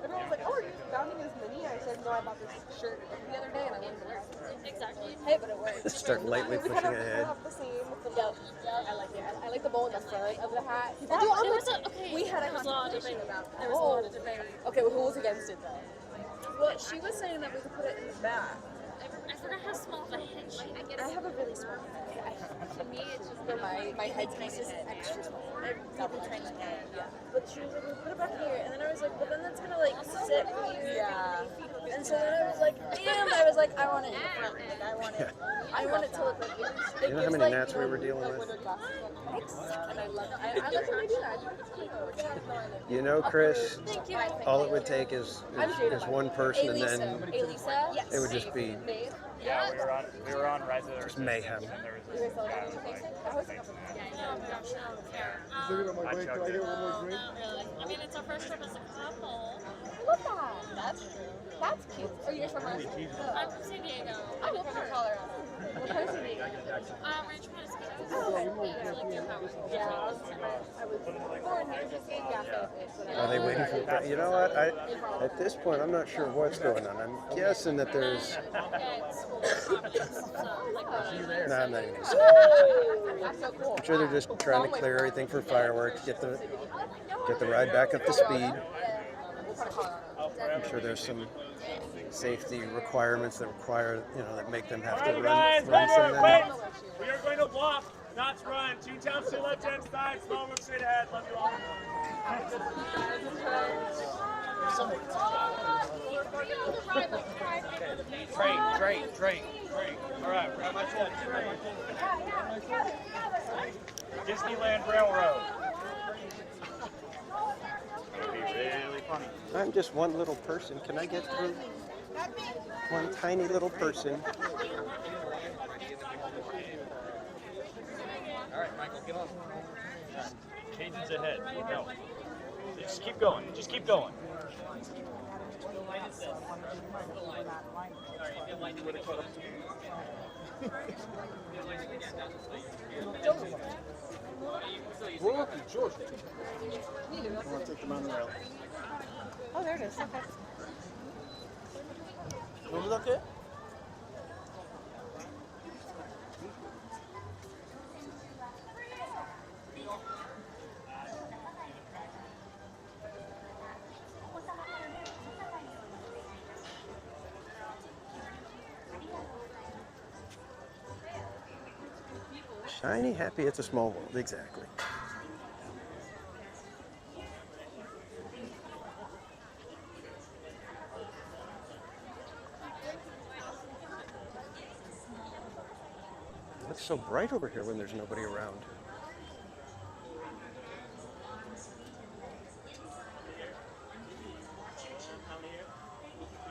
Everyone was like, "Oh, are you bounding as mini?" I said, "No, I bought this shirt the other day and I wanted to wear it." Exactly. Hey, but it works. Start lightly We pushing kind of ahead. have the same with the bow. I like it. I like the bow in the front of the hat. People That- do there almost. was a- okay, We had a there was a lot of conversation debate. about that. There was a lot of debate. Okay, well, who was against it though? Well, she was saying that we could put it in the back. I forgot how small of a head she has. I have a really small head. to me, it's just for my headpiece is extra small. Double tiny head. Yeah. But she was like, well, put it back here. And then I was like, but then that's gonna like sit weird. Yeah. And so then I was like, damn, I was like, I want it in the front. Like, I want it to look like this. You know how many gnats we were dealing with? And I love it. I love when they do that. You know, Chris, Thank you. all it would take is one person, and then Elisa? it would just be Yeah, we were on Rise of the just mayhem. and there was this guy who was like, I get one more drink? I mean, it's our first trip as a couple. Look at that. That's true. That's cute. Are you guys from I'm from San Diego. I'm from Colorado. What part of San Diego? We're trying to speak to Yeah, I was born here, just getting cafe. Are they waiting for the... You know what? At this point, I'm not sure what's going on. I'm guessing that there's... No, I'm not even gonna say. That's so cool. I'm sure they're just trying to clear everything for fireworks, get the ride back up to speed. I'm sure there's some safety requirements that that make them have to run wait! something. We are going to walk, not run. 2 taps to left-hand side, small move straight ahead. Love you all. Drake. All right, grab my phone. Disneyland Railroad. It'll be really funny. I'm just one little person. Can I get through? One tiny little person. All right, Michael, get on. Cajuns ahead. No. Just keep going. Just keep going. George. I want to take the monorail. Oh, there it is. Okay. Was that it? Shiny, happy, it's a small world, exactly. It looks so bright over here when there's nobody around.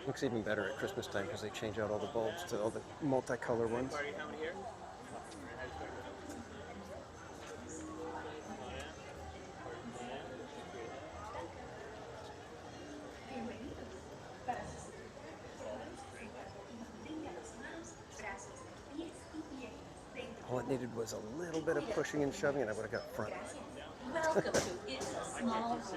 Looks even better at Christmas time because they change out all the bulbs to all the multicolor ones. All it needed was a little bit of pushing and shoving, and I would have got front. Welcome to It's a Small World.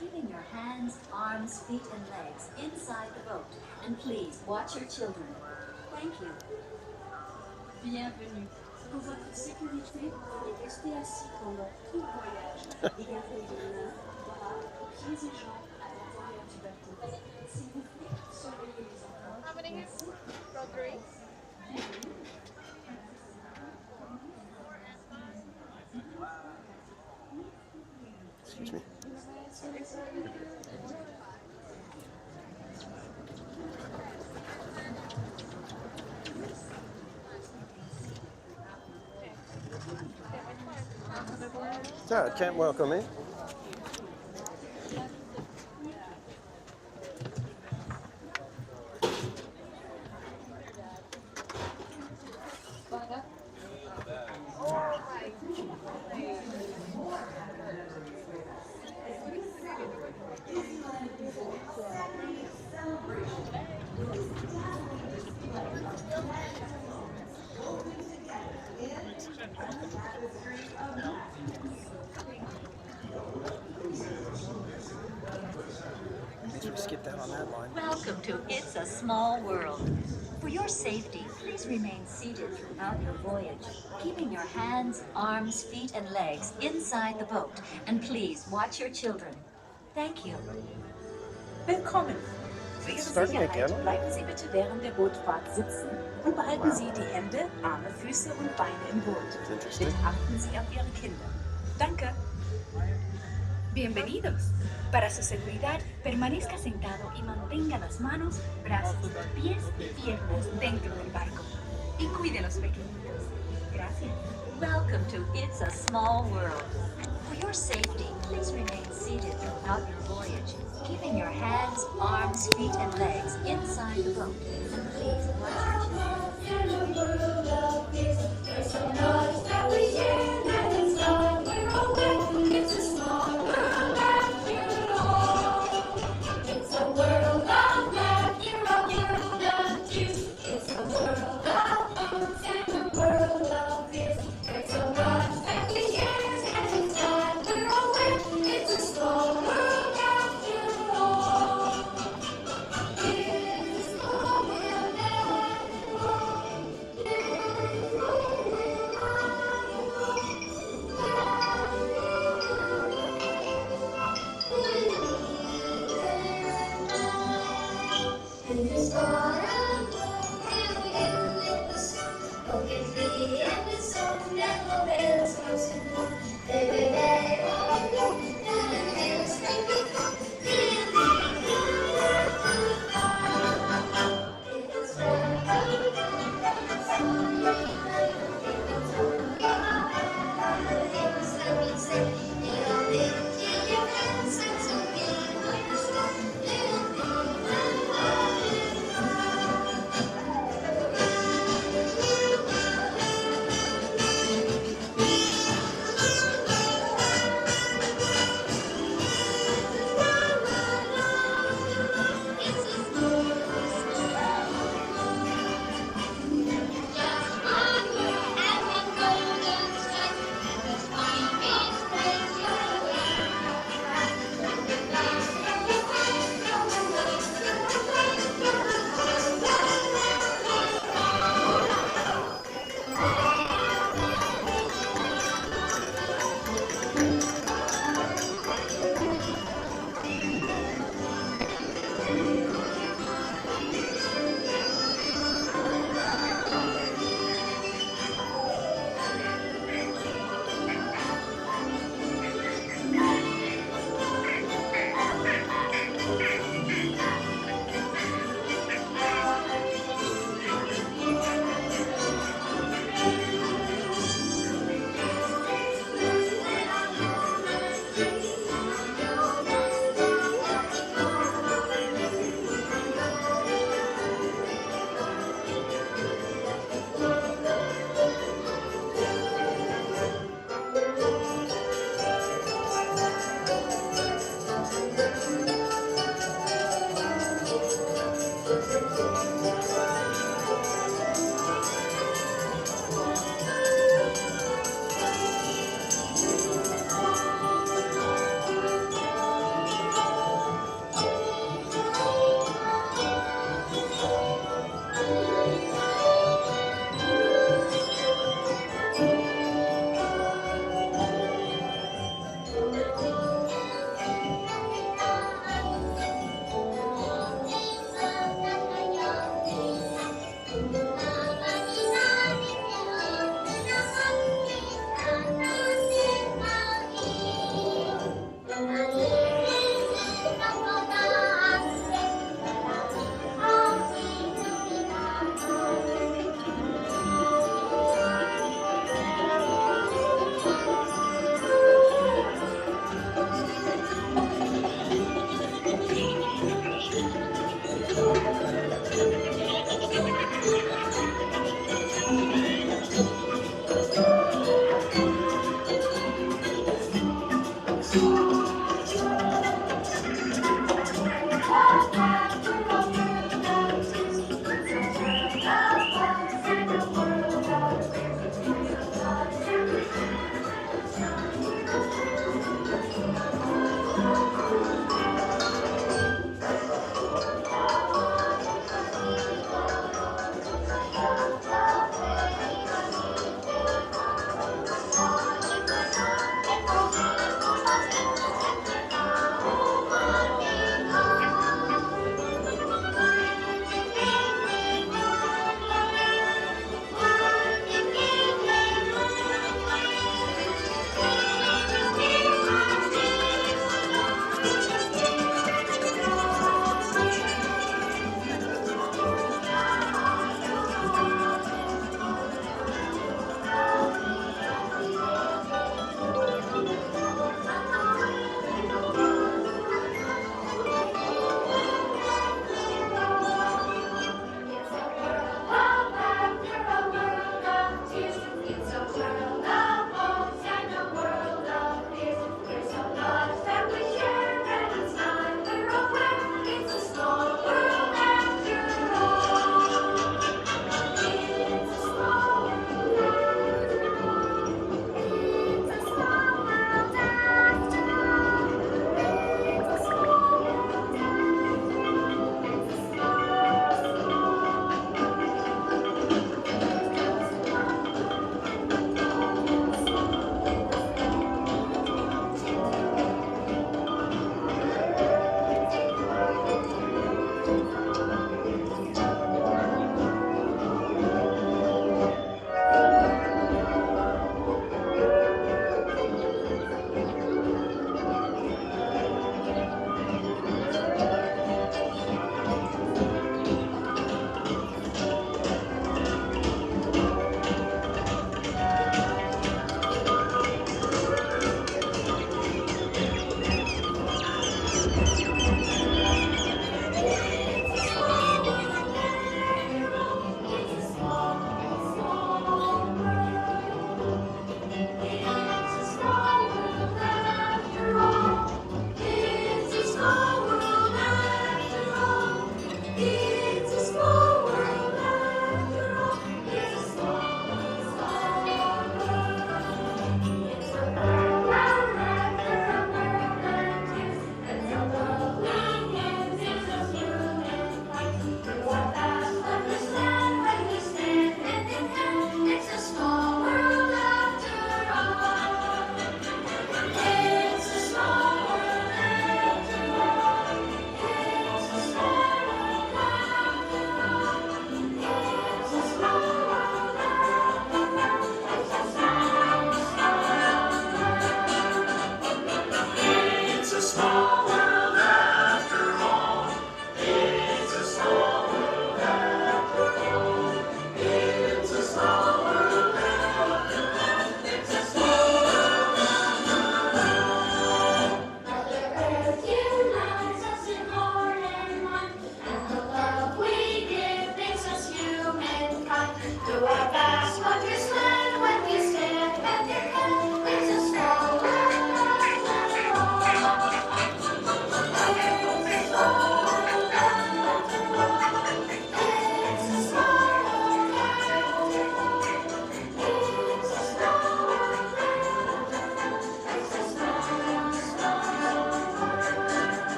Keeping your hands, arms, feet, and legs inside the boat. And please watch your children. Thank you. Bienvenue. Pour votre sécurité, restez assis pendant tout le voyage. Et gardez les mains, bras, pieds et jambes à l'intérieur du bateau. S'il vous plaît, surveillez les enfants. How many here? Row 3. Excuse me. Todd, can't welcome me. Skip that on that line. Welcome to It's a Small World. For your safety, please remain seated throughout your voyage, keeping your hands, arms, feet, and legs inside the boat. And please watch your children. Thank you. Willkommen. Ihrer Starting Sicherheit again? bleiben Sie bitte während der Bootfahrt sitzen und behalten Sie die Hände, Arme, Füße und Beine im Boot. Bitte achten Sie auf Ihre Kinder. Danke. Bienvenidos. Para su seguridad, permanezca sentado y mantenga las manos, brazos, pies y piernas dentro del barco. Y cuide a los pequeñitos. Gracias. Welcome to It's a Small World. For your safety, please remain seated throughout your voyage, keeping your hands, arms, feet, and legs inside the boat. And please watch your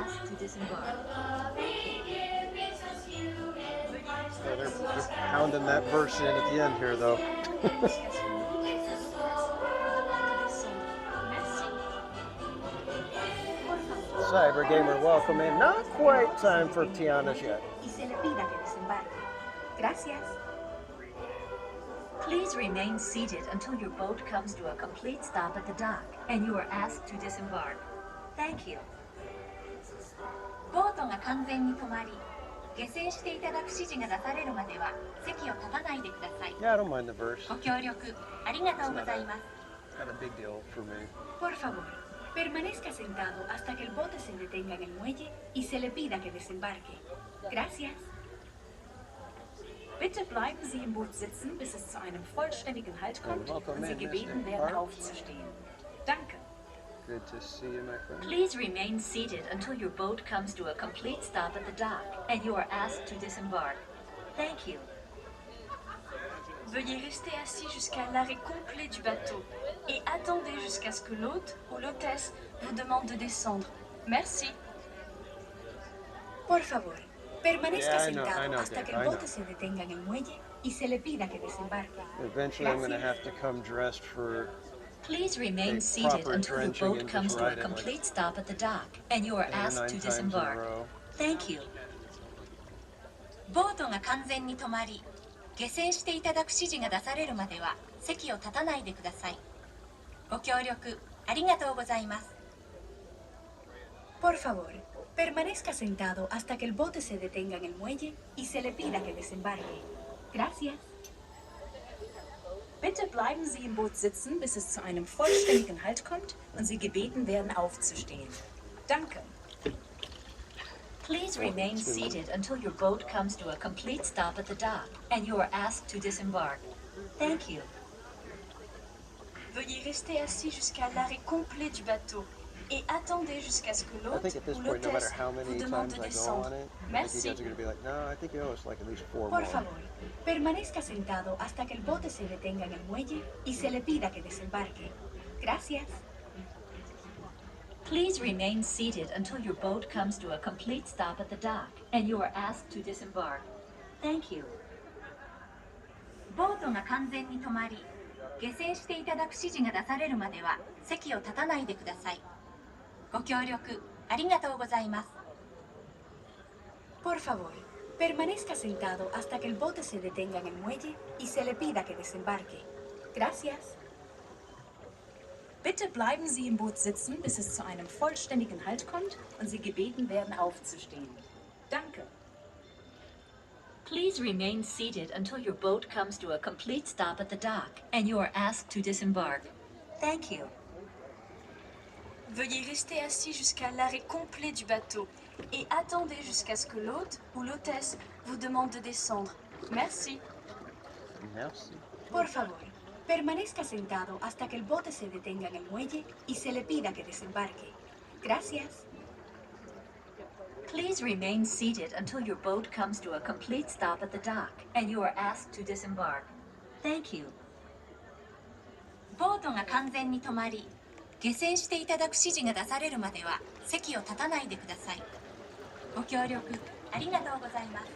asked to disembark. Oh, they're pounding that verse in at the end here, though. Cyber Gamer, welcome in. Not quite time for Tiana's yet. Y se le pida que desembarque. Gracias. Please remain seated until your boat comes to a complete stop at the dock and you are asked to disembark. Thank you. ボートが完全に止まり、下船していただく指示が出されるまでは席を立たないでください。 Yeah, I don't mind the verse. ご協力ありがとうございます。 Not a big deal for me. Por favor, permanezca sentado hasta que el bote se detenga en el muelle y se le pida que desembarque. Gracias. Bitte bleiben Sie im Boot sitzen, bis es zu einem vollständigen Halt kommt und Sie gebeten werden, aufzustehen. Danke. Good to see you, my friend. Please remain seated until your boat comes to a complete stop at the dock and you are asked to disembark. Thank you. Veuillez rester assis jusqu'à l'arrêt complet du bateau et attendez jusqu'à ce que l'hôte ou l'hôtesse vous demande de descendre. Merci. Por favor, permanezca sentado hasta que el bote se detenga en el muelle y se le pida que desembarque. Eventually, I'm going to have to come dressed for. Please remain seated until your boat comes to a complete stop at the dock and you are asked to disembark. Thank you. ボートが完全に止まり、下船していただく指示が出されるまでは席を立たないでください。ご協力ありがとうございます。 Por favor, permanezca sentado hasta que el bote se detenga en el muelle y se le pida que desembarque. Gracias. Bitte bleiben Sie im Boot sitzen, bis es zu einem vollständigen Halt kommt und Sie gebeten werden, aufzustehen. Danke. Please remain seated until your boat comes to a complete stop at the dock and you are asked to disembark. Thank you. Veuillez rester assis jusqu'à l'arrêt complet du bateau et attendez jusqu'à ce que l'hôte ou l'hôtesse vous demande de descendre. Merci. No, I think you owe us like at least 4 more. Por favor, permanezca sentado hasta que el bote se detenga en el muelle y se le pida que desembarque. Gracias. Please remain seated until your boat comes to a complete stop at the dock and you are asked to disembark. Thank you. ボートが完全に止まり、下船していただく指示が出されるまでは席を立たないでください。ご協力ありがとうございます。 Por favor, permanezca sentado hasta que el bote se detenga en el muelle y se le pida que desembarque. Gracias. Bitte bleiben Sie im Boot sitzen, bis es zu einem vollständigen Halt kommt und Sie gebeten werden, aufzustehen. Danke. Please remain seated until your boat comes to a complete stop at the dock and you are asked to disembark. Thank you. Veuillez rester assis jusqu'à l'arrêt complet du bateau et attendez jusqu'à ce que l'hôte ou l'hôtesse vous demande de descendre. Merci. Merci. Por favor, permanezca sentado hasta que el bote se detenga en el muelle y se le pida que desembarque. Gracias. Please remain seated until your boat comes to a complete stop at the dock and you are asked to disembark. Thank you. ボートが完全に止まり、下船していただく指示が出されるまでは席を立たないでください。ご協力ありがとうございます。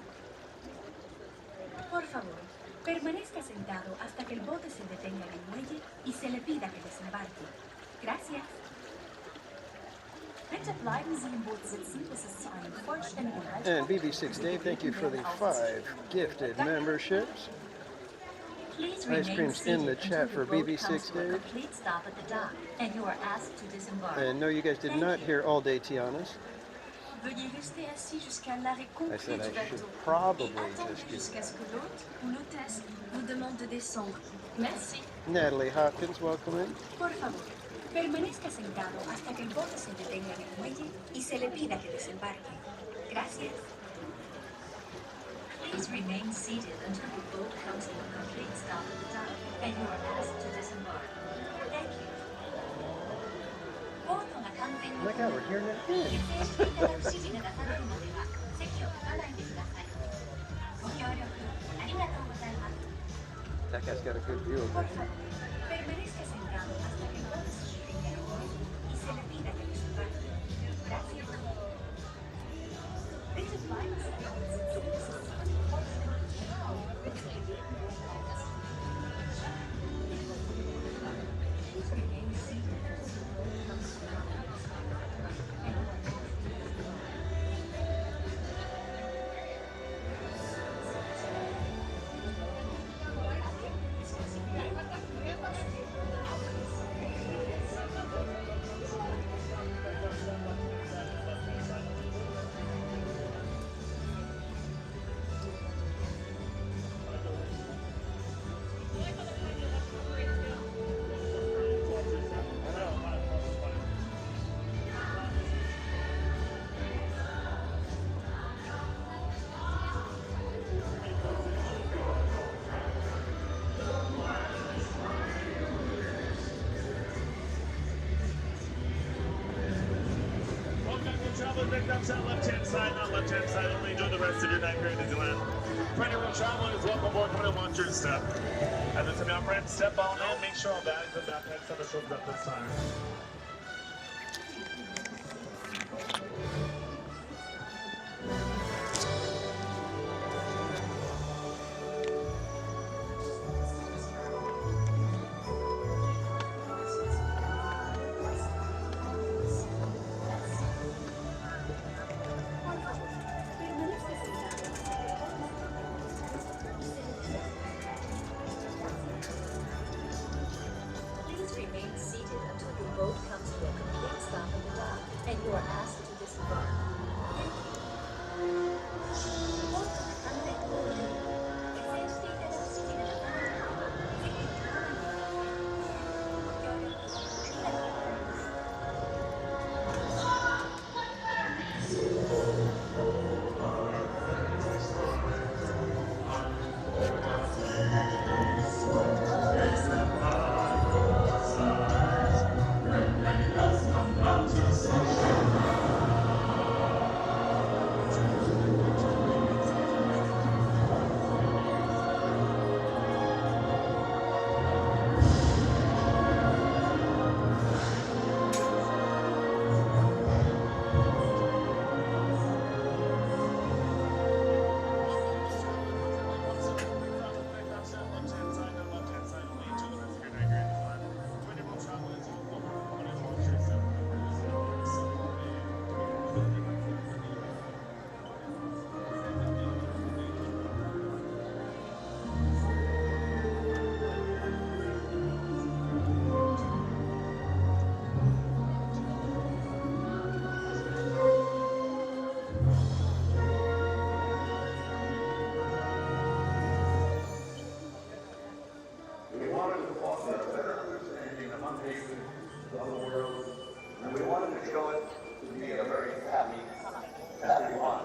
Por favor, permanezca sentado hasta que el bote se detenga en el muelle y se le pida que desembarque. Gracias. Bitte bleiben Sie im Boot sitzen, bis es zu einem vollständigen Halt And kommt. BB6 Dave, thank you for the 5 gifted memberships. Please Ice remain creams in the seated chat until for your boat comes BB6 to a Dave. complete stop at the dock and you are asked to disembark. And no, you guys did not hear all day Tiana's. Veuillez rester assis jusqu'à l'arrêt I complet said du I should bateau probably et attendez just jusqu'à ce que l'hôte ou l'hôtesse vous demande de descendre. Merci. Natalie Hopkins, welcome in. Por favor, permanezca sentado hasta que el bote se detenga en el muelle y se le pida que desembarque. Gracias. Please remain seated until your boat comes to a complete stop at the dock and you are asked to disembark. Thank you. ボートが完全に Oh my God, we're hearing it 下 again. 船していただく指示が出されるまでは席を立たないでください。ご協力ありがとうございます。 That guy's got a good view of Por it. favor, permanezca sentado hasta que el bote se detenga en el muelle y se le pida que desembarque. Gracias. That left-hand side, not left-hand side only. Enjoy the rest of your night here in Disneyland. For anyone traveling, is welcome aboard. Come and watch your step. At the time, friends, step on in. Make sure all bags and backpacks have a shoulder up this time. Please remain seated until your boat comes to a complete stop at the dock, and you are asked to disembark. We wanted to foster a better understanding among nations of the world, and we wanted to show it to be a very happy one.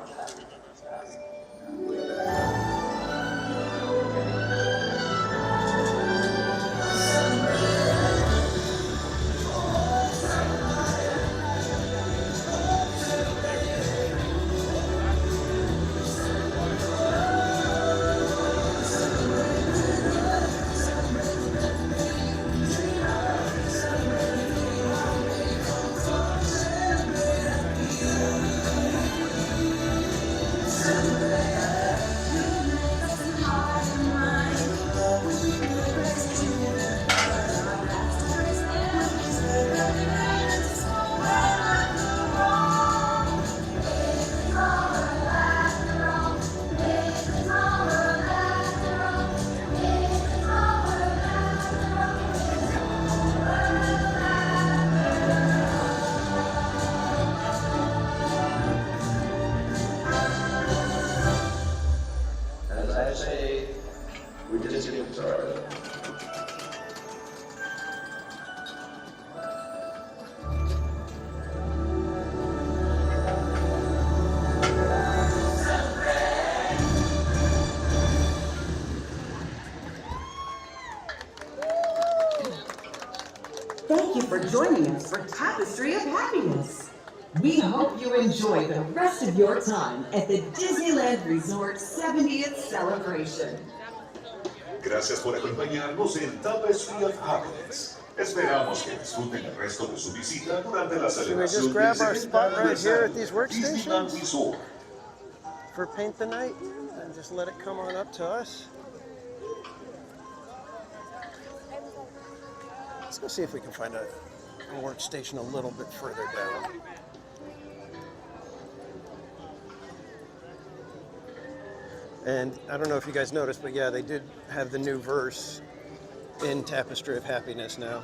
As I say, we just get started. Thank you for joining us for Tapestry of Happiness. We hope you enjoy the rest of your time at the Disneyland Resort 70th Celebration. Gracias por acompañarnos en Tapestry of Happiness. Esperamos que disfruten el resto de su visita durante la Should we just celebración grab del our spot 70 right here at aniversario these de Disneyland workstations? Resort. for Paint the Night and just let it come on up to us. Let's go see if we can find a workstation a little bit further down. And I don't know if you guys noticed, but yeah, they did have the new verse in Tapestry of Happiness now.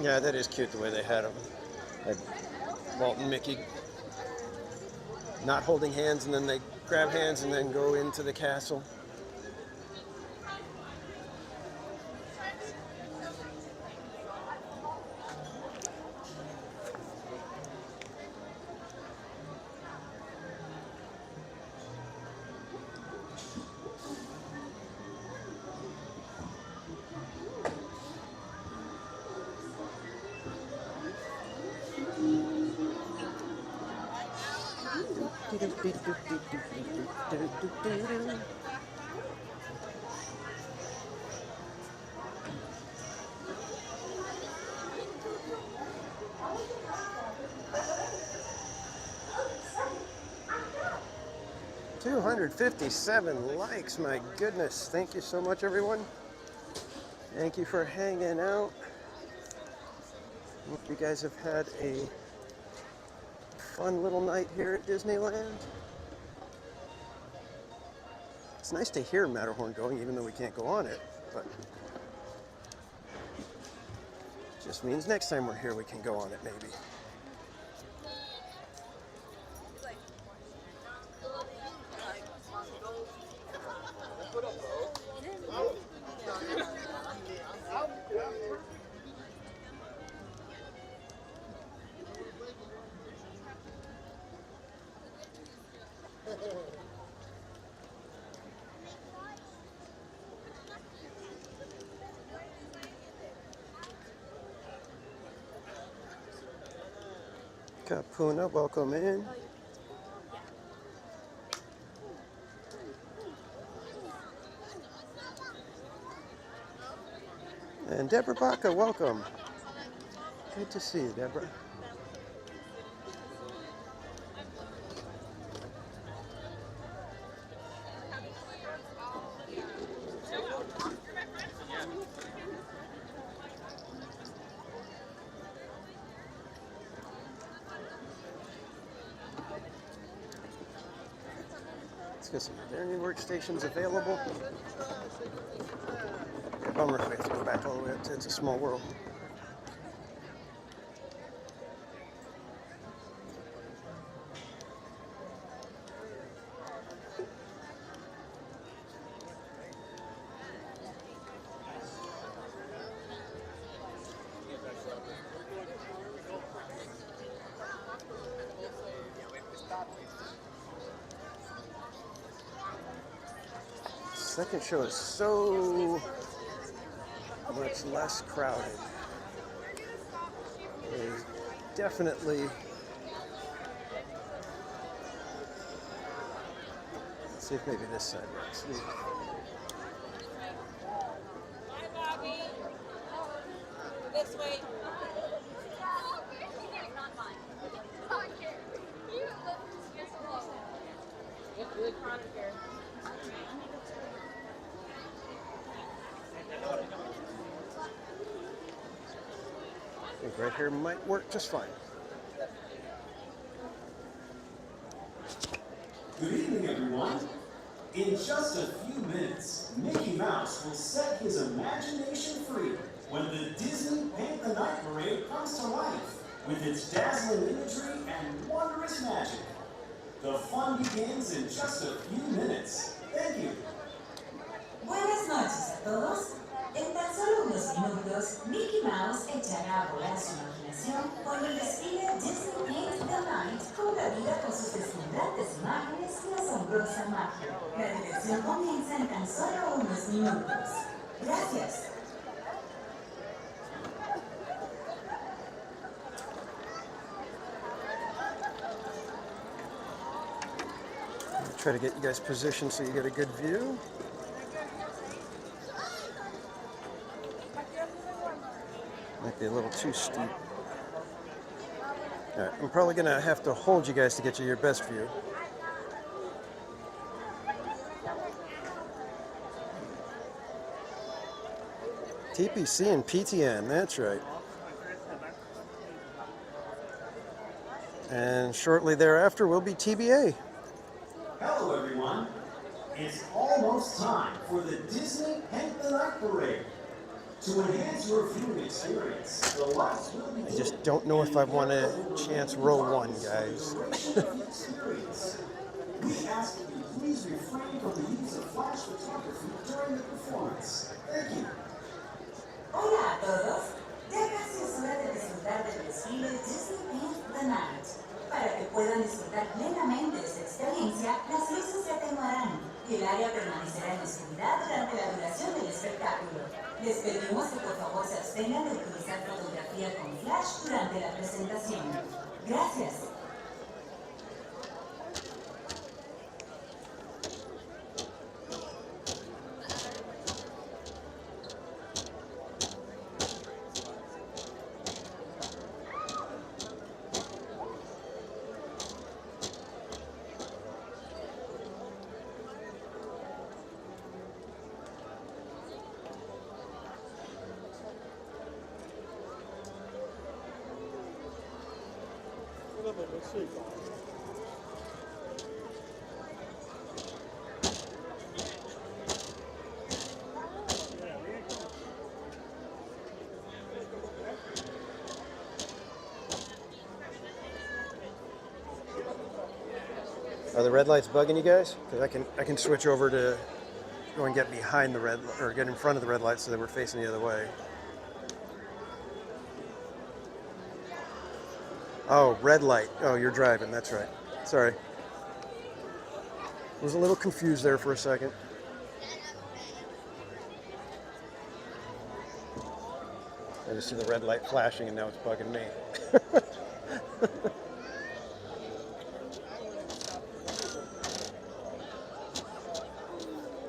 Yeah, that is cute the way they had them. Like Walt and Mickey not holding hands, and then they grab hands and then go into the castle. $257 likes, my goodness. Thank you so much, everyone. Thank you for hanging out. Hope you guys have had a fun little night here at Disneyland. It's nice to hear Matterhorn going, even though we can't go on it, but just means next time we're here we can go on it, maybe. Kapuna, welcome in. And Deborah Baca, welcome. Good to see you, Deborah. Let's get some dining workstations available. Bummer if we have to go back all the way up to It's a Small World. Second show is so much less crowded. It is definitely, let's see if maybe this side works. Hi, Bobby. This way. It's really crowded here. I think right here might work just fine. Good evening, everyone. In just a few minutes, Mickey Mouse will set his imagination free when the Disney Paint the Night Parade comes to life with its dazzling imagery and wondrous magic. The fun begins in just a few minutes. Thank you. Buenas noches a todos. En tan solo unos minutos, Mickey Mouse echará a volar su imaginación con el desfile Disney Paint the Night, con la vida con sus deslumbrantes imágenes y asombrosa magia. La diversión comienza en tan solo unos minutos. Gracias. Try to get you guys positioned so you get a good view. Might be a little too steep. All right, I'm probably gonna have to hold you guys to get you your best view. TPC and PTN, that's right. And shortly thereafter will be TBA. Hello, everyone. It's almost time for the Disney Paint the Night Parade. To enhance your viewing experience, the lights will be I just don't know if I want to chance row one, guys. We ask that you please refrain from the use of flash photography during the performance. Thank you. Hola a todos. Ya casi es hora de disfrutar del desfile Disney Paint the Night. Para que puedan disfrutar plenamente de esta experiencia, las luces se atenuarán y el área permanecerá en oscuridad durante la duración del espectáculo. Les pedimos que por favor se abstengan de utilizar fotografía con flash durante la presentación. Gracias. Are the red lights bugging you guys? Because I can switch over to go and get behind the red, or get in front of the red lights so that we're facing the other way. Oh, red light. Oh, you're driving. That's right. Sorry. I was a little confused there for a second. I just see the red light flashing and now it's bugging me.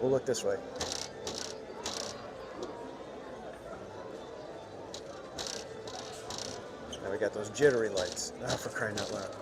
We'll look this way. Now we got those jittery lights. Oh, for crying out loud.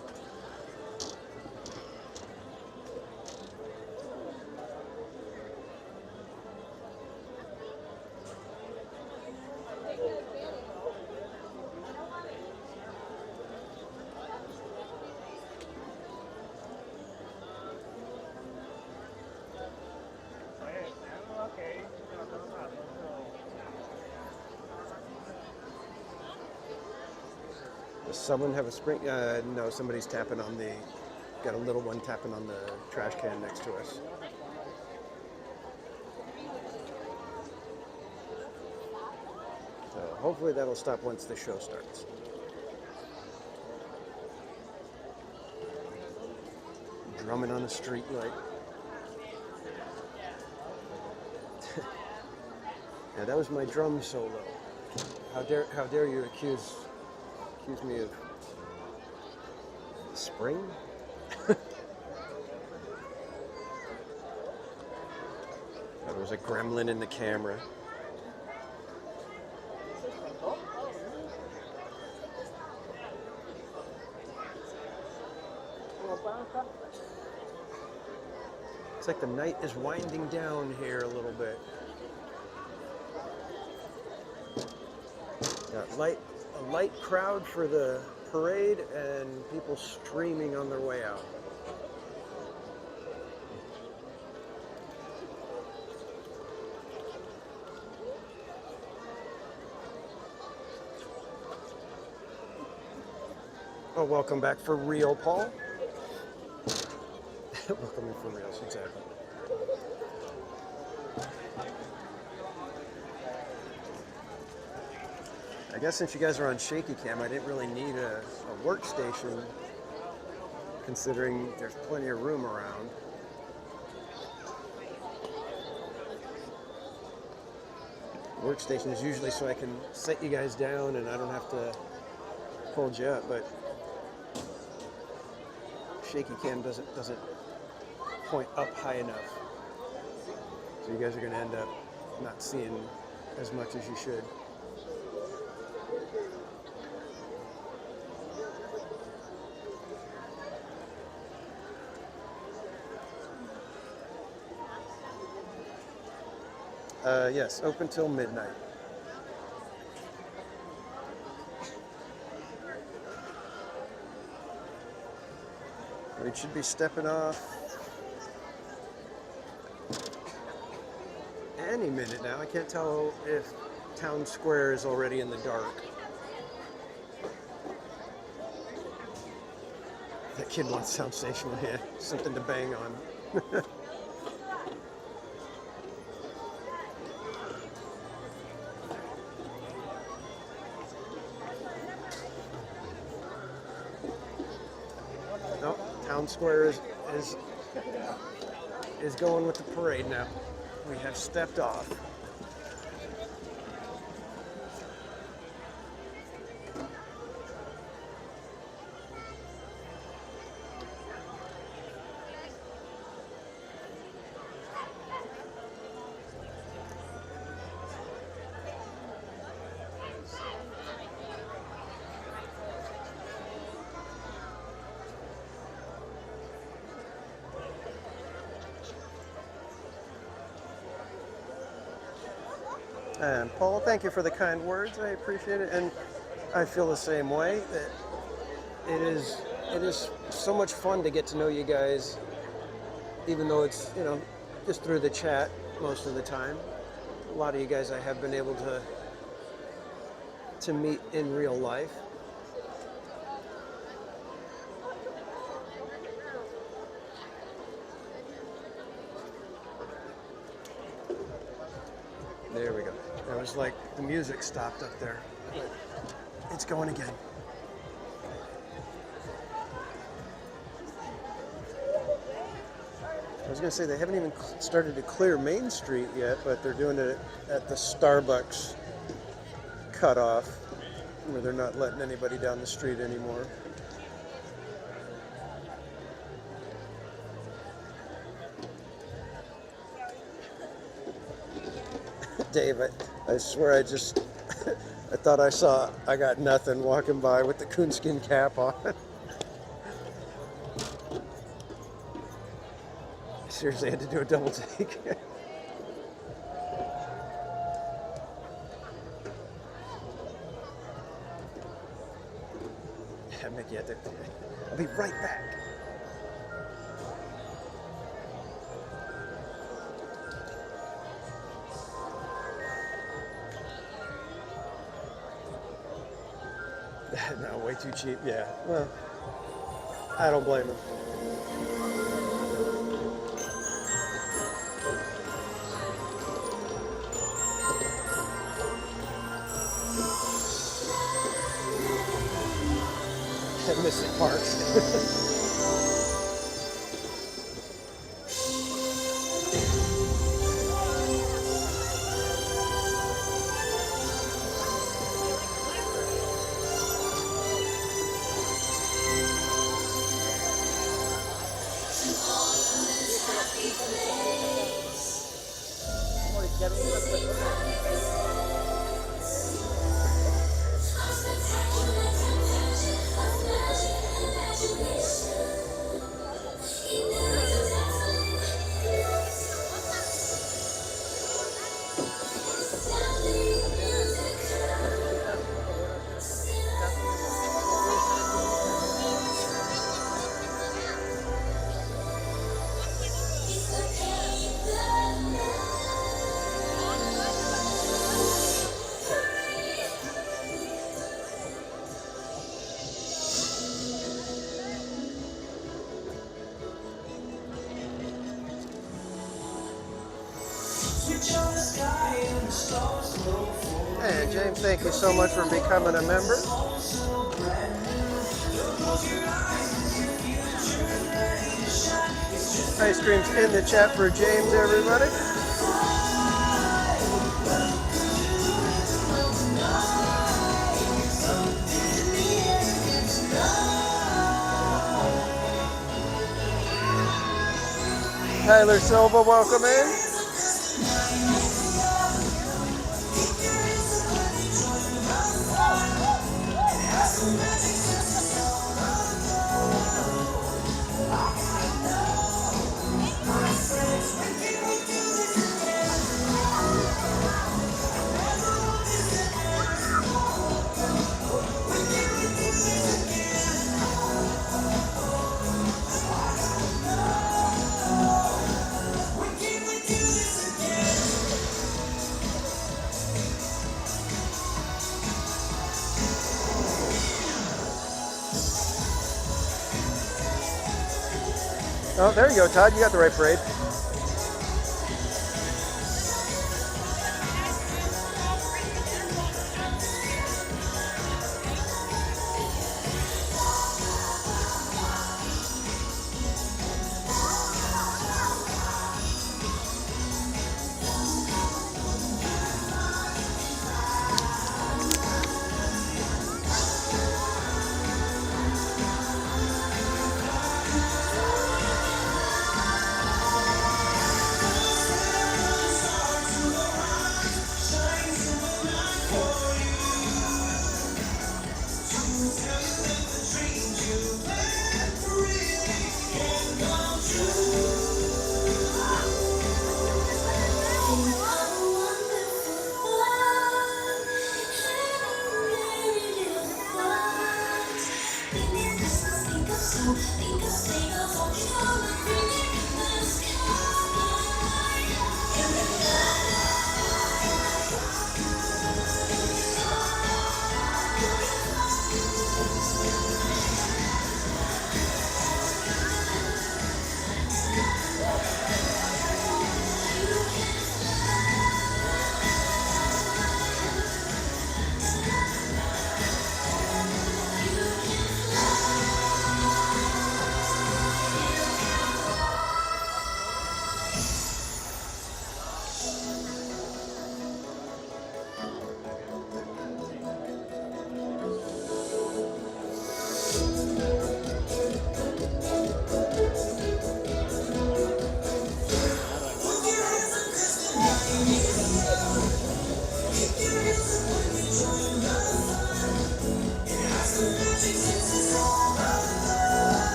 Does someone have a spring? No, somebody's tapping on the, got a little one tapping on the trash can next to us. So hopefully that'll stop once the show starts. Drumming on a street light. Yeah, that was my drum solo. How dare you accuse me of spring? There was a gremlin in the camera. It's like the night is winding down here a little bit. Got a light crowd for the parade and people streaming on their way out. Oh, welcome back for real, Paul. Welcome in for reals, exactly. I guess since you guys are on shaky cam, I didn't really need a workstation, considering there's plenty of room around. Workstation is usually so I can set you guys down and I don't have to hold you up, but shaky cam doesn't point up high enough. So you guys are going to end up not seeing as much as you should. Yes, open till midnight. We should be stepping off any minute now. I can't tell if Town Square is already in the dark. That kid wants sound station here. Something to bang on. No, Town Square is going with the parade now. We have stepped off. And Paul, thank you for the kind words. I appreciate it, and I feel the same way. That it is so much fun to get to know you guys, even though it's just through the chat most of the time. A lot of you guys I have been able to meet in real life. There we go. It was like the music stopped up there, but it's going again. I was going to say they haven't even started to clear Main Street yet, but they're doing it at the Starbucks cutoff, where they're not letting anybody down the street anymore. Dave, I swear I thought I got nothing walking by with the coonskin cap on. Seriously, I had to do a double take. Yeah, Mickey, I'll be right back. No, way too cheap. Yeah. Well, I don't blame him. I miss the parks. And James, thank you so much for becoming a member. Ice cream's in the chat for James, everybody. Tyler Silva, welcome in. Oh, there you go, Todd. You got the right parade.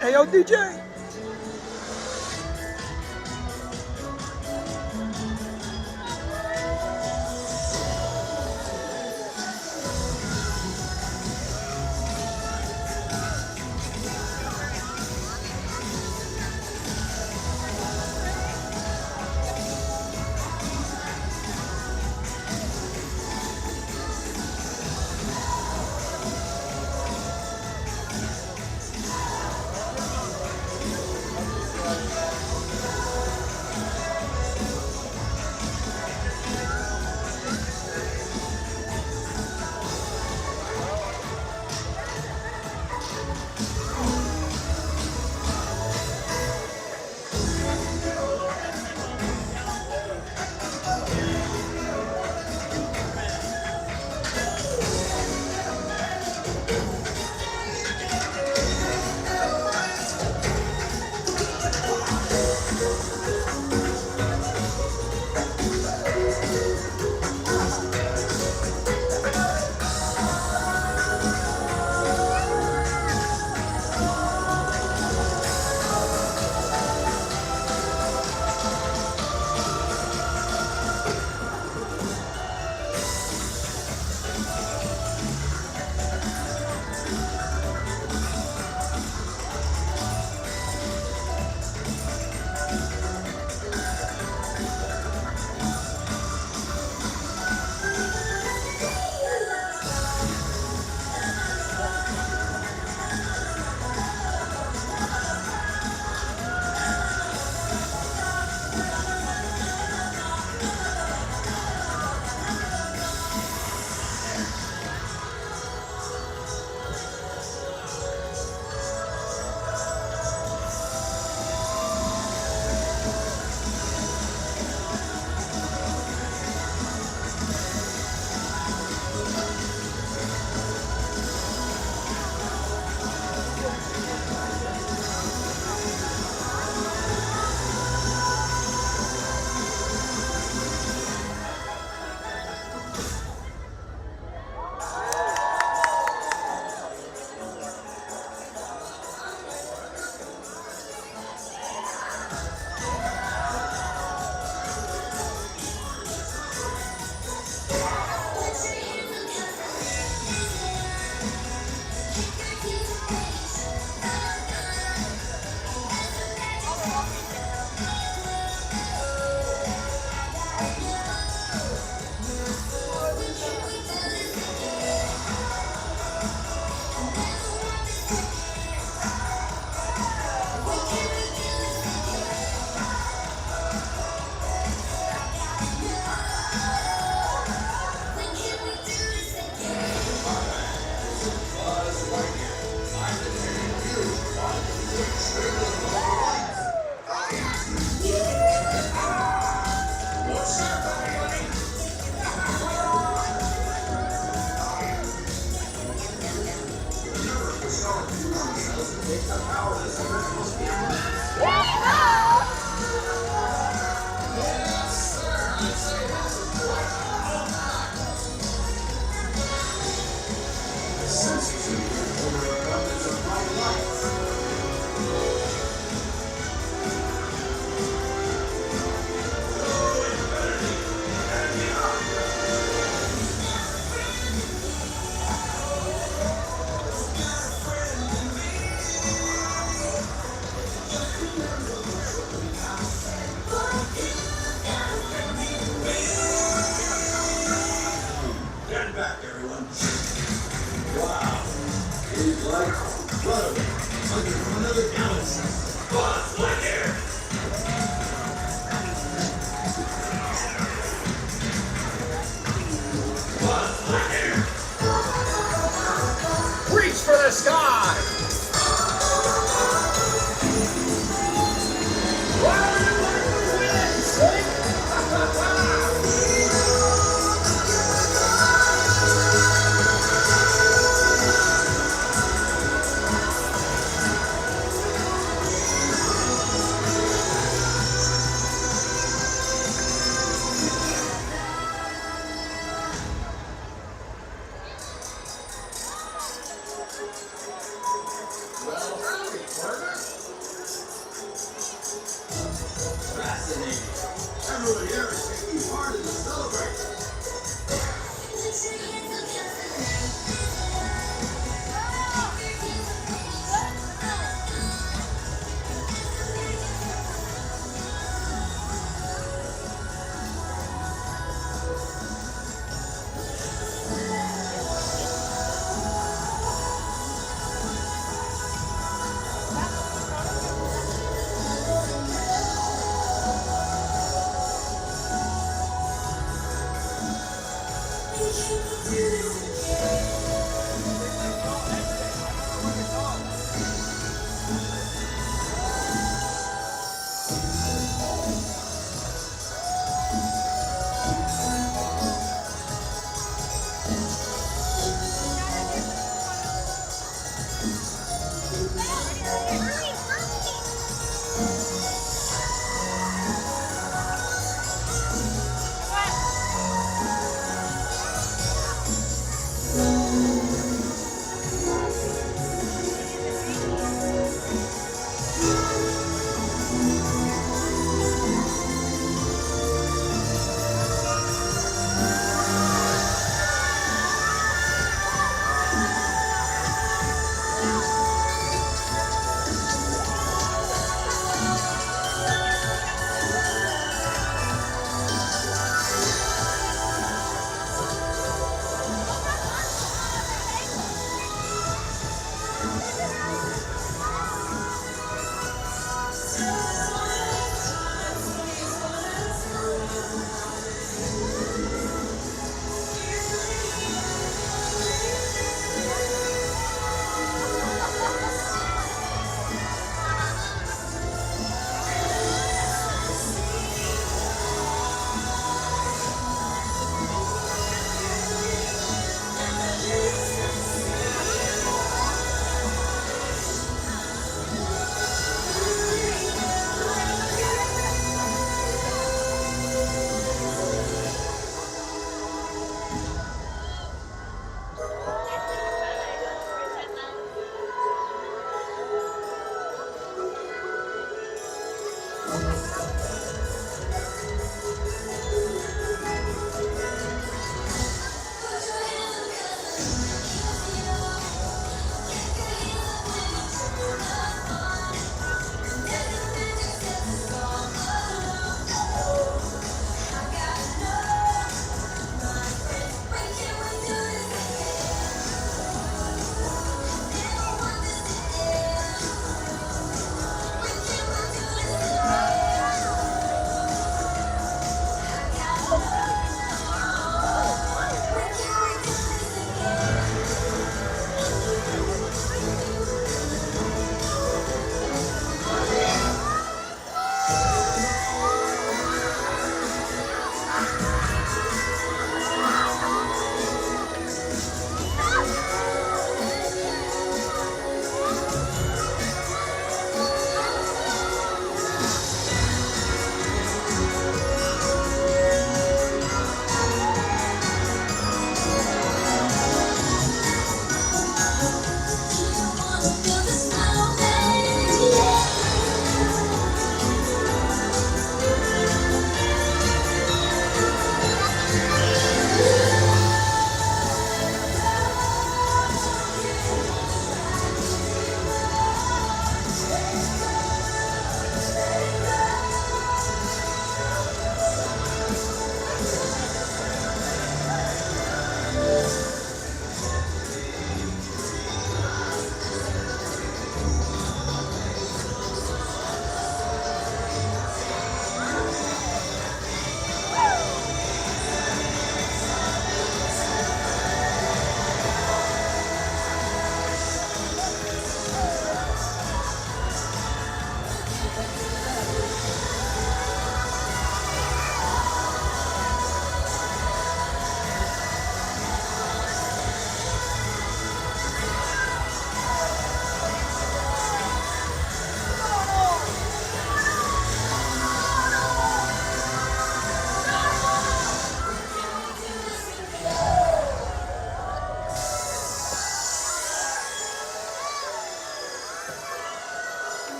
Hey, yo, DJ. Fascinating. Everyone here is taking part in the celebration.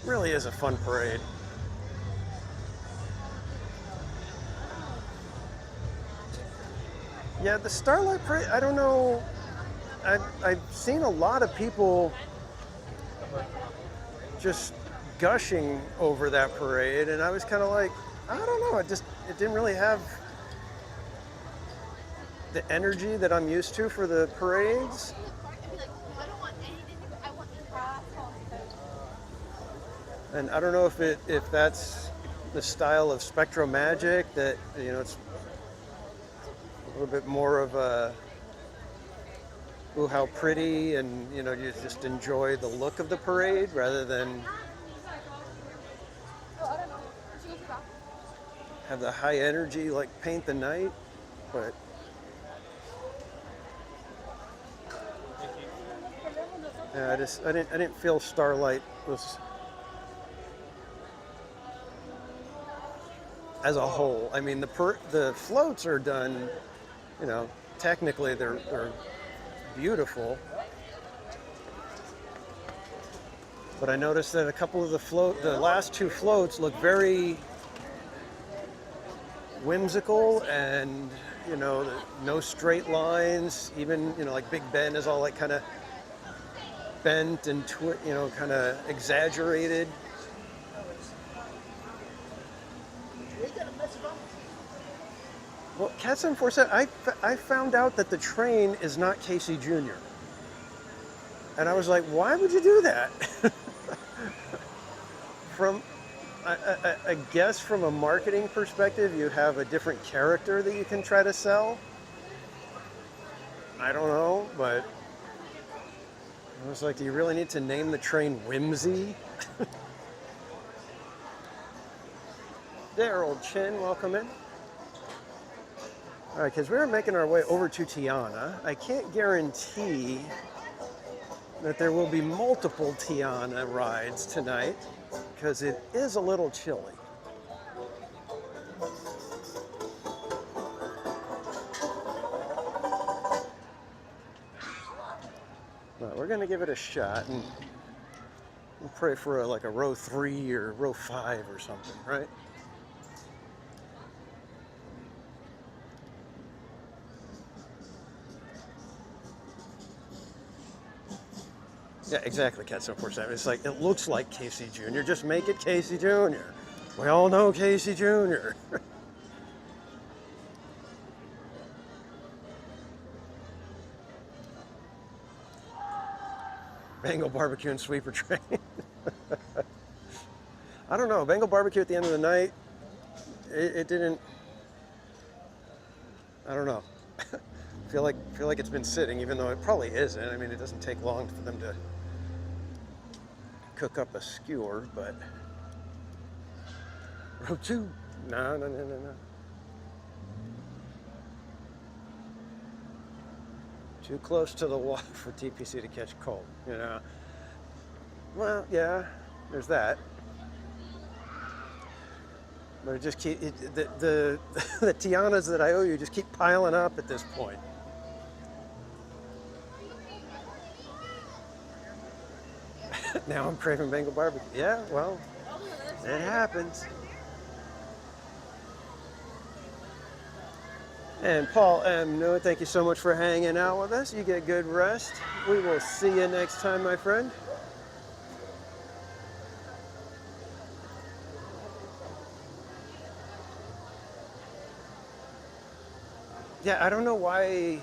Really is a fun parade. Yeah, the Starlight Parade, I don't know. I've seen a lot of people just gushing over that parade, and I was kind of like, I don't know, it didn't really have the energy that I'm used to for the parades. And I don't know if that's the style of Spectro Magic, that, you know, it's a little bit more of a, ooh, how pretty, and, you know, you just enjoy the look of the parade rather than have the high energy like Paint the Night. But yeah, I didn't feel Starlight was, as a whole. I mean, the floats are done, you know, technically they're beautiful. But I noticed that a couple of the last two floats look very whimsical, and, you know, no straight lines. Even, you know, like Big Ben is all like kind of bent and you know, kind of exaggerated. Well, Cats and Forset, I found out that the train is not Casey Jr. And I was like, why would you do that? I guess from a marketing perspective, you have a different character that you can try to sell. I don't know, but I was like, do you really need to name the train Whimsy? There, old Chin, welcome in. All right, because we're making our way over to Tiana. I can't guarantee that there will be multiple Tiana rides tonight, because it is a little chilly. But we're gonna give it a shot, and we'll pray for like a row 3 or row 5 or something, right? Yeah, exactly, Cats and Forset. It's like, it looks like Casey Jr., just make it Casey Jr. We all know Casey Jr. Bengal barbecue and sweeper train. I don't know, Bengal barbecue at the end of the night, it didn't, I don't know. feel like it's been sitting, even though it probably isn't. I mean, it doesn't take long for them to cook up a skewer, but row 2, no. Too close to the wall for TPC to catch cold, you know. Well, yeah, there's that. But it just the Tianas that I owe you just keep piling up at this point. Now I'm craving Bengal barbecue. Yeah, well, it happens. And Paul M. Noah, thank you so much for hanging out with us. You get good rest. We will see you next time, my friend. Yeah, I don't know why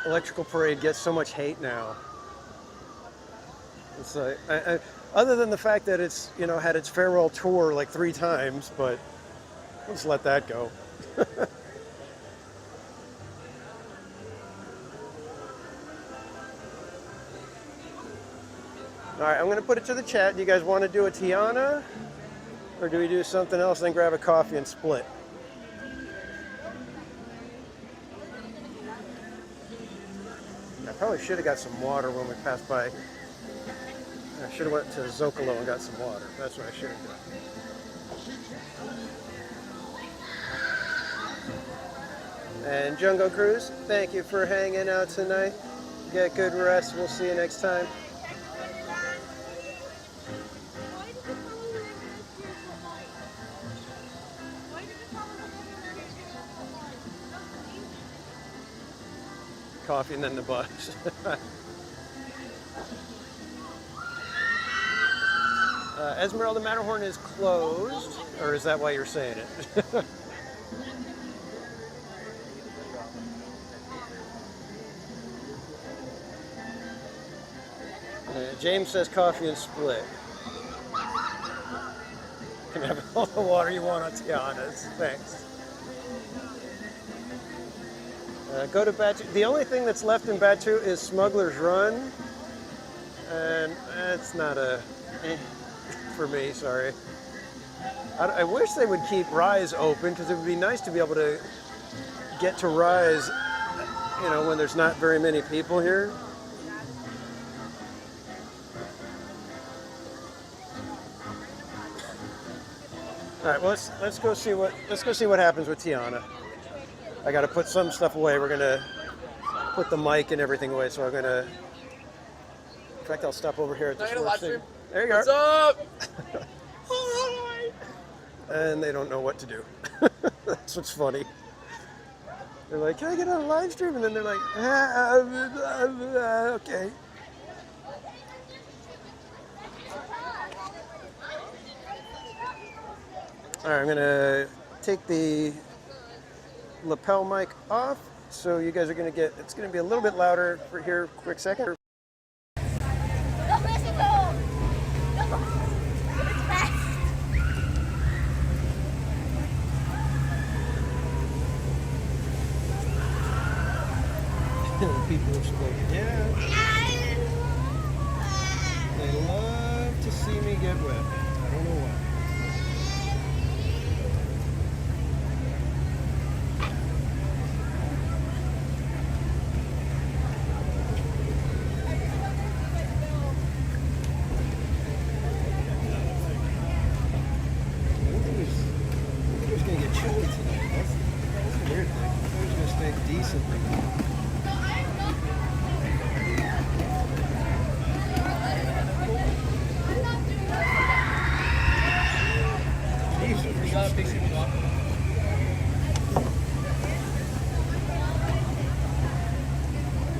Electrical Parade gets so much hate now. It's like, other than the fact that it's, you know, had its farewell tour like 3 times, but let's let that go. All right, I'm going to put it to the chat. Do you guys want to do a Tiana, or do we do something else and then grab a coffee and split? I probably should have got some water when we passed by. All I should have went to Zocalo and got some water. That's what I should have done. And Jungle Cruise, thank you for hanging out tonight. Get good rest. We'll see you next time. Coffee and then the bus. Esmeralda Matterhorn is closed, or is that why you're saying it? James says coffee and split. You can have all the water you want on Tiana's. Thanks. Go to Batu. The only thing that's left in Batu is Smuggler's Run, and it's not a for me. Sorry. I wish they would keep Rise open because it would be nice to be able to get to Rise, you know, when there's not very many people here. All right, well, let's go see what happens with Tiana. I got to put some stuff away. We're gonna put the mic and everything away. So I'm gonna. In fact, I'll stop over here at this one. There you What's are. up? Hi. And they don't know what to do. That's what's funny. They're like, "Can I get on a live stream?" And then they're like, "Okay." All right, I'm gonna take the lapel mic off, so you guys are gonna get. It's gonna be a little bit louder for here. Quick second. People exploding. Yeah. They love to see me get wet. I don't know why.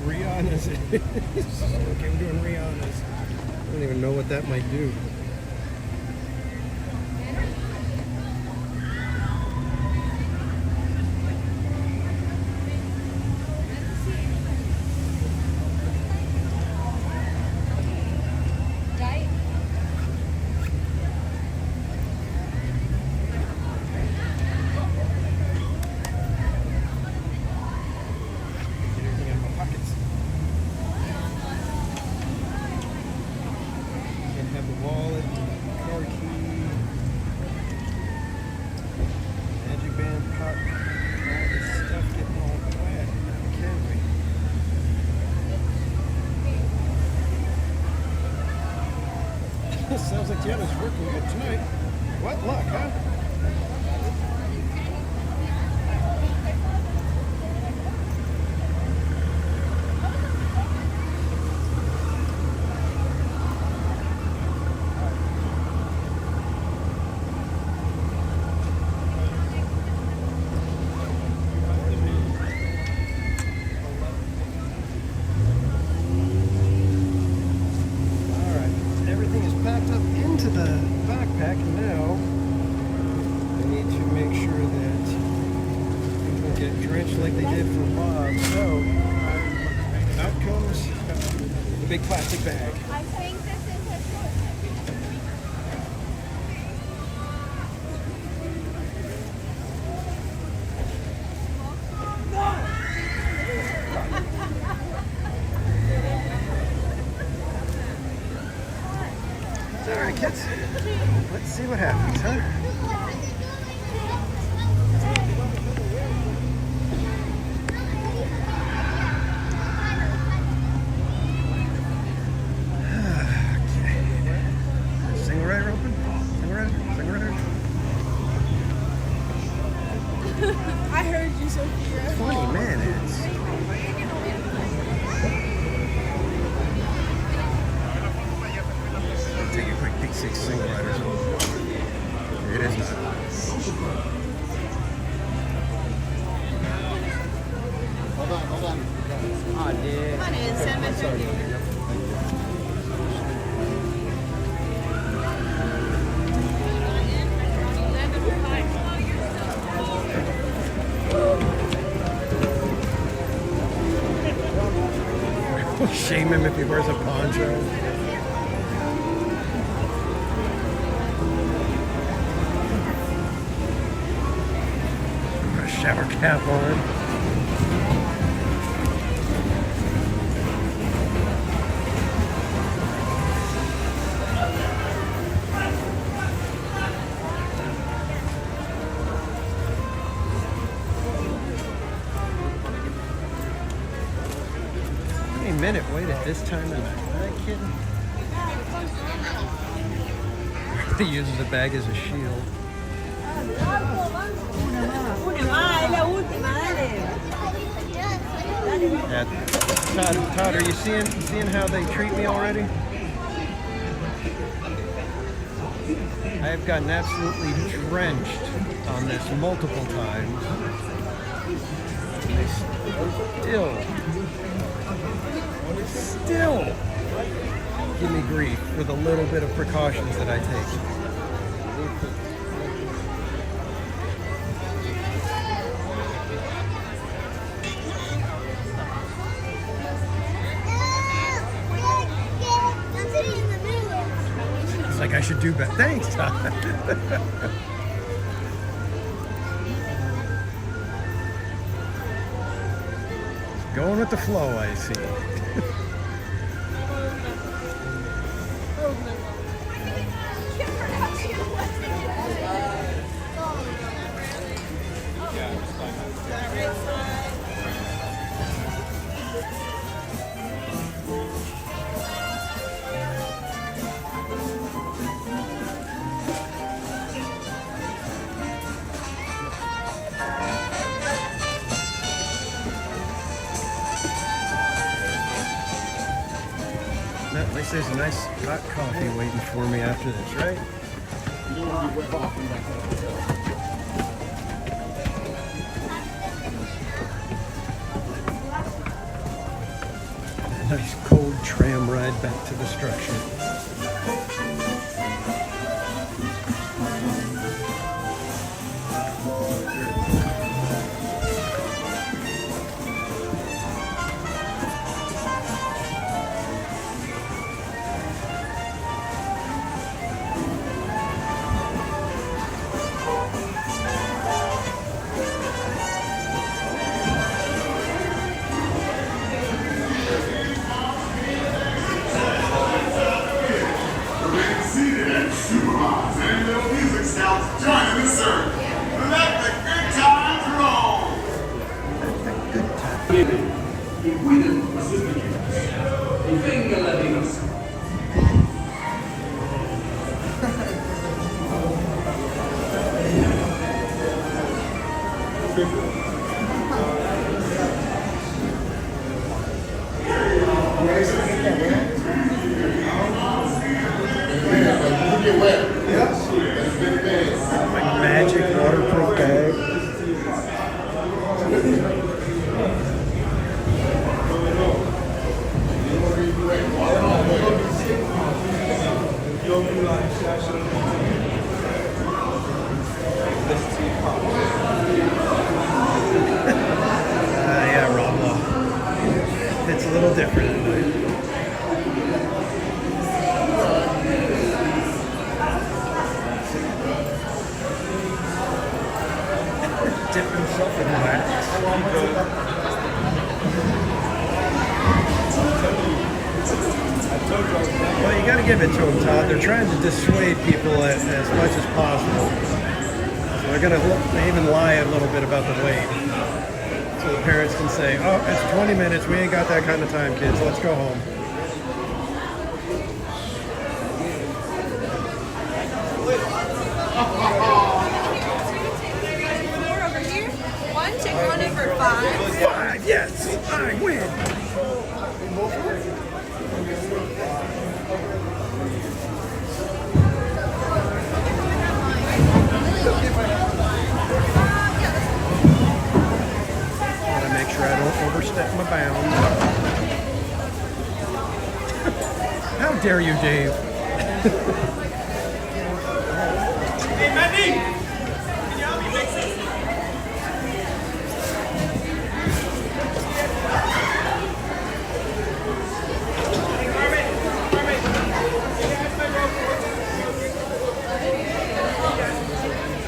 Rihanna's. Okay, we're doing Rihanna's. I don't even know what that might do. Sounds like Tiana's working good tonight. What luck, huh? Plastic bag. I think this is a All right, kids. Let's see what happens, huh? six single riders. It is not. Hold on. Oh, dude. Come on in, Sam. Shame him if he wears a poncho. A shower cap on. Minute wait at this time of night. Are you kidding? He uses a bag as a shield. Yeah. Todd, are you seeing how they treat me already? I have gotten absolutely drenched on this multiple times. And they still give me grief for the little bit of precautions that I take. It's like I should do better. Thanks, Todd. Going with the flow, I see. At least there's a nice hot coffee waiting for me after this, right? You don't want to be wet off when that Nice cold tram ride back to the structure. Magic waterproof bag. Yeah, Rob. It's a little different tonight. Dip himself in wax. Well, you got to give it to them, Todd. They're trying to dissuade people as much as possible. So they're going to even lie a little bit about the wait. So the parents can say, oh, it's 20 minutes. We ain't got that kind of time, kids. Let's go home. Take one in for 5. 5, yes, I win. dare you, Dave? Hey, Mandy! Can you help me fix this? Hey, Carmen! Carmen! Can you have my rope?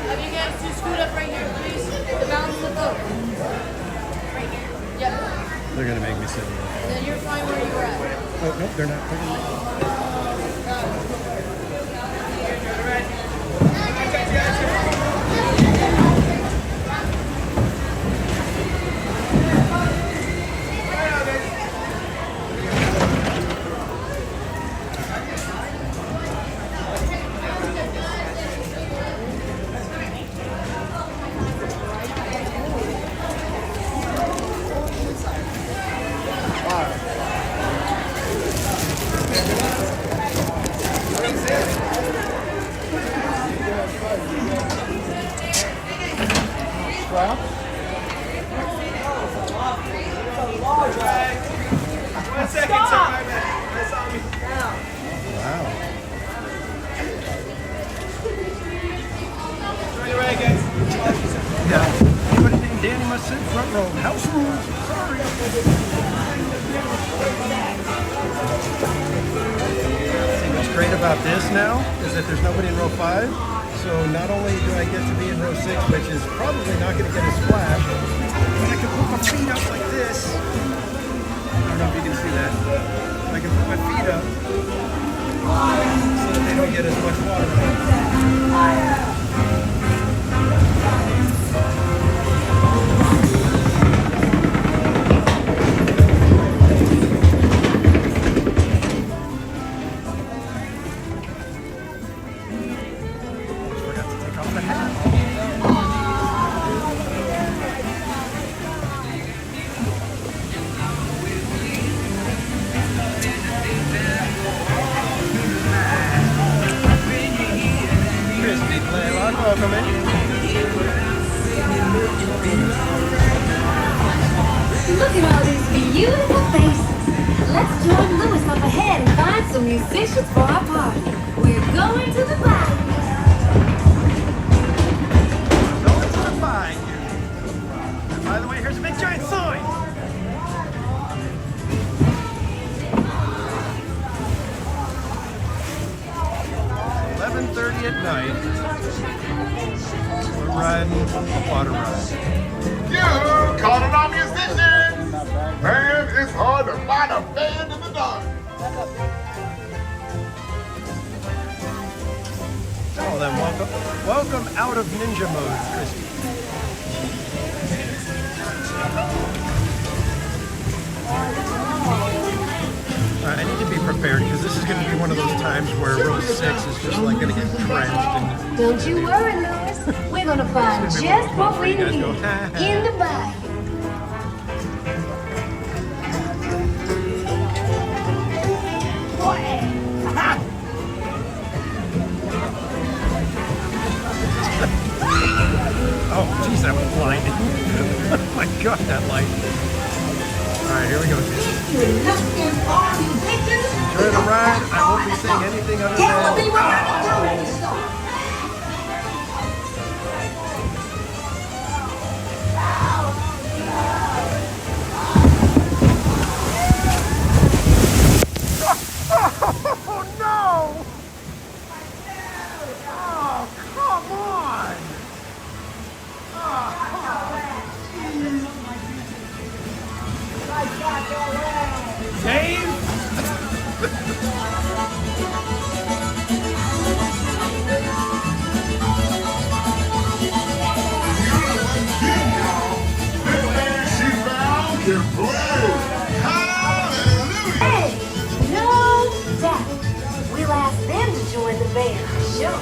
Have you guys just scoot up right here, please? To balance the boat. Right here? Yep. They're gonna make me sit. Then you're fine where you were at. Oh nope, they're not. They're gonna... Look at all these beautiful faces. Let's join Louis up ahead and find some musicians for our party. We're going to the bayou. Going to the bayou. And by the way, here's a big giant sign. .30 at night. We're riding a water ride. You caught an all musician! Man, it's hard to find a band in the dark. Oh, then welcome out of ninja mode, Christy. I need to be prepared because this is going to be one of those times where row 6 is just like going to get drenched. Don't you worry, Louis. We're going to find just what we need in the bayou. Oh, geez, that was blinding. Oh my God, that light. All right, here we go. Enjoy the ride. I won't be saying anything other than... Oh, no! Oh, come on! Dave? Hey, no doubt. We'll ask them to join the band for sure.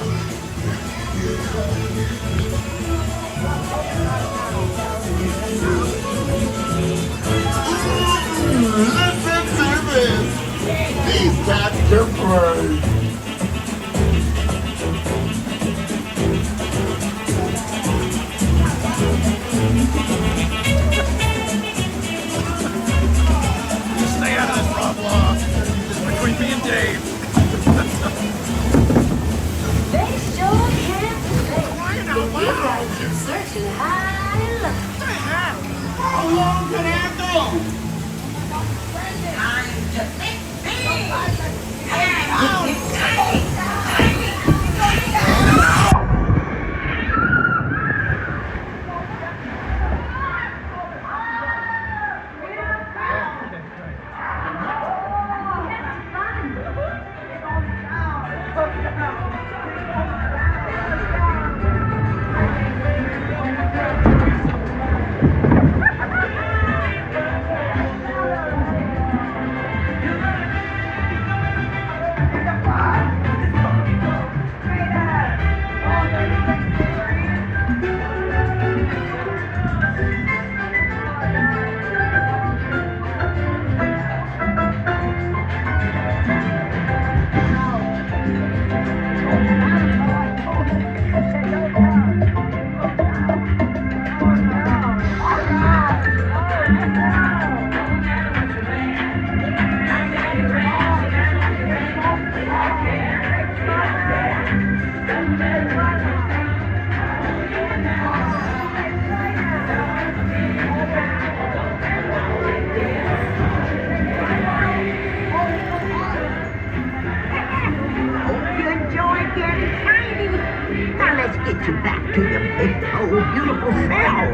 Listen to this. These cats can play. Stay out of this, Rob Law. It's between me and Dave. you back to your big, old, beautiful self.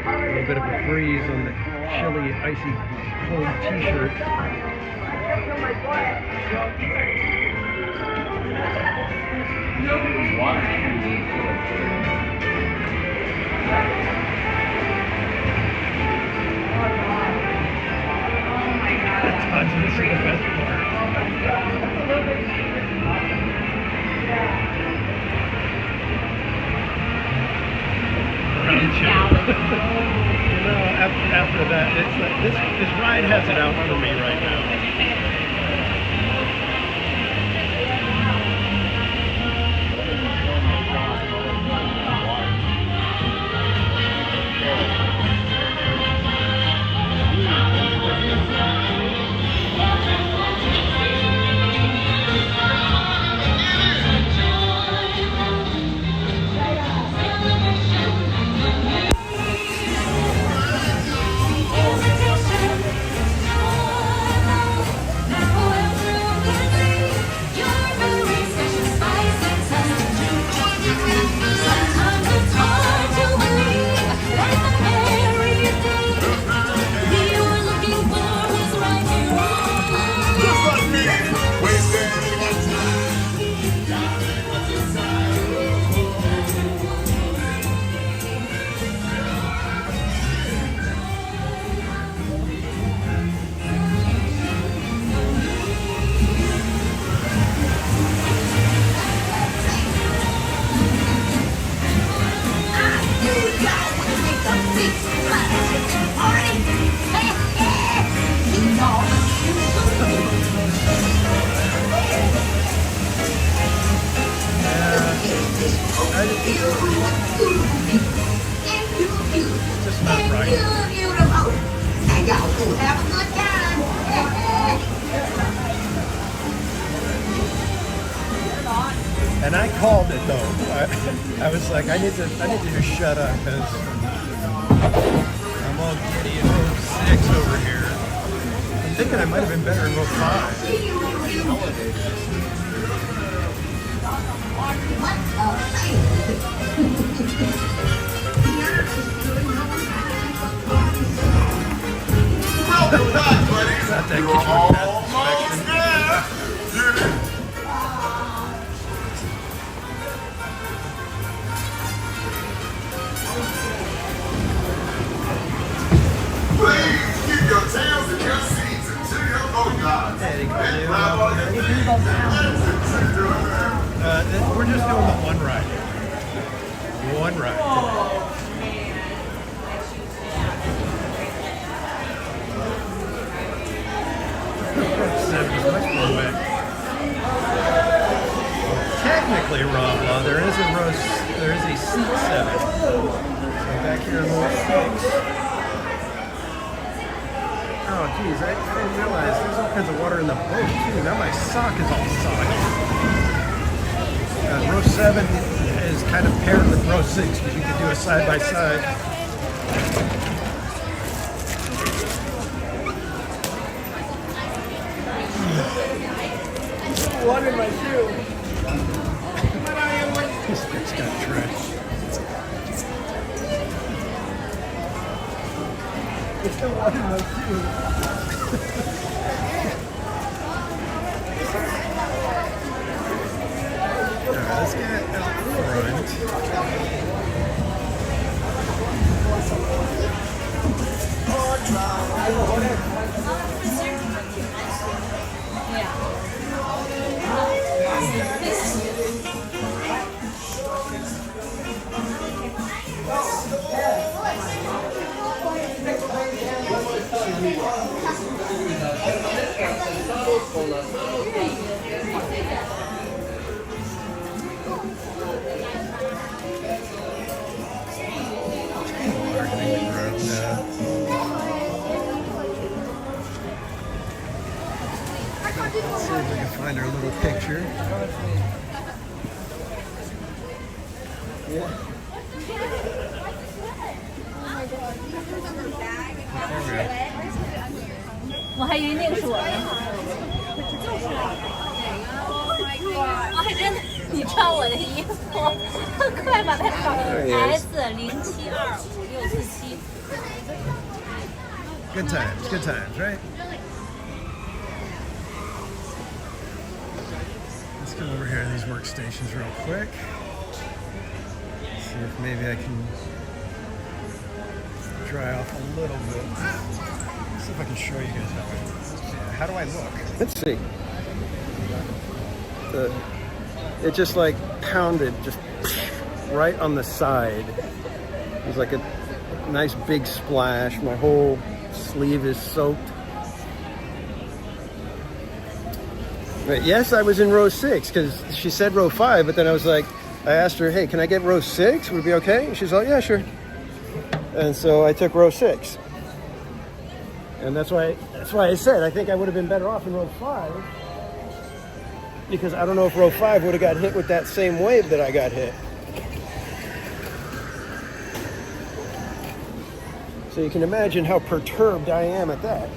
A little bit of a breeze on the chilly, icy, cold t-shirt. That's the best part. You know, after that, it's like this ride has it out for me right now. Just not right. And y'all will have a good time. And I called it though. I was like, I need to just shut up because I'm all giddy in row 6 over here. I'm thinking I might have been better in row 5. Welcome back, buddies. Not that You're almost there. Please keep your tails in your seats until your boat guys. We're just doing the one ride. One ride. Technically, Rob, there is a seat 7. So back here in row 6. Oh, geez, I didn't realize there's all kinds of water in the boat too. Now my sock is all soggy. Row 7 is kind of paired with row 6 because you can do a side by side. Water in my shoe. This thing's got trash. There's still water in my shoe. Let's get out front. Let's see if we can find our little picture. Yeah. Oh Good times, right? Let's go over here to these workstations real quick. See if maybe I can dry off a little bit. See if I can show you guys how do I look? Let's see. It just like pounded just right on the side. It was like a nice big splash. My whole sleeve is soaked. But yes, I was in row 6 because she said row 5, but then I was like, I asked her, hey, can I get row 6? Would it be okay? And she's like, yeah, sure. And so I took row 6. And that's why I said I think I would have been better off in row 5, because I don't know if row 5 would have got hit with that same wave that I got hit. So you can imagine how perturbed I am at that.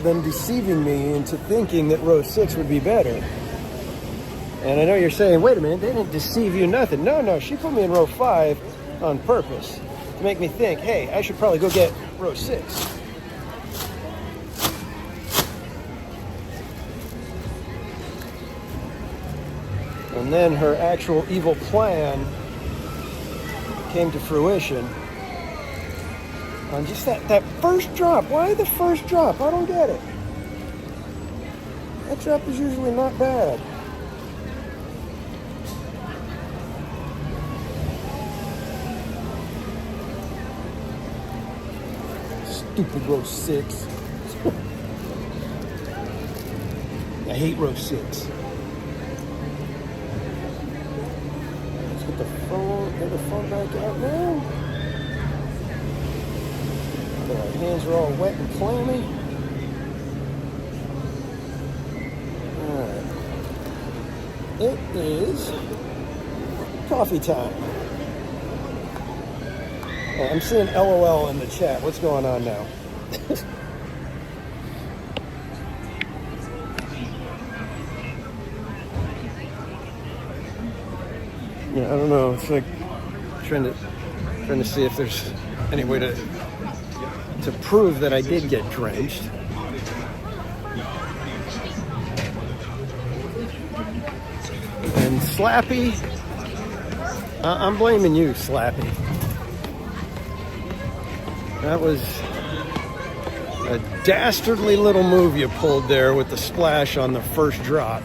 Them deceiving me into thinking that row 6 would be better. And I know you're saying, wait a minute, they didn't deceive you, nothing. No, she put me in row 5 on purpose to make me think, hey, I should probably go get row 6. And then her actual evil plan came to fruition on just that first drop. Why the first drop? I don't get it. That drop is usually not bad. Stupid row 6. I hate row 6. Get the phone back out now. My hands are all wet and clammy. Alright. It is coffee time. Oh, I'm seeing LOL in the chat. What's going on now? Yeah, I don't know. It's like trying to see if there's any way to prove that I did get drenched. And Slappy, I'm blaming you, Slappy. That was a dastardly little move you pulled there with the splash on the first drop.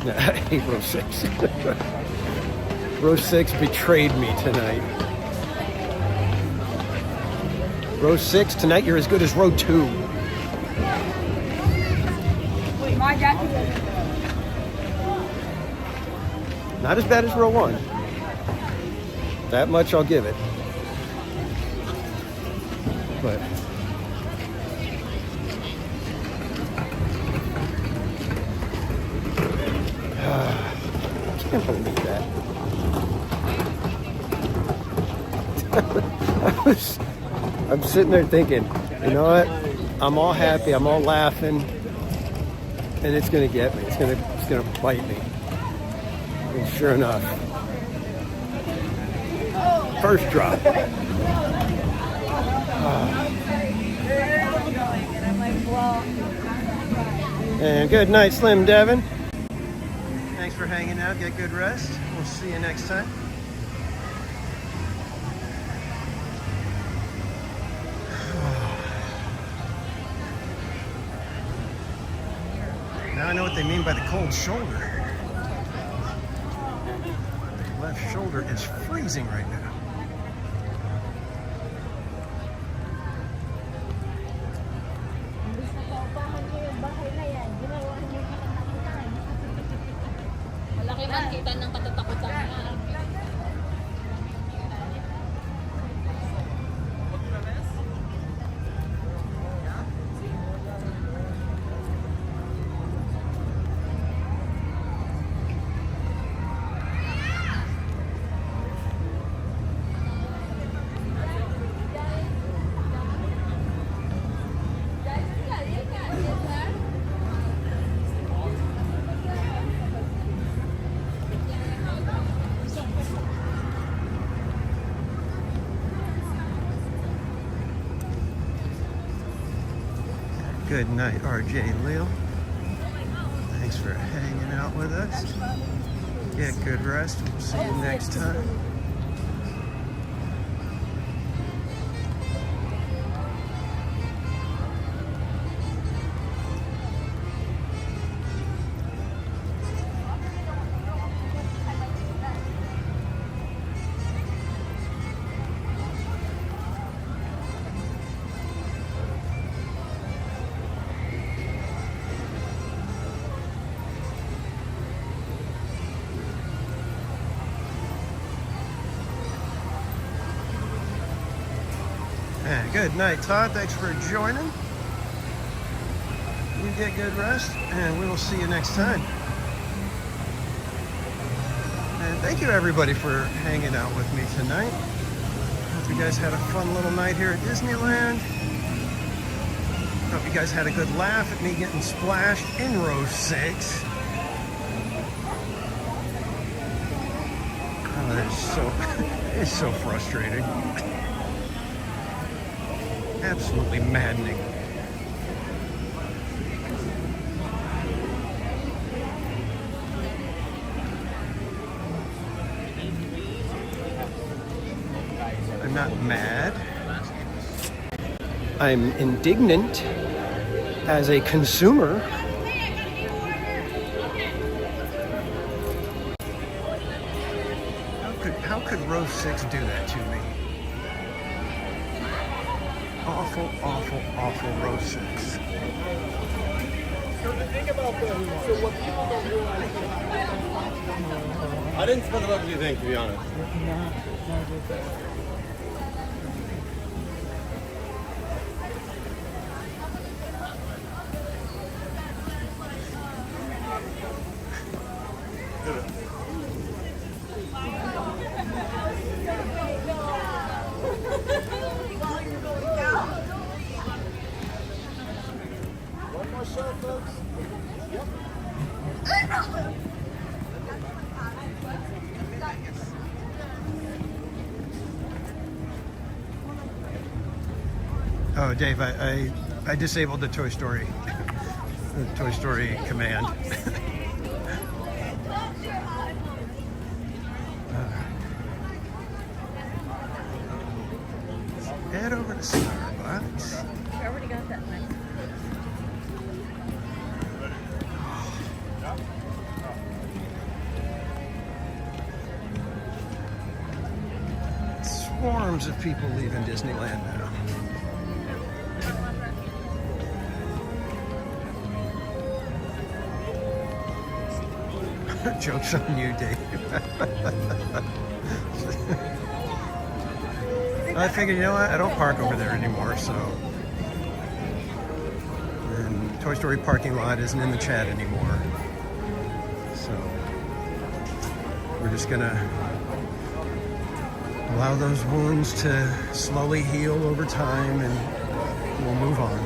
I hate row 6. Row 6 betrayed me tonight. Row 6, tonight you're as good as row 2. Wait, my jacket. Not as bad as row 1. That much I'll give it. But I can't believe that. I'm sitting there thinking, you know what? I'm all happy, I'm all laughing, and it's gonna get me. It's gonna bite me. And sure enough, first drop. And good night, Slim Devin. Thanks for hanging out. Get good rest. We'll see you next time. Now I know what they mean by the cold shoulder. The left shoulder is freezing right now. Malaki man kita ng katatakutan niya. Good night, RJ Lil. Thanks for hanging out with us. Get good rest. We'll see you next time. And good night, Todd. Thanks for joining. You get good rest, and we will see you next time. And thank you, everybody, for hanging out with me tonight. Hope you guys had a fun little night here at Disneyland. Hope you guys had a good laugh at me getting splashed in row 6. Oh, it's so frustrating. Absolutely maddening. I'm not mad. I'm indignant as a consumer. How could row 6 do that to me? Awful, awful, awful row 6. So the thing about the, so what people don't realize is, I didn't spend as much as you think, to be honest. one more show, folks. Yep. Oh, Dave, I disabled the Toy Story command. Head over to Starbucks. I already got that one. Swarms of people leaving Disneyland now. Joke's on you, Dave. I figured, you know what? I don't park over there anymore, so. And Toy Story parking lot isn't in the chat anymore. So we're just gonna allow those wounds to slowly heal over time, and we'll move on.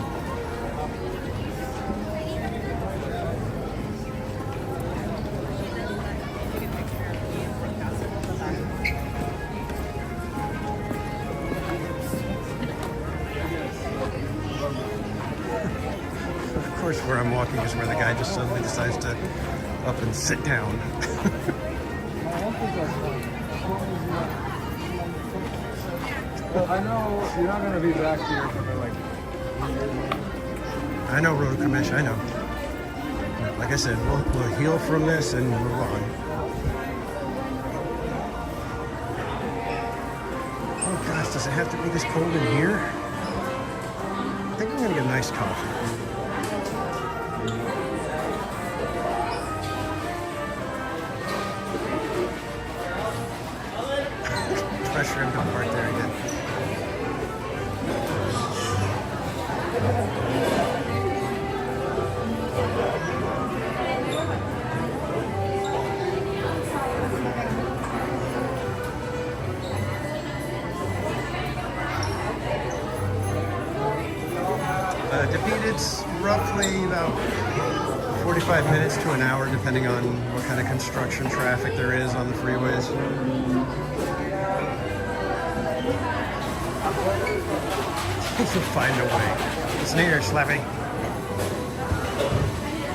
Where I'm walking is where the guy just suddenly decides to up and sit down. Well, I know you're not going to be back here for like 3 years. I know, Road Commish, I know. But like I said, we'll heal from this and move on. Oh gosh, does it have to be this cold in here? I think I'm gonna get a nice coffee. Pressure him to park there again. It's roughly about 45 minutes to an hour, depending on what kind of construction traffic there is on the freeways. We'll find a way. It's near, Slappy.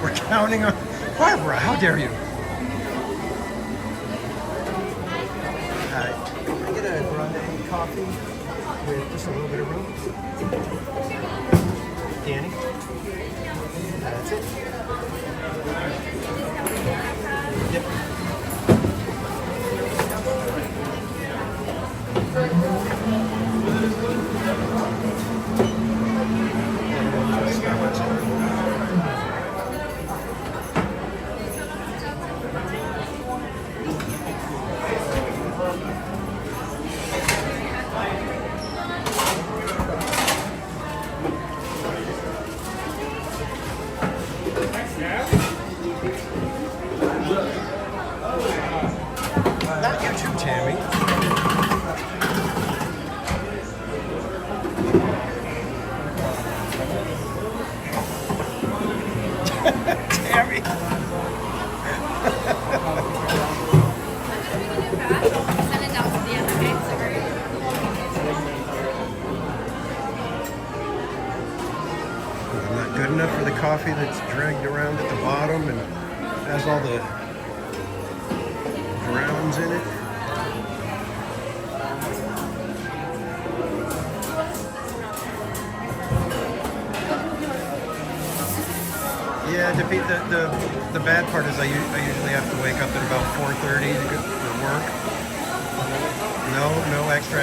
We're counting on Barbara. How dare you? Can I get a grande coffee with just a little bit of room? Danny? That's it. Yep. Not you too, Tammy. Tammy. Not good enough for the coffee that's dragged around at the bottom and has all the grounds in it. Yeah, the bad part is I usually have to wake up at about 4:30 to go for work. No extra.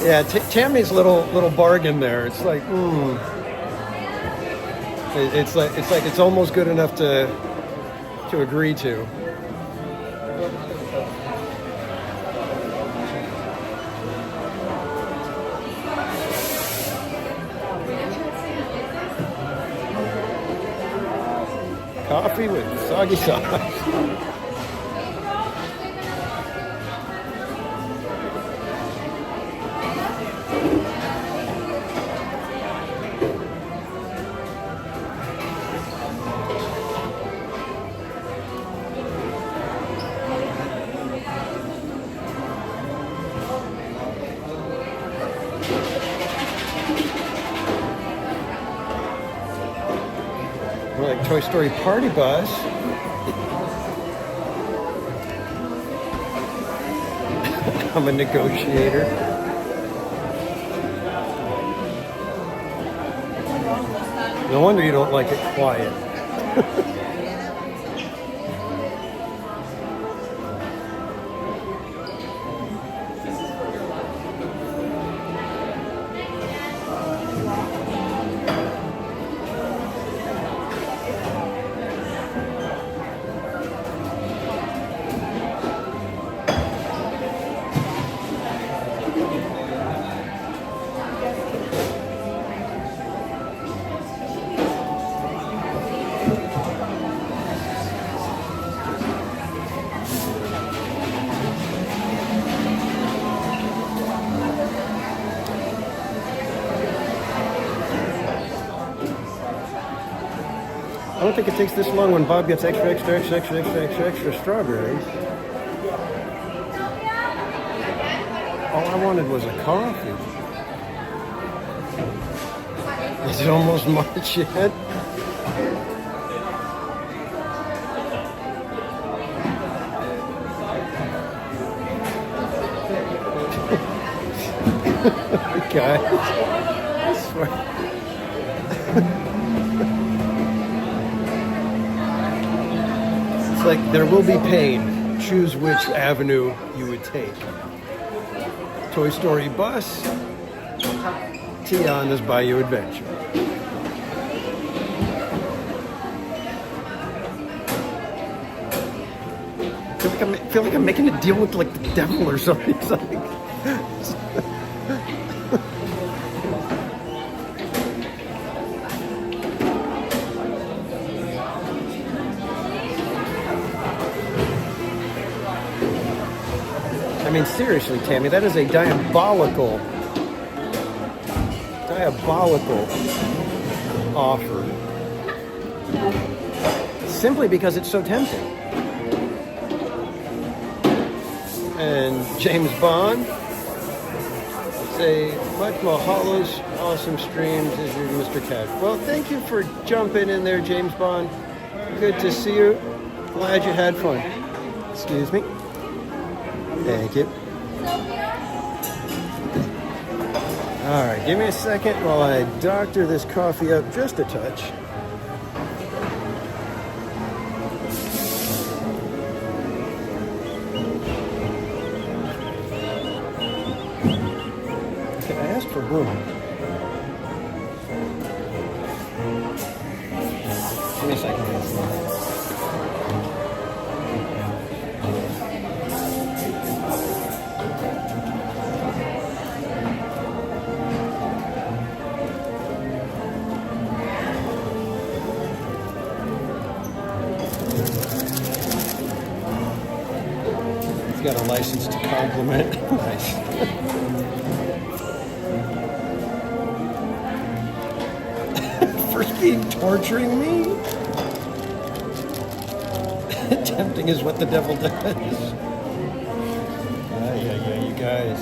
Yeah, Tammy's little bargain there. It's like, it's like it's almost good enough to agree to. Coffee with soggy sauce. Like Toy Story Party Bus. I'm a negotiator. No wonder you don't like it quiet. I don't think it takes this long when Bob gets extra strawberries. All I wanted was a coffee. Is it almost March yet? Guys, I swear. It's like there will be pain. Choose which avenue you would take. Toy Story bus, Tiana's Bayou Adventure. I feel like I'm making a deal with like the devil or something. It's like, I mean, seriously, Tammy, that is a diabolical offer. Simply because it's so tempting. And James Bond, say, much mahalos, awesome streams as your Mr. Cash. Well, thank you for jumping in there, James Bond. Good to see you. Glad you had fun. Excuse me. Thank you. All right, give me a second while I doctor this coffee up just a touch. Okay, I asked for room. Give me a second. Got a license to compliment. Nice. First being torturing me? Tempting is what the devil does. Yeah, you guys.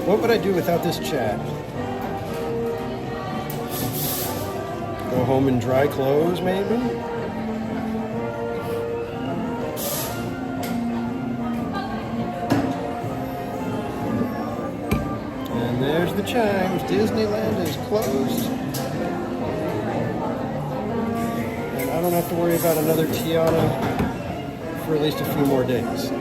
What would I do without this chat? Go home and dry clothes, maybe? There's the chimes. Disneyland is closed. And I don't have to worry about another Tiana for at least a few more days.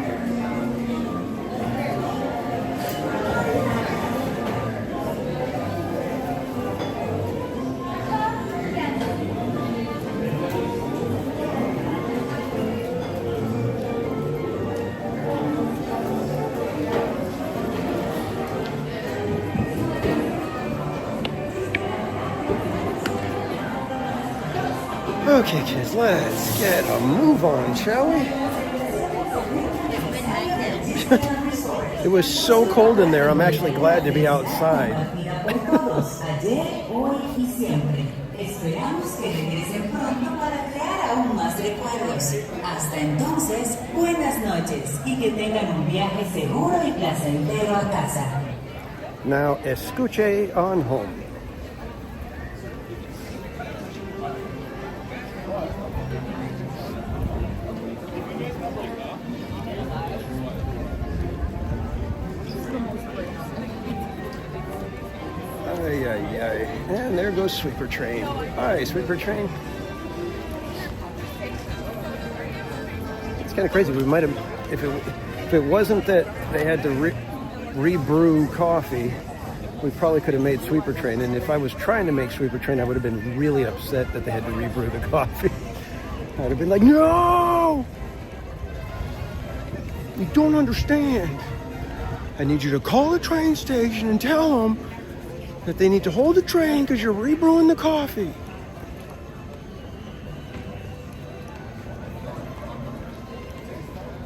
Okay, kids, let's get a move on, shall we? It was so cold in there, I'm actually glad to be outside. Hasta entonces, buenas noches y que tengan un viaje seguro y placentero a casa. Now, escuche on home. And there goes Sweeper Train. Hi, Sweeper Train. It's kind of crazy. We might have, if it wasn't that they had to re-brew coffee, we probably could have made Sweeper Train. And if I was trying to make Sweeper Train, I would have been really upset that they had to re-brew the coffee. I'd have been like, no! You don't understand. I need you to call the train station and tell them that they need to hold the train because you're rebrewing the coffee.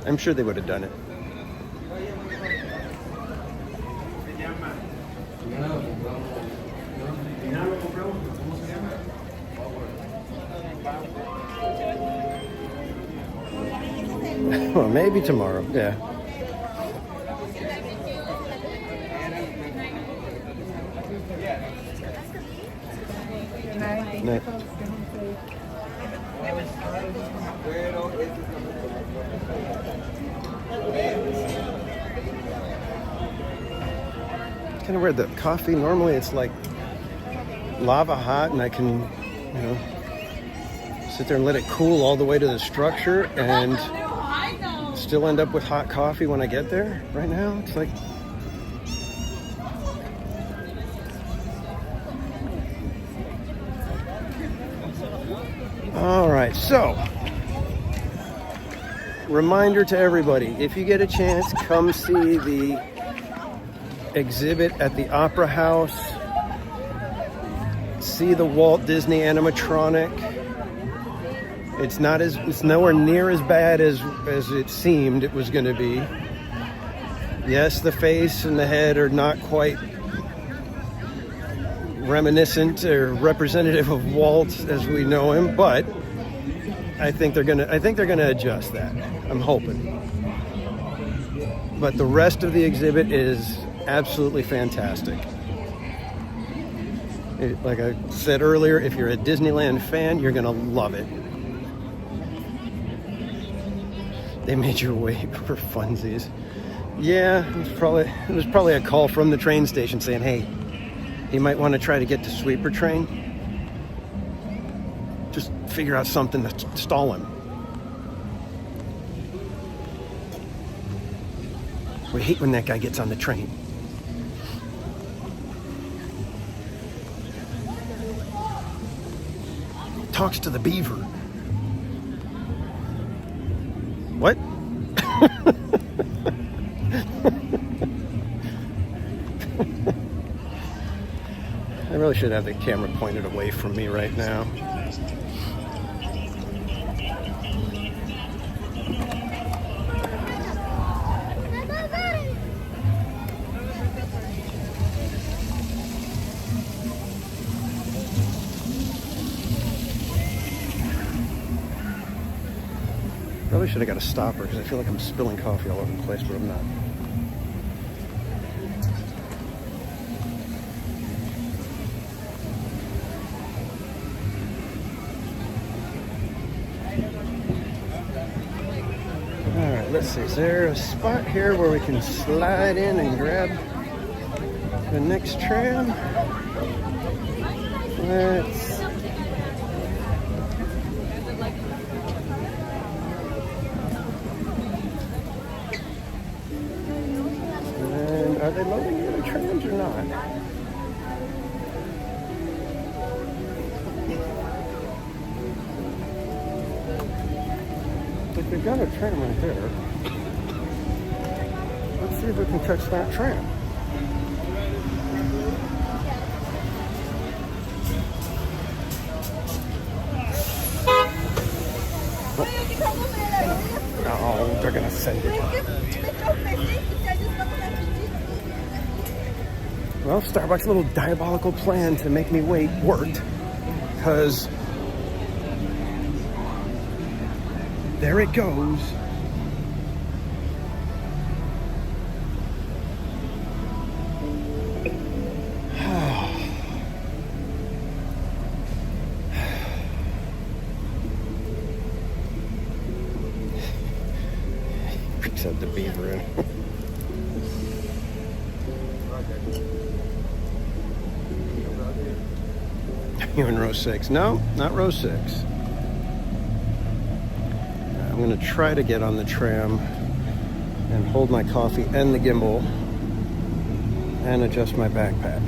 I'm sure they would have done it. Well, maybe tomorrow. Yeah. Night. Kind of weird. The coffee, normally it's like lava hot, and I can, you know, sit there and let it cool all the way to the structure and still end up with hot coffee when I get there. Right now, it's like... All right, so reminder to everybody, if you get a chance, come see the exhibit at the Opera House. See the Walt Disney animatronic. It's nowhere near as bad as it seemed it was going to be. Yes, the face and the head are not quite reminiscent or representative of Walt as we know him, but I think they're gonna adjust that. I'm hoping. But the rest of the exhibit is absolutely fantastic. Like I said earlier, if you're a Disneyland fan, you're gonna love it. They made you wait for funsies. Yeah, it was probably a call from the train station saying, hey, you might want to try to get to Sweeper Train. Just figure out something to stall him. We hate when that guy gets on the train. Talks to the beaver. What? I really should have the camera pointed away from me right now. Probably should have got a stopper because I feel like I'm spilling coffee all over the place, but I'm not. Let's see, is there a spot here where we can slide in and grab the next tram? Let's... And are they loading the other trams or not? But they've got a tram right there. Let's see if we can catch that tram. Oh, they're gonna send it. Well, Starbucks' little diabolical plan to make me wait worked, because there it goes. Except the beaver in. You in row 6? No, not row 6. I'm going to try to get on the tram and hold my coffee and the gimbal and adjust my backpack.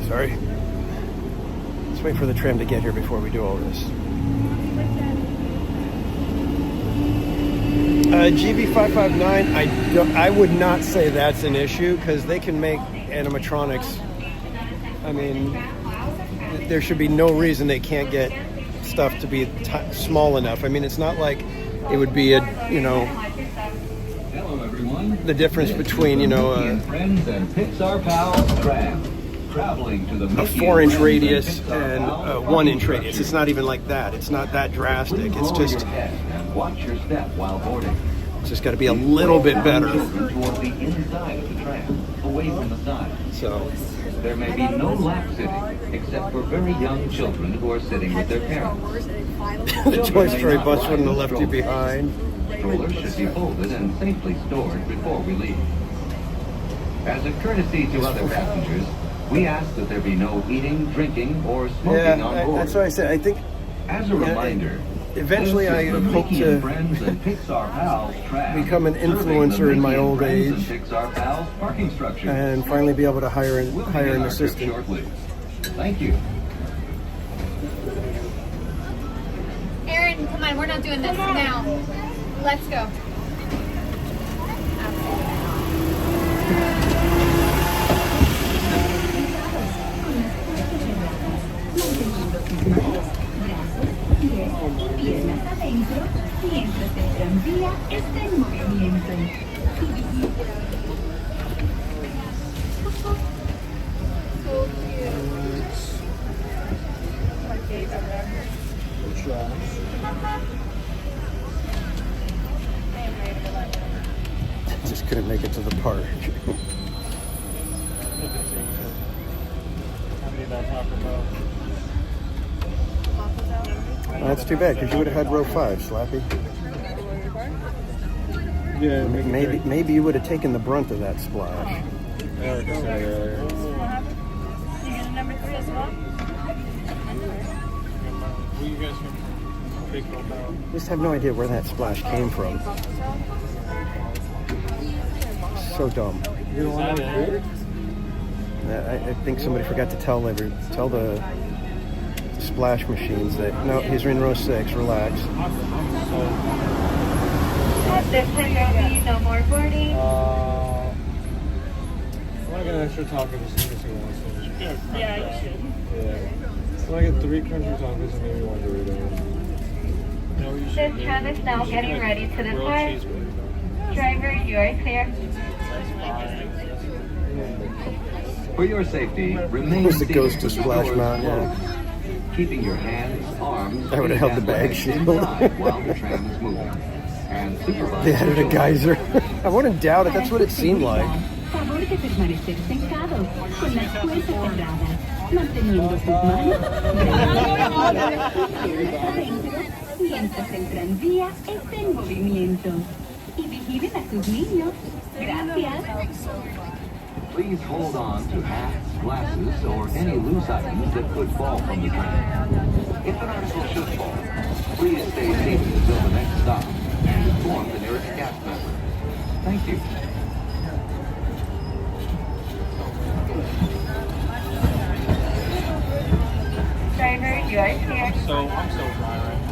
Sorry. Let's wait for the tram to get here before we do all this. GV559, I would not say that's an issue because they can make animatronics. I mean, there should be no reason they can't get stuff to be small enough. I mean, it's not like it would be a, you know. Hello, everyone. the difference between, you know, Friends and Pixar Pals Tram. Traveling to the a 4-inch radius and a 1-inch radius. It's not even like that. It's not that drastic. It's just watch your step while boarding. it's just got to be a little bit better. Toward the inside of the tram, away from the side. So there may be no lap sitting, except for very young children who are sitting with their parents. The Toy Story bus wouldn't have left you behind. Strollers should be folded and safely stored before we leave. As a courtesy to other passengers, we ask that there be no eating, drinking, or smoking on board. That's what I said. I think as a reminder, eventually I hope to become an influencer in my old age and finally be able to hire an assistant. Thank you. Aaron, come on, we're not doing this now. Let's go. Piernas adentro, mientras el tranvía está en movimiento. Just couldn't make it to the park. Well, that's too bad because you would have had row 5, Slappy. Yeah, maybe you would have taken the brunt of that splash. You get a number 3 as well? I just have no idea where that splash came from. So dumb. I think somebody forgot to tell the splash machines that no, he's in row 6. Relax. No more boarding. I want to get an extra taco just in case you want some. Yeah, you should. Yeah. I want to get 3 crunchy tacos and maybe 1 burrito. This tram is now getting ready to depart. Driver, you are clear. For your safety, remain Where's the ghost to Splash Mountain? Yeah. Keeping your hands, arms, I would have held the bag shield. while the tram is moving. And supervise. They added a geyser. I wouldn't doubt it. That's what it seemed like. Favor de permanecer sentado, con las puertas cerradas, manteniendo sus manos mientras el tranvía esté en movimiento. Y vigilen a sus niños. Gracias. Please hold on to hats, glasses, or any loose items that could fall from the tram. If an article should fall, please stay seated until the next stop and inform the nearest cast member. Thank you. Driver, you are clear. I'm so dry right now.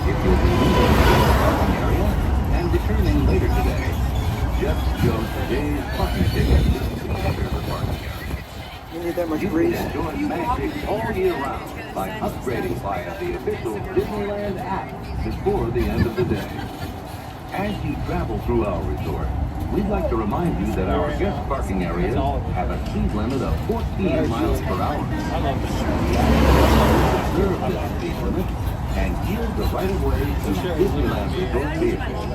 If you'll be leaving the parking area and returning later today, just show today's parking ticket to the other parking area. You need that much You breeze? can enjoy magic all year round by upgrading via the official Disneyland app before the end of the day. As you travel through our resort, we'd like to remind you that our guest parking areas have a speed limit of 14 miles per hour. Observe this speed limit and yield the right of way to Disneyland Resort vehicles,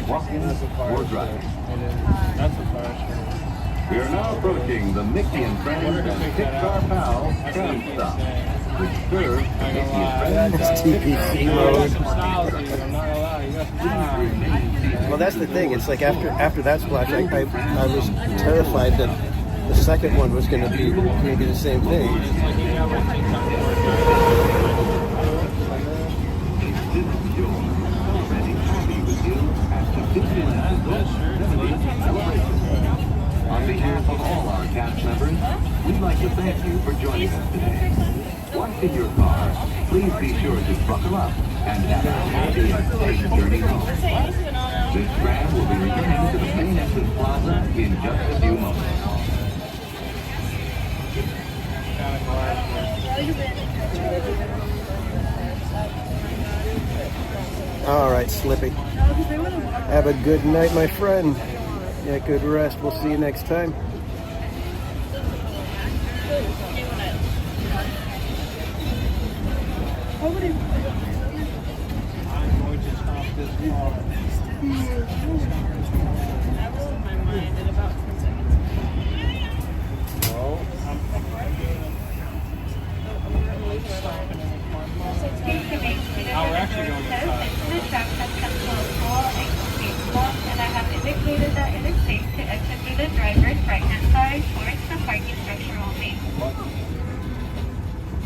walking or driving. We are now approaching the Mickey and Friends and Pixar Pals tram stop, which serves the Mickey and Friends It's TPC mode. Well, that's the thing. It's like after that splash, I was terrified that the second one was going to be the same thing. On behalf of all our cast members, we'd like to thank you for joining us today. Once in your car, please be sure to buckle up and have a happy and safe journey home. This tram will be returning to the main entrance plaza in just a few moments. All right, Slippy. Have a good night, my friend. Get good rest. We'll see you next time. I'm going to stop this call. My mind in about 10 seconds. Well, we're actually going inside. The truck has come to a full exit block, and I have indicated that it is safe to exit through the driver's right-hand side towards the parking structure only.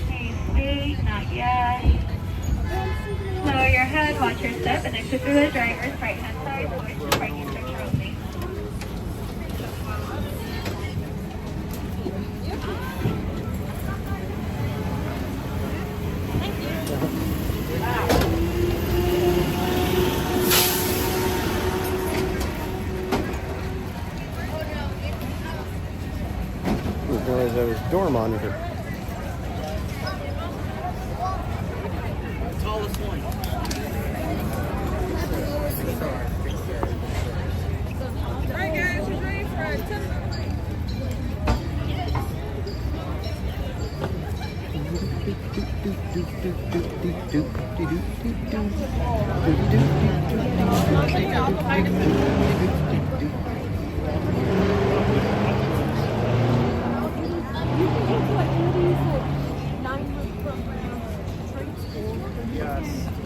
Please stay, not yet. Lower your head, watch your step, and exit through the driver's right-hand side towards the parking structure only. Didn't realize that was door monitor. Tallest one. Alright guys, who's ready for our tip?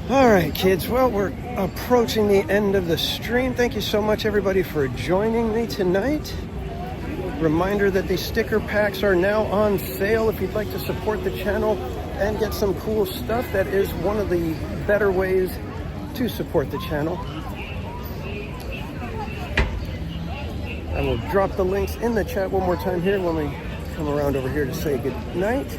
All right, kids. Well, we're approaching the end of the stream. Thank you so much, everybody, for joining me tonight. Reminder that the sticker packs are now on sale. If you'd like to support the channel and get some cool stuff, that is one of the better ways to support the channel. I will drop the links in the chat one more time here when we come around over here to say good night.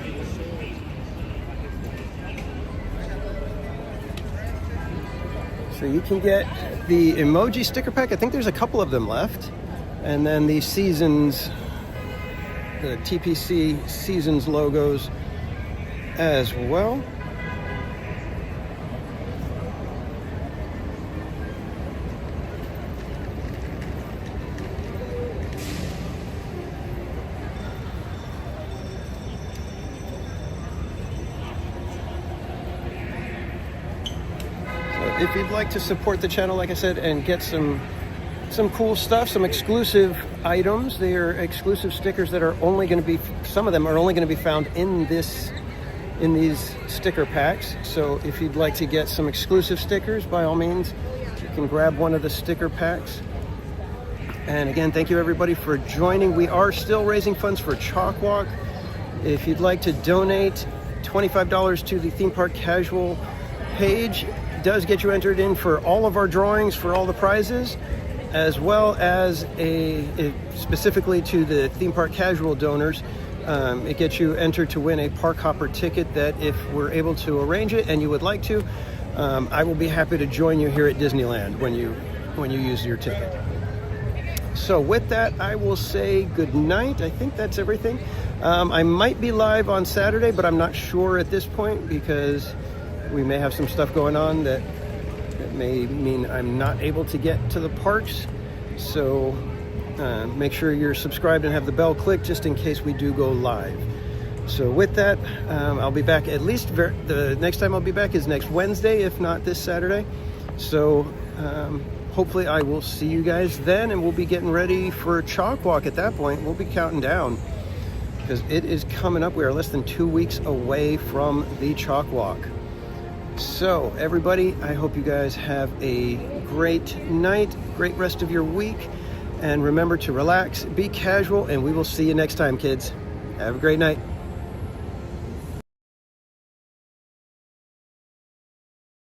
So you can get the emoji sticker pack. I think there's a couple of them left. And then the seasons, the TPC seasons logos as well. If you'd like to support the channel, like I said, and get some cool stuff, some exclusive items, they are exclusive stickers that are only going to be, some of them are only going to be found in these sticker packs. So if you'd like to get some exclusive stickers, by all means, you can grab one of the sticker packs. And again, thank you everybody for joining. We are still raising funds for Chalk Walk. If you'd like to donate $25 to the Theme Park Casual page, does get you entered in for all of our drawings for all the prizes, as well as specifically to the Theme Park Casual donors. It gets you entered to win a Park Hopper ticket that, if we're able to arrange it and you would like to, I will be happy to join you here at Disneyland when you use your ticket. So with that, I will say good night. I think that's everything. I might be live on Saturday, but I'm not sure at this point because we may have some stuff going on that may mean I'm not able to get to the parks. So make sure you're subscribed and have the bell clicked just in case we do go live. So with that, I'll be back at least, the next time I'll be back is next Wednesday, if not this Saturday. So hopefully I will see you guys then, and we'll be getting ready for Chalk Walk at that point. We'll be counting down because it is coming up. We are less than 2 weeks away from the Chalk Walk. So everybody, I hope you guys have a great night, great rest of your week, and remember to relax, be casual, and we will see you next time, kids. Have a great night.